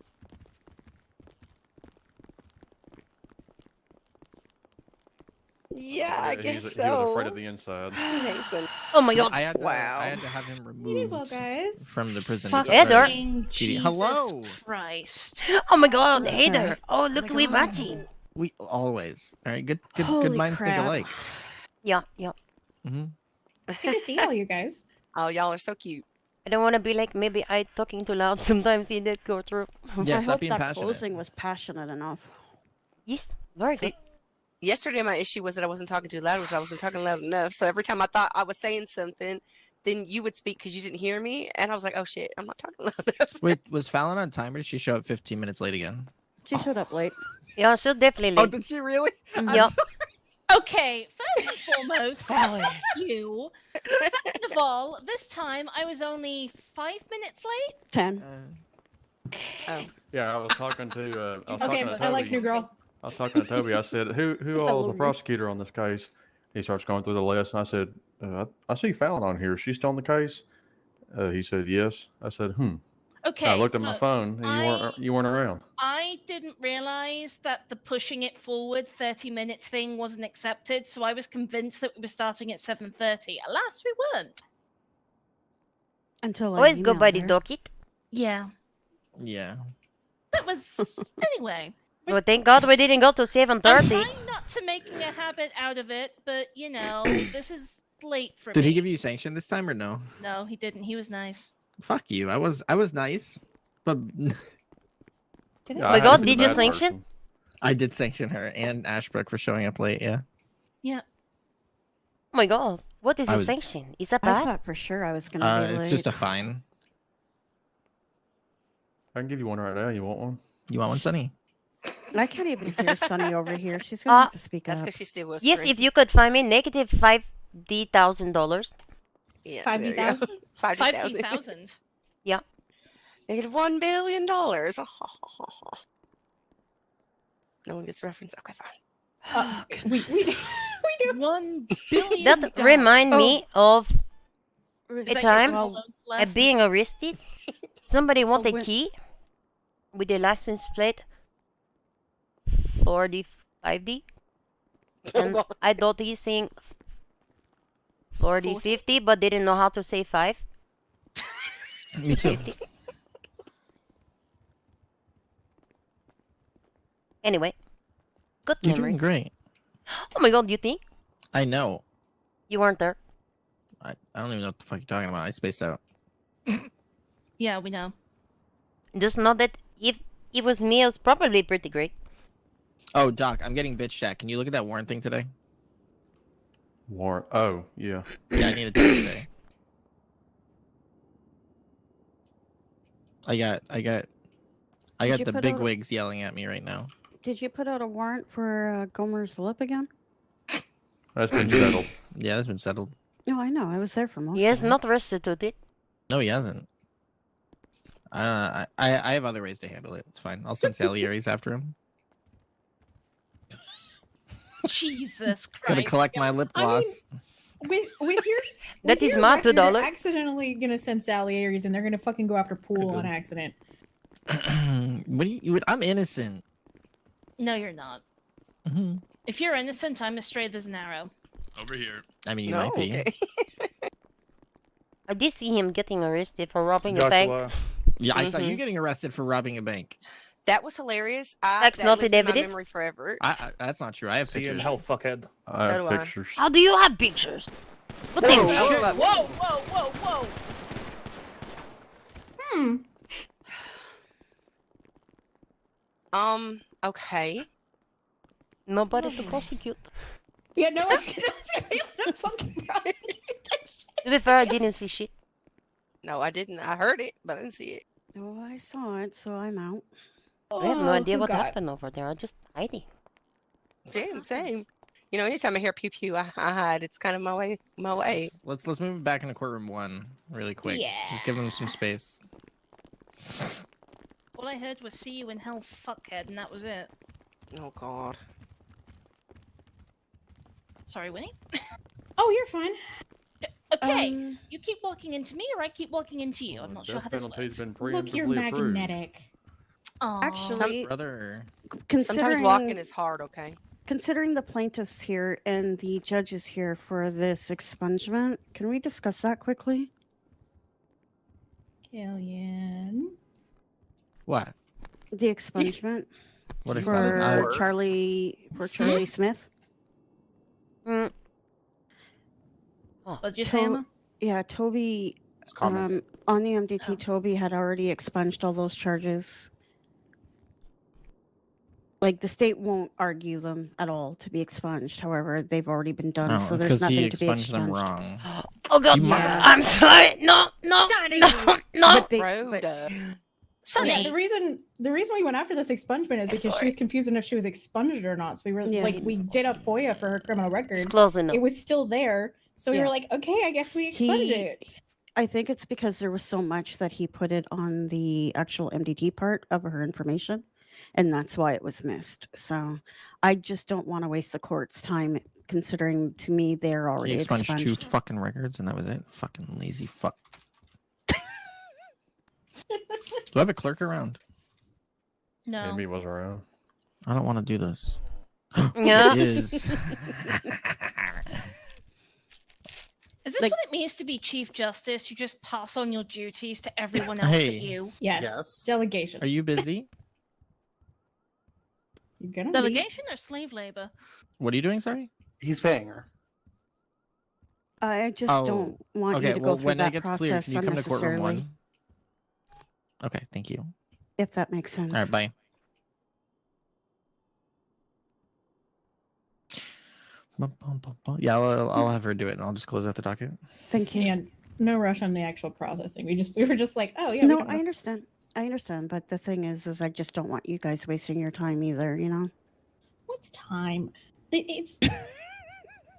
Yeah, I guess so. He was afraid of the inside. Mason. Oh my god. I had to, Wow. I had to have him You removed did well, guys. from the prison. Fuck for Heather. cheating. Hello. Christ. Oh my god, That's hey there. right. Oh, look, my we God. matching. We always. All right. Good Holy minds think crap. alike. Yeah, yeah. Hmm. Good to see all you guys. Oh, y'all are so cute. I don't want to be like, maybe I talking too loud sometimes in that courtroom. Yeah, I stop hope being that passionate. closing was passionate enough. Yes, very See, good. yesterday my issue was that I wasn't talking too loud. I wasn't talking loud enough. So every time I thought I was saying something, then you would speak because you didn't hear me, and I was like, "Oh shit, I'm not talking loud enough." Wait, was Fallon on time or did she show up 15 minutes late again? She showed up late. Yeah, she'll definitely Oh, leave. did she really? I'm Yeah. sorry. Okay, first and foremost, thank you. Second of all, this time I was only 5 minutes late. 10. Oh. Yeah, I was talking to. I was Okay, talking to I Toby. like new girl. I was talking to Toby. I said, "Who all is the prosecutor on this case?" He starts going through the list, and I said, "I see Fallon on here. Is she still on the case?" He said, "Yes." I said, Okay. I looked at my phone, and you weren't around. I didn't realize that the pushing it forward 30 minutes thing wasn't accepted, so I was convinced that we were starting at 7:30. Alas, we weren't. Until I Always go by emailed the her. docket. Yeah. Yeah. That was anyway. Well, thank God we didn't go to I'm 7:30. trying not to making a habit out of it, but you know, this is late for Did me. he give you sanction this time or no? No, he didn't. He was nice. Fuck you. I was nice, but Yeah, my God, did you sanction? I did sanction her and Ashbrook for showing up late. Yeah. Yeah. Oh my God, what is I a was- sanction? Is that I bad? thought for sure I was going to be late. It's just a fine. I can give you one right now. You want one? You want one, Sonny? I can't even hear Sunny over here. She's going to have to speak That's up. because she's still Yes, whispering. if you could find me negative $50,000. Yeah, $50,000? there you go. 50,000. 50,000. Yeah. Negative $1 billion. No one gets the reference. Okay, fine. We do. $1 billion. That remind me of Is a that your time small notes at last? being arrested. Somebody want a when- key with the license plate 45D. And I thought he's saying 4050, but didn't know how to say 5. Me too. Anyway, good You're doing memories. great. Oh my God, you think? I know. You weren't there. I don't even know what the fuck you're talking about. I spaced out. Yeah, we know. Just know that if it was me, it was probably pretty great. Oh, Doc, I'm getting bitch chat. Can you look at that warrant thing today? Warrant. Oh, yeah. Yeah, I need it done today. I got Did you the put big out a- wigs yelling at me right now. Did you put out a warrant for Gomer's lip again? That's been settled. Yeah, that's been settled. No, I know. I was there for most He has of it. not restituted. No, he hasn't. I have other ways to handle it. It's fine. I'll send Salieri's after him. Jesus Christ. Gonna collect my lip I mean, gloss. With your That with is your my record, you're $2. accidentally gonna send Salieri's and they're gonna fucking go after Pool on accident. What do you? I'm innocent. No, you're not. Mm-hmm. If you're innocent, I'm as straight as an arrow. Over here. I mean, you No, might be. okay. I did see him getting arrested for robbing a bank. Joshua, Yeah, I saw you Mhm. getting arrested for robbing a bank. That was hilarious. That's That not lives the in my evidence. memory forever. That's not true. I have See you in pictures. hell, fuckhead. I So have do I. pictures. How do you have pictures? What the Oh, shit? shit. Whoa, whoa, whoa, whoa. Okay. Nobody to prosecute. Yeah, no one's gonna fucking To be fair, I didn't see shit. No, I didn't. I heard it, but I didn't see it. Oh, I saw it, so I'm out. I have no Oh, idea who what got- happened over there. I just hiding. Same. You know, anytime I hear pew pew, I hide. It's kind of my way. Let's move it back into courtroom 1 really quick. Just give them some space. All I heard was "see you in hell, fuckhead," and that was it. Oh God. Sorry, Winnie. Oh, you're fine. Okay, you keep walking into me, or I keep walking into you. I'm not sure how this works. Been Look, you're preemptively approved. magnetic. Aw. Actually, Brother. Sometimes considering walking is hard. Okay. considering the plaintiffs here and the judges here for this expungement, can we discuss that quickly? Killian. What? The expungement What for expungement? Charlie Smith. Mm. What'd you say, Emma? Yeah, Toby. comment. On the MDT, Toby had already expunged all those charges. Like the state won't argue them at all to be expunged. However, they've already been done, Oh, so there's because he nothing to be expunged expunged. them wrong. Oh God, You Yeah. I'm sorry. No, no, Sonny. no, no. But they, Road. but, Sunny. Yeah, the reason we went after this expungement is because she was confused on if she was expunged or not. So we were we did a FOIA for her criminal record. It's close enough. It was still there, so we Yeah. were like, okay, I guess we expunge it. I think it's because there was so much that he put it on the actual MDT part of her information, and that's why it was missed. So I just don't want to waste the court's time, considering to me they're He already expunged 2 expunged. fucking records, and that was it. Fucking lazy fuck. Do I have a clerk around? No. Amy was around. I don't want to do this. Yeah. It is. Is this what it means to be Chief Justice? You just pass on your duties to everyone else Hey. but you. Yes. Delegation. Are you busy? You're gonna Delegation or slave labor? What are you doing, sorry? He's paying her. I just don't want okay, you to well, go through when that it gets process clear, can you come to courtroom unnecessarily, 1? Okay, thank you. if that makes sense. All right, bye. Yeah, I'll have her do it, and I'll just close out the docket. Thank you. And no rush on the actual processing. We were just like, oh yeah. No, I understand. I understand, but the thing is I just don't want you guys wasting your time either. You know. What's time? It's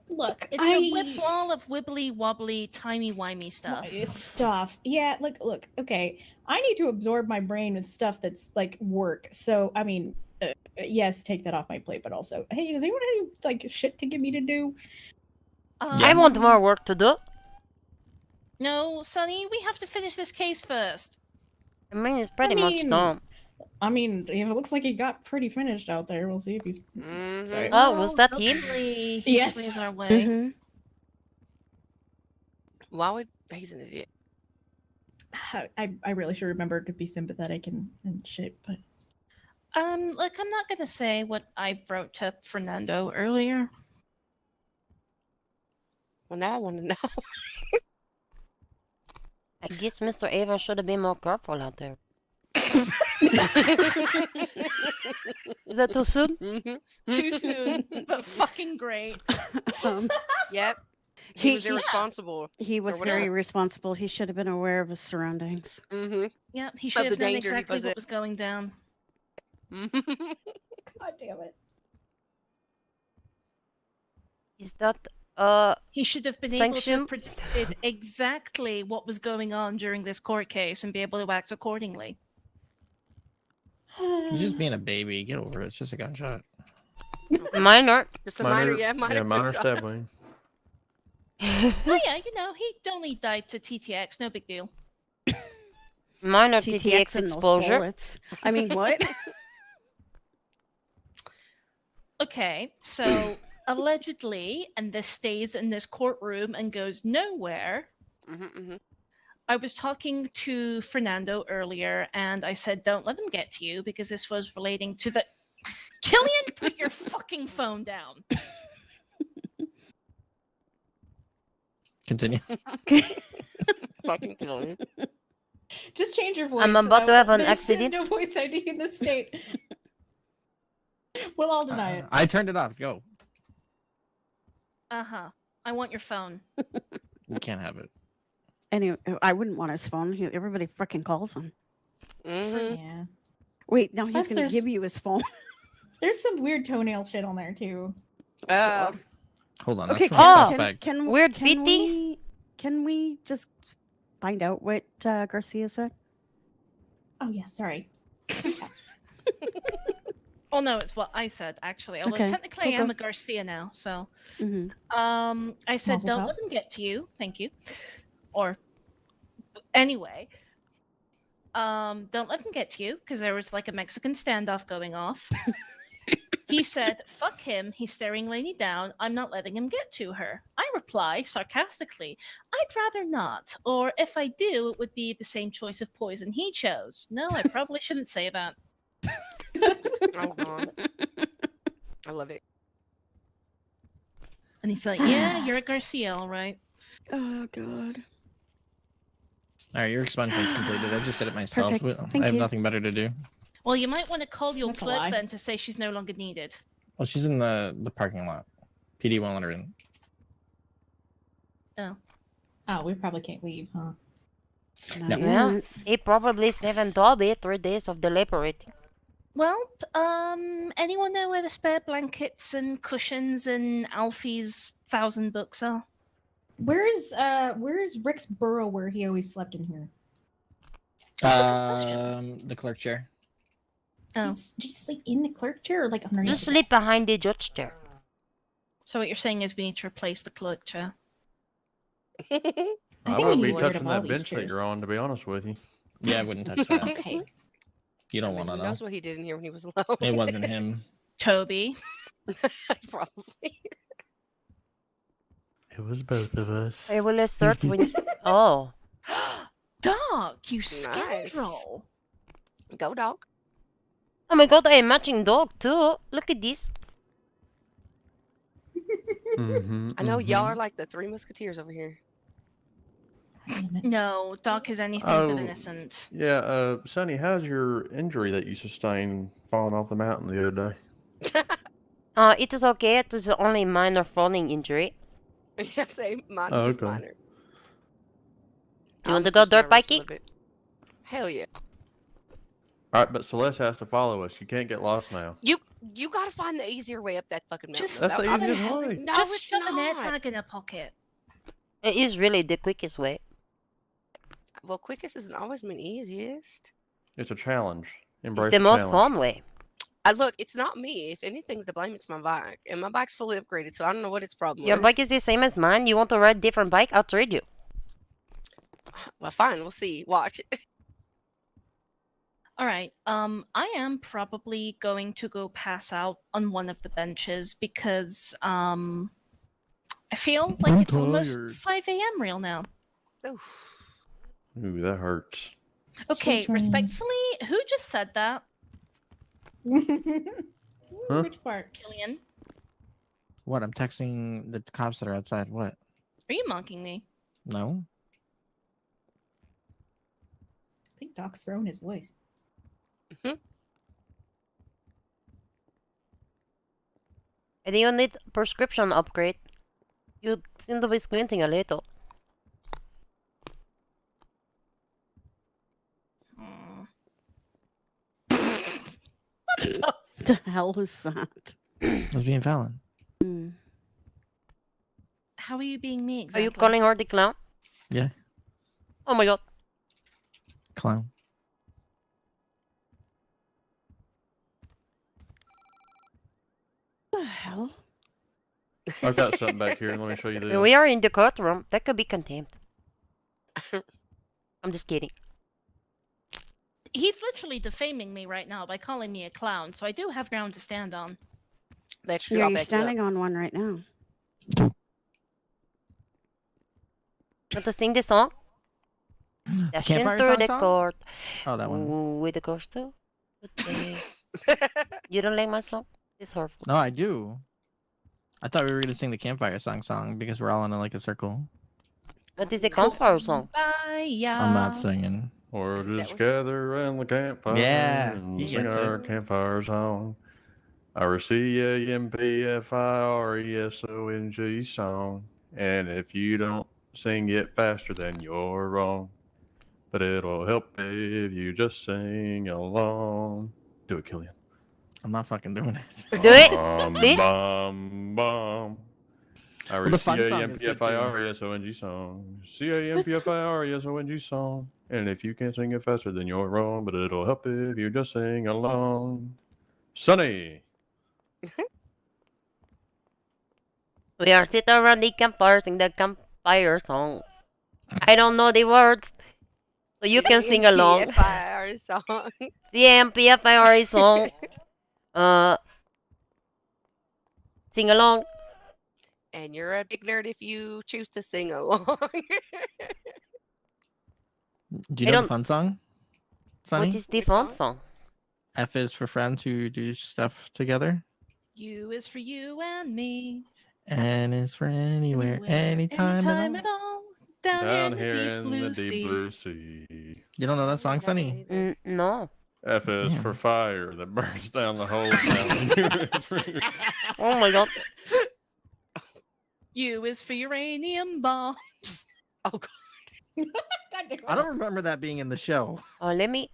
look. It's a whip wall of wibbly wobbly, timey wimey stuff. Yeah, look. Okay, I need to absorb my brain with stuff that's like work. So I mean, yes, take that off my plate. But also, hey, does anyone have like shit to give me to do? I want more work to do. No, Sonny, we have to finish this case first. I mean, it's pretty much done. I mean, if it looks like he got pretty finished out there, we'll see if he's. Sorry. Oh, was that him? Hopefully he Yes. swings our way. Mhm. Why would he's an idiot? I really should remember to be sympathetic and shit, but Look, I'm not gonna say what I wrote to Fernando earlier. Well, now I want to know. I guess Mr. Ava should have been more careful out there. Is that too soon? Too soon, but fucking great. Yep. He was irresponsible. He was or very whatever. responsible. He should have been aware of his surroundings. Mm-hmm. Yep, he Of should the have known danger he exactly was what in. was going down. God damn it. Is that He should have been able to have predicted exactly what was going on during this court case and be able to act accordingly. He's just being a baby. Get over it. It's just a gunshot. minor? Just a minor, yeah, minor. Yeah, minor gunshot. stab wound. Oh yeah, he only died to TTX, no big deal. Minor TTX TTX and those exposure. bullets. I mean, what? Okay, so allegedly, and this stays in this courtroom and goes nowhere. I was talking to Fernando earlier, and I said, "Don't let them get to you," because this was relating to the. Killian, put your fucking phone down. Continue. Fucking Killian. Just change your voice. I'm about to have an there's accident. no voice ID in the state. We'll all deny it. I turned it off. Go. I want your phone. You can't have it. Anyway, I wouldn't want his phone. Everybody freaking calls him. Yeah. Wait, now he's Plus going there's- to give you his phone. There's some weird toenail shit on there too. Hold on. Okay, That's not can, suspect. can, Weird can feeties? can we just find out what Garcia said? Oh yeah, sorry. Oh no, it's what I said actually. Although Okay, technically cool, I am cool. a Garcia now, so Mhm. I said Mazel don't tov. let them get to you. Thank you. Or anyway, don't let them get to you because there was like a Mexican standoff going off. He said, "Fuck him. He's staring Lainey down. I'm not letting him get to her." I reply sarcastically, "I'd rather not. Or if I do, it would be the same choice of poison he chose." No, I probably shouldn't say that. Oh god. I love it. And he's like, "Yeah, you're a Garcia, all right." Oh god. All right, your expungement's completed. I just did it myself. Perfect. Thank I have you. nothing better to do. Well, you might want to call your That's a lie. clerk then to say she's no longer needed. Well, she's in the parking lot. PD won't let her in. Oh. Oh, we probably can't leave, huh? Not Yeah, yet. he probably saved Dobby 3 days of deliberating. Well, anyone know where the spare blankets and cushions and Alfie's 1,000 books are? Where's Rick's burrow where he always slept in here? The clerk chair. Oh. Did you sleep in the clerk chair or like underneath? Just sleep behind the judge chair. So what you're saying is we need to replace the clerk chair. I think wouldn't we be need to get rid touching of all that these bench that chairs. you're on, to be honest with you. Yeah, I wouldn't touch that. Okay. You don't I mean, want to who know. knows what he did in here when he was alone? It wasn't him. Toby. Probably. It was both of us. I will assert when. Oh. Dog, you Nice. scoundrel. Go, dog. Oh my god, I am matching dog too. Look at this. I know y'all are like the Three Musketeers over here. No, Doc is anything Oh, but innocent. yeah, Sonny, how's your injury that you sustained falling off the mountain the other day? It is okay. It is only minor falling injury. Yeah, same. Mine Oh, was okay. minor. You want to go dirt biking? Hell yeah. All right, but Celeste has to follow us. You can't get lost now. You gotta find the easier way up that fucking mountain. Just That's the I'm easiest telling- way. No, Just it's shove an not. AirTag in a pocket. It is really the quickest way. Well, quickest isn't always mean easiest. It's a challenge. Embrace It's the most challenge. fun way. Look, it's not me. If anything's to blame, it's my bike, and my bike's fully upgraded, so I don't know what its problem Your is. bike is the same as mine. You want to ride different bike? I'll trade you. Well, fine. We'll see. Watch. All right. I am probably going to go pass out on one of the benches because I feel like I'm it's almost tired. 5 a.m. real now. Ooh, that hurts. Okay, Switch respectfully, who just said that? Huh? Which part? Killian, What? I'm texting the cops that are outside. What? are you mocking me? No. I think Doc's thrown his voice. And you need prescription upgrade. You seem to be squinting a little. What the hell was that? I was being Fallon. How are you being me Are exactly? you calling her the clown? Yeah. Oh my god. Clown. What the hell? I've got something back here. Let me show you this. We are in the courtroom. That could be contempt. I'm just kidding. He's literally defaming me right now by calling me a clown, so I do have ground to stand on. That's true. Yeah, I'll you're back you up. standing on one right now. Want to sing the song? Dashing Campfire through song the song? court. Oh, that one. Ooh, with the ghost too. You don't like my song? It's horrible. No, I do. I thought we were gonna sing the campfire song because we're all in like a circle. What is the campfire song? I'm not singing. Or just gather around the campfire Yeah, and he sing gets our it. campfire song. Our CAMPFIRESONG song. And if you don't sing it faster, then you're wrong. But it'll help if you just sing along. Do it, Killian. I'm not fucking doing it. Do it. Bum, bum, bum. Our Well, the fun song is good, too. CAMPFIRESONG song. CAMPFIRESONG song. And if you can't sing it faster, then you're wrong. But it'll help if you just sing along. Sonny. We are sitting around the campfire sing the campfire song. I don't know the words. So you can sing along. CAMPFIRE song. CAMPFIRE song. Sing along. And you're a big nerd if you choose to sing along. Do you I know don't- the fun song? Sonny? What is the fun song? F is for friends who do stuff together. U is for you and me. N is for anywhere, anytime, Anytime at at all. all. Down, Down here in the blue deep sea. blue sea. You don't know that song, Sonny? No. F is for fire that burns down the whole town. Oh my god. U is for uranium bombs. Oh god. I don't remember that being in the show. Oh, let me.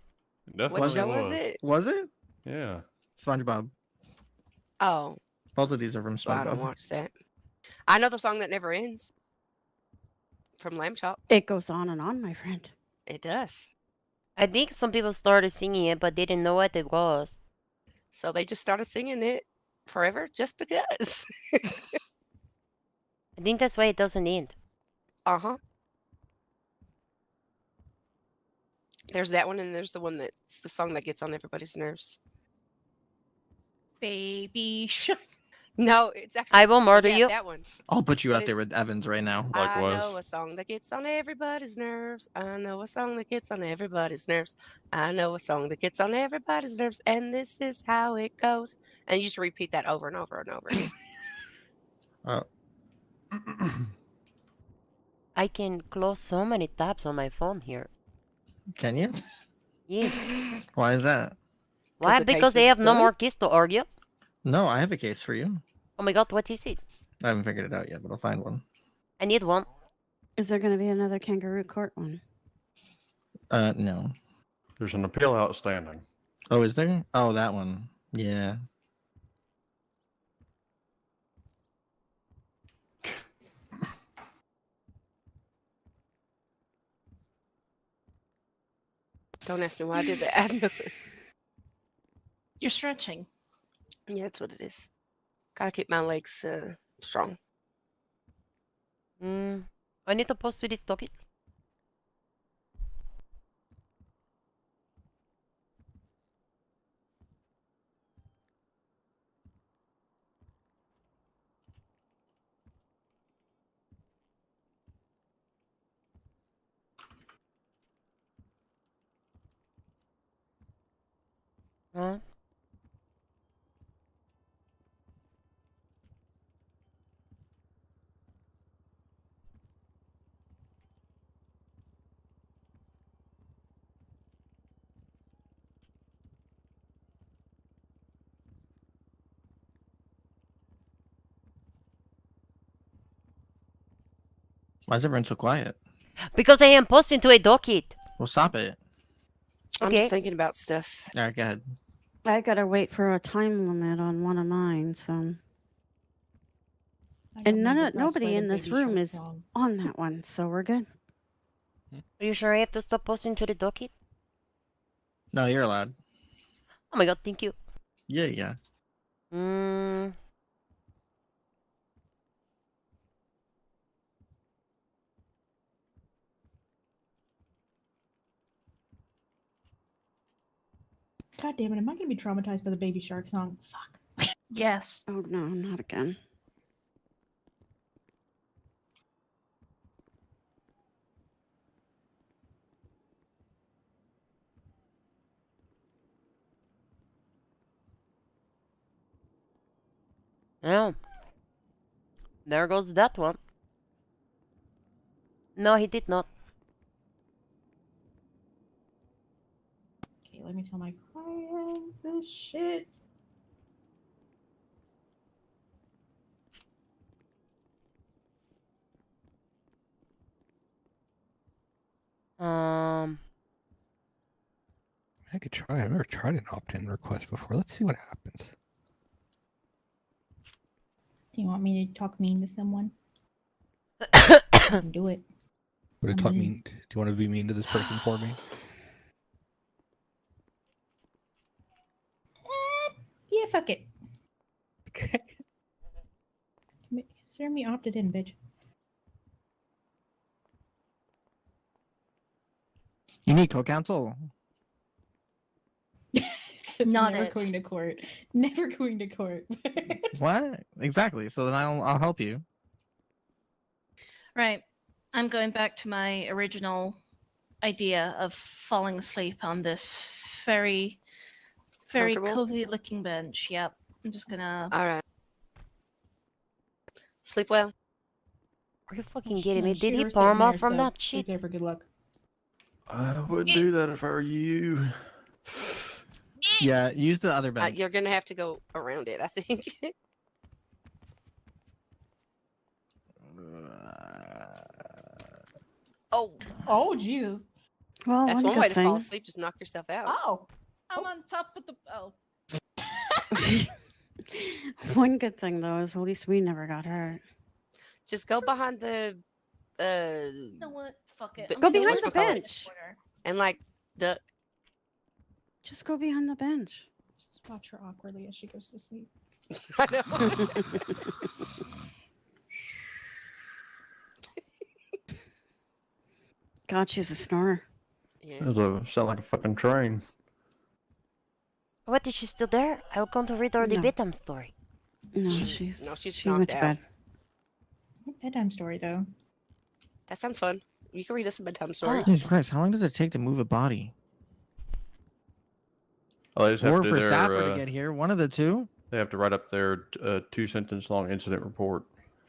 What show was it? Was it? Yeah. SpongeBob. Oh, Both of these are from so I don't SpongeBob. watch that. I know the song that never ends from Lamb Chop. It goes on and on, my friend. It does. I think some people started singing it, but didn't know what it was. So they just started singing it forever just because. I think that's why it doesn't end. Uh-huh. There's that one, and there's the one that's the song that gets on everybody's nerves. Baby Shark. No, it's actually. I will murder yeah, you. That one. I'll put you But out there it's- with Evans right now. I know a song that gets on everybody's nerves. I know a song that gets on everybody's nerves. I know a song that gets on everybody's nerves, and this is how it goes. And you just repeat that over and over and over again. I can close so many tabs on my phone here. Can you? Yes. Why is that? Why? Because I have no more keys to argue. No, I have a case for you. Oh my god, what is it? I haven't figured it out yet, but I'll find one. I need one. Is there going to be another kangaroo court one? No. There's an appeal outstanding. Oh, is there? Oh, that one. Yeah. Don't ask me why I did that. I have nothing. You're stretching. Yeah, that's what it is. Gotta keep my legs strong. I need to post to this docket. Huh? Why is everyone so quiet? Because I am posting to a docket. Well, stop it. I'm Okay. just thinking about stuff. All right, go ahead. I got to wait for a time limit on one of mine, so. And nobody in this room is on that one, so we're good. Are you sure I have to stop posting to the docket? No, you're allowed. Oh my god, thank you. Yeah. God damn it! Am I going to be traumatized by the Baby Shark song? Fuck. Yes. Oh no, not again. Oh. There goes that one. No, he did not. Okay, let me tell my client this shit. I could try. I've never tried an opt-in request before. Let's see what happens. Do you want me to talk mean to someone? I can do it. Would it talk mean? Do you want to be mean to this person for me? Yeah, fuck it. Consider me opted in, bitch. You need co-counsel. It's Not never it. going to court. Never going to court. What? Exactly. So then I'll help you. Right. I'm going back to my original idea of falling asleep on this very, very Comfortable? cozy-looking bench. Yep. I'm just gonna. All right. Sleep well. Are you fucking kidding me? No, Did he you're sitting palm there, off from so that sleep shit? there for good luck. I wouldn't do that if I were you. Yeah, use the other bench. You're gonna have to go around it, I think. Oh, Jesus. Well, That's one one good way to thing. fall asleep. Just knock yourself out. Oh. I'm on top of the. Oh. One good thing though is at least we never got hurt. Just go behind the. You know what? Fuck it. I'm Go gonna behind the whisper in bench. corner. And like duck. Just go behind the bench. Just watch her awkwardly as she goes to sleep. I know. God, she's a snorer. Yeah. Sound like a fucking train. What, is she still there? I will come to read her the No. bedtime story. No, She she's she knocked went to out. bed. What bedtime story though? That sounds fun. You can read us a bedtime story. Jesus Christ, how long does it take to move a body? Oh, they just have Or to do for their, Safford to get here? One of the two? They have to write up their 2-sentence long incident report.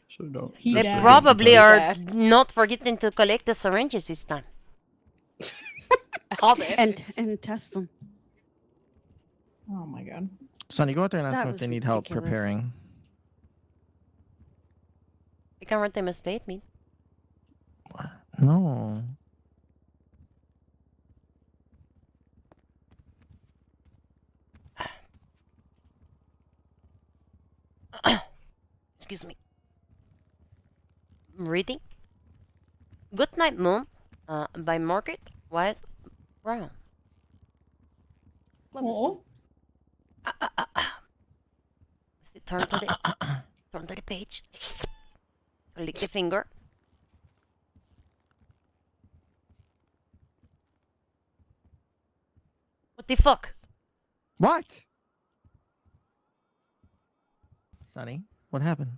So don't. He They just say- probably He are died. not forgetting to collect the syringes this time. All the And test them. Oh my god. Sonny, go out there and ask That them if was they need help ridiculous. preparing. You can write them a statement. No. Excuse me. I'm reading. Good Night Moon by Margaret Wise Brown. Love this Oh. Turn to the page. Lick the finger. What the fuck? What? Sonny, what happened?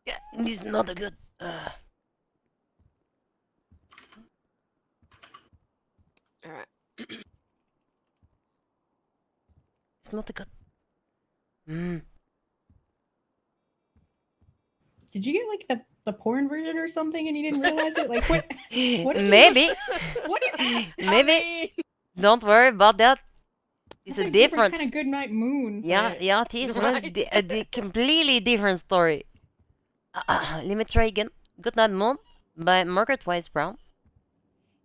Yeah, this is not a good. All right. It's not a good. Mm. Did you get like the porn version or something and you didn't realize it? Like what? What is Maybe. What? Maybe. Don't worry about that. It's That's a a different. kind of Good Night Moon. Yeah, but- yeah, it is Right. a completely different story. Let me try again. Good Night Moon by Margaret Wise Brown.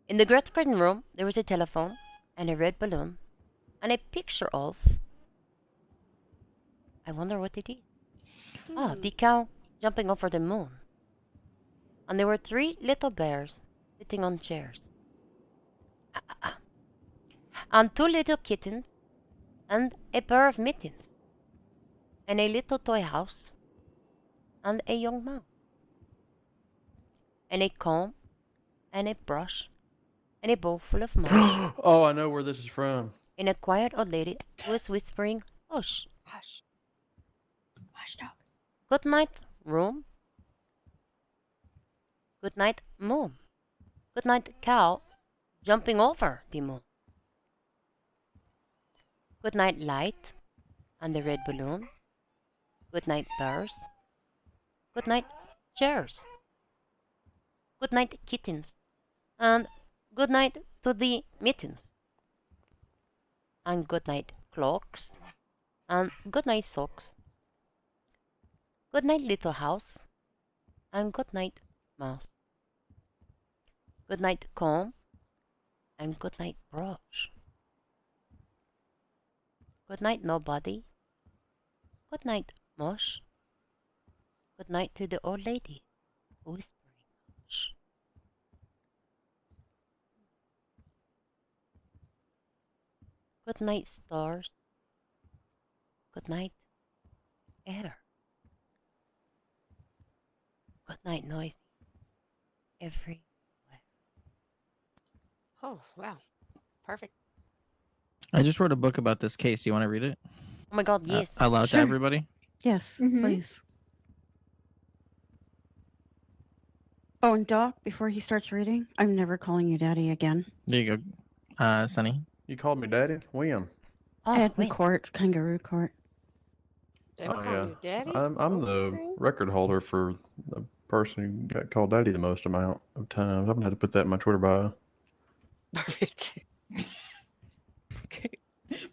In the great curtain room, there was a telephone and a red balloon and a picture of. I wonder what it is. Ah, the cow jumping over the moon. And there were 3 little bears sitting on chairs. And 2 little kittens and a pair of mittens. And a little toy house and a young mouse. And a comb and a brush and a bowl full of mush. Oh, I know where this is from. And a quiet old lady who was whispering, "Hush, Hush. Hush, dog. good night, room. Good night, moon. Good night, cow, jumping over the moon. Good night, light, and the red balloon. Good night, bears. Good night, chairs. Good night, kittens. And good night to the mittens. And good night, clocks. And good night, socks. Good night, little house. And good night, mouse. Good night, comb. And good night, brush. Good night, nobody. Good night, mush. Good night to the old lady, whispering, "Hush." Good night, stars. Good night, air. Good night, noises. Everywhere. Oh wow. Perfect. I just wrote a book about this case. Do you want to read it? Oh my god, yes. Aloud Sure. to everybody? Yes, Mhm. please. Oh, and Doc, before he starts reading, I'm never calling you daddy again. There you go. Sonny. You called me daddy? When? Oh, At wait. court, kangaroo court. They were Oh, calling yeah. you daddy. I'm the Okay. record holder for the person who got called daddy the most amount of times. I'm gonna have to put that in my Twitter bio. Perfect.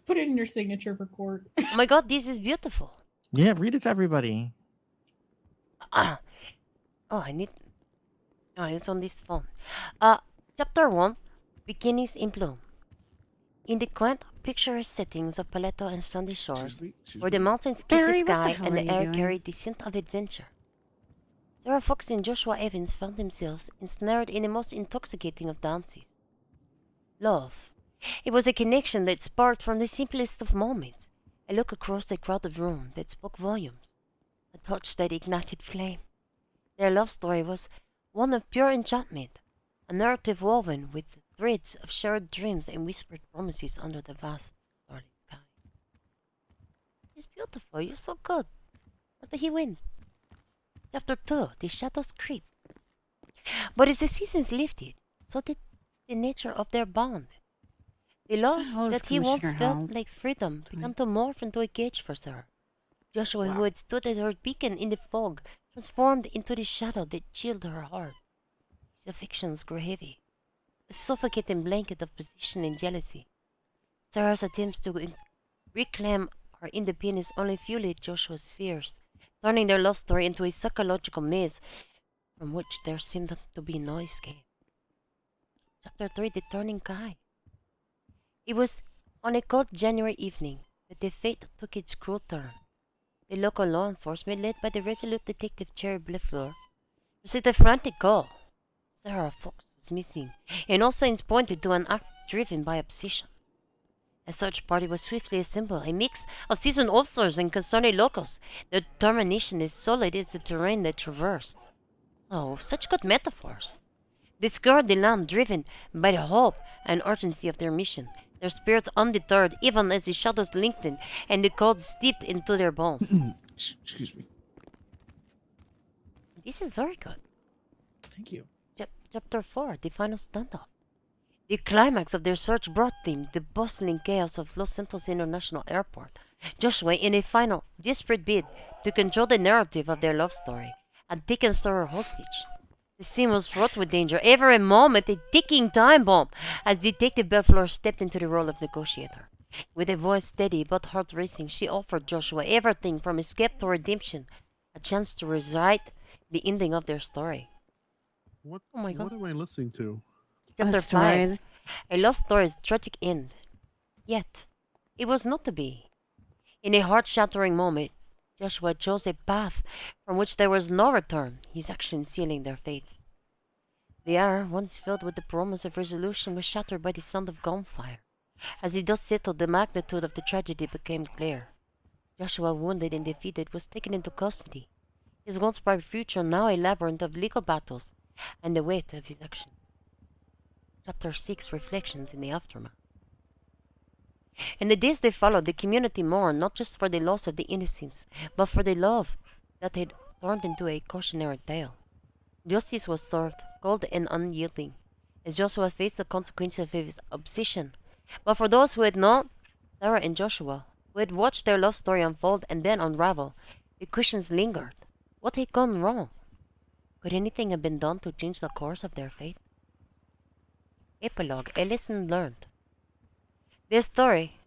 Put it in your signature for court. Oh my god, this is beautiful. Yeah, read it to everybody. Ah. Oh, I need. Oh, it's on this phone. Chapter 1, Bikinis in Bloom. In the quaint, picturesque settings of Paleto and Sandy Shores, where the mountains kiss the Barry, what the sky hell and are the you air doing? carried the scent of adventure, Sarah Fox and Joshua Evans found themselves ensnared in the most intoxicating of dances. Love. It was a connection that sparked from the simplest of moments, a look across a crowded room that spoke volumes, a touch that ignited flame. Their love story was one of pure enchantment, a narrative woven with threads of shared dreams and whispered promises under the vast starlit sky. It's beautiful, you're so good. Where did he win? Chapter 2, The Shadows Creep. But as the seasons lifted, so did the nature of their bond. The love hell is that he once Commissioner felt Howell? like freedom began to morph into a cage for Sarah. Joshua, who had stood as her beacon in the fog, transformed into the shadow that chilled her heart. His affections grew heavy, a suffocating blanket of position and jealousy. Sarah's attempts to reclaim her independence only fueled Joshua's fears, turning their love story into a psychological maze from which there seemed to be no escape. Chapter 3, The Turning Guy. It was on a cold January evening that the fate took its cruel turn. The local law enforcement, led by the resolute detective Cherry Blefleur, was at a frantic call. Sarah Fox was missing, and all signs pointed to an act driven by obsession. A search party was swiftly assembled, a mix of seasoned officers and concerned locals, their determination as solid as the terrain they traversed. Oh, such good metaphors! They scoured the land, driven by the hope and urgency of their mission, their spirits undeterred even as the shadows lengthened and the cold seeped into their bones. Excuse me. This is very good. Thank you. Chapter 4, The Final Standoff. The climax of their search brought them the bustling chaos of Los Santos International Airport. Joshua, in a final, desperate bid to control the narrative of their love story, had taken Sarah hostage. The scene was fraught with danger, every moment a ticking time bomb, as Detective Belfleur stepped into the role of negotiator. With a voice steady but heart racing, she offered Joshua everything from escape to redemption, a chance to rewrite the ending of their story. What? Oh my God. What am I listening to? Chapter 5, A Lost Story's tragic end. Yet, it was not to be. In a heart-shattering moment, Joshua chose a path from which there was no return, his actions sealing their fates. The air, once filled with the promise of resolution, was shattered by the sound of gunfire. As the dust settled, the magnitude of the tragedy became clear. Joshua, wounded and defeated, was taken into custody, his once bright future now a labyrinth of legal battles and the weight of his actions. Chapter 6, Reflections in the Aftermath. In the days that followed, the community mourned not just for the loss of the innocents, but for the love that had turned into a cautionary tale. Justice was served, cold and unyielding, as Joshua faced the consequences of his obsession. But for those who had known Sarah and Joshua, who had watched their love story unfold and then unravel, the questions lingered. What had gone wrong? Could anything have been done to change the course of their fate? Epilogue, a lesson learned. This story,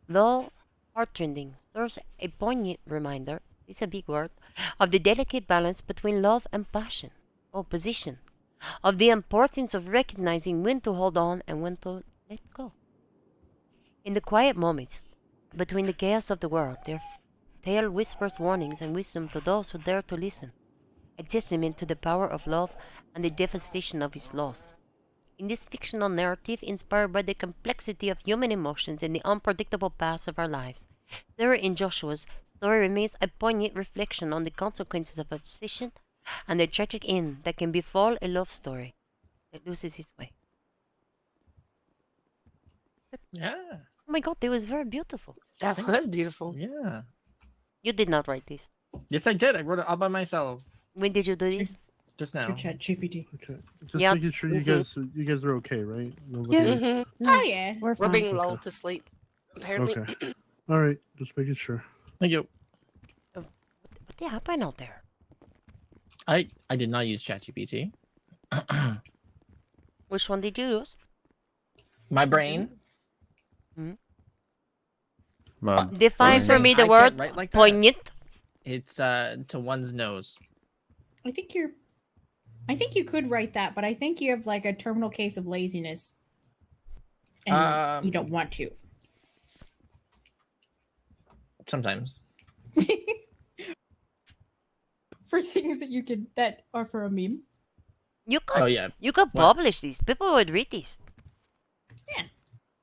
though heartrending, serves a poignant reminder, is a big word, of the delicate balance between love and passion, or position, of the importance of recognizing when to hold on and when to let go. In the quiet moments between the chaos of the world, their tale whispers warnings and wisdom to those who dare to listen, a testament to the power of love and the devastation of its loss. In this fictional narrative, inspired by the complexity of human emotions and the unpredictable paths of our lives, Sarah and Joshua's story remains a poignant reflection on the consequences of obsession and the tragic end that can befall a love story that loses its way. Yeah. Oh my God, that was very beautiful. That was beautiful. Yeah. You did not write this. Yes, I did. I wrote it all by myself. When did you do this? Just now. Chat GPT. Okay. Just Yep. making sure you guys are okay, right? Nobody... Yeah. Mm-hmm. Oh yeah. We're fine. being Okay. lulled to sleep. Apparently. Okay. All right. Just making sure. Thank you. What happened out there? I did not use ChatGPT. Which one did you use? My brain. Define for me the word like poignant. It's to one's nose. I think you're I think you could write that, but I think you have like a terminal case of laziness, and you don't want to. Sometimes. For things that you could that are for a meme. You could. Oh yeah. You could What? publish these. People would read these.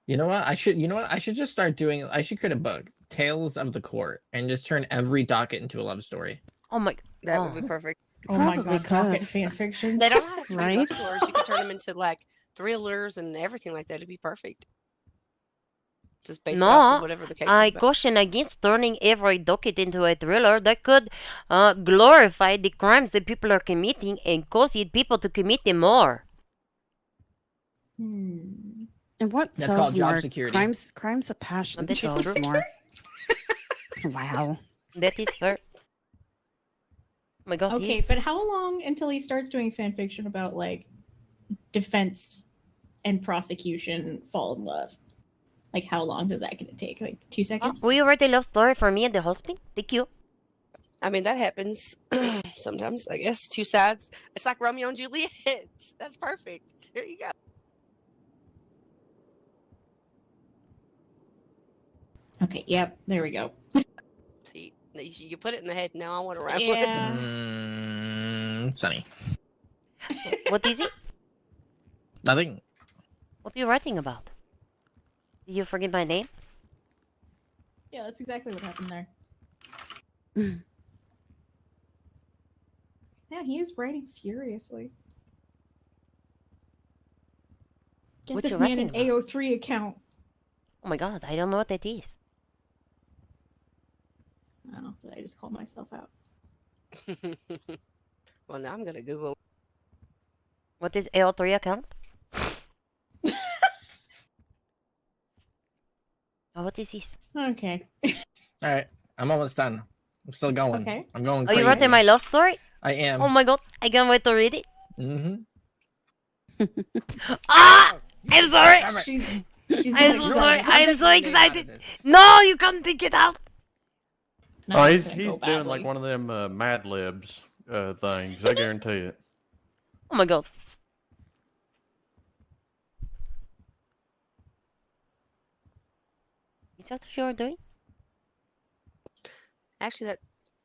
You know what? I should. You know what? I should just start doing. I should create a book, Tales of the Court, and just turn every docket into a love story. Oh my. That would be perfect. Oh my Probably god, docket could. fan fiction. They don't have to be Right? love stories. You can turn them into like thrillers and everything like that. It'd be perfect. Just base it off No, of whatever the case I is. but- caution against turning every docket into a thriller that could glorify the crimes that people are committing and cause people to commit them more. Hmm. And what That's sells called job more? security. Crimes of passion That is sells true. more. Wow. That is fair. Oh my god. Okay, he's- but how long until he starts doing fan fiction about like defense and prosecution fall in love? Like how long does that gonna take? Like 2 seconds? Will you write a love story for me and the husband? Thank you. I mean, that happens sometimes, I guess. Two sides. It's like Romeo and Juliet. That's perfect. There you go. Okay, yep, there we go. See, you put it in the head. Now I want to wrap Yeah. Sunny. What is it? Nothing. What are you writing about? Did you forget my name? Yeah, that's exactly what happened there. Yeah, he is writing furiously. Get What this you man an writing AO3 account. Oh my god, I don't know what that is. Oh, did I just call myself out? Well, now I'm going to Google. What is AO3 account? Oh, what is this? Okay. All right, I'm almost done. I'm still going. Okay. I'm going Are crazy. you writing my love story? I am. Oh my god, I can't wait to read it. Mm-hmm. Ah! I'm sorry! She's I'm so so sorry. excited. I'm so excited. No, you can't take it out. No, Oh, it's he's gonna go doing like badly. one of them Mad Libs things. I guarantee it. Oh my god. Is that what you're doing? Actually, that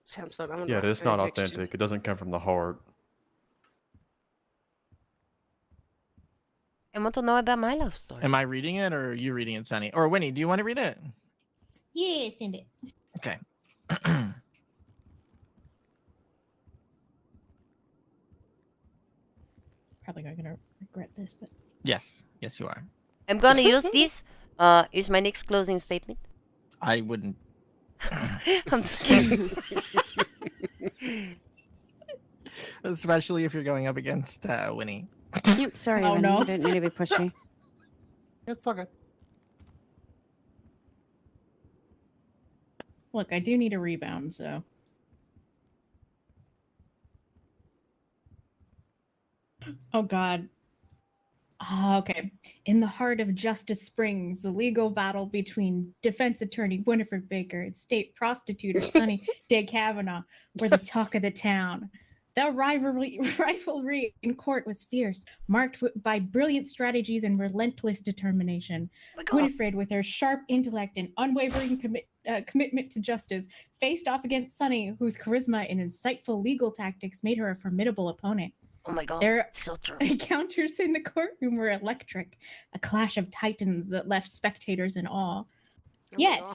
sounds fun. I'm gonna Yeah, write it's not fan fiction. authentic. It doesn't come from the heart. I want to know about my love story. Am I reading it or are you reading it, Sunny? Or Winnie, do you want to read it? Yeah, send it. Okay. Probably not gonna regret this, but Yes. Yes, you are. I'm gonna use this. Is my next closing statement. I wouldn't. I'm just kidding. Especially if you're going up against Winnie. Oops, sorry, Oh, Winnie, no. I didn't mean to be pushy. It's okay. look, I do need a rebound, so. Oh god. Okay. In the heart of Justice Springs, the legal battle between defense attorney Winifred Baker and state prostitute Sonny Day Kavanaugh were the talk of the town. The rivalry in court was fierce, marked by brilliant strategies and relentless determination. Winifred, with her sharp intellect and unwavering commitment to justice, faced off against Sonny, whose charisma and insightful legal tactics made her a formidable opponent. Oh my god. Their So true. encounters in the courtroom were electric, a clash of titans that left spectators in awe. Yet,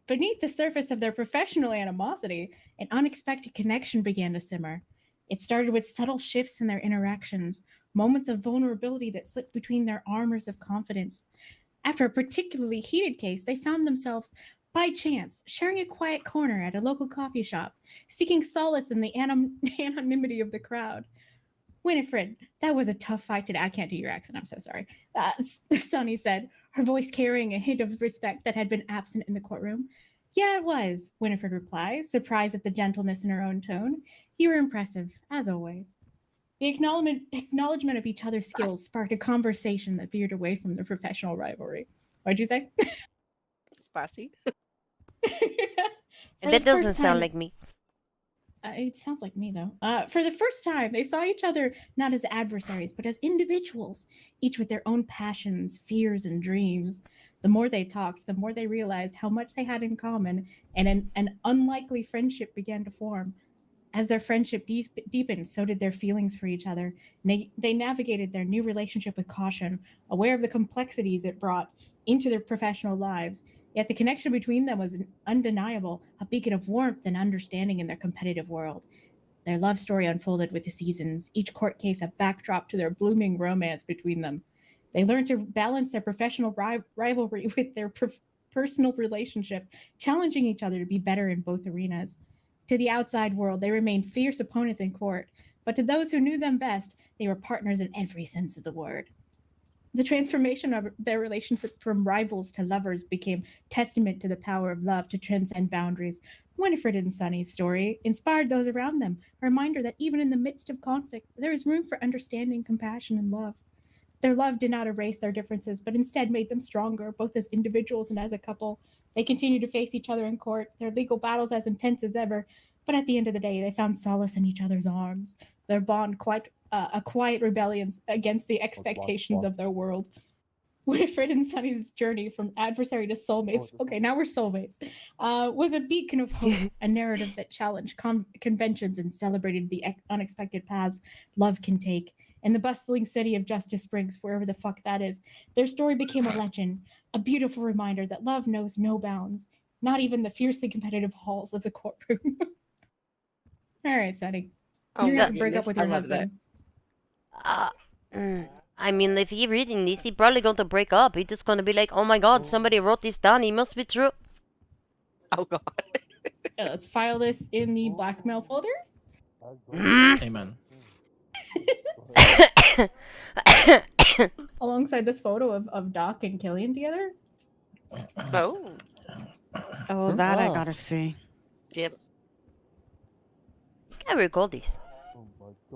beneath the surface of their professional animosity, an unexpected connection began to simmer. It started with subtle shifts in their interactions, moments of vulnerability that slipped between their armors of confidence. After a particularly heated case, they found themselves, by chance, sharing a quiet corner at a local coffee shop, seeking solace in the anonymity of the crowd. Winifred, that was a tough fight today. I can't do your accent. I'm so sorry. Sonny said, her voice carrying a hint of respect that had been absent in the courtroom. Yeah, it was, Winifred replied, surprised at the gentleness in her own tone. You were impressive, as always. The acknowledgement of each other's skills sparked a conversation that veered away from the professional rivalry. What'd you say? Spicy. And that doesn't sound like me. It sounds like me, though. For the first time, they saw each other not as adversaries, but as individuals, each with their own passions, fears, and dreams. The more they talked, the more they realized how much they had in common, and an unlikely friendship began to form. As their friendship deepened, so did their feelings for each other. They navigated their new relationship with caution, aware of the complexities it brought into their professional lives. Yet the connection between them was undeniable, a beacon of warmth and understanding in their competitive world. Their love story unfolded with the seasons, each court case a backdrop to their blooming romance between them. They learned to balance their professional rivalry with their personal relationship, challenging each other to be better in both arenas. To the outside world, they remained fierce opponents in court, but to those who knew them best, they were partners in every sense of the word. The transformation of their relationship from rivals to lovers became testament to the power of love to transcend boundaries. Winifred and Sonny's story inspired those around them, a reminder that even in the midst of conflict, there is room for understanding, compassion, and love. Their love did not erase their differences, but instead made them stronger, both as individuals and as a couple. They continued to face each other in court, their legal battles as intense as ever, but at the end of the day, they found solace in each other's arms. Their bond quite a quiet rebellion against the expectations of their world. Winifred and Sonny's journey from adversary to soulmates, okay, now we're soulmates, was a beacon of hope, a narrative that challenged conventions and celebrated the unexpected paths love can take. In the bustling city of Justice Springs, wherever the fuck that is, their story became a legend, a beautiful reminder that love knows no bounds, not even the fiercely competitive halls of the courtroom. All right, Sonny. Oh You're my gonna have to break up goodness, with I your love that. husband. I mean, if he reading this, he probably going to break up. He's just going to be like, oh my god, somebody wrote this down. It must be true. Oh god. Let's file this in the blackmail folder. Amen. Alongside this photo of Doc and Killian together. Oh. Oh, that I gotta see. Yep. I recall this.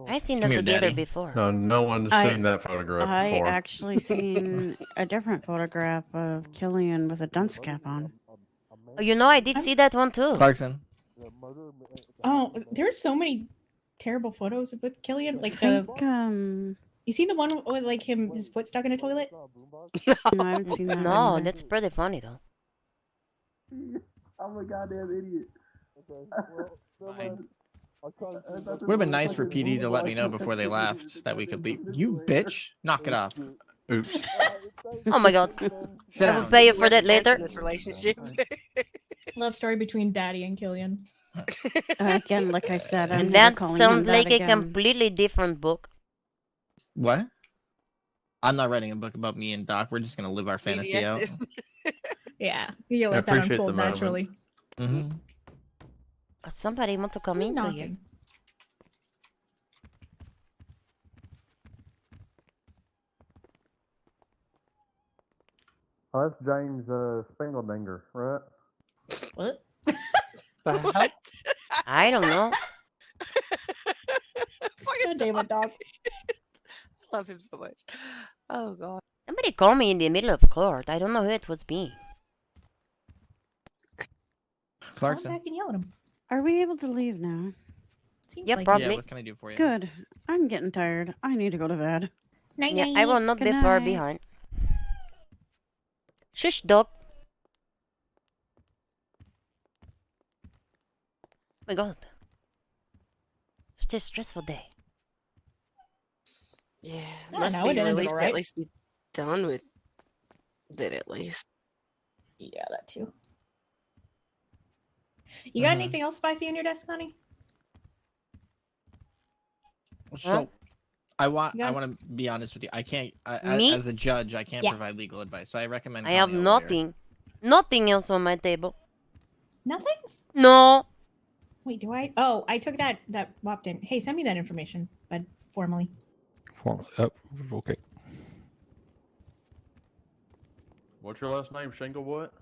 I seen them Come here, together Daddy. before. No, no one's seen that photograph I before. actually seen a different photograph of Killian with a dunce cap on. Oh, you know, I did see that one too. Clarkson. Oh, there's so many terrible photos with Killian. Like think, you seen the one with like his foot stuck in a toilet? No, I haven't seen that one No, either. that's pretty funny though. I'm a goddamn idiot. Would have been nice for PD to let me know before they left that we could leave. You bitch! Knock it off. Oops. Oh my god. Sit I will down. say it for that Less later. in this relationship. Love story between Daddy and Killian. Again, like I said, I'm And never that calling sounds him that like a again. completely different book. What? I'm not writing a book about me and Doc. We're just gonna live our fantasy out. Yeah, you I let that appreciate the unfold moment. naturally. Mm-hmm. Somebody want to come Who's into here. knocking? Oh, that's James Spingledinger, right? What? What? I don't know. God damn it, dog. I love him so much. Oh god. Somebody called me in the middle of court. I don't know who it was me. Call him Clarkson. back and yell at him. Are we able to leave now? Seems Yeah, like probably. Yeah, what can I do for you? Good. I'm getting tired. I need to go to bed. Night, Yeah, I will not Good be far night. behind. Shush, dog. Oh my god. Such a stressful day. Yeah, Oh, must no, be it a ended relief all to right. at least be done with it at least. Yeah, that too. You got Mhm. anything else spicy on your desk, honey? So, I want Yeah. to be honest with you. I can't. Me? As a judge, I can't Yeah. provide legal advice. So I recommend. I have calling a lawyer. nothing else on my table. Nothing? No. Wait, do I? Oh, I took that WAP in. Hey, send me that information, bud, formally. Okay. What's your last name? Shingle what?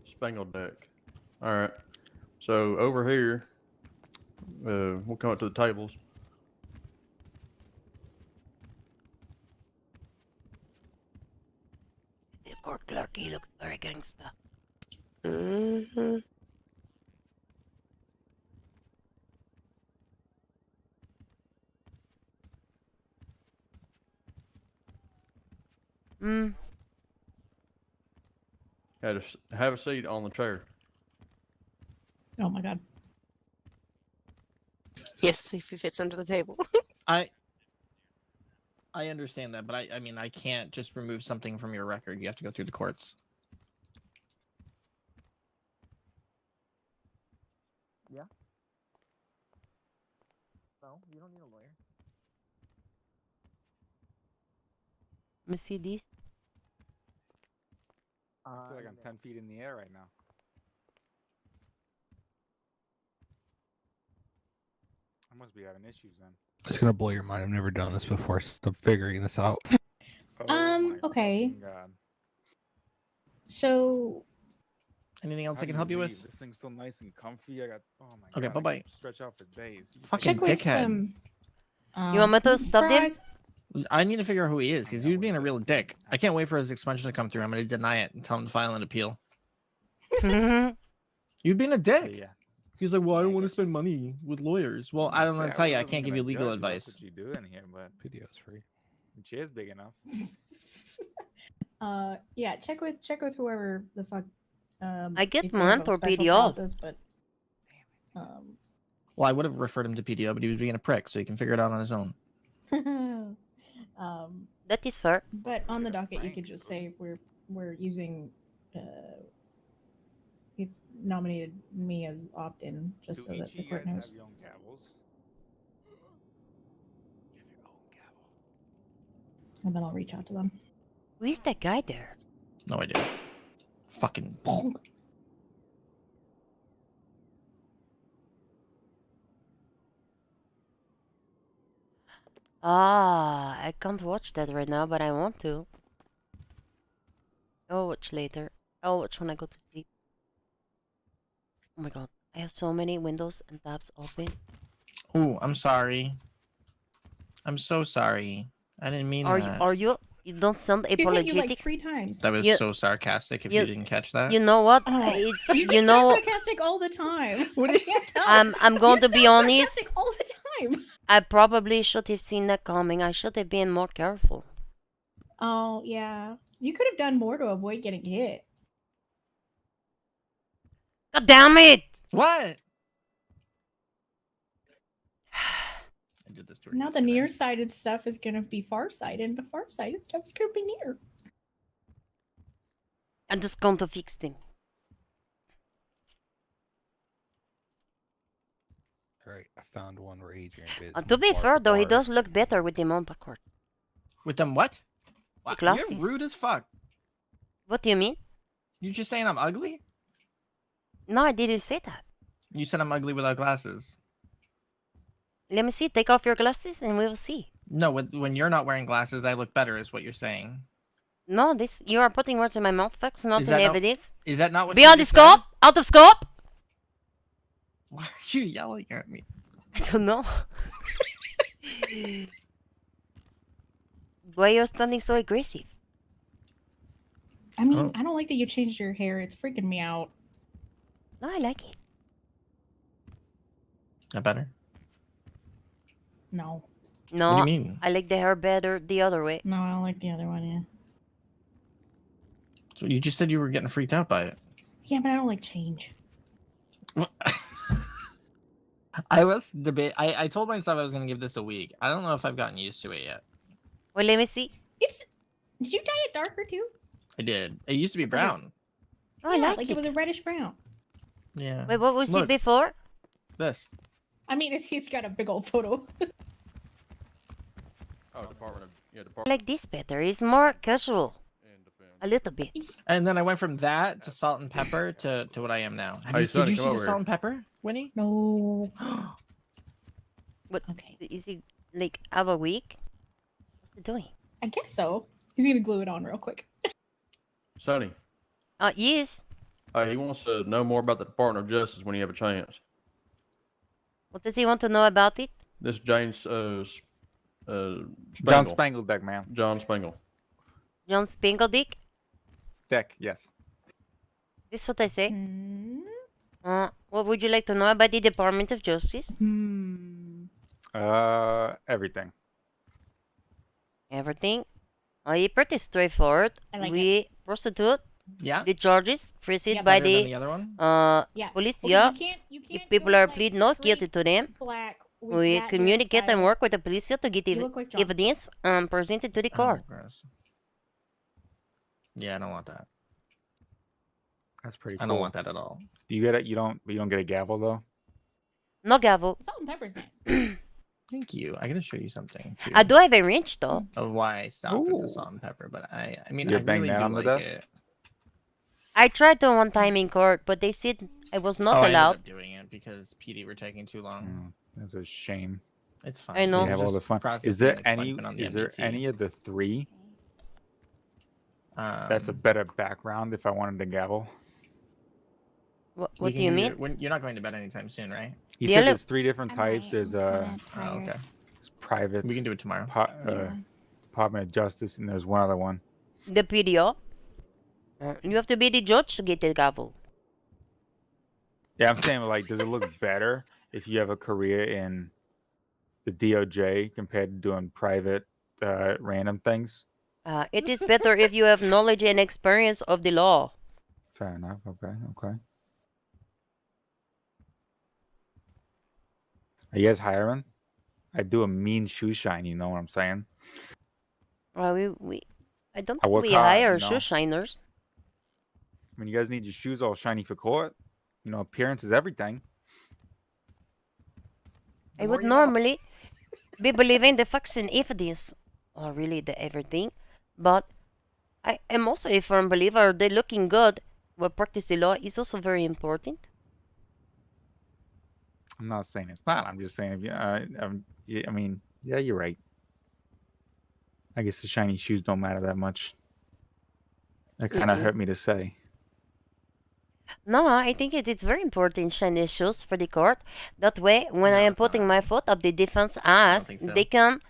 Spangledeck. All right. So over here, we'll come up to the tables. The court clerk, he looks very gangster. Mm-hmm. Hmm. Have a seat on the chair. Oh my god. Yes, see if he fits under the table. I understand that, but I mean, I can't just remove something from your record. You have to go through the courts. Yeah. No, you don't need a lawyer. Let me see this. I feel like I'm 10 feet in the air right now. I must be having issues then. It's gonna blow your mind. I've never done this before, so I'm figuring this out. Okay. God. So Anything else How I do can help you leave? with? This thing's still nice and comfy. I got. Oh my Okay, god. I bye-bye. can stretch out for days. Fucking check with dickhead. You want me to stop them? I need to figure out who he is because he was being a real dick. I can't wait for his expansion to come through. I'm going to deny it and tell him to file an appeal. You've been a dick. Yeah. He's like, well, I don't want to spend money with lawyers. Well, I don't want to tell you. I wasn't can't give gonna you legal judge advice. What you do in here, but video's free. The chair's big enough. yeah, check with whoever the fuck. I get if they have mine a for special PDO. process, but Well, I would have referred him to PDO, but he was being a prick, so he can figure it out on his own. That is fair. But on the docket, you could just say we're using. You've nominated me as opt-in, just so that the court knows. Have your own gavels? And then I'll reach out to them. Who is that guy there? No idea. Fucking. Ah, I can't watch that right now, but I want to. I'll watch later. I'll watch when I go to sleep. Oh my god, I have so many windows and tabs open. Oh, I'm sorry. I'm so sorry. I didn't mean Are that. you don't sound He said you apologetic. like 3 times. That was You- so sarcastic. If you didn't catch that, You know what? Oh, It's you you get know. so sarcastic all the time. What is I'm going to be honest. Sarcastic all the time. I probably should have seen that coming. I should have been more careful. Oh yeah, you could have done more to avoid getting hit. God damn it! What? I did this to her. Now the nearsighted stuff is gonna be farsighted, and the farsighted stuff is gonna be near. I'm just going to fix them. Alright, I found one where Adrian bids. To be bar fair for though, he bar. does look better with them on backwards. With them what? Wow, Glasses. you're rude as fuck. What do you mean? You just saying I'm ugly? No, I didn't say that. You said I'm ugly without glasses. Let me see. Take off your glasses and we will see. No, when you're not wearing glasses, I look better, is what you're saying. No, this you are putting words in my mouth. Facts, not Is in that not- evidence. Is that not what Beyond you the just said? scope? Out of scope? Why are you yelling at me? I don't know. Why are you standing so aggressive? I mean, Oh. I don't like that you changed your hair. It's freaking me out. No, I like it. That better? No. No, What do you mean? I like the hair better the other way. No, I don't like the other one. Yeah. So you just said you were getting freaked out by it. Yeah, but I don't like change. I was I told myself I was gonna give this a week. I don't know if I've gotten used to it yet. Well, let me see. Did you dye it darker too? I did. It used to be brown. Oh, I Yeah, like it was a reddish brown. Yeah. Wait, what was it Look, before? This. I mean, he's got a big old photo. Oh, Department of I Department. like this better. It's more casual. A little bit. And then I went from that to salt and pepper to what I am now. Hey, Did Sonny, you come see the over salt here. and pepper, Winnie? No. What? Okay. Is he like have a week? What's he doing? I guess so. He's gonna glue it on real quick. Sonny, Yes. he wants to know more about the Department of Justice when you have a chance. What does he want to know about it? This James John Spangle. Spangle deck, man. John Spangle. John Spingledick? Deck, yes. This is what I say. What would you like to know about the Department of Justice? Everything. Everything. It's pretty straightforward. I like we prostitute Yeah. the charges proceed Yep. by Better than the the other one? Yeah. police. Okay, you can't If people go, are like, plead not guilty to them, black with we that communicate and hairstyle. work with the police to get You look like John. evidence presented to the court. gross. Yeah, I don't want that. That's pretty I cool. don't want that at all. Do you get it? You don't get a gavel though? No gavel. Salt and pepper's nice. Thank you. I gotta show you something too. I do have a wrench though. Of why I stopped with the salt and pepper, but I mean, You I bang really that do on the like desk? it. I tried to one time in court, but they said I was not I ended allowed. up doing it because PD were taking too long. That's a shame. It's fine. I know. You have all the Just fun. processing Is there an any? excitement on the Is there MBT. any of the three that's a Um, better background if I wanted the gavel? What we do can you do mean? your- You're not going to bed anytime soon, right? He The said other- there's three different types. There's Oh, okay. there's private. We can do it tomorrow. Department of Justice, and there's one other one. The PDO. You have to be the judge to get the gavel. Yeah, I'm saying like, does it look better if you have a career in the DOJ compared to doing private, random things? It is better if you have knowledge and experience of the law. Fair enough. Okay. Okay. Are you guys hiring? I do a mean shoe shine. You know what I'm saying? I don't I think work we hard, hire you know? shoe shiners. I mean, you guys need your shoes all shiny for court. You know, appearance is everything. I would normally be believing the facts and evidence, or really the everything, but I am also a firm believer that looking good while practice the law is also very important. I'm not saying it's not. I'm just saying, if you, yeah, I mean, yeah, you're right. I guess the shiny shoes don't matter that much. That kind of Mm-mm. hurt me to say. No, I think it is very important shiny shoes for the court. That way, when I am putting my foot up the defense ass, think so. they can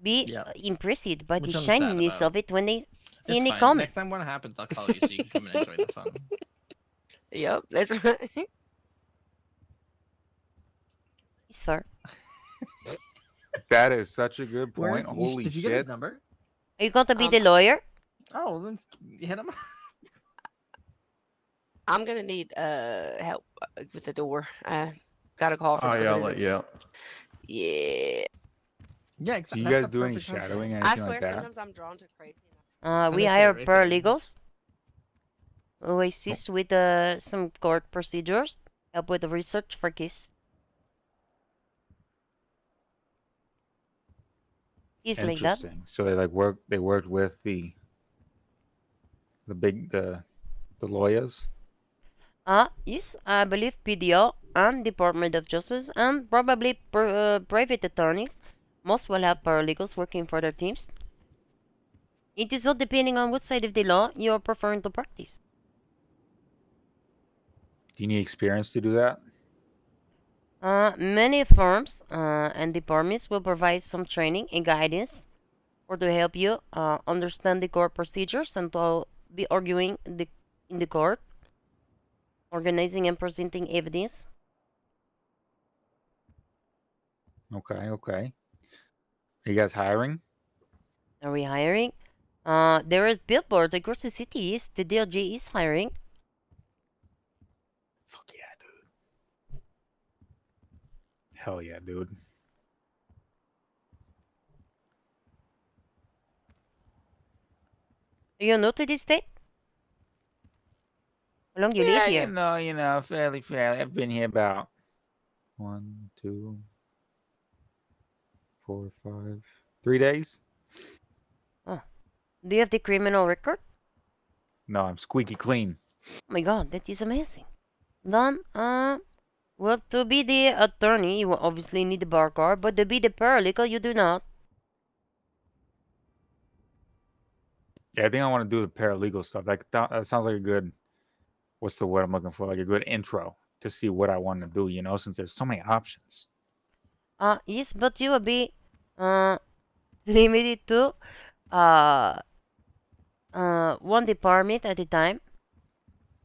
be Yeah. impressed by Which the I'm sad shininess about. of it when they see It's any fine. comment. Next time when it happens, I'll call you so you can come and enjoy the fun. Yep, that's right. It's fair. That is such a good Where point. is- Holy did you shit. get his number? Are you going to be the lawyer? Oh, then hit him. I'm gonna need help with the door. I got a call from Oh, yeah, I'll somebody let you that's- out. Yeah. Yeah, Do exactly. you guys do any shadowing, anything I swear like that? sometimes I'm drawn to crazy. We gonna say hire right there. paralegals who assist with some court procedures, help with the research for case. It's like that. Interesting. So they they worked with the lawyers. Yes, I believe PDO and Department of Justice and probably private attorneys most will have paralegals working for their teams. It is all depending on what side of the law you are preferring to practice. Do you need experience to do that? Many firms and departments will provide some training and guidance or to help you understand the court procedures and to be arguing in the court, organizing and presenting evidence. Okay, okay. Are you guys hiring? Are we hiring? There is billboards across the city. Yes, the DLG is hiring. Hell yeah, dude. Are you new to this state? How long you live here? You know, fairly. I've been here about 1, 2, 4, 5, 3 days. Oh. Do you have the criminal record? No, I'm squeaky clean. Oh my god, that is amazing. Then, well, to be the attorney, you will obviously need the bar card, but to be the paralegal, you do not. Yeah, I think I want to do the paralegal stuff. That sounds like a good, what's the word I'm looking for? Like a good intro to see what I want to do, you know, since there's so many options. Yes, but you will be, limited to, one department at a time.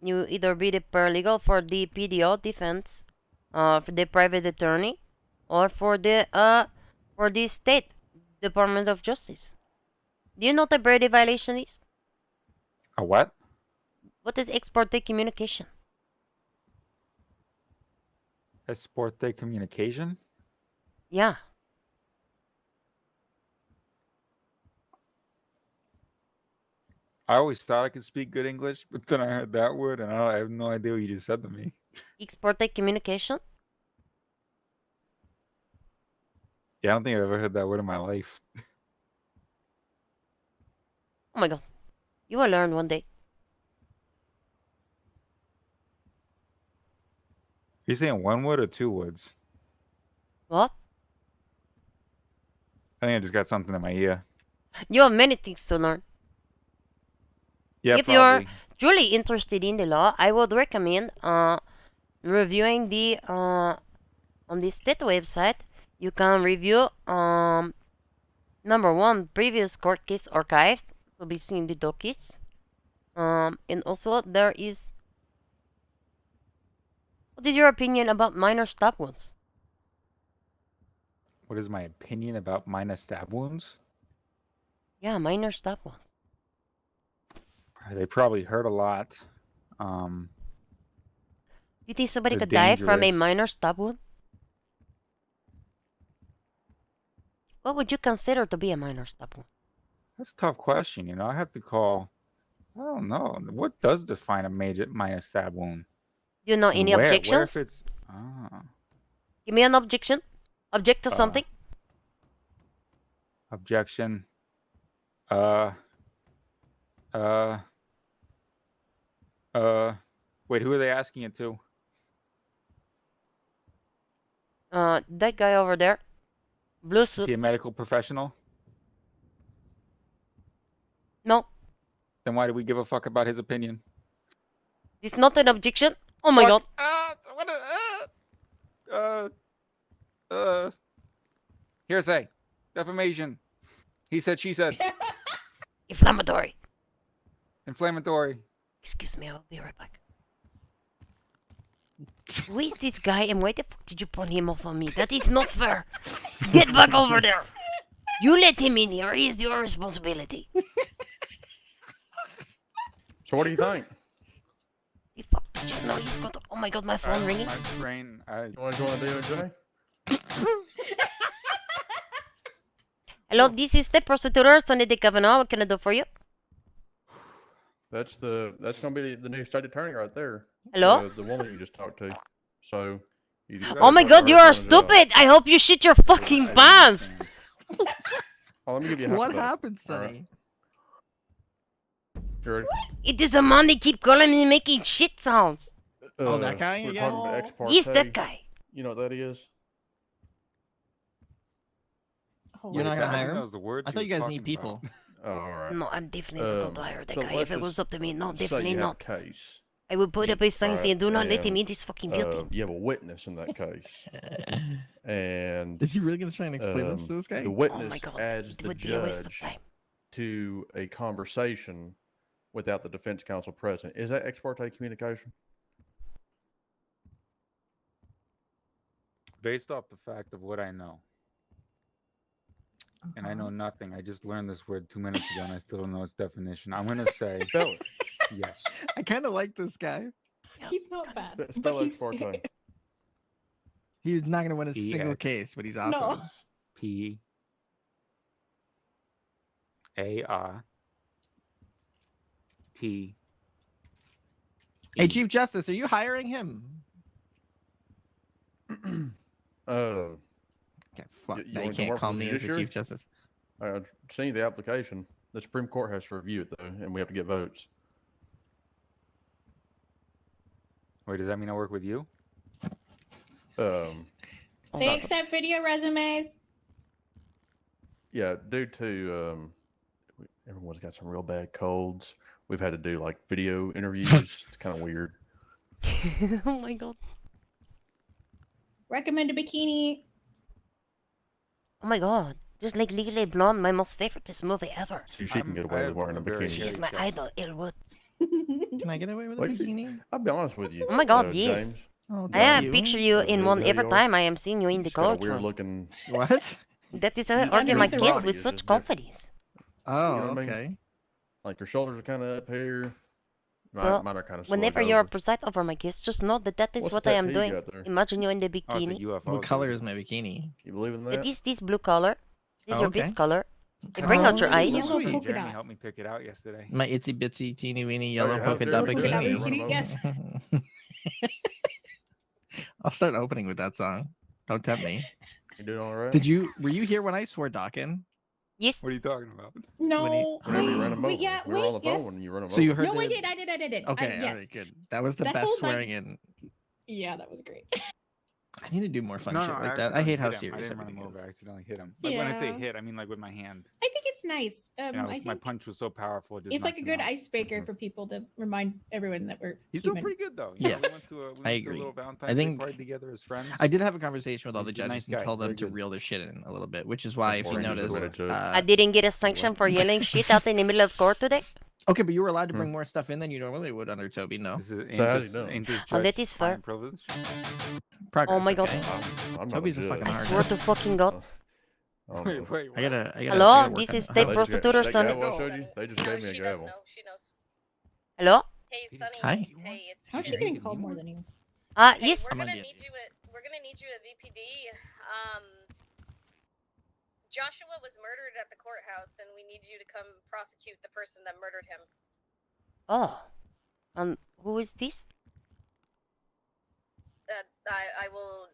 You either be the paralegal for the PDO defense, for the private attorney, or for the state Department of Justice. Do you know what a Brady violation is? A what? What is ex parte communication? Esporte communication? Yeah. I always thought I could speak good English, but then I heard that word, and I have no idea what you just said to me. Ex parte communication? Yeah, I don't think I've ever heard that word in my life. Oh my god. You will learn one day. You saying one word or two words? What? I think I just got something in my ear. You have many things to learn. Yeah, If probably. you're truly interested in the law, I would recommend reviewing the on the state website. You can review number one, previous court case archives to be seen the dockets. And also there is, what is your opinion about minor stab wounds? What is my opinion about minor stab wounds? Yeah, minor stab wounds. They probably hurt a lot. You think somebody They're could die from a dangerous. minor stab wound? What would you consider to be a minor stab wound? That's a tough question, you know. I have to call. I don't know. What does define a minor stab wound? Do you know And any where? objections? Where if it's ah, Give me an objection. Object to something. objection. Wait, who are they asking it to? That guy over there. Blue Is suit. he a medical professional? No. Then why do we give a fuck about his opinion? It's not an objection. Oh my god. Hearsay. Defamation. He said, she said. Inflammatory. Inflammatory. Excuse me, I'll be right back. Who is this guy and why the fuck did you put him off on me? That is not fair. Get back over there. You let him in here. He is your responsibility. So what do you think? The fuck did you know he's got to... Oh my god, my phone ringing. My brain. You want to join the DOJ? Hello, this is the prosecutor, Sonny de Cavanaugh. What can I do for you? That's gonna be the new state attorney right there. Hello? The woman you just talked to. So. Oh my god, you are stupid! I hope you shit your fucking pants! Oh, let me give you a What half happened, Sonny? You ready? It is a man, they keep calling me making shit sounds. Oh, that guy We're again? talking about ex parte. Yes, that guy. You know what that is? You're not gonna hire That him? was the word I he thought you was guys need talking about. people. Oh, all right. No, I'm definitely not going to hire that so guy. let's If it was just up to me, no, say definitely you have not. a case. I would put up a sign All saying, right, do not let him and, in this fucking building. You have a witness in that case. And Is he really gonna try and explain this to this guy? the Oh witness my god, adds it the would be a waste of judge time. to a conversation without the defense counsel present. Is that ex parte communication? Based off the fact of what I know. And I know nothing. I just learned this word 2 minutes ago and I still don't know its definition. I'm going to say Spell it. yes. I kind of like this guy. He's not bad. Spell but ex parte. He's not gonna win a single EX. case, but he's awesome. No. P A R T. Hey, Chief Justice, are you hiring him? Okay, fuck. Now you want to can't work call for the me as the judiciary? Chief Justice. I've seen the application. The Supreme Court has to review it, though, and we have to get votes. Wait, does that mean I work with you? They accept video resumes. Yeah, due to everyone's got some real bad colds, we've had to do like video interviews. It's kind of weird. Oh my god. Recommend a bikini. Oh my god. Just like Legally Blonde, my most favoriteest movie ever. So she can get away with wearing a bikini. She is my idol, Elwood. Can I get away with a Wait, bikini? I'll be honest with you. Oh my god, yes. James. Oh, I picture you in one there every you are. time I am seeing you in the She's got a courtroom. weird looking. What? That is how I You argue my think case Robbie with is such just confidence. Oh, You know what I mean? okay. Like your shoulders are kind of up here. So, Mine are kind of whenever slugged you're over. preside over my kiss, just know that that is What's what the I am tattoo you doing. got there? Imagine you in the Oh, it's a bikini. UFO. What color is my bikini? You believe in It that? is this blue color. This is Oh, your okay. base color. It Okay. bring out your Oh, eyes. Yellow sweet. polka Jeremy dot. helped me pick it out yesterday. My itsy bitsy teeny weeny Oh, yellow yeah, polka how's dot Derek Polka dot doing? bikini. You running bikini, over? yes. I'll start opening with that song. Don't tempt me. You doing all right? Were you here when I swore Dawkin? Yes. What are you talking about? No. Whenever you ran him over. Wait, yeah, we were on the wait, phone yes. when you run him So over. you heard No, the... I did. Okay, yes. all right, good. That was the That best whole, swearing like- in. Yeah, that was great. I need to do more fun No, shit no, like that. I hate how accidentally hit him. I serious didn't run him everything over. is. I accidentally hit him. Like when I say Yeah. hit, I mean like with my hand. I think it's nice. And I my think punch was so powerful. It just it's like a knocked him good out. icebreaker for people to remind everyone that we're He's human. doing pretty good though. You know, Yes, we went to a, I a agree. little I Valentine's Day think party together as friends. I did have a conversation with all the He's a judges nice and guy, told them very to good. reel their shit in a little bit, which is why, if you Morning, notice, Mr. Judge. I didn't get a sanction for yelling shit out in the middle of court today. okay, but you were allowed to bring more stuff in than you normally would under Toby. No, This is So how's he doing? ain't this Oh, that judge is fair. fine privilege? progress. Oh my god. okay? I'm not Toby's a judge. fucking I hard. swear to fucking god. I don't Wait, know. wait, I gotta. Hello, work this on is it. state They just prosecutor that Sonny. gavel I showed you? They just gave me a gavel. Hello? Hey, Sonny. Hi. Hey, it's How's she Jerry. getting called more than you? Hey, Yes. we're I'm gonna on need you at VPD. Joshua was murdered at the courthouse, and we need you to come prosecute the person that murdered him. Oh. Who is this? I will.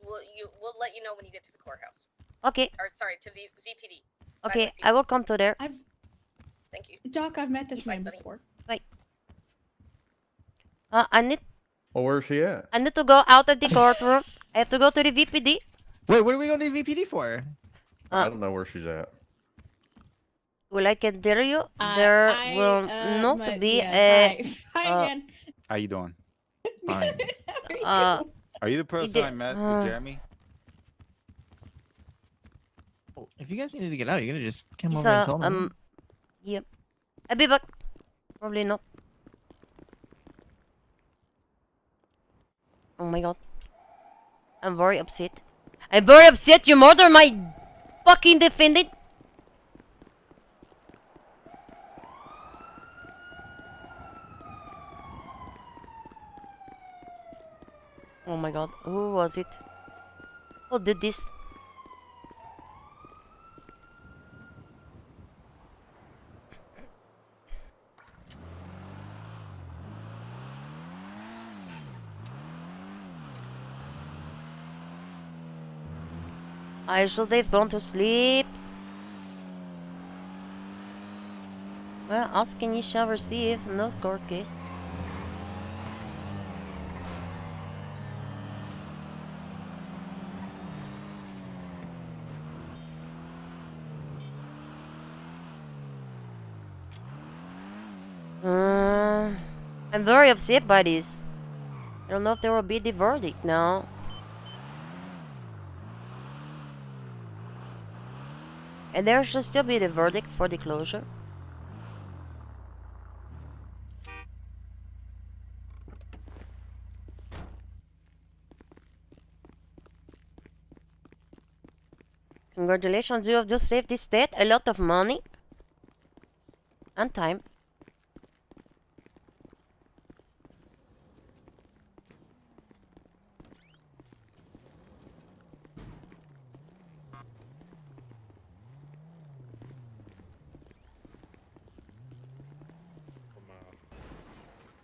We'll let you know when you get to the courthouse. Okay. Or sorry, to VPD. Okay, I will come to there. Thank you. Doc, I've met this Bye, man Sonny. before. Bye. I need Well, where's she at? to go out of the courtroom. I have to go to the VPD. Wait, what are we going to VPD for? I don't know where she's at. Well, I can tell you, there will not be a. Hi again. How you doing? Fine. Are you the person did- I met with Jeremy? If you guys needed to get out, you're gonna just come It's over and tell them. Yep. I'll be back. Probably not. Oh my god. I'm very upset. I'm very upset you murdered my fucking defendant. Oh my god. Who was it? Who did this? I should have gone to sleep. Well, asking you shall receive, no court case. I'm very upset by this. I don't know if there will be the verdict now. And there should still be the verdict for the closure. Congratulations, you have just saved the state a lot of money and time.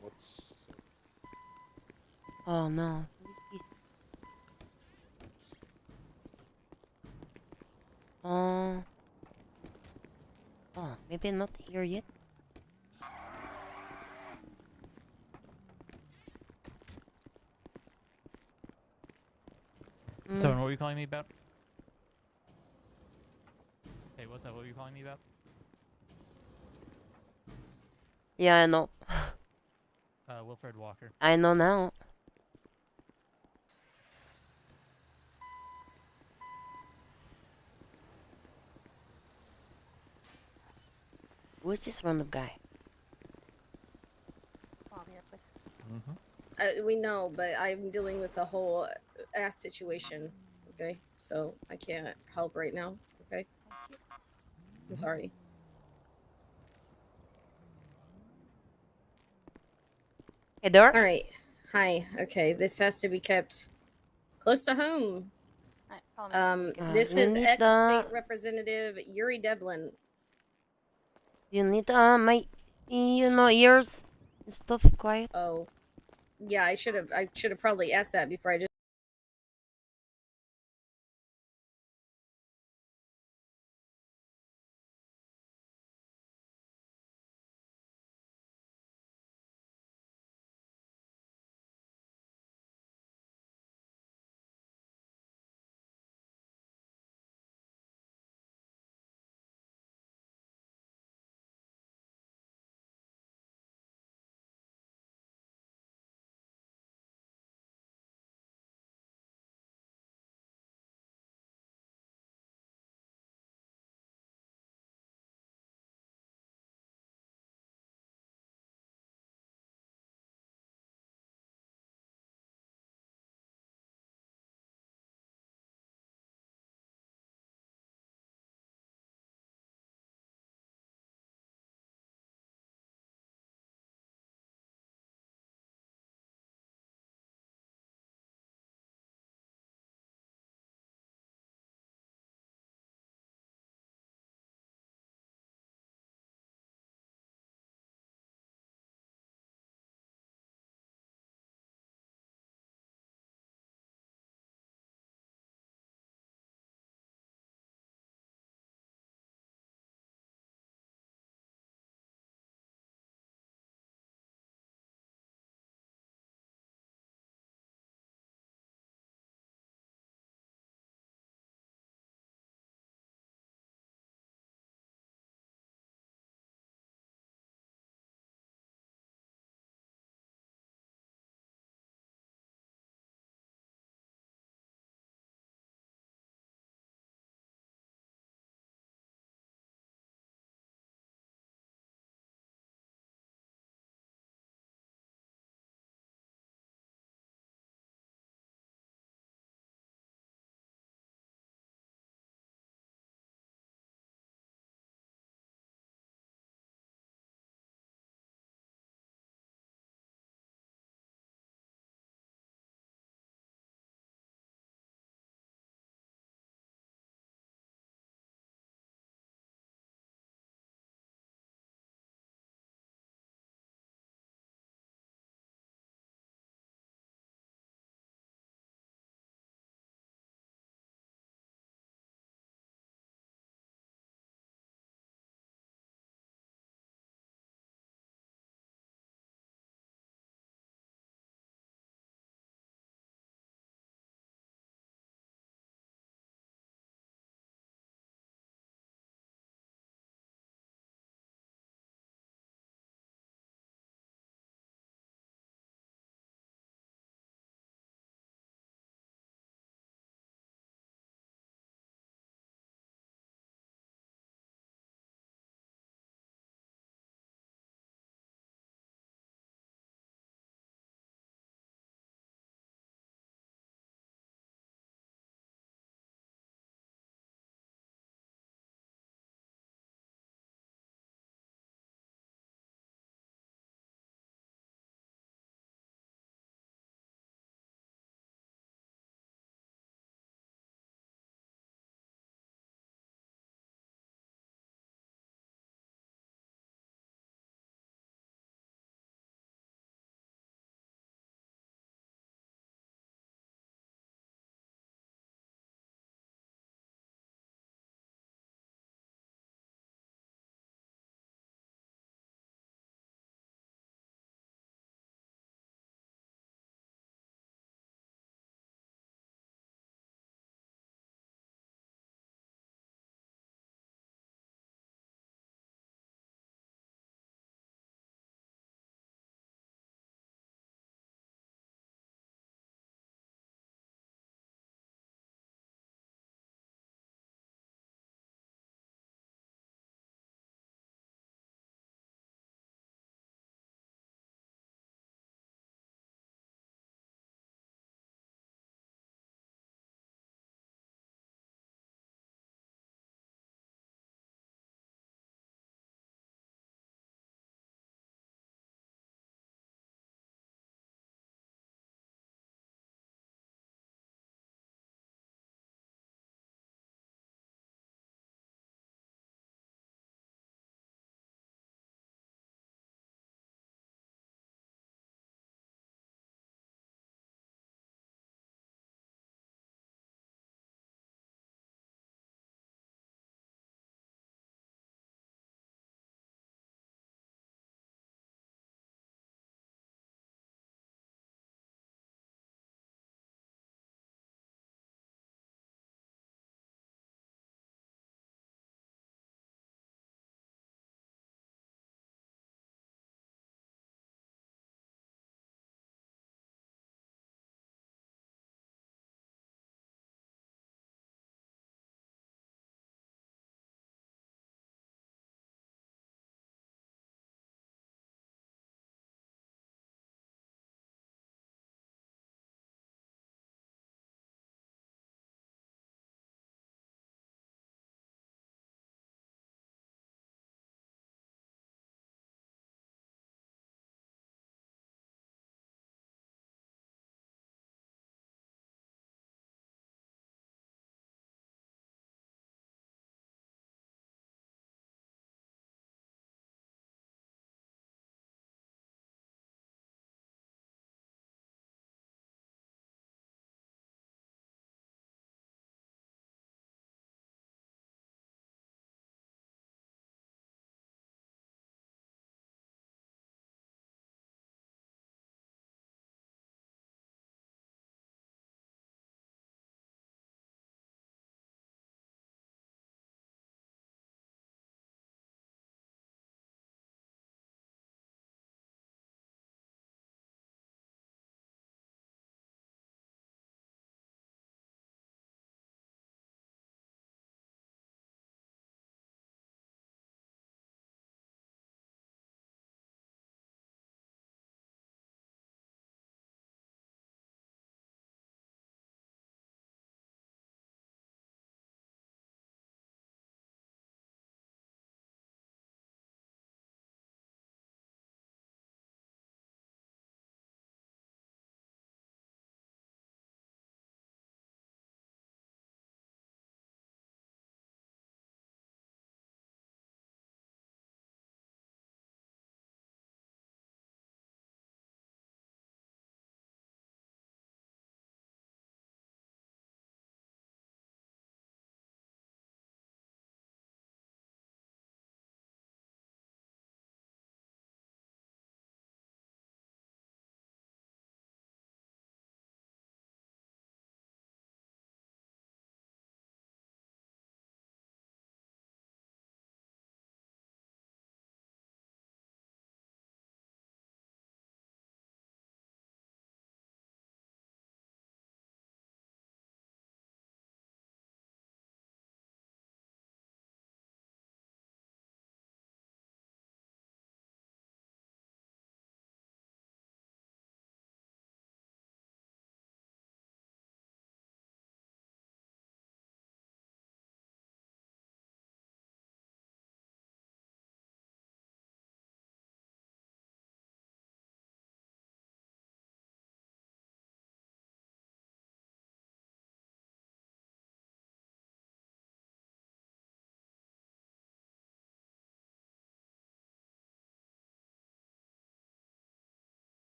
What's Oh no. Oh, maybe not here yet. So, what were you calling me about? Hey, what's up? What were you calling me about? Yeah, I know. Wilfred Walker. I know now. Who is this random guy? We know, but I'm dealing with the whole ass situation. Okay, so I can't help right now. Okay, I'm sorry. Hey there. All right. Hi. Okay, this has to be kept close to home. This you is need ex-state representative Yuri Devlin. You need my ears and stuff quiet. Oh, yeah. I should have probably asked that before I just.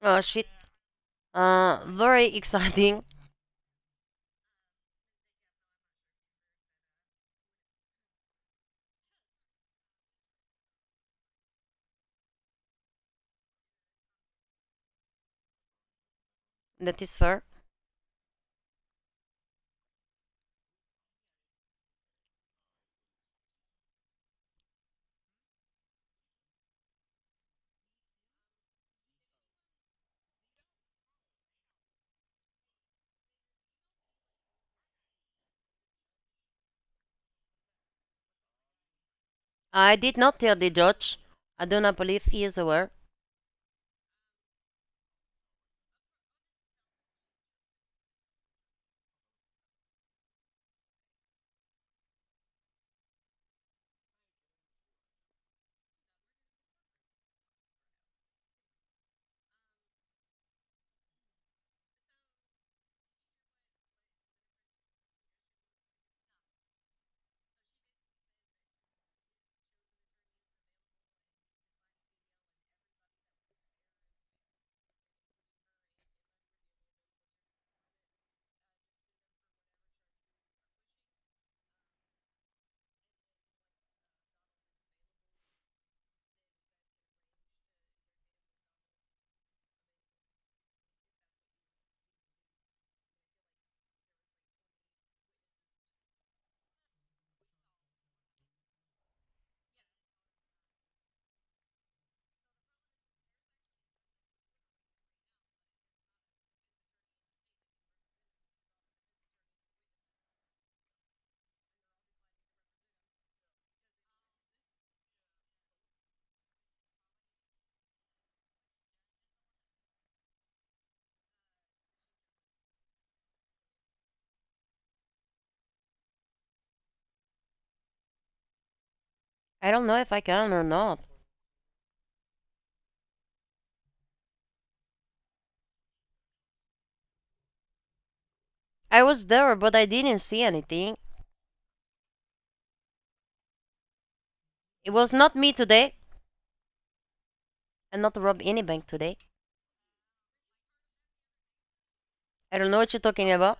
Oh shit. Very exciting. That is fair. I did not tell the judge. I do not believe he is aware. I don't know if I can or not. I was there, but I didn't see anything. It was not me today. And not rob any bank today. I don't know what you're talking about.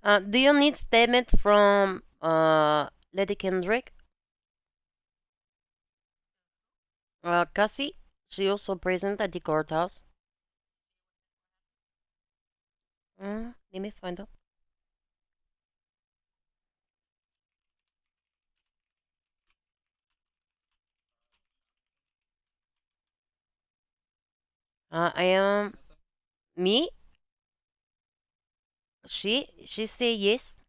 Do you need statement from Lady Kendrick? Cassie, she also present at the courthouse. Let me find out. I am me. She say yes.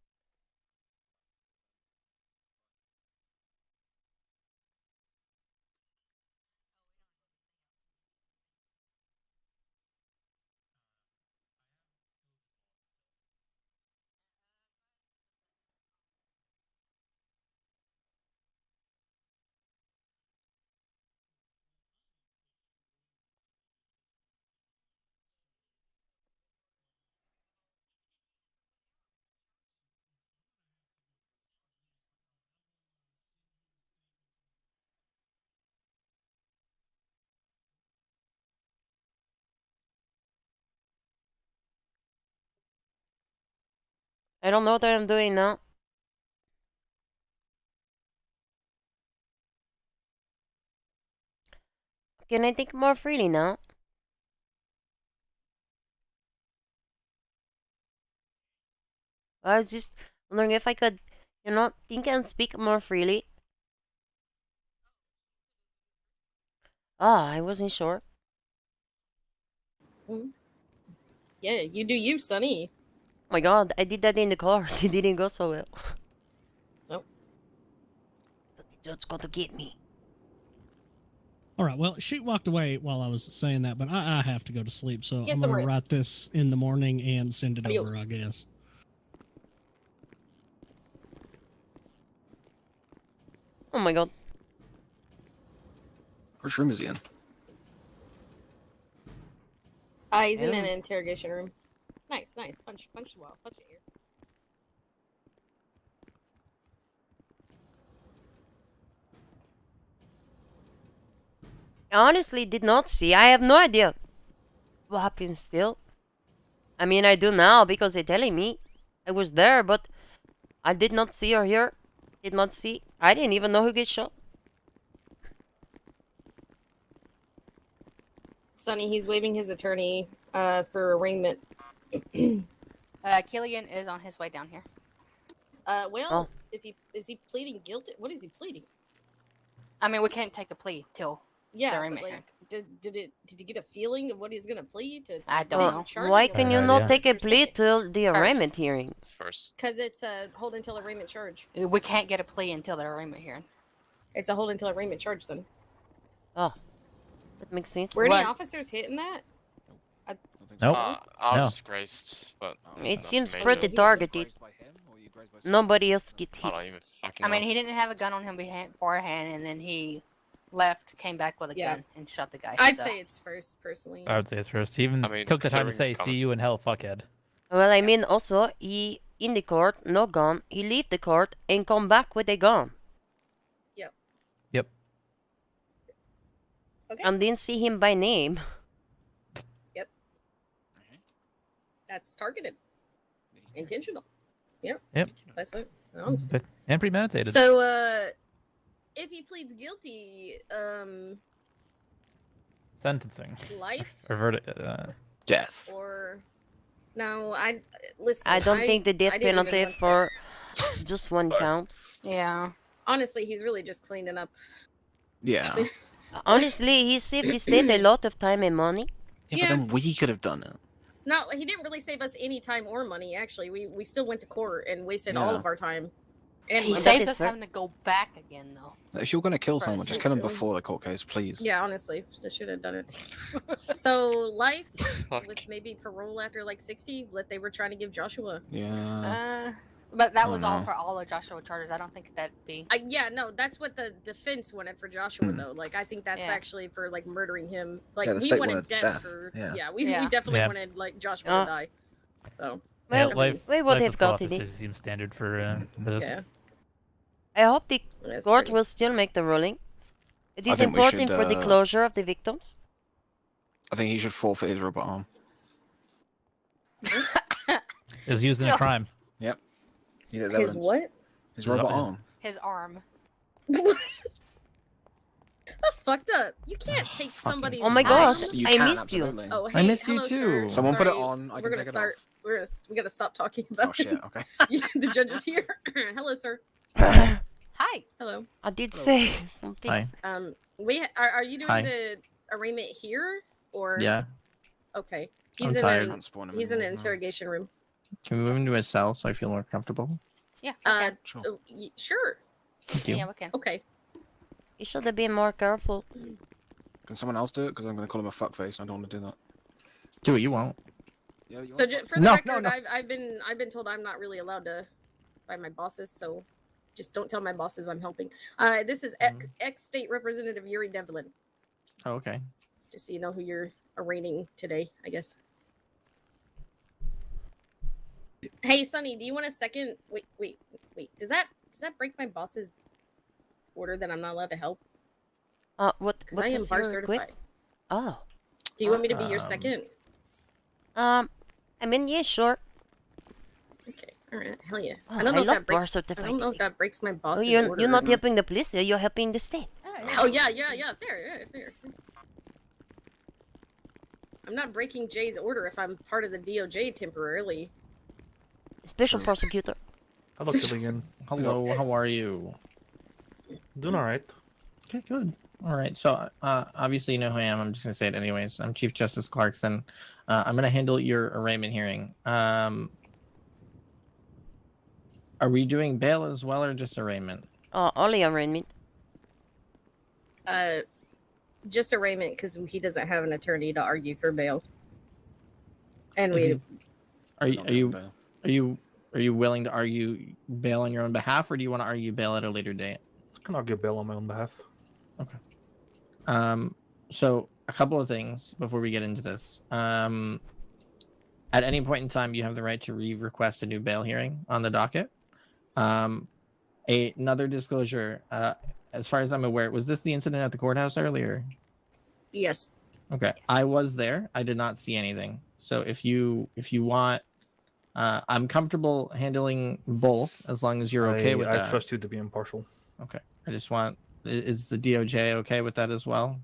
I don't know what I'm doing now. Can I think more freely now? I was just wondering if I could, think and speak more freely. Ah, I wasn't sure. Yeah, you do you, Sonny. Oh my god, I did that in the car. It didn't go so well. Nope. But the judge got to get me. All right. Well, Shoot walked away while I was saying that, but I have to go to sleep, so Get I'm some going to rest. write this in the morning and send it Adios. over, I guess. Oh my god. Which room is he in? He's in an interrogation room. Nice. Punch the wall. Punch it here. I honestly did not see. I have no idea what happened still. I mean, I do now because they're telling me. I was there, but I did not see or hear. Did not see. I didn't even know who gets shot. Sonny, he's waiving his attorney for arraignment. Killian is on his way down here. Well, if is he pleading guilty? What is he pleading? I mean, we can't take a plea till the Yeah, but arraignment hearing. did you get a feeling of what he's gonna plead to? I don't know. Why can you not take a plea till the arraignment hearing? First. Because it's a hold until arraignment charge. We can't get a plea until the arraignment hearing. It's a hold until arraignment charge, son. Oh, that makes sense. Were any officers hitting that? Nope. I was No. just grazed, but It nothing seems major. pretty targeted. Nobody else get I hit. don't even fucking I mean, know. he didn't have a gun on him beforehand, and then he left, came back with a Yeah. gun, and shot the guy. I'd so. say it's first, personally. I would say it's first. He even took the time to say, "See you in hell, fuckhead." Well, I mean, also, he in the court, no gun. He leave the court and come back with a gun. Yep. Yep. Okay. And didn't see him by name. Yep. That's targeted. Intentional. Yep. Yep. That's it. Honestly. But, and premeditated. So, if he pleads guilty, Sentencing. life Or verdict. Death. or no, I listen. I don't think the death I didn't even penalty want for just one count. Yeah. Honestly, he's really just cleaning up. Yeah. Honestly, he saved the state a lot of time and money. Yeah, but then we could have done it. No, he didn't really save us any time or money. Actually, we still went to court and wasted all Yeah. of our time. And He money. saves us having to go back again, though. If you're going to kill someone, just kill them Precisely. before the court case, please. Yeah, honestly, I should have done it. So life Fuck. with maybe parole after like 60, like they were trying to give Joshua. Yeah. But that I was don't all know. for all of Joshua charges. I don't think that'd be. Yeah, no, that's what the defense wanted for Joshua though. Like I think that's Yeah. actually for like murdering him. Like Yeah, the we state wanted wanted death, death. for Yeah. we Yeah. definitely Yeah. wanted like Joshua Uh, to die. So Yeah, Well, life, we would life have with got co-op it. seems standard for this. yeah. I hope the That's court pretty- will still make the ruling. It I is think we important should, for the closure of the victims. I think he should forfeit his robot arm. It was used in a crime. Yep. He has His evidence. what? His robot arm. His arm. That's fucked up. You can't take somebody's. Oh my arm. gosh, You I can, missed you. absolutely. Oh, I hey, missed you hello, too. sir. Someone put it Sorry, on, so I we're can gonna take it start. We gotta stop talking about. Oh shit, it. okay. Yeah, the judge is here. Hello, sir. Hi. Hello. I did say something. Hi. Are you doing Hi. the arraignment here or? Yeah. Okay. I'm He's in tired. an Can't spawn him he's in an anymore, no. interrogation room. Can we move into his cell so I feel more comfortable? Yeah. Sure. Sure. Thank you. Yeah, we can. Okay. You should have been more careful. Can someone else do it? Because I'm going to call him a fuckface. I don't want to do that. Do it. You won't. Yeah, you So want for the No, record, no, no. I've been told I'm not really allowed to by my bosses, so just don't tell my bosses I'm helping. This is ex state representative Yuri Devlin. Oh, okay. Just so you know who you're arraigning today, I guess. Hey, Sonny, do you want a second? Wait. Does that break my boss's order that I'm not allowed to help? What? Because What I am is bar your certified. request? Oh. Do you want me to be your second? I mean, yeah, sure. Okay. All right, hell yeah. Oh, I don't know if love that breaks. bar I don't know if that breaks my Oh, boss's you're order. you're not or helping the police. You're helping the state. Oh yeah. Fair. I'm not breaking Jay's order if I'm part of the DOJ temporarily. Special prosecutor. Hello, Killian. Hello, how are you? Doing all right. Okay, good. All right. So, obviously, you know who I am. I'm just gonna say it anyways. I'm Chief Justice Clarkson. I'm gonna handle your arraignment hearing. Are we doing bail as well, or just arraignment? Only arraignment. Just arraignment because he doesn't have an attorney to argue for bail. And we. Are you willing to argue bail on your own behalf, or do you want to argue bail at a later date? I can argue bail on my own behalf. Okay. So a couple of things before we get into this. At any point in time, you have the right to request a new bail hearing on the docket. Another disclosure, as far as I'm aware, was this the incident at the courthouse earlier? Yes. Okay. I was there. I did not see anything. So if you want, I'm comfortable handling both as long as you're okay with that. I trust you to be impartial. Okay. I just want, is the DOJ okay with that as well?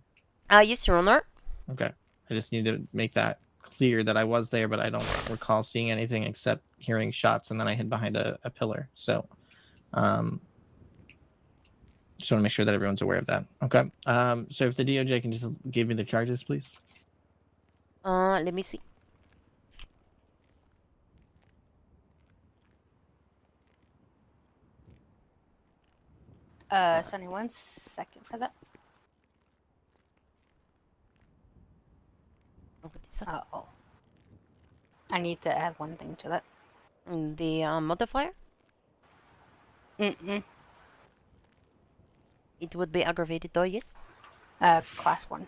Yes, Your Honor. Okay. I just need to make that clear that I was there, but I don't recall seeing anything except hearing shots, and then I hid behind a pillar. So, just want to make sure that everyone's aware of that. Okay. So if the DOJ can just give me the charges, please. Let me see. Sunny, 1 second for that. Oh. I need to add one thing to that. The modifier? Mm-mm. It would be aggravated though, yes? Class 1.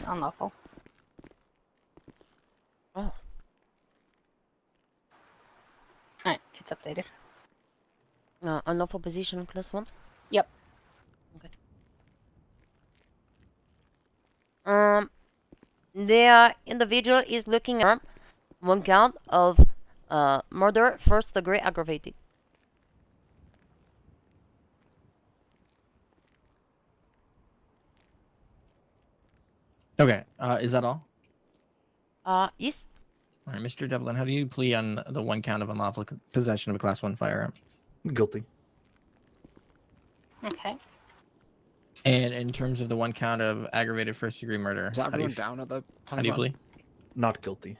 Unlawful. Oh. Alright, it's updated. Unlawful position on class 1? Yep. Okay. The individual is looking at one count of murder, first degree aggravated. Okay. Is that all? Yes. All right, Mr. Devlin, how do you plea on the one count of unlawful possession of a Class 1 firearm? Guilty. Okay. And in terms of the one count of aggravated first-degree murder, Is everyone down at the how do you plea? Not guilty.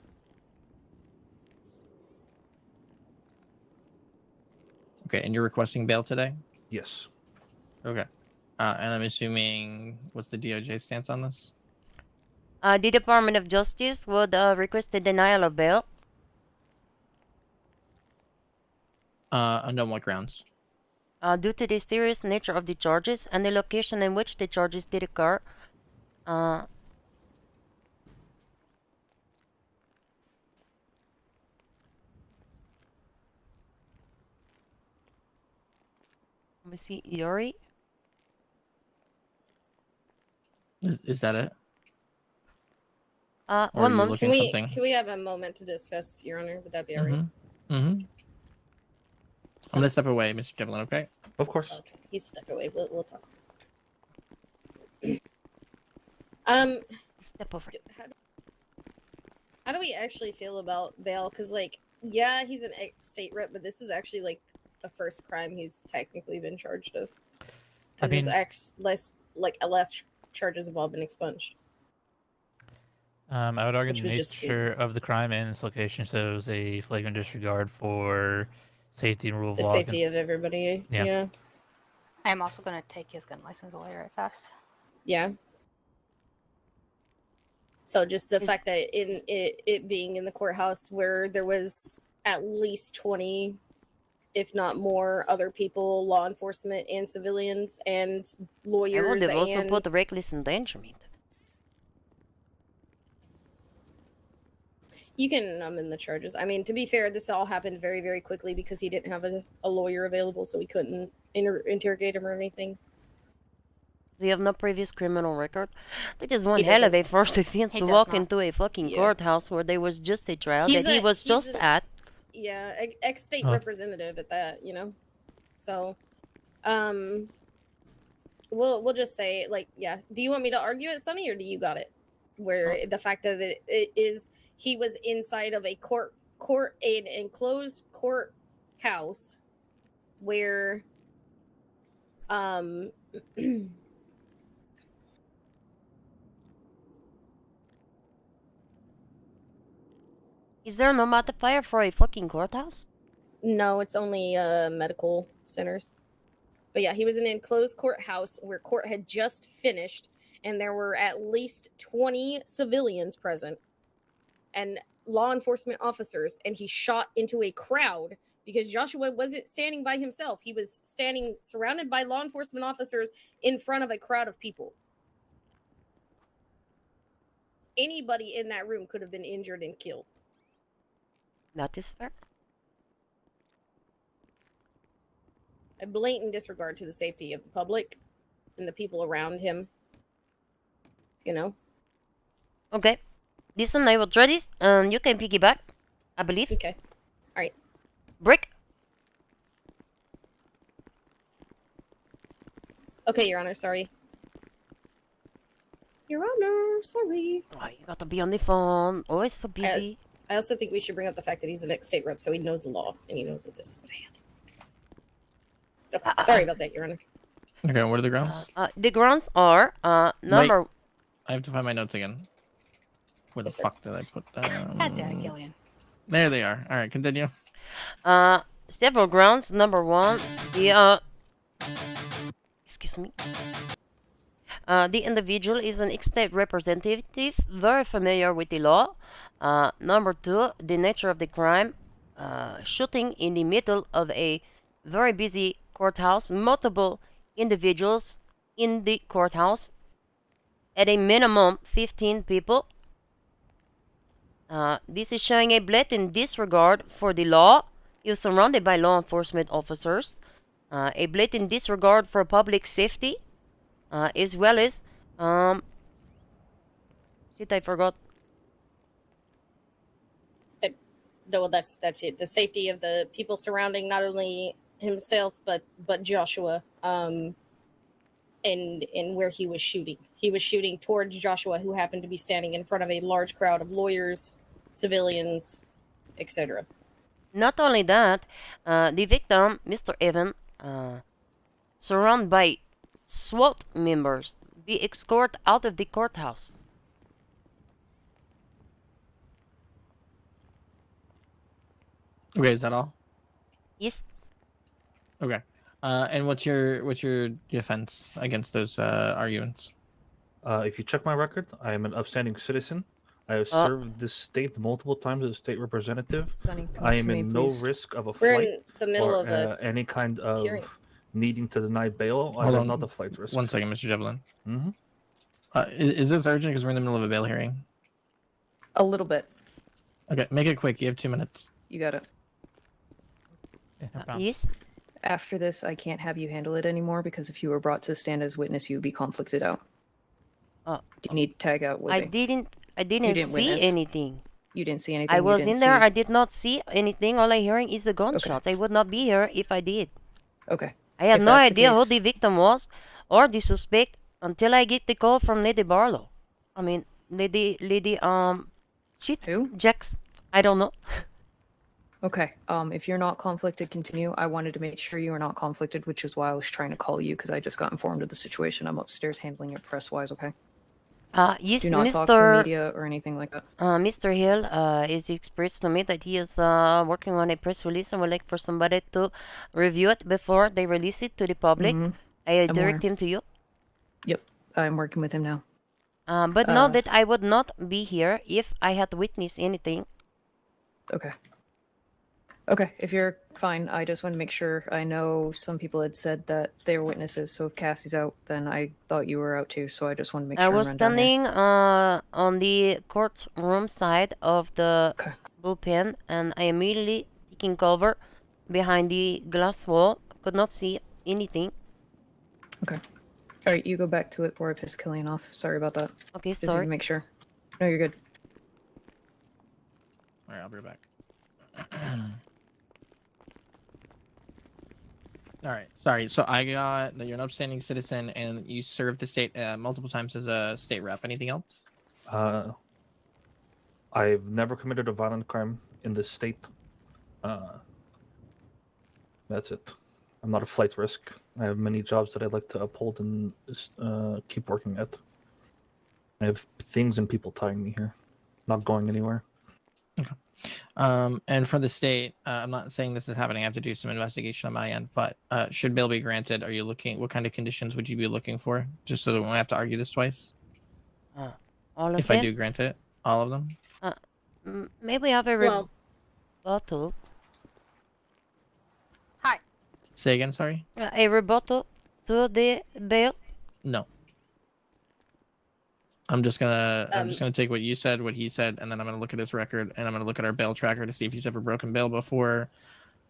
Okay, and you're requesting bail today? Yes. Okay. And I'm assuming, what's the DOJ stance on this? The Department of Justice would request the denial of bail. On what grounds? Due to the serious nature of the charges and the location in which the charges did occur. Let me see, Yuri. Is that it? One Or are you moment. looking something? Can we have a moment to discuss, Your Honor? Would that be alright? I'm gonna step away, Mr. Devlin, okay? Of course. Okay, he's stepped away. We'll talk. Step over. How do we actually feel about bail? Because, like, yeah, he's an state rep, but this is actually like the first crime he's technically been charged of. I Because mean, less charges have all been expunged. I would argue Which the was just nature of the crime and its location shows a flagrant disregard for safety and rule of The law. safety of everybody. Yeah. I am also going to take his gun license away right fast. Yeah. So just the fact that in it being in the courthouse where there was at least 20, if not more, other people, law enforcement and civilians and I lawyers would have also and put reckless endangerment. you can amend the charges. I mean, to be fair, this all happened very, very quickly because he didn't have a lawyer available, so we couldn't interrogate him or anything. Do you have no previous criminal record? That is one He hell of doesn't. a first offense He to does walk not. into a fucking Yeah. courthouse where there was just a trial He's that he a- was he's just a- at. yeah, ex-state Oh. representative at that, you know. So, we'll just say like, yeah. Do you want me to argue it, Sonny, or do you got it? Where the fact that it is he was inside of a an enclosed courthouse where Is there no modifier for a fucking courthouse? no, it's only medical centers. But yeah, he was in an enclosed courthouse where court had just finished, and there were at least 20 civilians present and law enforcement officers, and he shot into a crowd because Joshua wasn't standing by himself. He was standing surrounded by law enforcement officers in front of a crowd of people. Anybody in that room could have been injured and killed. That is fair. A blatant disregard to the safety of the public and the people around him. You know? Okay. Listen, I will try this, and you can piggyback, I believe. Okay. All right. Brick. Okay, Your Honor, sorry. Your Honor, sorry. Oh, you got to be on the phone. Always so busy. I also think we should bring up the fact that he's an ex-state rep, so he knows the law, and he knows that this is banned. Okay, sorry about that, Your Honor. Okay, what are the grounds? The grounds are number. Wait, I have to find my notes again. Where the fuck did I put them? God damn it, Gillian. There they are. All right, continue. Several grounds. Number one, the excuse me. The individual is an ex-state representative, very familiar with the law. Number two, the nature of the crime, shooting in the middle of a very busy courthouse, multiple individuals in the courthouse, at a minimum 15 people. This is showing a blatant disregard for the law. He was surrounded by law enforcement officers. A blatant disregard for public safety, as well as shit, I forgot. No, that's it. The safety of the people surrounding not only himself but Joshua. And where he was shooting. He was shooting towards Joshua, who happened to be standing in front of a large crowd of lawyers, civilians, etc. Not only that, the victim, Mr. Evan, surrounded by SWAT members, be escorted out of the courthouse. Okay, is that all? Yes. Okay. And what's your defense against those arguments? If you check my record, I am an upstanding citizen. I have served this state multiple times as a state representative. Sonny, come I to am me, in no please. risk of a We're flight in the middle or of a any kind of hearing. needing to deny bail. I Hold am on. not a flight risk. 1 second, Mr. Devlin. Mm-hmm. Is this urgent because we're in the middle of a bail hearing? A little bit. Okay, make it quick. You have 2 minutes. You got it. Yes. After this, I can't have you handle it anymore because if you were brought to stand as witness, you would be conflicted out. Do you need tag out with I me? didn't You didn't see witness. anything. You didn't see anything. I you was didn't in there. see- I did not see anything. All I hearing is the gunshots. I would not be here if I did. Okay. I had If no that's the idea who case- the victim was or the suspect until I get the call from Lady Barlow. I mean, Lady shit. Who? Jax. I don't know. Okay. If you're not conflicted, continue. I wanted to make sure you were not conflicted, which is why I was trying to call you because I just got informed of the situation. I'm upstairs handling it press-wise. Okay. Yes, Do not talk to the media or anything like that. Mr. Hill is expressed to me that he is working on a press release and would like for somebody to review it before they release it to the public. Mhm. I I'm direct aware. him to you. Yep. I'm working with him now. But know that I would not be here if I had witnessed anything. Okay. Okay, if you're fine, I just want to make sure. I know some people had said that they were witnesses, so if Cassie's out, then I thought you were out too, so I just want to make I sure was I'm down there. standing on the courtroom side of the bullpen, and I immediately taking cover behind the glass wall. Could not see anything. Okay. Alright, you go back to it before I piss Killian off. Sorry about that. Okay, Just need sorry. to make sure. No, you're good. Alright, I'll be right back. All right. Sorry. So I got that you're an upstanding citizen and you served the state multiple times as a state rep. Anything else? I've never committed a violent crime in this state. That's it. I'm not a flight risk. I have many jobs that I'd like to uphold and keep working at. I have things and people tying me here, not going anywhere. And for the state, I'm not saying this is happening. I have to do some investigation on my end. But should bail be granted, are you looking? What kind of conditions would you be looking for? Just so that we don't have to argue this twice. All of if them? I do grant it, all of them. Maybe have a rebuttal. Hi. Say again. Sorry. A rebuttal to the bail. No. I'm just gonna take what you said, what he said, and then I'm gonna look at his record, and I'm gonna look at our bail tracker to see if he's ever broken bail before.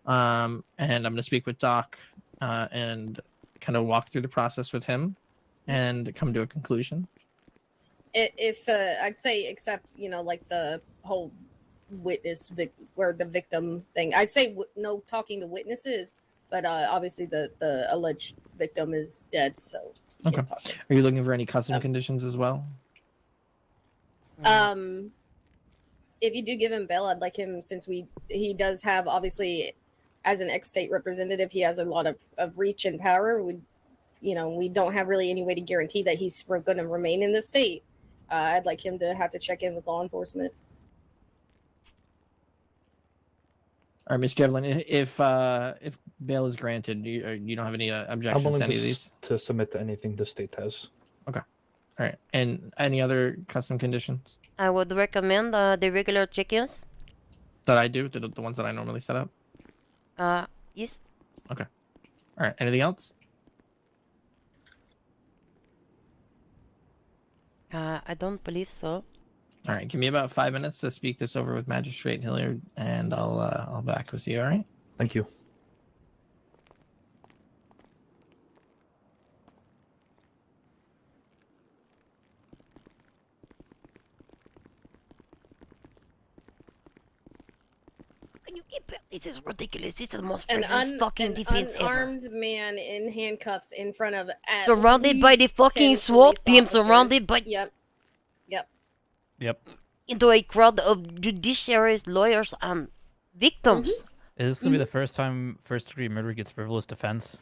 And I'm gonna speak with Doc, and kind of walk through the process with him, and come to a conclusion. If I'd say, except like the whole witness or the victim thing, I'd say no talking to witnesses. But obviously the alleged victim is dead, so. Okay. Are you looking for any custom conditions as well? If you do give him bail, I'd like him, since he does have, obviously, as an ex-state representative, he has a lot of reach and power. We don't have really any way to guarantee that he's going to remain in the state. I'd like him to have to check in with law enforcement. All right, Ms. Devlin, if bail is granted, you don't have any I'm objections willing to any of these? to submit to anything the state has. Okay. All right. And any other custom conditions I would recommend the regular check-ins. that I do, the ones that I normally set up? Yes. Okay. All right. Anything else? I don't believe so. All right. Give me about 5 minutes to speak this over with Magistrate Hilliard, and I'll back with you. All right. Thank you. Can you keep it? This is ridiculous. This is the most An frivolous fucking defense ever. unarmed man in handcuffs in front of Surrounded by the least fucking 10 SWAT team, police surrounded officers. by Yep. into a crowd of judiciaries, lawyers, and victims. Mm-hmm. Is this gonna be the first time first degree murder gets frivolous defense?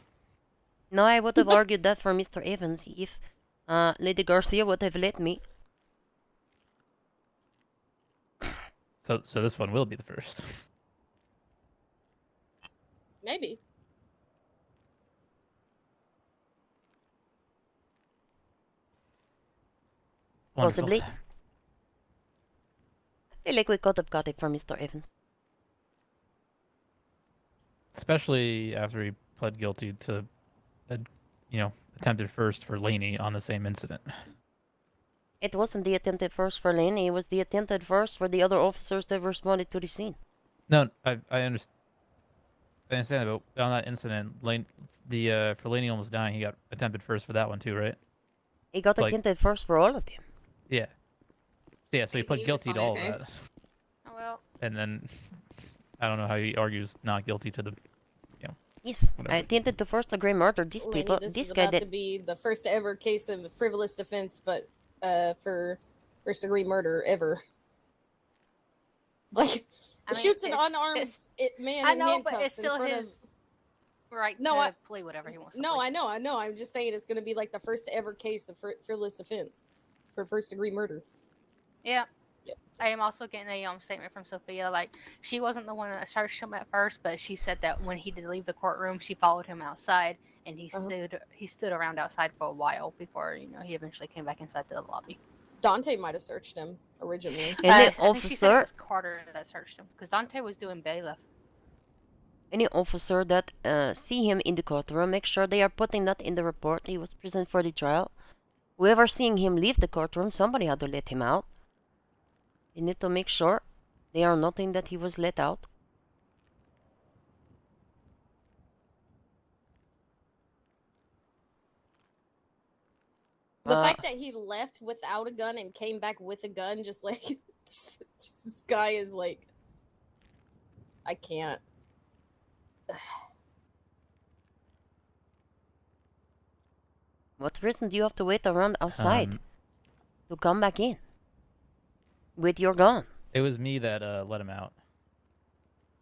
No, I would have argued that for Mr. Evans if Lady Garcia would have let me. So this one will be the first. Maybe. Wonderful. Possibly. I feel like we could have got it for Mr. Evans. Especially after he pled guilty to, attempted first for Laney on the same incident. It wasn't the attempted first for Laney, it was the attempted first for the other officers that responded to the scene. No, I understand. I understand that, but on that incident, for Laney almost dying, he got attempted first for that one too, right? He got attempted first for all of them. Yeah. Yeah, so he pled guilty to all of that. Oh, well. And then, I don't know how he argues not guilty to the, Yes, whatever. I attempted to first degree murder these Lenny, people. this This is guy about did. to be the first ever case of frivolous defense, but for first degree murder ever. Like, I mean, shoots an it's- unarmed it's- man I in know, but handcuffs it's still in front his right No, to I- play whatever he wants to No, play. I know. I'm just saying it's going to be like the first ever case of frivolous defense for first degree murder. Yeah. I am also getting a statement from Sophia. Like, she wasn't the one that searched him at first, but she said that when he did leave the courtroom, she followed him outside, and he stood around outside for a while before he eventually came back inside the lobby. Dante might have searched him originally. Any I think she said it officer, was Carter that searched him because Dante was doing bailiff. any officer that see him in the courtroom, make sure they are putting that in the report. He was present for the trial. Whoever seeing him leave the courtroom, somebody had to let him out. You need to make sure they are noting that he was let out. The fact that he left without a gun and came back with a gun, just like, just this guy is like, I can't. What reason do you have to wait around outside to come back in with your gun? It was me that let him out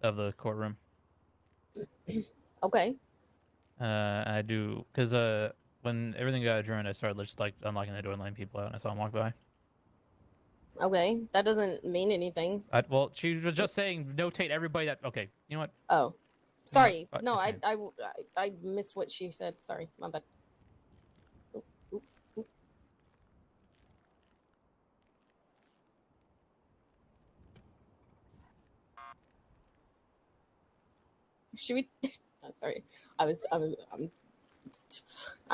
of the courtroom. Okay. I do because when everything got adjourned, I started just like unlocking the door and letting people out, and I saw him walk by. Okay. That doesn't mean anything. Well, she was just saying notate everybody that. Okay, you know what? Oh, sorry. What? No, I missed what she said. Sorry, my bad. Oop, oop, oop. Should we? Sorry, I'm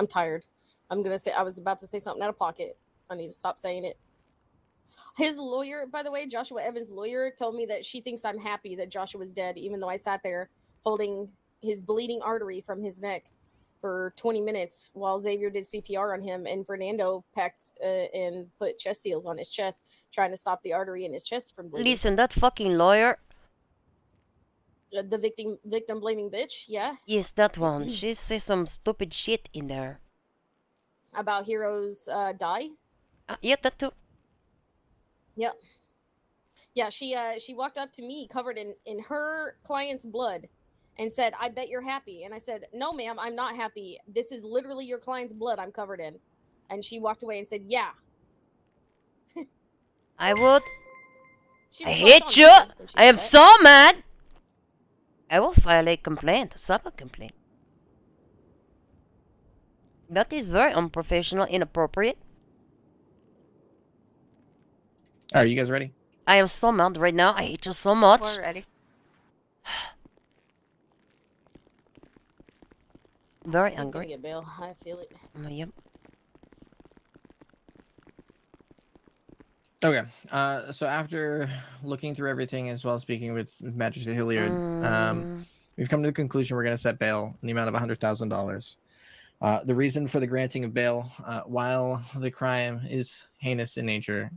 tired. I'm gonna say I was about to say something out of pocket. I need to stop saying it. His lawyer, by the way, Joshua Evans' lawyer, told me that she thinks I'm happy that Joshua's dead, even though I sat there holding his bleeding artery from his neck for 20 minutes while Xavier did CPR on him, and Fernando packed and put chest seals on his chest, trying to stop the artery in his chest from bleeding. Listen, that fucking lawyer. The victim blaming bitch, yeah. Yes, that one. She says some stupid shit in there. About heroes die. Yeah, that too. Yep. Yeah, she walked up to me covered in her client's blood and said, "I bet you're happy." And I said, "No, ma'am, I'm not happy. This is literally your client's blood I'm covered in." And she walked away and said, "Yeah." I would. I hate you. I am so mad. I will file a complaint, a cyber complaint. That is very unprofessional, inappropriate. Are you guys ready? I am so mad right now. I hate you so much. We're ready. Very He's gonna angry. get bail. I feel it. Yep. Okay. So after looking through everything as well as speaking with Magistrate Hilliard, we've come to the conclusion we're going to set bail in the amount of $100,000. The reason for the granting of bail, while the crime is heinous in nature,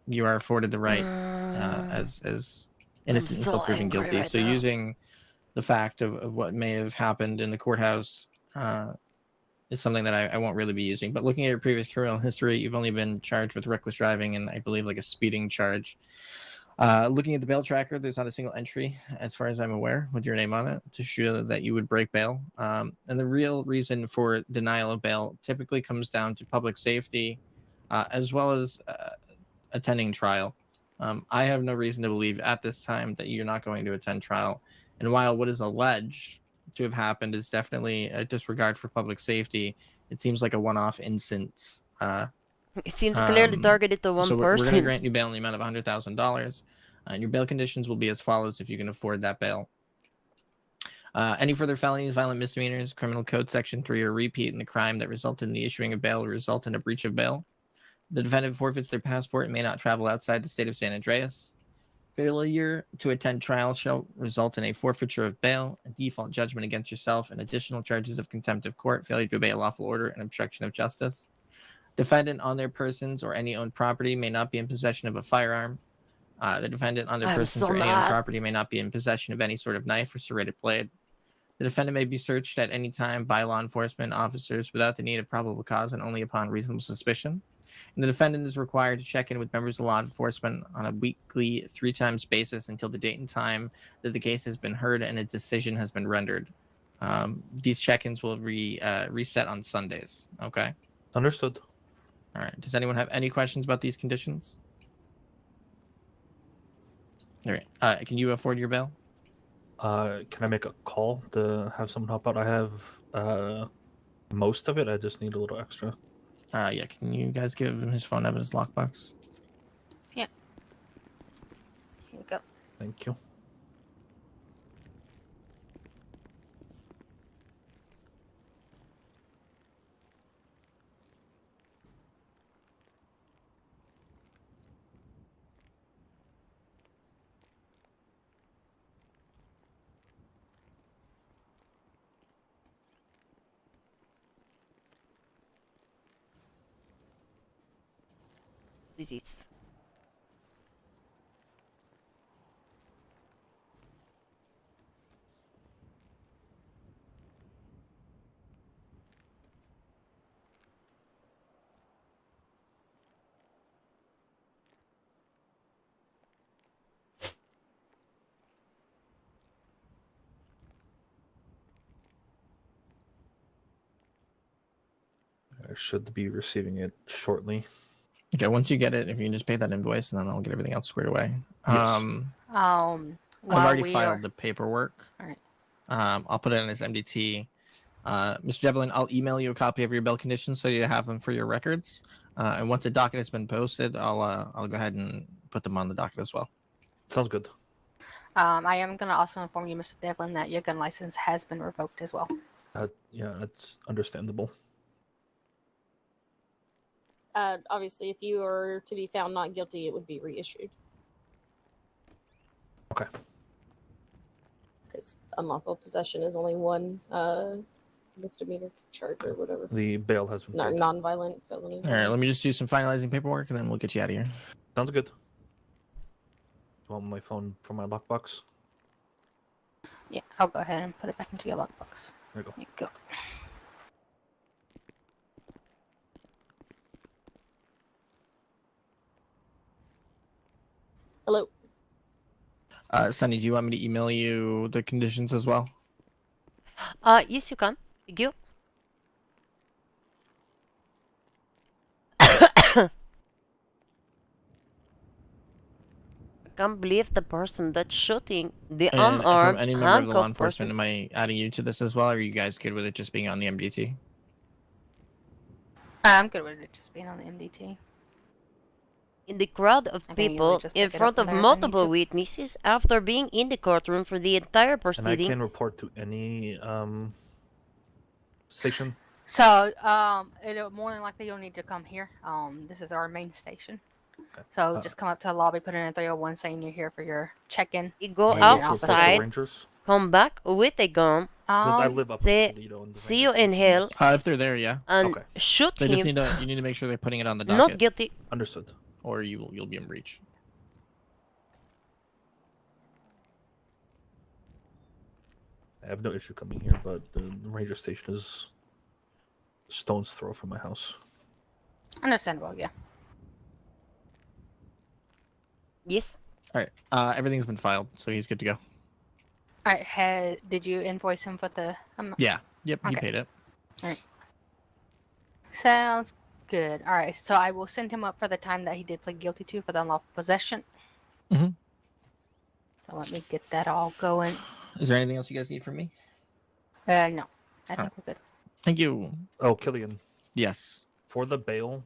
you are afforded the right as innocent until proven guilty. right So now. using the fact of what may have happened in the courthouse is something that I won't really be using. But looking at your previous criminal history, you've only been charged with reckless driving and I believe like a speeding charge. Looking at the bail tracker, there's not a single entry, as far as I'm aware, with your name on it to show that you would break bail. And the real reason for denial of bail typically comes down to public safety, as well as attending trial. I have no reason to believe at this time that you're not going to attend trial. And while what is alleged to have happened is definitely a disregard for public safety, it seems like a one-off instance. It seems clearly targeted to one so we're going to person. grant you bail in the amount of $100,000. And your bail conditions will be as follows if you can afford that bail. Any further felonies, violent misdemeanors, criminal code section 3 or repeat in the crime that resulted in the issuing of bail will result in a breach of bail. The defendant forfeits their passport and may not travel outside the state of San Andreas. Failure to attend trial shall result in a forfeiture of bail, a default judgment against yourself, and additional charges of contempt of court, failure to obey a lawful order, and obstruction of justice. Defendant on their persons or any owned property may not be in possession of a firearm. The defendant on their persons or any owned property may not be in possession of any sort of knife or serrated blade. The defendant may be searched at any time by law enforcement officers without the need of probable cause and only upon reasonable suspicion. And the defendant is required to check in with members of law enforcement on a weekly 3 times basis until the date and time that the case has been heard and a decision has been rendered. These check-ins will reset on Sundays. Okay? Understood. All right. Does anyone have any questions about these conditions? All right. Can you afford your bail? Can I make a call to have someone help out? I have most of it. I just need a little extra. Yeah. Can you guys give him his phone number, his lockbox? Yeah. Here we go. Thank you. This is should be receiving it shortly. Okay, once you get it, if you can just pay that invoice, and then I'll get everything else squared away. Yes. I've while already we filed are the paperwork. all right. I'll put it in as MDT. Mr. Devlin, I'll email you a copy of your bail conditions so you have them for your records. And once the docket has been posted, I'll go ahead and put them on the docket as well. Sounds good. I am going to also inform you, Mr. Devlin, that your gun license has been revoked as well. Yeah, that's understandable. Obviously, if you are to be found not guilty, it would be reissued. Okay. Because unlawful possession is only one misdemeanor charge or whatever. The bail has been paid. Non-violent felony. All right, let me just do some finalizing paperwork, and then we'll get you out of here. Sounds good. Do you want my phone from my lockbox? Yeah, I'll go ahead and put it back into your lockbox. There you go. There you go. Hello. Sunny, do you want me to email you the conditions as well? Yes, you can. Thank you. I can't believe the person that's shooting the And unarmed from any member of the law handcuffed enforcement, person. am I adding you to this as well? Or are you guys good with it just being on the MDT? I'm good with it just being on the MDT. In the crowd of I can easily people, just in pick it up front from of there if I need multiple to. witnesses, after being in the courtroom for the entire And I proceeding. can report to any station. So, it'll more than likely you'll need to come here. This is our main station. So just come up to the lobby, put in a 301 saying you're here for your check-in. You go and an officer. outside, come back with a gun, I live up say, in Toledo, and the see you in hell, If they're there, yeah. and shoot They him. just need to. You need to make sure they're putting it on the Not docket. guilty. Understood. Or you'll be in breach. I have no issue coming here, but the ranger station is a stone's throw from my house. Understandable, yeah. Yes. All right. Everything's been filed, so he's good to go. All right. Did you invoice him for the? Yeah. Yep. He Okay. paid it. All right. Sounds good. All right. So I will send him up for the time that he did plead guilty to for the unlawful possession. Mhm. So let me get that all going. Is there anything else you guys need from me? No. I think we're good. Thank you. Oh, Killian. Yes. For the bail,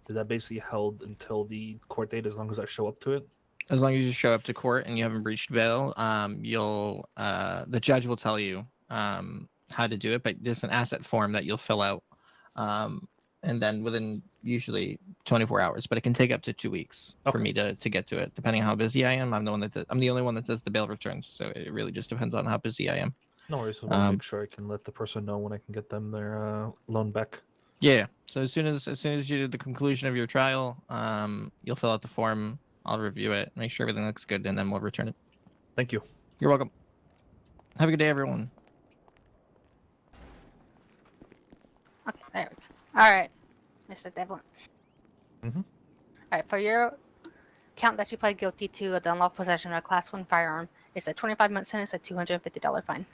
is that basically held until the court date as long as I show up to it? As long as you show up to court and you haven't breached bail, you'll the judge will tell you how to do it. But there's an asset form that you'll fill out, and then within usually 24 hours. But it can take up to 2 weeks for me to get to it, depending on how busy I am. I'm the only one that does the bail returns, so it really just depends on how busy I am. No worries. I want to make sure I can let the person know when I can get them their loan back. Yeah. So as soon as you do the conclusion of your trial, you'll fill out the form. I'll review it, make sure everything looks good, and then we'll return it. Thank you. You're welcome. Have a good day, everyone. Okay, there we go. All right, Mr. Devlin. Mhm. All right, for your count that you pled guilty to the unlawful possession of a Class 1 firearm, it's a 25-month sentence, a $250 fine.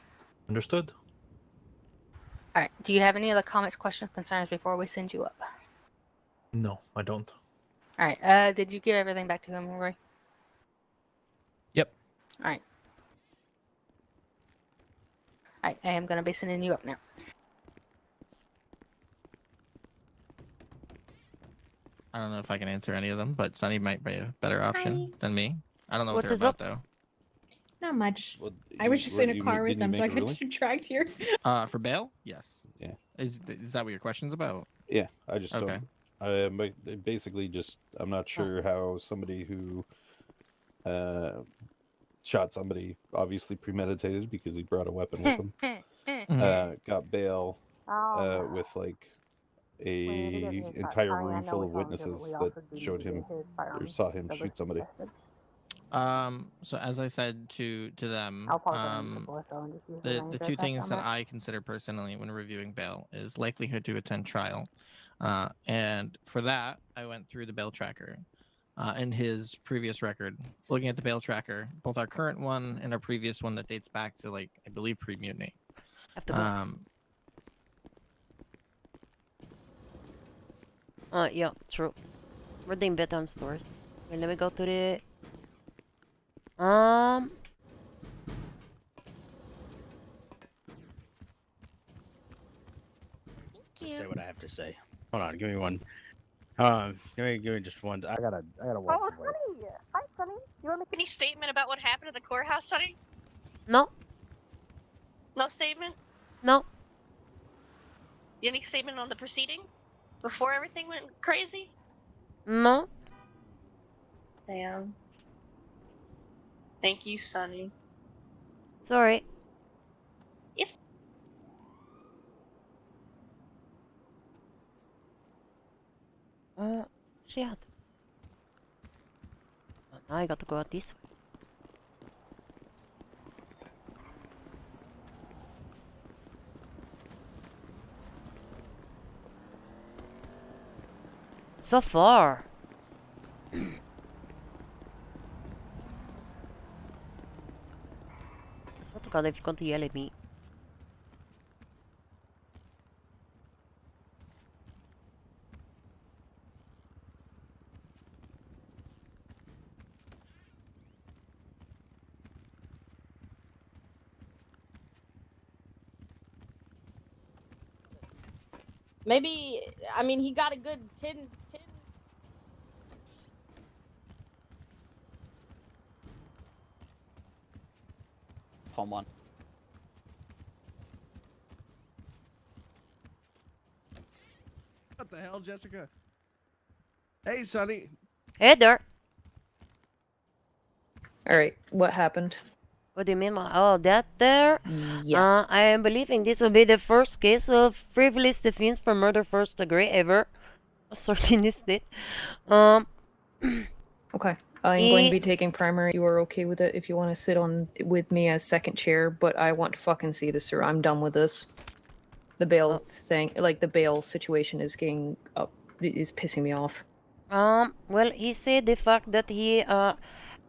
Understood. All right, do you have any other comments, questions, concerns before we send you up? No, I don't. All right, did you give everything back to him, Roy? Yep. All right. All right, I am going to be sending you up now. I don't know if I can answer any of them, but Sunny might be a better option than me. I don't know what What they're is about up? though. Not much. What, I was just in a you car with didn't them, make so I it got really? subtract here. For bail? Yes. Yeah. Is that what your question's about? Yeah, I just Okay. don't. Basically, just I'm not sure how somebody who shot somebody, obviously premeditated because he brought a weapon with him, got bail with like a entire room full of witnesses that showed him or saw him shoot somebody. So as I said to them, the two things that I consider personally when reviewing bail is likelihood to attend trial, and for that I went through the bail tracker, and his previous record. Looking at the bail tracker, both our current one and our previous one that dates back to I believe pre-mutiny. Yeah, true. Redeem bedtime stores. Okay, let me go to the... Say what I have to say. Hold on, give me one. Give me just one. I gotta walk Oh, away. Sonny! Hi, Sonny. You want to make any statement about what happened at the courthouse, Sonny? No. No statement? No. Any statement on the proceedings before everything went crazy? No. Damn. Thank you, Sonny. Sorry. It's Shit. Now I got to go out this way. So far. I swear to God, if you're going to yell at me. Maybe, I mean, he got a good 10. Fun one. What the hell, Jessica? Hey, Sonny. Hey there. All right, what happened? What do you mean? Oh, that there? Yeah. I am believing this will be the first case of frivolous defense for murder first degree ever. Asserted in this state. Okay. I'm going to be taking primary. You are okay with it if you want to sit on with me as second chair, but I want to fucking see this through. I'm done with this. The bail thing, like the bail situation is getting up, is pissing me off. Well, he said the fact that he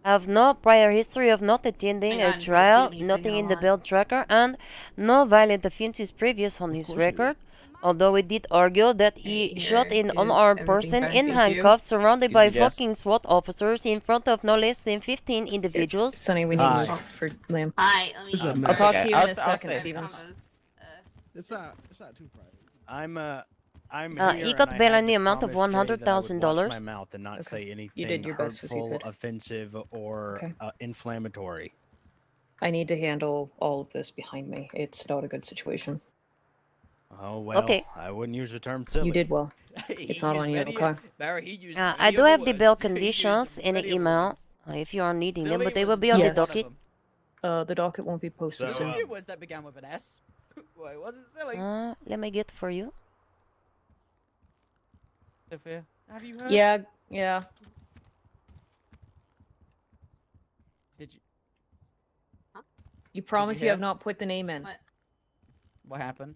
have no prior history of not attending a trial, nothing in the bail tracker, and no violent offenses previous on his record. Although we did argue that he shot an unarmed person in handcuffs, surrounded by fucking SWAT officers in front of no less than 15 individuals. Sonny, we need to move for Lamb. Hi, let me. I'll talk to you in a second, Stevens. It's not too private. I'm He here got and I bail had in the to amount of promise Jay that I would watch $100,000. my mouth and not say anything You did your best as you hurtful, could. offensive, or inflammatory. I need to handle all of this behind me. It's not a good situation. Oh well, Okay. I wouldn't use the term silly. You did well. It's not on you, okay? I do have the bail conditions in the email if you are needing them, but they will be on the docket. The docket won't be posted So, soon. uh, Words that began with an S. Well, it wasn't silly. Let me get for you. Sophia, have you heard? Yeah. Did you? You promise you hear? have not put the name in. What happened?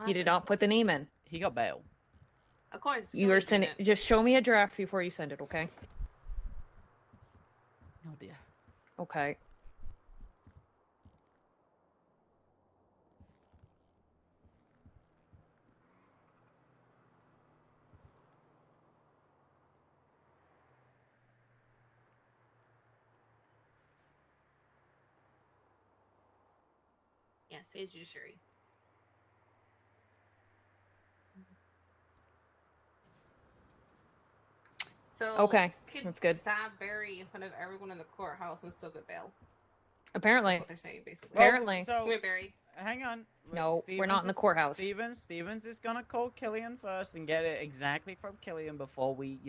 You did not put the name in. He got bail. Of course. You are sending. Just show me a draft before you send it, okay? Oh dear. Okay. Yeah, say judiciary. So Okay, you could that's good. stab Barry in front of everyone in the courthouse and still get bail. Apparently. That's what they're saying, basically. Apparently. Come here, Barry. Hang on. No, we're not in the courthouse. Stevens is gonna call Killian first and get it exactly from Killian before we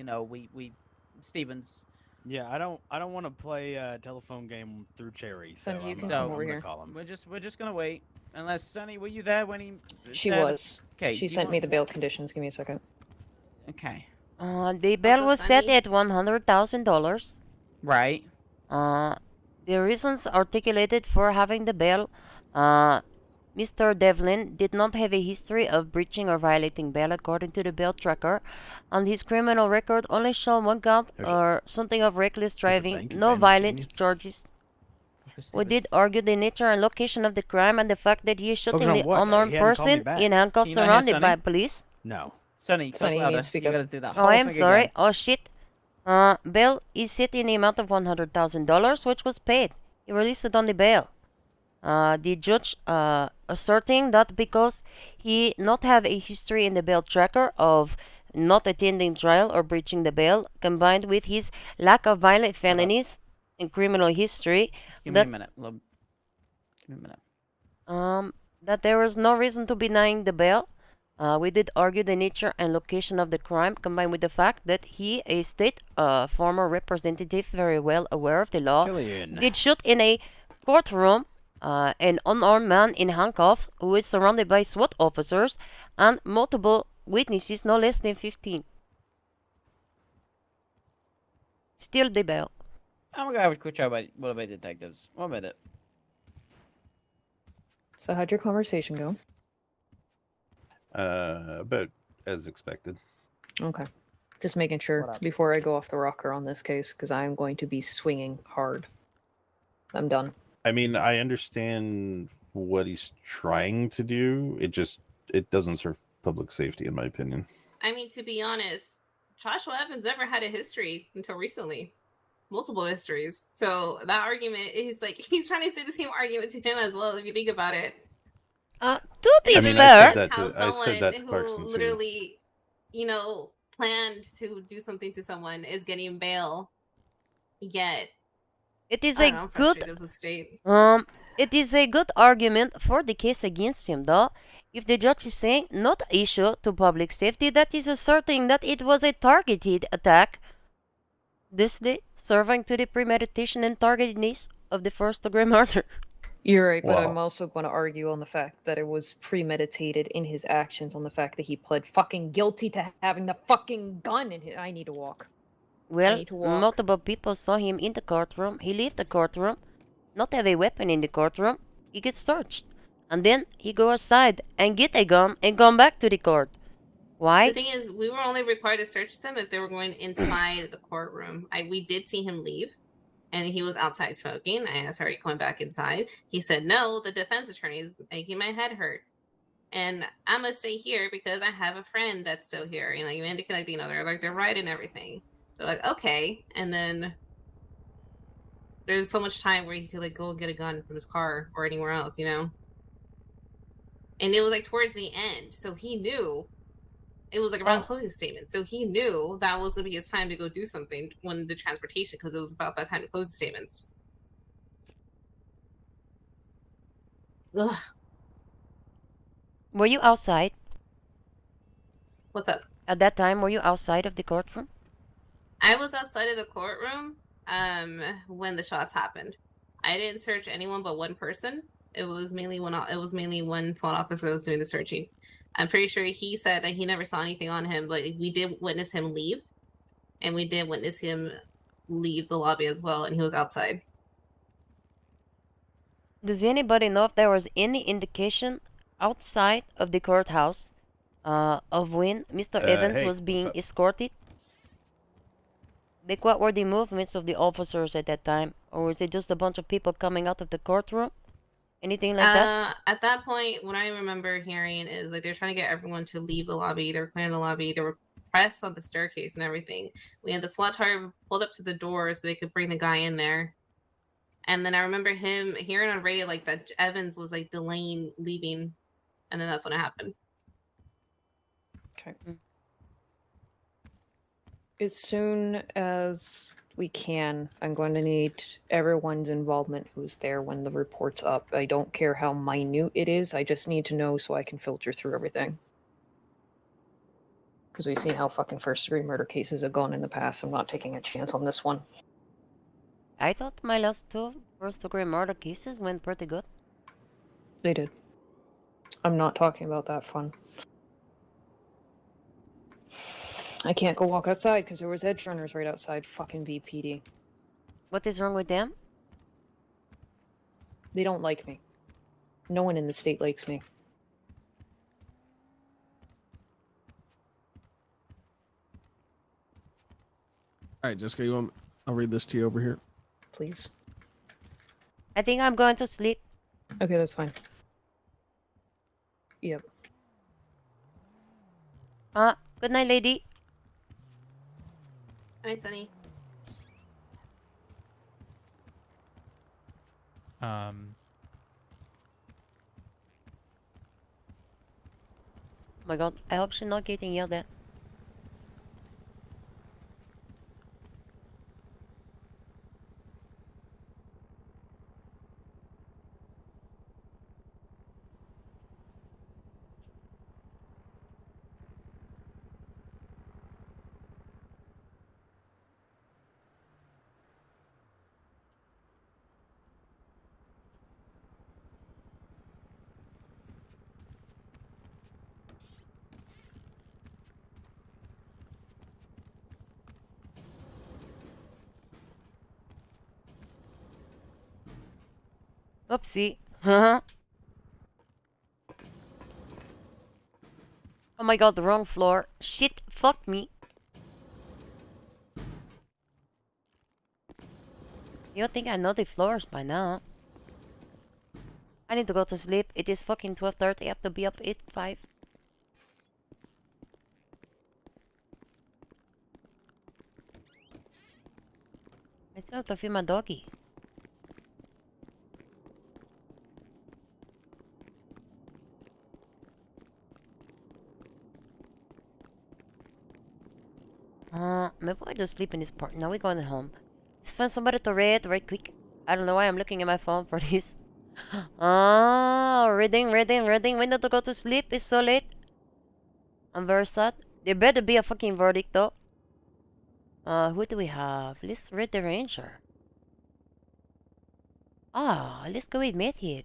Stevens. Yeah, I don't want to play a telephone game through Cherry. So Sonny, you I'm, can I'm come over gonna here. call him. We're just gonna wait. Unless Sonny, were you there when he? She said- was. Okay. She sent me the bail conditions. Give me a second. Okay. The bail was set at $100,000. Right. The reasons articulated for having the bail, Mr. Devlin did not have a history of breaching or violating bail according to the bail tracker, and his criminal record only showed one count or something of reckless driving, no violent charges. We did argue the nature and location of the crime and the fact that he is shooting Focus on the what? unarmed He hadn't called me person back. in handcuffs You not here, surrounded Sonny? by police. No. Sonny, talk Sonny, you need louder. to speak You up. gotta do that Oh, whole I'm thing sorry. again. Oh, shit. Bail is set in the amount of $100,000, which was paid. He released it on the bail. The judge asserting that because he not have a history in the bail tracker of not attending trial or breaching the bail, combined with his lack of violent felonies and criminal history, Give me a that minute. Give me a minute. that there was no reason to be denying the bail. We did argue the nature and location of the crime, combined with the fact that he, a state former representative, very well aware of the law, Killian. did shoot in a courtroom an unarmed man in handcuffs who is surrounded by SWAT officers and multiple witnesses, no less than 15. Still the bail. I'm gonna have a quick chat about one of my detectives. 1 minute. So how'd your conversation go? About as expected. Okay. Just making sure before I go off the rocker on this case, because I'm going to be swinging hard. I'm done. I mean, I understand what he's trying to do. It doesn't serve public safety, in my opinion. I mean, to be honest, Joshua Evans never had a history until recently. Multiple histories. So that argument is like he's trying to say the same argument to him as well, if you think about it. To be I mean, fair, I said that How to, I said that to who Clarkson too. literally, planned to do something to someone is getting bail, yet it is I a don't know, I'm good frustrated with the state. it is a good argument for the case against him, though. If the judge is saying not issue to public safety, that is asserting that it was a targeted attack, thusly serving to the premeditation and targetedness of the first-degree murder. You're right, but I'm Wow. also going to argue on the fact that it was premeditated in his actions, on the fact that he pled fucking guilty to having the fucking gun in his... I need to walk. Well, need to walk. multiple people saw him in the courtroom. He left the courtroom, not have a weapon in the courtroom. He gets searched. And then he go outside and get a gun and come back to the court. Why? The thing is, we were only required to search them if they were going inside the courtroom. We did see him leave, and he was outside smoking. I asked, "Are you going back inside?" He said, "No, the defense attorney is making my head hurt, and I'm gonna stay here because I have a friend that's still here." You indicate they're right and everything. They're like, okay, and then there's so much time where he could go and get a gun from his car or anywhere else, And it was towards the end, so he knew. It was around closing statement, so he knew that was going to be his time to go do something when the transportation, because it was about that time to close the statements. Ugh. Were you outside? What's up? At that time, were you outside of the courtroom? I was outside of the courtroom when the shots happened. I didn't search anyone but one person. It was mainly one SWAT officer that was doing the searching. I'm pretty sure he said that he never saw anything on him, but we did witness him leave, and we did witness him leave the lobby as well, and he was outside. Does anybody know if there was any indication outside of the courthouse of when Mr. Evans Hey, was being what's up? escorted? What were the movements of the officers at that time? Or was it just a bunch of people coming out of the courtroom? Anything like that? At that point, what I remember hearing is they're trying to get everyone to leave the lobby. They were clearing the lobby. There were press on the staircase and everything. We had the SWAT car pulled up to the door so they could bring the guy in there. And then I remember him hearing on radio that Evans was delaying leaving, and then that's when it happened. Okay. As soon as we can, I'm going to need everyone's involvement who's there when the report's up. I don't care how minute it is, I just need to know so I can filter through everything. Because we've seen how fucking first-degree murder cases have gone in the past. I'm not taking a chance on this one. I thought my last two first-degree murder cases went pretty good. They did. I'm not talking about that fun. I can't go walk outside because there was edge runners right outside fucking VPD. What is wrong with them? They don't like me. No one in the state likes me. All right, Jessica, I'll read this to you over here. Please. I think I'm going to sleep. Okay, that's fine. Yep. Good night, lady. Hi, Sunny. Oh my god, I hope she's not getting yelled at. Oopsie. Oh my god, the wrong floor. Shit, fuck me. You think I know the floors by now? I need to go to sleep. It is fucking 12:30. I have to be up at 5. I still have to feed my doggy. Maybe I just sleep in this part. Now we're going home. Let's find somebody to read right quick. I don't know why I'm looking at my phone for this. Reading. When to go to sleep? It's so late. I'm very sad. There better be a fucking verdict though. Who do we have? Let's read the ranger. Let's go with Methead.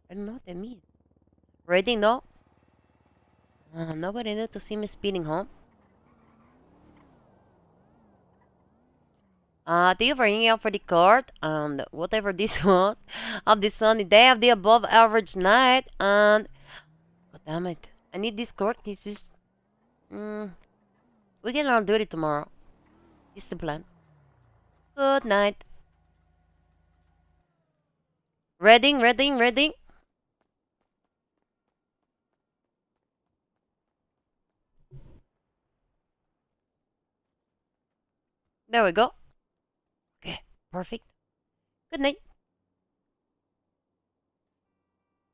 I don't know what that means. Reading no? Nobody need to see me speeding home. Thank you for hanging out for the card and whatever this was of the sunny day of the above average night and god damn it. I need this card. This is we can all do it tomorrow. This is the plan. Good night. Reading. There we go. Okay, perfect. Good night.